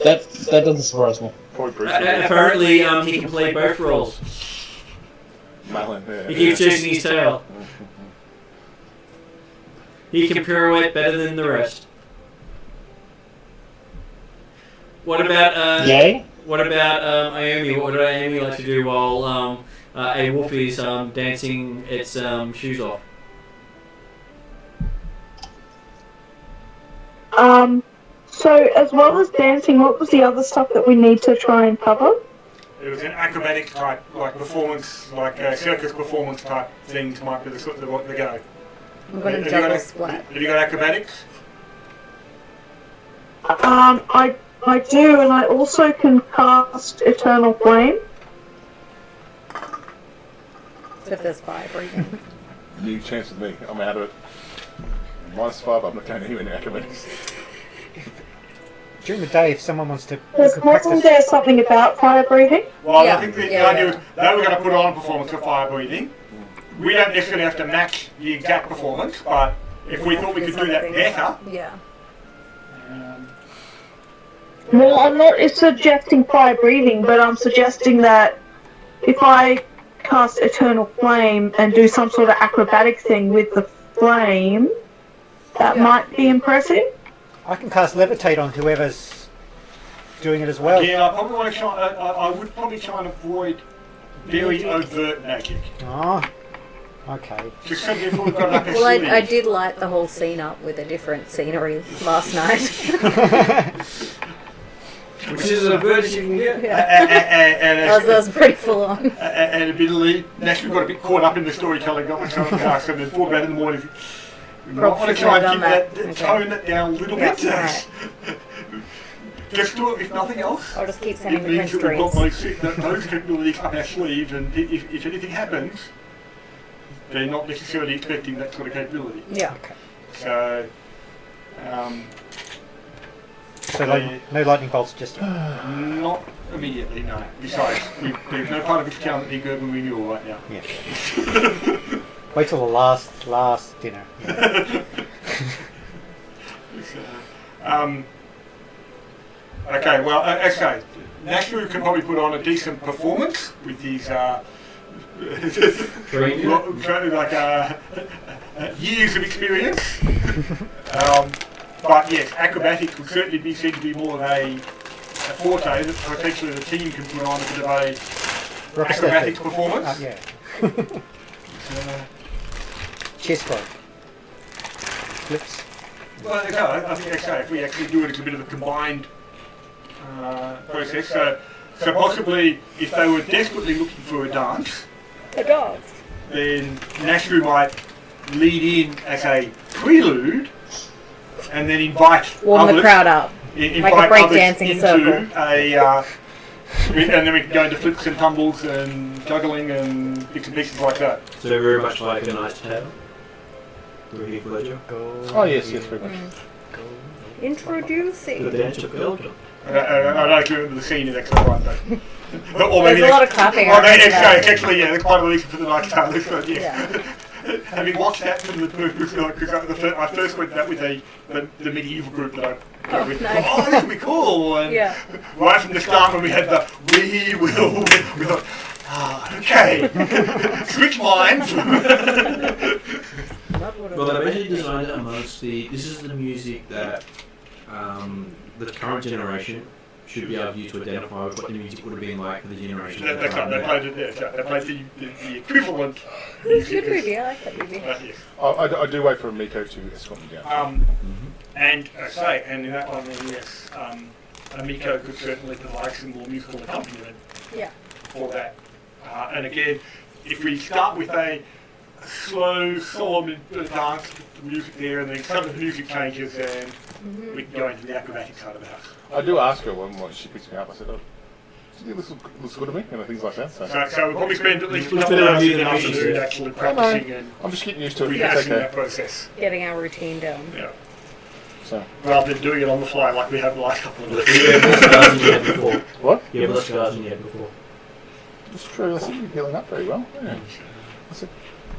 [SPEAKER 6] That doesn't surprise me.
[SPEAKER 5] Probably appreciate it.
[SPEAKER 1] Apparently, he can play both roles.
[SPEAKER 5] Malin, yeah.
[SPEAKER 1] He keeps chasing his tail. He can pirouette better than the rest. What about
[SPEAKER 6] Yay?
[SPEAKER 1] What about Iomi? What would Iomi like to do while a wolf is dancing its shoes off?
[SPEAKER 7] So as well as dancing, what was the other stuff that we need to try and cover?
[SPEAKER 2] It was an acrobatic type, like performance, like circus performance type things might be the go.
[SPEAKER 3] I'm going
[SPEAKER 2] Have
[SPEAKER 3] to
[SPEAKER 2] you got
[SPEAKER 3] juggle
[SPEAKER 2] a-
[SPEAKER 3] splat.
[SPEAKER 2] Have you got acrobatics?
[SPEAKER 7] I do, and I also can cast Eternal Flame.
[SPEAKER 3] Except there's fire breathing.
[SPEAKER 5] New chance with me. I'm out of it. -5. I'm not going anywhere near acrobatics.
[SPEAKER 4] During the day, if someone wants to, you
[SPEAKER 7] Wasn't
[SPEAKER 4] could practice.
[SPEAKER 7] there something about fire breathing?
[SPEAKER 2] Well,
[SPEAKER 3] Yeah,
[SPEAKER 2] I think the
[SPEAKER 3] yeah,
[SPEAKER 2] idea
[SPEAKER 3] yeah.
[SPEAKER 2] was they were going to put on a performance of fire breathing. We don't necessarily have to match the exact performance, but if we thought we could do that better,
[SPEAKER 3] Yeah.
[SPEAKER 7] Well, I'm not suggesting fire breathing, but I'm suggesting that if I cast Eternal Flame and do some sort of acrobatic thing with the flame, that might be impressive.
[SPEAKER 4] I can cast levitate on whoever's doing it as well.
[SPEAKER 2] again, I probably want to try. I would probably try and avoid very overt magic.
[SPEAKER 4] Oh, okay.
[SPEAKER 2] Just so therefore we've got like a
[SPEAKER 3] Well, I
[SPEAKER 2] sleeve.
[SPEAKER 3] did light the whole scene up with a different scenery last night.
[SPEAKER 1] Which is a bird you can get.
[SPEAKER 2] and
[SPEAKER 3] That was pretty full on.
[SPEAKER 2] and admittedly, naturally got a bit caught up in the storytelling, got myself cast, and then thought about it in the morning. We might want to try and keep that,
[SPEAKER 3] Okay.
[SPEAKER 2] tone it down a little
[SPEAKER 3] Yeah,
[SPEAKER 2] bit.
[SPEAKER 3] alright.
[SPEAKER 2] Just do it, if nothing else.
[SPEAKER 3] I'll just keep
[SPEAKER 2] It
[SPEAKER 3] sending the
[SPEAKER 2] means
[SPEAKER 3] prince
[SPEAKER 2] that we've got
[SPEAKER 3] dreams.
[SPEAKER 2] those capabilities up our sleeves, and if anything happens, they're not necessarily expecting that sort of capability.
[SPEAKER 3] Yeah.
[SPEAKER 2] So,
[SPEAKER 4] So no lightning bolts, just
[SPEAKER 2] not immediately, no. Besides, there's no part of this town that needs urban renewal right now.
[SPEAKER 4] yeah. Wait till the last dinner. Yeah.
[SPEAKER 2] Okay, well, okay. Nashru can probably put on a decent performance with his years of experience. But yes, acrobatics would certainly be seen to be more of a forte that potentially the team can put on a bit of a acrobatics performance.
[SPEAKER 4] Yeah.
[SPEAKER 2] Uh,
[SPEAKER 4] Chest bump. Flips.
[SPEAKER 2] Well, okay, I think okay, if we actually do it as a bit of a combined process, so possibly if they were desperately looking for a dance, then Nashru might lead in as a prelude and then invite
[SPEAKER 3] Warm
[SPEAKER 2] others,
[SPEAKER 3] the crowd up.
[SPEAKER 2] invite
[SPEAKER 3] Like a break
[SPEAKER 2] others
[SPEAKER 3] dancing
[SPEAKER 2] into
[SPEAKER 3] circle.
[SPEAKER 2] and then we can go into flips and tumbles and juggling and bits and pieces like that.
[SPEAKER 1] So very much like a Knight's Tale. Through Heath Ledger.
[SPEAKER 5] Oh yes, very much.
[SPEAKER 1] The
[SPEAKER 3] Introducing.
[SPEAKER 1] Dance of Belgium.
[SPEAKER 2] I don't remember the scene in X1, but or
[SPEAKER 3] There's a lot of clapping.
[SPEAKER 2] Oh,
[SPEAKER 3] I remember that.
[SPEAKER 2] actually, yeah, that's part of the reason for the Knight's Tale. But yeah.
[SPEAKER 3] Yeah.
[SPEAKER 2] Having watched that from the because I first went that with the medieval group that I go with.
[SPEAKER 3] nice.
[SPEAKER 2] Oh, this would be cool. And
[SPEAKER 3] Yeah.
[SPEAKER 2] right from the start when we had the we thought, okay, switch minds.
[SPEAKER 1] Well, they basically designed it amongst this is the music that the current generation should be able to use to identify what the music would have been like for the generation.
[SPEAKER 2] They played the equivalent
[SPEAKER 3] It's a
[SPEAKER 2] music.
[SPEAKER 3] good movie. I like that movie.
[SPEAKER 2] Yes.
[SPEAKER 5] I do wait for Miko to escort me down.
[SPEAKER 2] And and in that one, then yes, Amiko could certainly provide some more musical accompaniment
[SPEAKER 3] Yeah.
[SPEAKER 2] for that. And again, if we start with a slow, solemn dance with the music there, and then some of the music changes, and we can go into the acrobatic side of the house.
[SPEAKER 5] I do ask her when she picks me up. I said, "Oh, this looks good to me," and things like that. So
[SPEAKER 2] So we'll probably spend at least a
[SPEAKER 1] It's
[SPEAKER 2] couple
[SPEAKER 1] better
[SPEAKER 2] of hours
[SPEAKER 1] to
[SPEAKER 2] in
[SPEAKER 1] do
[SPEAKER 2] the
[SPEAKER 1] than
[SPEAKER 2] afternoon
[SPEAKER 1] others.
[SPEAKER 2] actually practicing and
[SPEAKER 5] I'm just getting used to it. It's
[SPEAKER 2] rehashing
[SPEAKER 5] okay.
[SPEAKER 2] that process.
[SPEAKER 3] Getting our routine down.
[SPEAKER 2] Yeah.
[SPEAKER 5] So
[SPEAKER 2] Rather than doing it on the fly like we have the last couple of
[SPEAKER 1] You
[SPEAKER 2] weeks.
[SPEAKER 1] have less scars than you had before.
[SPEAKER 5] what?
[SPEAKER 1] You have less scars than you had before.
[SPEAKER 5] It's true. I seem to be healing up very well. Yeah.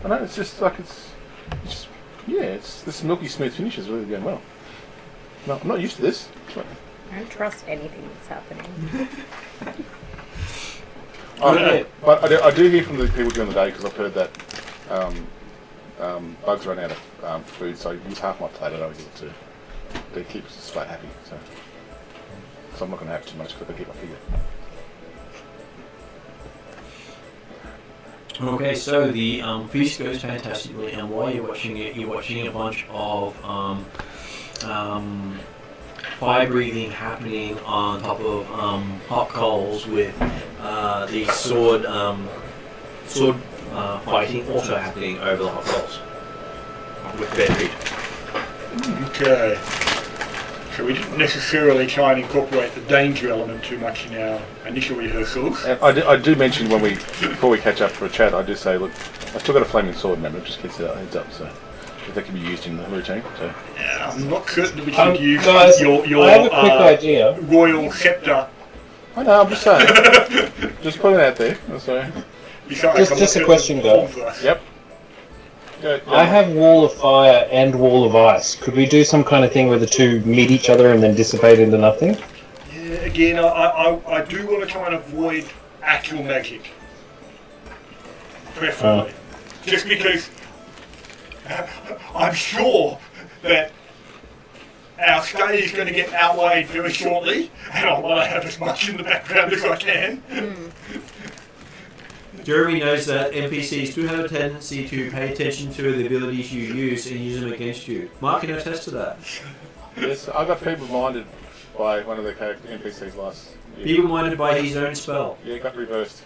[SPEAKER 5] I know. It's just like it's this milky smooth finish is really going well. No, I'm not used to this. But
[SPEAKER 3] I don't trust anything that's happening.
[SPEAKER 5] but I do hear from the people during the day because I've heard that bugs run out of food, so I use half my plate. I don't give it to keep Splat happy. So I'm not going to have too much because I keep my figure.
[SPEAKER 1] Okay, so the feast goes fantastically, and while you're watching it, you're watching a bunch of fire breathing happening on top of hot coals with the sword fighting also happening over the hot coals with bare feet.
[SPEAKER 2] Okay. So we didn't necessarily try and incorporate the danger element too much in our initial rehearsals.
[SPEAKER 5] And I do mention before we catch up for a chat, I do say, look, I still got a flaming sword, remember, just gets a heads up, so if that can be used in the routine. So.
[SPEAKER 2] I'm not certain that we should use
[SPEAKER 6] guys,
[SPEAKER 2] your
[SPEAKER 6] I have a quick idea.
[SPEAKER 2] royal sceptre.
[SPEAKER 5] I know, I'm just saying. Just putting it out there. So.
[SPEAKER 2] Besides, I'm
[SPEAKER 6] Just
[SPEAKER 2] not
[SPEAKER 6] a question,
[SPEAKER 2] certain
[SPEAKER 6] though.
[SPEAKER 2] for us.
[SPEAKER 5] Yep.
[SPEAKER 6] I have Wall of Fire and Wall of Ice. Could we do some kind of thing where the two meet each other and then dissipate into nothing?
[SPEAKER 2] Yeah, again, I do want to try and avoid actual magic. Preferably. Just because I'm sure that our stay is going to get outweighed very shortly, and I want to have as much in the background as I can.
[SPEAKER 1] Jeremy knows that NPCs do have a tendency to pay attention to the abilities you use and use them against you. Mark can attest to that.
[SPEAKER 5] Yes, I got people minded by one of the character NPCs last year.
[SPEAKER 1] People minded by his own spell.
[SPEAKER 5] Yeah, it got reversed.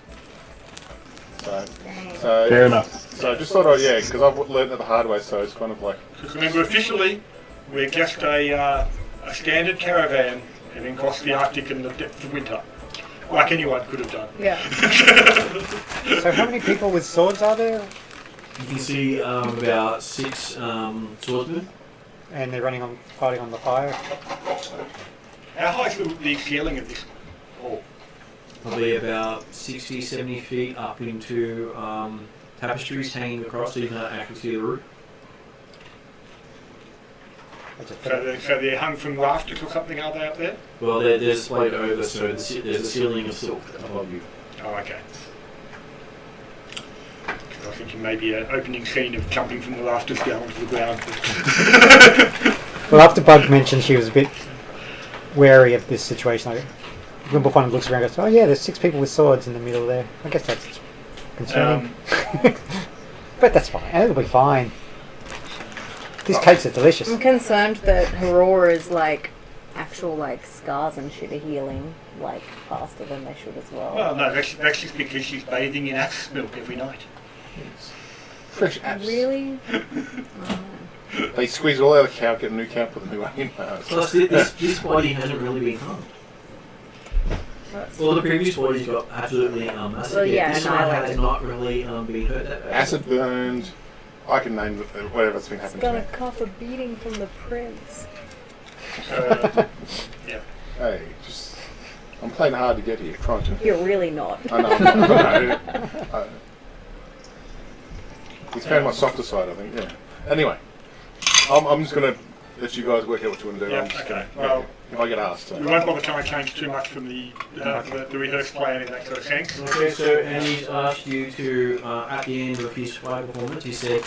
[SPEAKER 5] So
[SPEAKER 6] Fair enough.
[SPEAKER 5] So just thought, because I've learned it the hard way, so it's kind of like.
[SPEAKER 2] Because remember, officially, we're just a standard caravan heading across the Arctic in the depth of winter. Like anyone could have done.
[SPEAKER 3] Yeah.
[SPEAKER 4] So how many people with swords are there?
[SPEAKER 1] You can see about 6 swordsmen.
[SPEAKER 4] And they're fighting on the fire.
[SPEAKER 2] How high is the ceiling of this hall?
[SPEAKER 1] Probably about 60, 70 feet up into tapestries hanging across so you can't actually see the roof.
[SPEAKER 4] I just put it.
[SPEAKER 2] So they're hung from rafters or something, are they up there?
[SPEAKER 1] Well, they're displayed over, so there's a ceiling of silk above you.
[SPEAKER 2] Oh, okay. 'Cause I was thinking maybe an opening scene of jumping from the rafters down onto the ground.
[SPEAKER 4] Well, after Bug mentioned she was a bit wary of this situation, like, Wimbledon looks around and goes, "Oh yeah, there's 6 people with swords in the middle there. I guess that's concerning." But that's fine. It'll be fine. These cakes are delicious.
[SPEAKER 3] I'm concerned that Aurora's like actual like scars and shit are healing like faster than they should as well.
[SPEAKER 2] Well, no, that's just because she's bathing in ass milk every night.
[SPEAKER 5] Fresh apps.
[SPEAKER 3] Really?
[SPEAKER 5] They squeeze it all out of the cow, get a new cow, put the new one in.
[SPEAKER 1] Plus, this body hasn't really been harmed. Well, the previous body's got absolutely massive.
[SPEAKER 3] Well, yeah,
[SPEAKER 1] this
[SPEAKER 3] and
[SPEAKER 1] one
[SPEAKER 3] I
[SPEAKER 1] has
[SPEAKER 3] like
[SPEAKER 1] not really been hurt that bad.
[SPEAKER 5] Acid burned. I can name whatever's been happening
[SPEAKER 3] Got
[SPEAKER 5] to
[SPEAKER 3] a
[SPEAKER 5] me.
[SPEAKER 3] cough of beating from the prince.
[SPEAKER 2] Yeah.
[SPEAKER 5] Hey, just I'm playing hard to get here, trying to.
[SPEAKER 3] You're really not.
[SPEAKER 5] I know. He's found my softer side, I think. Yeah. Anyway, I'm just gonna let you guys work out what you want to do.
[SPEAKER 2] Yeah,
[SPEAKER 5] I'm just
[SPEAKER 2] okay.
[SPEAKER 5] gonna,
[SPEAKER 2] Well,
[SPEAKER 5] if I get asked.
[SPEAKER 2] we won't bother trying to change too much from the rehearsed plan in that sort of sense.
[SPEAKER 1] Okay, so Andy's asked you to, at the end of his fight performance, he said,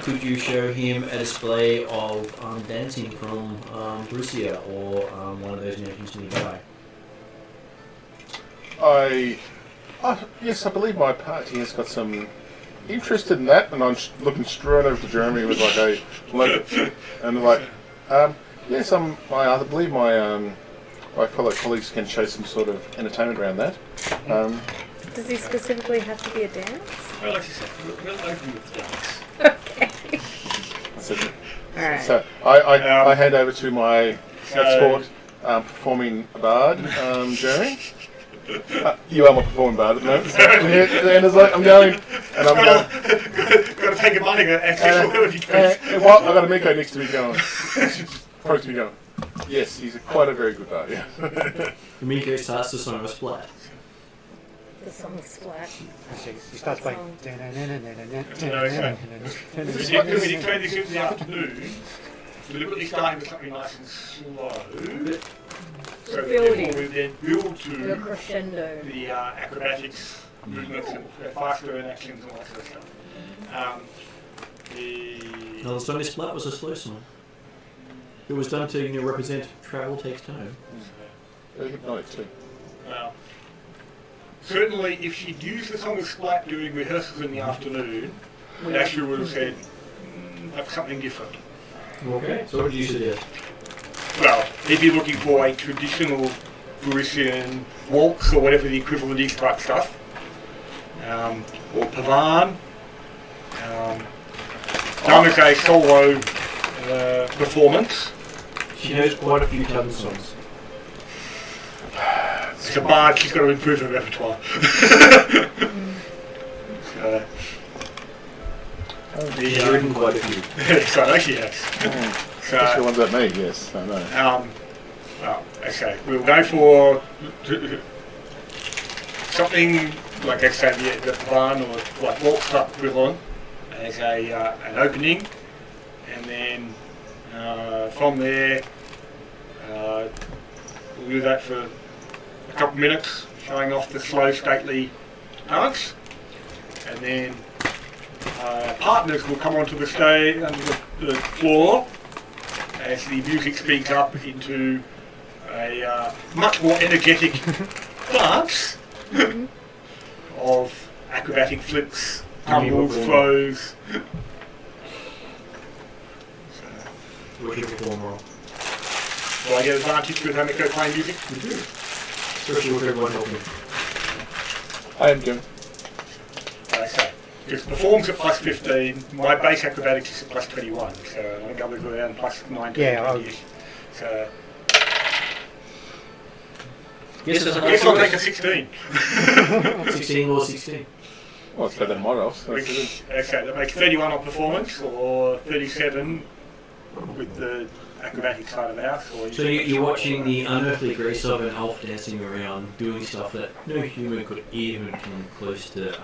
[SPEAKER 1] could you show him a display of dancing from Russia or one of those nations nearby?
[SPEAKER 5] Yes, I believe my party has got some interest in that, and I'm looking straight over to Jeremy with like a look, and like, yes, I believe my fellow colleagues can show some sort of entertainment around that.
[SPEAKER 3] Does he specifically have to be a dance?
[SPEAKER 2] Well, like you said, we'll open with dance.
[SPEAKER 3] Okay.
[SPEAKER 5] That's it.
[SPEAKER 3] Alright.
[SPEAKER 5] So I hand over to my export performing bard, Jeremy. You are my performing bard at the moment. And it's like I'm going, and I'm going.
[SPEAKER 2] Got to take a money and accessibility quiz.
[SPEAKER 5] And while I've got a Miko next to me going, approach me going. Yes, he's quite a very good bard. Yeah.
[SPEAKER 1] Miko starts to song a splat.
[SPEAKER 3] The song Splat.
[SPEAKER 4] He starts playing.
[SPEAKER 2] When you turn this in the afternoon, deliberately starting with something nice and slow. So
[SPEAKER 3] Building.
[SPEAKER 2] therefore we then build
[SPEAKER 3] The
[SPEAKER 2] to
[SPEAKER 3] crescendo.
[SPEAKER 2] the acrobatics, movements, and faster in actions and all that sort of stuff.
[SPEAKER 1] No, the song splat was a slow song. It was done to represent travel takes time.
[SPEAKER 5] Very hypnotic too.
[SPEAKER 2] Well, certainly, if she'd used the song of Splat during rehearsals in the afternoon, Asher would have said, that's something different.
[SPEAKER 1] Okay, so what did you suggest?
[SPEAKER 2] Well, he'd be looking for a traditional Parisian waltz or whatever the equivalent is type stuff, or pavan. Done as a solo performance.
[SPEAKER 1] She knows quite a few Tavern songs.
[SPEAKER 2] It's a bard, she's got to improve her repertoire.
[SPEAKER 1] She's written quite a few.
[SPEAKER 2] So I know she has.
[SPEAKER 5] Especially the ones at me, yes, I know.
[SPEAKER 2] Well, okay, we'll go for something like I say the barn or like waltz up equivalent as an opening, and then from there we'll do that for a couple of minutes, showing off the slow, stately dance, and then partners will come onto the stage under the floor as the music speeds up into a much more energetic dance of acrobatic flips, tumbles, throws.
[SPEAKER 1] What's your performer role?
[SPEAKER 2] Do I get advantage with Hamiko playing music?
[SPEAKER 1] You do. Especially with everyone helping.
[SPEAKER 5] I am good.
[SPEAKER 2] Okay. Because performs at plus 15, my base acrobatics is at plus 21, so I'm going to go around plus 19.
[SPEAKER 4] Yeah,
[SPEAKER 2] 20-ish. So
[SPEAKER 1] Yes,
[SPEAKER 2] I guess I'll take a 16.
[SPEAKER 1] 16 or 16.
[SPEAKER 5] Well, it's better than my rolls.
[SPEAKER 2] Which, okay, that makes 31 on performance, or 37 with the acrobatic side of the house. Or
[SPEAKER 1] So you're watching the unearthly grace of an elf dancing around, doing stuff that no human could even come close to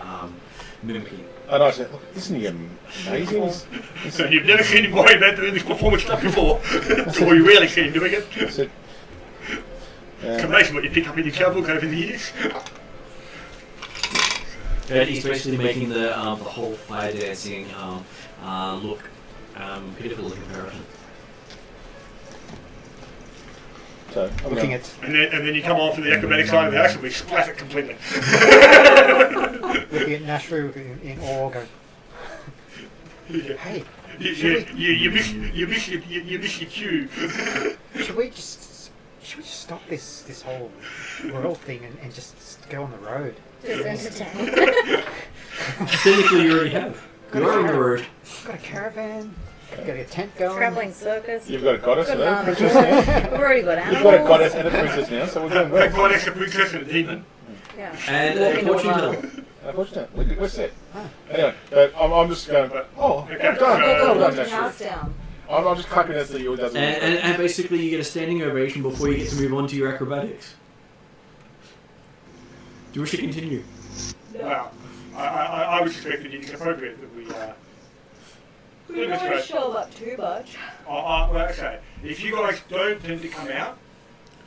[SPEAKER 1] mimicking.
[SPEAKER 5] And I said, look, isn't he amazing?
[SPEAKER 2] So you've never seen him worry about doing this performance stuff before, or you rarely see him doing it.
[SPEAKER 5] I said,
[SPEAKER 2] It's amazing what you pick up in your travels over the years.
[SPEAKER 1] And he's basically making the whole fire dancing look pitiful in comparison.
[SPEAKER 5] so I'm
[SPEAKER 4] Looking
[SPEAKER 5] gonna-
[SPEAKER 4] at
[SPEAKER 2] And then you come on to the acrobatic side of the house and we splat it completely.
[SPEAKER 4] looking at Nashru in awe, going, hey,
[SPEAKER 2] You miss your cue.
[SPEAKER 4] should we just stop this whole world thing and just go on the road?
[SPEAKER 3] Just entertain.
[SPEAKER 1] Technically, you already have. You are on the road.
[SPEAKER 4] Got a caravan, got a tent going.
[SPEAKER 3] Traveling circus.
[SPEAKER 5] You've got a goddess
[SPEAKER 3] Got
[SPEAKER 5] and
[SPEAKER 3] an
[SPEAKER 5] a princess now.
[SPEAKER 3] armadillo. We've already got
[SPEAKER 5] You've
[SPEAKER 3] animals.
[SPEAKER 5] got a goddess and a princess now, so we're going
[SPEAKER 2] A
[SPEAKER 5] well.
[SPEAKER 2] goddess, a princess, and a demon.
[SPEAKER 3] Yeah.
[SPEAKER 1] And
[SPEAKER 3] Walk into a
[SPEAKER 1] fortune
[SPEAKER 3] bar.
[SPEAKER 1] teller.
[SPEAKER 5] Unfortunately, we're set. Anyway, but I'm just going, oh,
[SPEAKER 2] Okay.
[SPEAKER 5] done.
[SPEAKER 3] Go,
[SPEAKER 5] Well
[SPEAKER 3] knock
[SPEAKER 5] done,
[SPEAKER 3] your
[SPEAKER 5] Nashru.
[SPEAKER 3] house down.
[SPEAKER 5] I'm just clapping as the does it.
[SPEAKER 1] And basically, you get a standing ovation before you get to move on to your acrobatics. Do you wish to continue?
[SPEAKER 2] Well, I was expecting it is appropriate that we.
[SPEAKER 3] We don't want to show up too much.
[SPEAKER 2] Well, okay. If you guys don't tend to come out,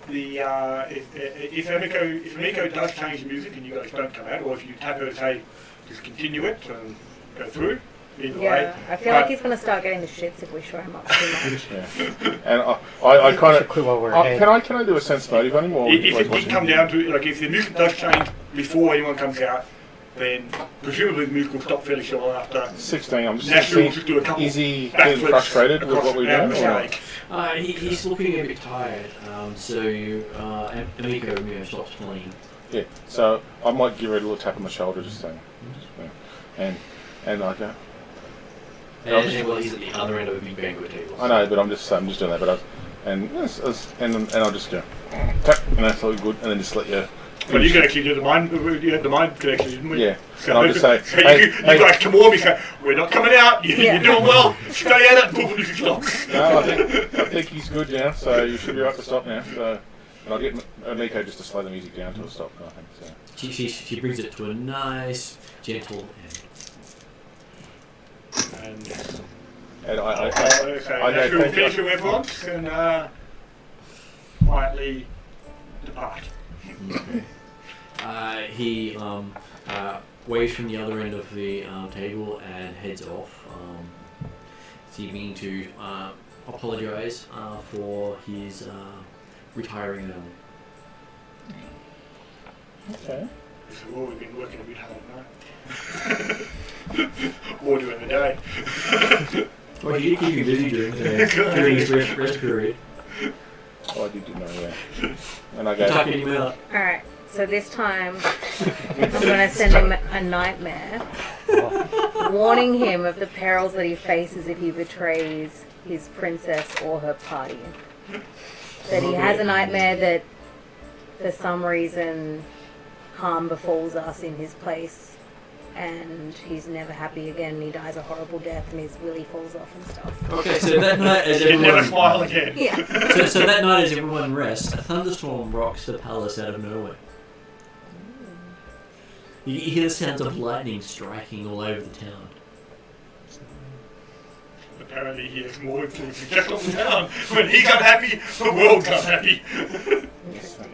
[SPEAKER 2] if Amiko does change the music and you guys don't come out, or if you tap her to say just continue it and go through, either way.
[SPEAKER 3] Yeah, I feel like he's going to start getting the shits if we show him up too much.
[SPEAKER 5] Yeah. And I kind
[SPEAKER 4] Should
[SPEAKER 5] of.
[SPEAKER 4] quit while we're ahead.
[SPEAKER 5] Can I do a sense motive on him? Or
[SPEAKER 2] If it did come down to, like, if the music does change before anyone comes out, then presumably the music will stop fairly short after.
[SPEAKER 5] 16, I'm just
[SPEAKER 2] Naturally, we'll
[SPEAKER 5] saying,
[SPEAKER 2] just do a couple
[SPEAKER 5] is he getting
[SPEAKER 2] backflips
[SPEAKER 5] frustrated with
[SPEAKER 2] across
[SPEAKER 5] what we're
[SPEAKER 2] out
[SPEAKER 5] doing?
[SPEAKER 2] of the
[SPEAKER 5] Or not?
[SPEAKER 2] stage.
[SPEAKER 1] He's looking a bit tired, so Amiko stops playing.
[SPEAKER 5] Yeah, so I might give her a little tap on the shoulder, just saying. And I go,
[SPEAKER 1] And well, he's at the other end of a big banquet table.
[SPEAKER 5] I know, but I'm just doing that. But and I'll just go tap, and that's all good, and then just let you.
[SPEAKER 2] Well, you could actually do the mind connection, didn't we?
[SPEAKER 5] Yeah,
[SPEAKER 2] So,
[SPEAKER 5] and I'll just say,
[SPEAKER 2] so
[SPEAKER 5] hey,
[SPEAKER 2] you guys come on, you say, we're not coming out, you're doing well, stay at it, boom, music stops.
[SPEAKER 5] No, I think he's good now, so you should be right to stop now. So, and I'll get Amiko just to slow the music down to a stop, I think. So.
[SPEAKER 1] She brings it to a nice, gentle end.
[SPEAKER 2] And
[SPEAKER 5] And I
[SPEAKER 2] okay,
[SPEAKER 5] go,
[SPEAKER 2] we'll
[SPEAKER 5] thank
[SPEAKER 2] finish
[SPEAKER 5] you.
[SPEAKER 2] with everyone and quietly depart.
[SPEAKER 1] He waves from the other end of the table and heads off, seeming to apologise for his retiring early.
[SPEAKER 5] Okay.
[SPEAKER 2] So we've been working a bit hard now. Or during the day.
[SPEAKER 1] Well, he did keep you busy during the day, during his rest period.
[SPEAKER 5] Oh, I did know that. And I go,
[SPEAKER 1] Tucking him out.
[SPEAKER 3] Alright, so this time I'm going to send him a nightmare, warning him of the perils that he faces if he betrays his princess or her party. That he has a nightmare that for some reason harm befalls us in his place and he's never happy again and he dies a horrible death and his willy falls off and stuff.
[SPEAKER 1] Okay, so that night, as
[SPEAKER 2] You never
[SPEAKER 1] everyone,
[SPEAKER 2] smile again.
[SPEAKER 3] Yeah.
[SPEAKER 1] so that night, as everyone rests, a thunderstorm rocks the palace out of nowhere. You hear the sounds of lightning striking all over the town.
[SPEAKER 2] Apparently he has more influence than just on the town. When he's unhappy, the world's unhappy.
[SPEAKER 3] Interesting.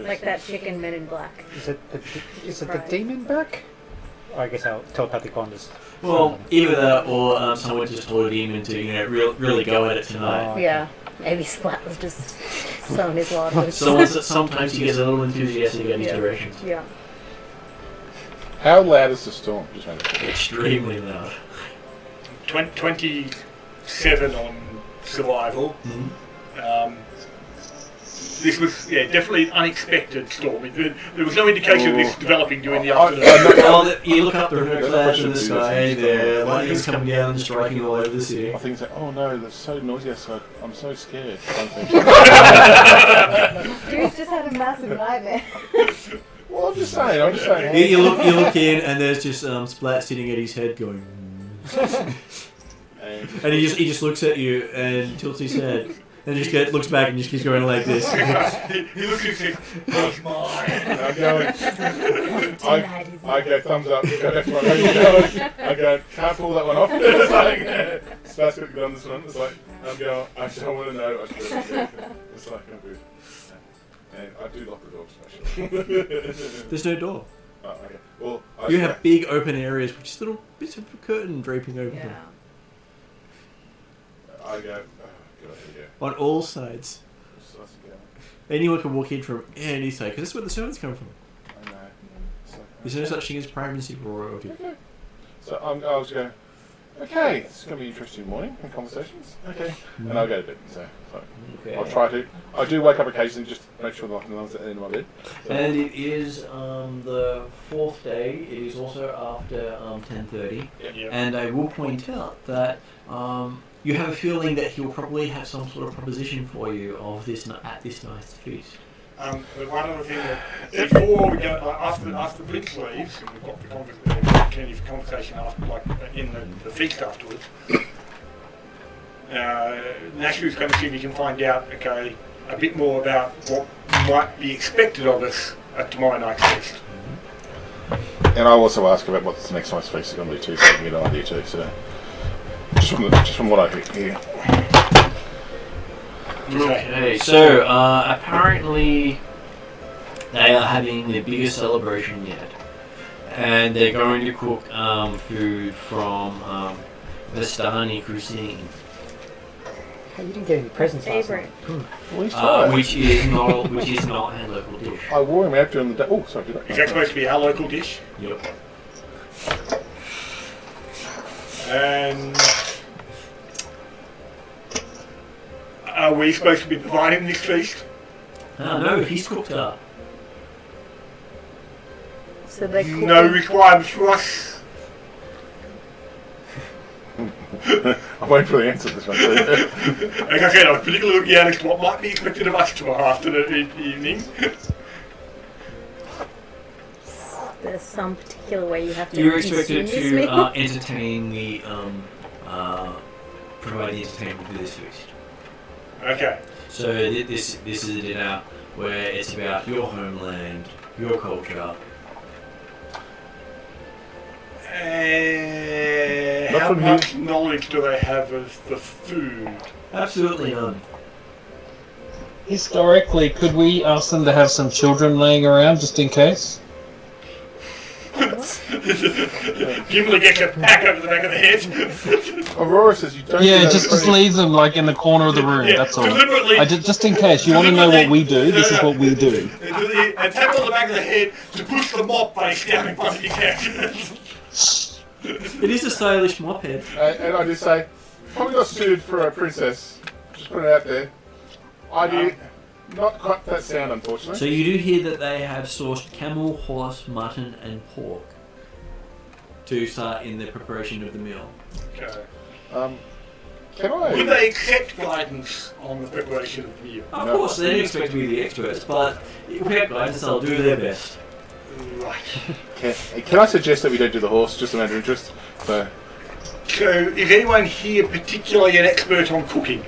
[SPEAKER 3] Like that chicken Men in Black.
[SPEAKER 4] Is it the demon back? Oh, I guess our telepathic bond is.
[SPEAKER 1] Well, either that or someone just told a demon to, really go at it tonight.
[SPEAKER 3] Yeah. Maybe Splat was just sowing his water.
[SPEAKER 1] Sometimes he gets a little enthusiastic at his directions.
[SPEAKER 3] Yeah.
[SPEAKER 5] how loud is the storm? Just wondering.
[SPEAKER 1] Extremely loud.
[SPEAKER 2] 27 on survival.
[SPEAKER 1] Mm-hmm.
[SPEAKER 2] This was, definitely an unexpected storm. There was no indication of this developing during the afternoon.
[SPEAKER 1] Well, you look up, there are no clouds in the sky, the lightning's coming down and striking all over the city.
[SPEAKER 5] I think it's like, oh no, that's so noisy. I'm so scared.
[SPEAKER 3] Dude's just had a massive nightmare.
[SPEAKER 5] Well, I'm just saying.
[SPEAKER 1] You look in and there's just Splat sitting at his head going... And he just looks at you and tilts his head. And just looks back and just keeps going like this.
[SPEAKER 2] he looks at you, that's mine.
[SPEAKER 5] I go thumbs up. Go back to my room. I go, can't pull that one off. It's like, starts to get on this one. It's like, I'm going, I don't want to know. It's like, I'm good. And I do lock the door, especially.
[SPEAKER 1] There's no door.
[SPEAKER 5] Oh, okay. Well,
[SPEAKER 1] You have big open areas with just little bits of curtain draping over them.
[SPEAKER 5] I go, oh, good idea.
[SPEAKER 1] On all sides. Anyone can walk in from any side, because that's where the servants come from.
[SPEAKER 5] I know. It's like,
[SPEAKER 1] There's no such thing as primacy for royalty.
[SPEAKER 5] So I was going, okay, it's going to be an interesting morning and conversations. Okay. And I'll go to bed. So
[SPEAKER 1] Okay.
[SPEAKER 5] I'll try to. I do wake up occasionally just to make sure that no one's at the end of my bed. So.
[SPEAKER 1] And it is the fourth day. It is also after 10:30.
[SPEAKER 2] Yep.
[SPEAKER 1] And I will point out that you have a feeling that he'll probably have some sort of proposition for you of this at this night's feast.
[SPEAKER 2] But one other thing that before we go, after the prince leaves, and we've got the plenty of conversation after, like in the feast afterwards. Nashu's going to see if he can find out, okay, a bit more about what might be expected of us at tomorrow night's feast.
[SPEAKER 5] And I'll also ask about what the next night's feast is going to be too, so I can get an idea too. So just from what I hear.
[SPEAKER 1] Okay, so apparently they are having their biggest celebration yet, and they're going to cook food from Vistani cuisine,
[SPEAKER 4] Hey, you didn't get any presents last
[SPEAKER 3] Favorite.
[SPEAKER 4] night.
[SPEAKER 1] which is not a local dish.
[SPEAKER 5] I wore him out during the day. Oh, sorry, did I?
[SPEAKER 2] Is that supposed to be our local dish?
[SPEAKER 1] Yep.
[SPEAKER 2] And are we supposed to be providing this feast?
[SPEAKER 1] No, he's cooked up.
[SPEAKER 3] So they're cooking.
[SPEAKER 2] No requirements for us.
[SPEAKER 5] I'm waiting for the answer to this one too.
[SPEAKER 2] Like I said, I was particularly looking at as to what might be expected of us tomorrow after the evening.
[SPEAKER 3] There's some particular way you have to.
[SPEAKER 1] You're expected
[SPEAKER 3] consume
[SPEAKER 1] to
[SPEAKER 3] this meal.
[SPEAKER 1] entertain the provide the entertainment for this feast.
[SPEAKER 2] Okay.
[SPEAKER 1] So this is a dinner where it's about your homeland, your culture.
[SPEAKER 2] How much knowledge do they have of the food?
[SPEAKER 1] Absolutely none.
[SPEAKER 6] Historically, could we ask them to have some children laying around just in case?
[SPEAKER 2] Gimli gets a pack over the back of the head.
[SPEAKER 5] Aurora says you don't.
[SPEAKER 6] Yeah, just leave them like in the corner of the room.
[SPEAKER 2] Yeah,
[SPEAKER 6] that's all.
[SPEAKER 2] deliberately.
[SPEAKER 6] Just in case you want to know what we do. This is what we do.
[SPEAKER 2] And tap on the back of the head to push the mop face down in front of his head.
[SPEAKER 1] It is a stylish mop head.
[SPEAKER 5] And I just say, probably not suited for a princess. Just put it out there. Idea, not quite that sound, unfortunately.
[SPEAKER 1] So you do hear that they have sourced camel, horse, mutton, and pork to start in the preparation of the meal.
[SPEAKER 2] Okay.
[SPEAKER 5] Can I?
[SPEAKER 2] Would they accept guidance on the preparation of the meal?
[SPEAKER 1] Of
[SPEAKER 5] No.
[SPEAKER 1] course, they don't expect to be the experts, but if we have guidance, they'll do their best.
[SPEAKER 2] Right.
[SPEAKER 5] Can I suggest that we don't do the horse, just a matter of interest? So,
[SPEAKER 2] Is anyone here particularly an expert on cooking?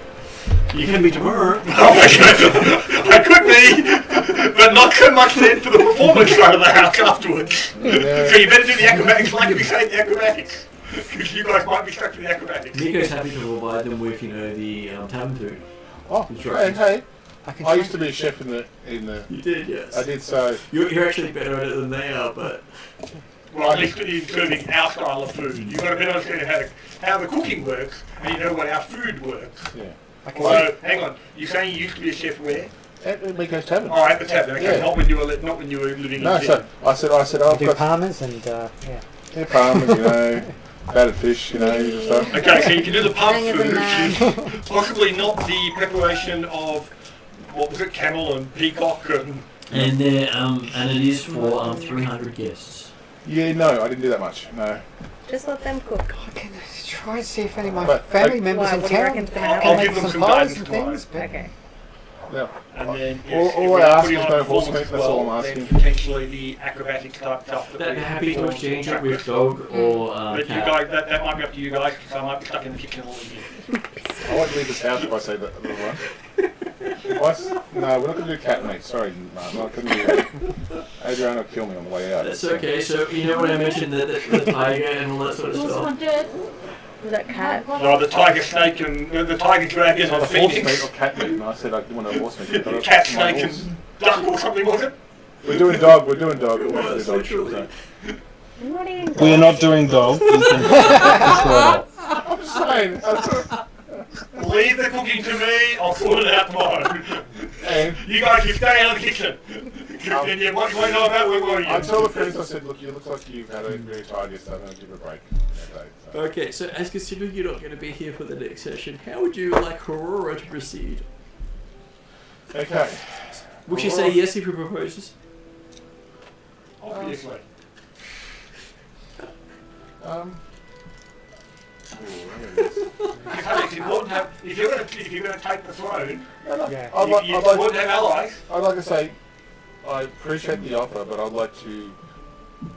[SPEAKER 1] You can be tomorrow.
[SPEAKER 2] Oh my god! I could be, but not so much then for the performance side of the house afterwards.
[SPEAKER 5] Yeah.
[SPEAKER 2] So you better do the acrobatics like if you say the acrobatics. Because you guys might be stuck to the acrobatics.
[SPEAKER 1] Nico's happy to provide them with, the tavern food.
[SPEAKER 5] oh,
[SPEAKER 1] That's right.
[SPEAKER 5] and hey,
[SPEAKER 4] can
[SPEAKER 5] I
[SPEAKER 4] try.
[SPEAKER 5] used to be a chef in the.
[SPEAKER 1] You did, yes.
[SPEAKER 5] I did so.
[SPEAKER 1] You're actually better at it than they are, but
[SPEAKER 2] Well, at least in serving our style of food. You've got a better understanding how the cooking works, and you know what our food works.
[SPEAKER 5] Yeah.
[SPEAKER 2] So, hang on, you're saying you used to be a chef where?
[SPEAKER 5] At Miko's Tavern.
[SPEAKER 2] Oh, at the tavern, okay,
[SPEAKER 5] Yeah.
[SPEAKER 2] not when you were living
[SPEAKER 5] No,
[SPEAKER 2] in
[SPEAKER 5] so I said,
[SPEAKER 4] I
[SPEAKER 5] I've
[SPEAKER 4] do
[SPEAKER 5] got
[SPEAKER 4] palmers and yeah.
[SPEAKER 5] palm, battered fish, usual stuff.
[SPEAKER 2] Okay, so you can do the pub
[SPEAKER 3] Hang
[SPEAKER 2] food,
[SPEAKER 3] as a man.
[SPEAKER 2] which is possibly not the preparation of, what was it, camel and peacock and...
[SPEAKER 1] and it is for 300 guests.
[SPEAKER 5] Yeah, no, I didn't do that much. No.
[SPEAKER 3] Just let them cook.
[SPEAKER 4] I can try and see if any of my
[SPEAKER 5] But,
[SPEAKER 4] family members
[SPEAKER 3] Why,
[SPEAKER 4] in
[SPEAKER 3] what do you
[SPEAKER 4] town
[SPEAKER 3] reckon's gonna
[SPEAKER 2] I'll
[SPEAKER 3] happen?
[SPEAKER 4] can
[SPEAKER 2] give
[SPEAKER 4] make
[SPEAKER 2] them
[SPEAKER 4] some
[SPEAKER 2] some
[SPEAKER 4] pies
[SPEAKER 2] guidance
[SPEAKER 4] and
[SPEAKER 2] tomorrow.
[SPEAKER 4] things. But
[SPEAKER 3] Okay.
[SPEAKER 5] Yeah.
[SPEAKER 2] And then
[SPEAKER 5] All I ask is no horse meat, that's all I'm
[SPEAKER 2] Then
[SPEAKER 5] asking.
[SPEAKER 2] potentially the acrobatics type stuff.
[SPEAKER 1] They're
[SPEAKER 2] we-
[SPEAKER 1] happy to
[SPEAKER 2] we
[SPEAKER 1] exchange it
[SPEAKER 2] track
[SPEAKER 1] with dog or
[SPEAKER 2] But you
[SPEAKER 1] cat.
[SPEAKER 2] guys, that might be up to you guys, because I might be stuck in the kitchen all evening.
[SPEAKER 5] I won't leave this house if I say that little one. No, we're not going to do cat meat. Sorry, no, I'm not going to do that. Adrian will kill me on the way out.
[SPEAKER 1] That's okay. So you know when I mentioned the tiger and all that sort of stuff.
[SPEAKER 3] Was that cat?
[SPEAKER 2] No, the tiger snake and the tiger dragon
[SPEAKER 5] It's
[SPEAKER 2] and
[SPEAKER 5] not
[SPEAKER 2] the
[SPEAKER 5] a horse meat
[SPEAKER 2] phoenix.
[SPEAKER 5] or cat meat, and I said I didn't want a horse meat. But
[SPEAKER 2] Cat,
[SPEAKER 5] my
[SPEAKER 2] snake
[SPEAKER 5] horse.
[SPEAKER 2] and duck or something, was it?
[SPEAKER 5] We're doing dog. We're doing dog. We're
[SPEAKER 1] Well,
[SPEAKER 5] doing dog.
[SPEAKER 1] literally.
[SPEAKER 3] I'm not eating
[SPEAKER 6] We are not doing dog. You can
[SPEAKER 5] I'm saying.
[SPEAKER 2] Leave the cooking to me, I'll sort it out tomorrow.
[SPEAKER 5] And
[SPEAKER 2] You guys can stay out of the kitchen. And yeah, what do I know about where were you?
[SPEAKER 5] I told the parents, I said, look, you look like you've had a very tired yesterday. I'm going to give you a break that day. So.
[SPEAKER 1] Okay, so as considering you're not going to be here for the next session, how would you like Aurora to proceed?
[SPEAKER 5] Okay.
[SPEAKER 1] Would she say yes if he proposes?
[SPEAKER 2] Obviously. It's important to have, if you're going to take the throne,
[SPEAKER 4] Yeah.
[SPEAKER 5] I'd like,
[SPEAKER 2] you
[SPEAKER 5] I'd, like,
[SPEAKER 2] want to have allies.
[SPEAKER 5] I'd like to say, I appreciate the offer, but I'd like to,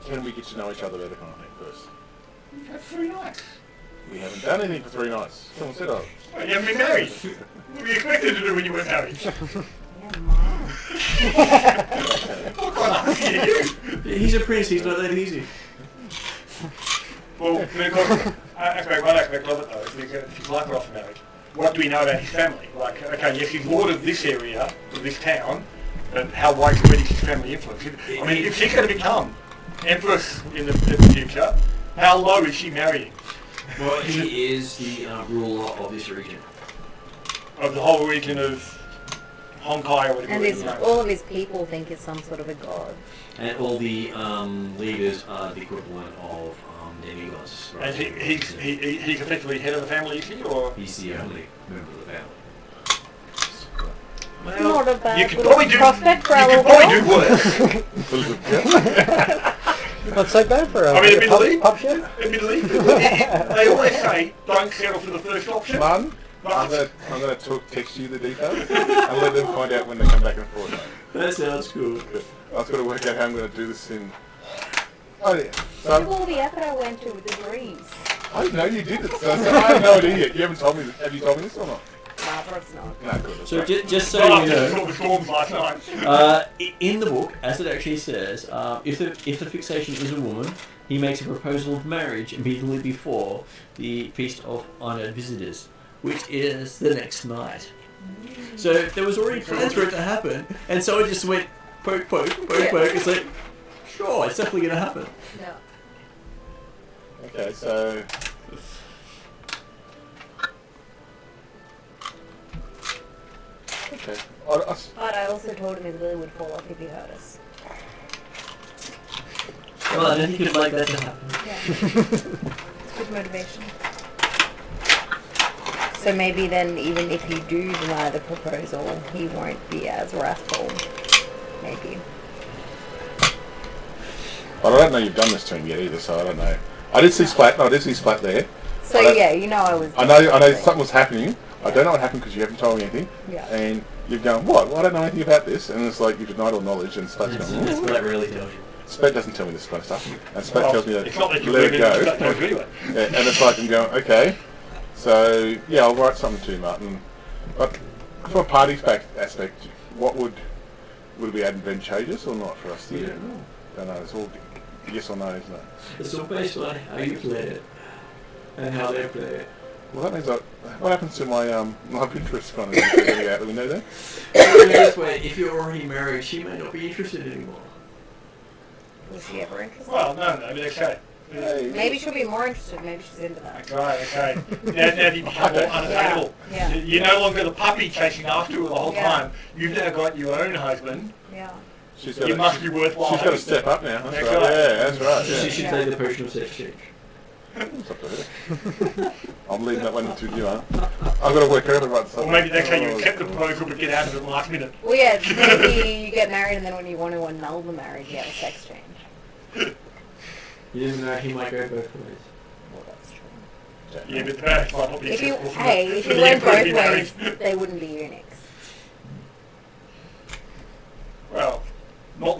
[SPEAKER 5] can we get to know each other better kind of thing first?
[SPEAKER 2] That's 3 nights.
[SPEAKER 5] We haven't done anything for 3 nights. Someone said, oh.
[SPEAKER 2] You haven't been married. What were you expected to do when you weren't married? What kind of idiot are you?
[SPEAKER 1] He's a prince, he's not that easy.
[SPEAKER 2] Well, of course, one aspect of it though, if he's like off married, what do we know about his family? Like, okay, yes, he's lord of this area, of this town, but how widespread is his family influence? I mean, if she's going to become empress in the future, how low is she marrying?
[SPEAKER 1] Well, he is the ruler of this region.
[SPEAKER 2] Of the whole region of Honkai or whatever
[SPEAKER 3] And
[SPEAKER 2] it is.
[SPEAKER 3] all of his people think he's some sort of a god.
[SPEAKER 1] And all the leaders are the equivalent of demigods.
[SPEAKER 2] And he's effectively head of the family, is he? Or?
[SPEAKER 1] He's the only member of the family.
[SPEAKER 3] Not a bad
[SPEAKER 2] You could
[SPEAKER 3] little
[SPEAKER 2] probably do,
[SPEAKER 3] prospect for our
[SPEAKER 2] you could
[SPEAKER 3] little
[SPEAKER 2] probably
[SPEAKER 3] girl.
[SPEAKER 2] do worse.
[SPEAKER 4] Not so bad for a
[SPEAKER 2] I mean, admittedly,
[SPEAKER 4] pub show.
[SPEAKER 2] they always say don't settle for the first option.
[SPEAKER 5] Mum, I'm gonna text you the details and let them find out when they come back and forth.
[SPEAKER 1] That sounds cool.
[SPEAKER 5] I've got to work out how I'm going to do this in... Oh yeah.
[SPEAKER 3] Look at
[SPEAKER 5] So,
[SPEAKER 3] all the effort I went to with the dreams.
[SPEAKER 5] I didn't know you did it. So I have no idea yet. You haven't told me this. Have you told me this or not?
[SPEAKER 3] Nah, perhaps not.
[SPEAKER 5] No, good. that's
[SPEAKER 1] So
[SPEAKER 5] right.
[SPEAKER 1] just so
[SPEAKER 2] Not
[SPEAKER 1] you
[SPEAKER 2] after
[SPEAKER 1] know,
[SPEAKER 2] the storms last night.
[SPEAKER 1] in the book, as it actually says, if the fixation is a woman, he makes a proposal of marriage immediately before the Feast of Honoured Visitors, which is the next night. So there was already plans for it to happen, and so it just went poke, poke, poke, poke. It's like, sure, it's definitely going to happen.
[SPEAKER 3] No.
[SPEAKER 5] Okay, so... Okay.
[SPEAKER 3] But I also told him his lily would fall off if he hurt us.
[SPEAKER 1] Well, I don't think you'd like that to happen.
[SPEAKER 3] Yeah. It's good motivation. So maybe then, even if you do deny the proposal, he won't be as wrathful. Maybe.
[SPEAKER 5] But I don't know you've done this to him yet either, so I don't know. I did see Splat. No, I did see Splat there.
[SPEAKER 3] So yeah, you know I was.
[SPEAKER 5] I know something was happening. I don't know what happened because you haven't told me anything.
[SPEAKER 3] Yeah.
[SPEAKER 5] And you've gone, what? Well, I don't know anything about this. And it's like you've denied all knowledge, and Splat's going,
[SPEAKER 1] That's what that really tells you.
[SPEAKER 5] Splat doesn't tell me this kind of stuff. And Splat
[SPEAKER 2] Well,
[SPEAKER 5] tells me
[SPEAKER 2] it's not that
[SPEAKER 5] to
[SPEAKER 2] you
[SPEAKER 5] let it
[SPEAKER 2] really
[SPEAKER 5] go.
[SPEAKER 2] don't know anyway.
[SPEAKER 5] Yeah, and it's like I'm going, okay. So, yeah, I'll write something to you, Martin. But from a party aspect, what would it be advantageous or not for us to do? Don't know, it's all yes or no, isn't it?
[SPEAKER 1] It's all based on how you play it and how they play it.
[SPEAKER 5] Well, that means what happens to my love interest kind of thing? Do we know that?
[SPEAKER 1] This way, if you're already married, she may not be interested anymore.
[SPEAKER 3] Was she ever interested?
[SPEAKER 2] Well, no, but okay.
[SPEAKER 5] Hey.
[SPEAKER 3] Maybe she'll be more interested. Maybe she's into that.
[SPEAKER 2] Right, okay. Now you become more unattainable.
[SPEAKER 3] Yeah.
[SPEAKER 2] You're no longer the puppy chasing after her the whole
[SPEAKER 3] Yeah.
[SPEAKER 2] time. You've now got your own husband.
[SPEAKER 3] Yeah.
[SPEAKER 5] She's
[SPEAKER 2] You must be worthwhile.
[SPEAKER 5] She's got to step up now. That's
[SPEAKER 2] That's
[SPEAKER 5] right.
[SPEAKER 2] right.
[SPEAKER 5] Yeah, that's right.
[SPEAKER 1] So she
[SPEAKER 5] Yeah.
[SPEAKER 1] should
[SPEAKER 3] Yeah.
[SPEAKER 1] take the potion of sex change.
[SPEAKER 5] It's up to her. I'm leaving that one to you, huh? I've got to work out about
[SPEAKER 2] Or
[SPEAKER 5] something.
[SPEAKER 2] maybe that's how you accept the proposal but get out of it last minute.
[SPEAKER 3] Well, yeah. Maybe you get married, and then when you want to annul the marriage, you have a sex change.
[SPEAKER 1] You never know, he might go both ways.
[SPEAKER 3] Well, that's true.
[SPEAKER 2] Yeah, but the marriage might not be
[SPEAKER 3] If you,
[SPEAKER 2] acceptable for
[SPEAKER 3] if
[SPEAKER 2] the
[SPEAKER 3] you went
[SPEAKER 2] emperor to
[SPEAKER 3] both
[SPEAKER 2] be married.
[SPEAKER 3] ways, they wouldn't be eunuchs.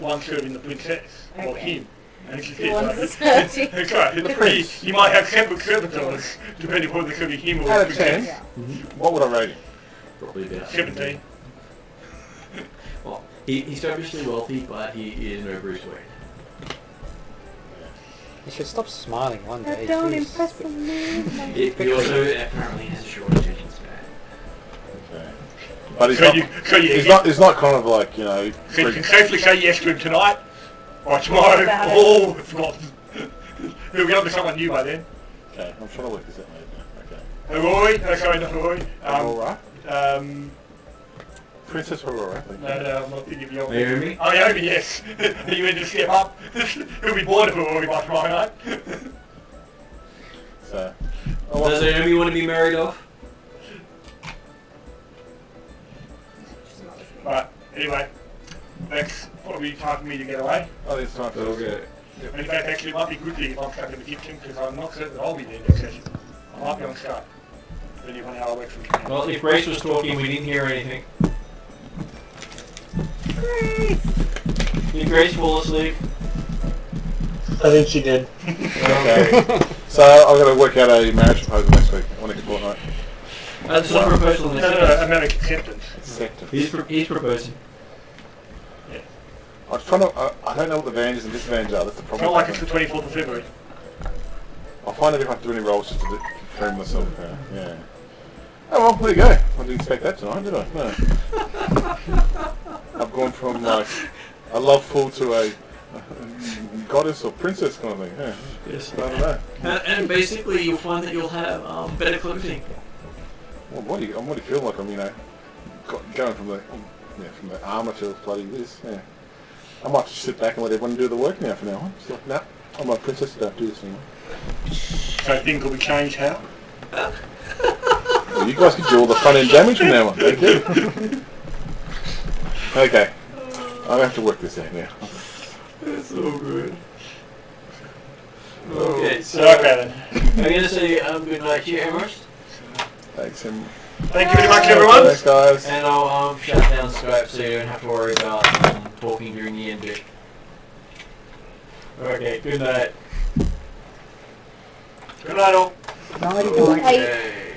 [SPEAKER 2] not the one serving the princess or
[SPEAKER 3] Okay.
[SPEAKER 2] him. And she's
[SPEAKER 3] The ones that
[SPEAKER 2] dead.
[SPEAKER 3] serve you.
[SPEAKER 2] That's right. You might have separate servitors depending on whether they're serving him or
[SPEAKER 5] Out
[SPEAKER 2] the
[SPEAKER 5] of 10,
[SPEAKER 2] princess.
[SPEAKER 5] what would I rate him?
[SPEAKER 1] Probably about
[SPEAKER 2] 17.
[SPEAKER 1] Well, he's obviously wealthy, but he is no Bruce Wayne.
[SPEAKER 4] You should stop smiling one day.
[SPEAKER 3] Don't
[SPEAKER 4] jeez.
[SPEAKER 3] impress me.
[SPEAKER 1] He also apparently has a short attention span.
[SPEAKER 5] Okay. But he's
[SPEAKER 2] So
[SPEAKER 5] not,
[SPEAKER 2] you
[SPEAKER 5] he's not kind of like, you know,
[SPEAKER 2] so you can safely say yes to him tonight, or tomorrow,
[SPEAKER 3] About it.
[SPEAKER 2] or if not, he'll be on to someone new by then.
[SPEAKER 5] okay, I'm trying to work this out later. Okay.
[SPEAKER 2] Roy, sorry, not Roy.
[SPEAKER 5] Aurora?
[SPEAKER 2] Um,
[SPEAKER 5] Princess Aurora, thank you.
[SPEAKER 2] no, I'm not thinking of your
[SPEAKER 1] Naomi?
[SPEAKER 2] Oh, Naomi, yes. Are you ready to step up? He'll be bored of Roy by tomorrow night.
[SPEAKER 5] So,
[SPEAKER 1] Does Naomi want to be married off?
[SPEAKER 2] Right, anyway, that's probably time for me to get away.
[SPEAKER 5] oh, it's time for
[SPEAKER 1] Okay.
[SPEAKER 2] And in fact, actually, it might be good thing if I'm stuck in the kitchen, because I'm not certain that I'll be there next session. I might be on Skype, depending on how I work from Japan.
[SPEAKER 1] Well, if Grace was talking, we didn't hear anything. Did Grace fall asleep?
[SPEAKER 6] I think she did.
[SPEAKER 5] Okay. So I've got to work out a marriage proposal next week. Or next fortnight.
[SPEAKER 1] That's not a proposal in
[SPEAKER 2] No,
[SPEAKER 1] this
[SPEAKER 2] American acceptance.
[SPEAKER 5] Acceptance.
[SPEAKER 1] He's proposing.
[SPEAKER 5] I was trying to. I don't know what the advantages and disadvantages are. That's the
[SPEAKER 2] It's
[SPEAKER 5] problem.
[SPEAKER 2] not like it's the 24th of February.
[SPEAKER 5] I'll find out if I have to do any rolls just to confirm myself. Yeah. Oh well, there you go. I didn't expect that tonight, did I? No. I've gone from like a love fool to a goddess or princess kind of thing. Yeah.
[SPEAKER 1] Yes.
[SPEAKER 5] I don't know.
[SPEAKER 1] And basically, you'll find that you'll have better clothing.
[SPEAKER 5] Well, what do you feel like? I'm, you know, going from the armour to bloody this. Yeah. I might just sit back and let everyone do the work now from now on. It's like, no, I'm a princess. Don't do this anymore.
[SPEAKER 2] So things will be changed how?
[SPEAKER 5] Well, you guys can do all the front end damage from now on. Thank you. Okay. I'm gonna have to work this out now.
[SPEAKER 1] That's so good. Okay, so
[SPEAKER 2] Okay then.
[SPEAKER 1] I'm going to say good night to you, Amherst.
[SPEAKER 5] Thanks, him.
[SPEAKER 2] Thank you very much, everyone.
[SPEAKER 5] Thanks, guys.
[SPEAKER 1] And I'll shut down Skype so you don't have to worry about talking during the end bit. Okay, good night.
[SPEAKER 2] Good night, all.
[SPEAKER 4] Nighty
[SPEAKER 3] Hey.
[SPEAKER 1] Okay.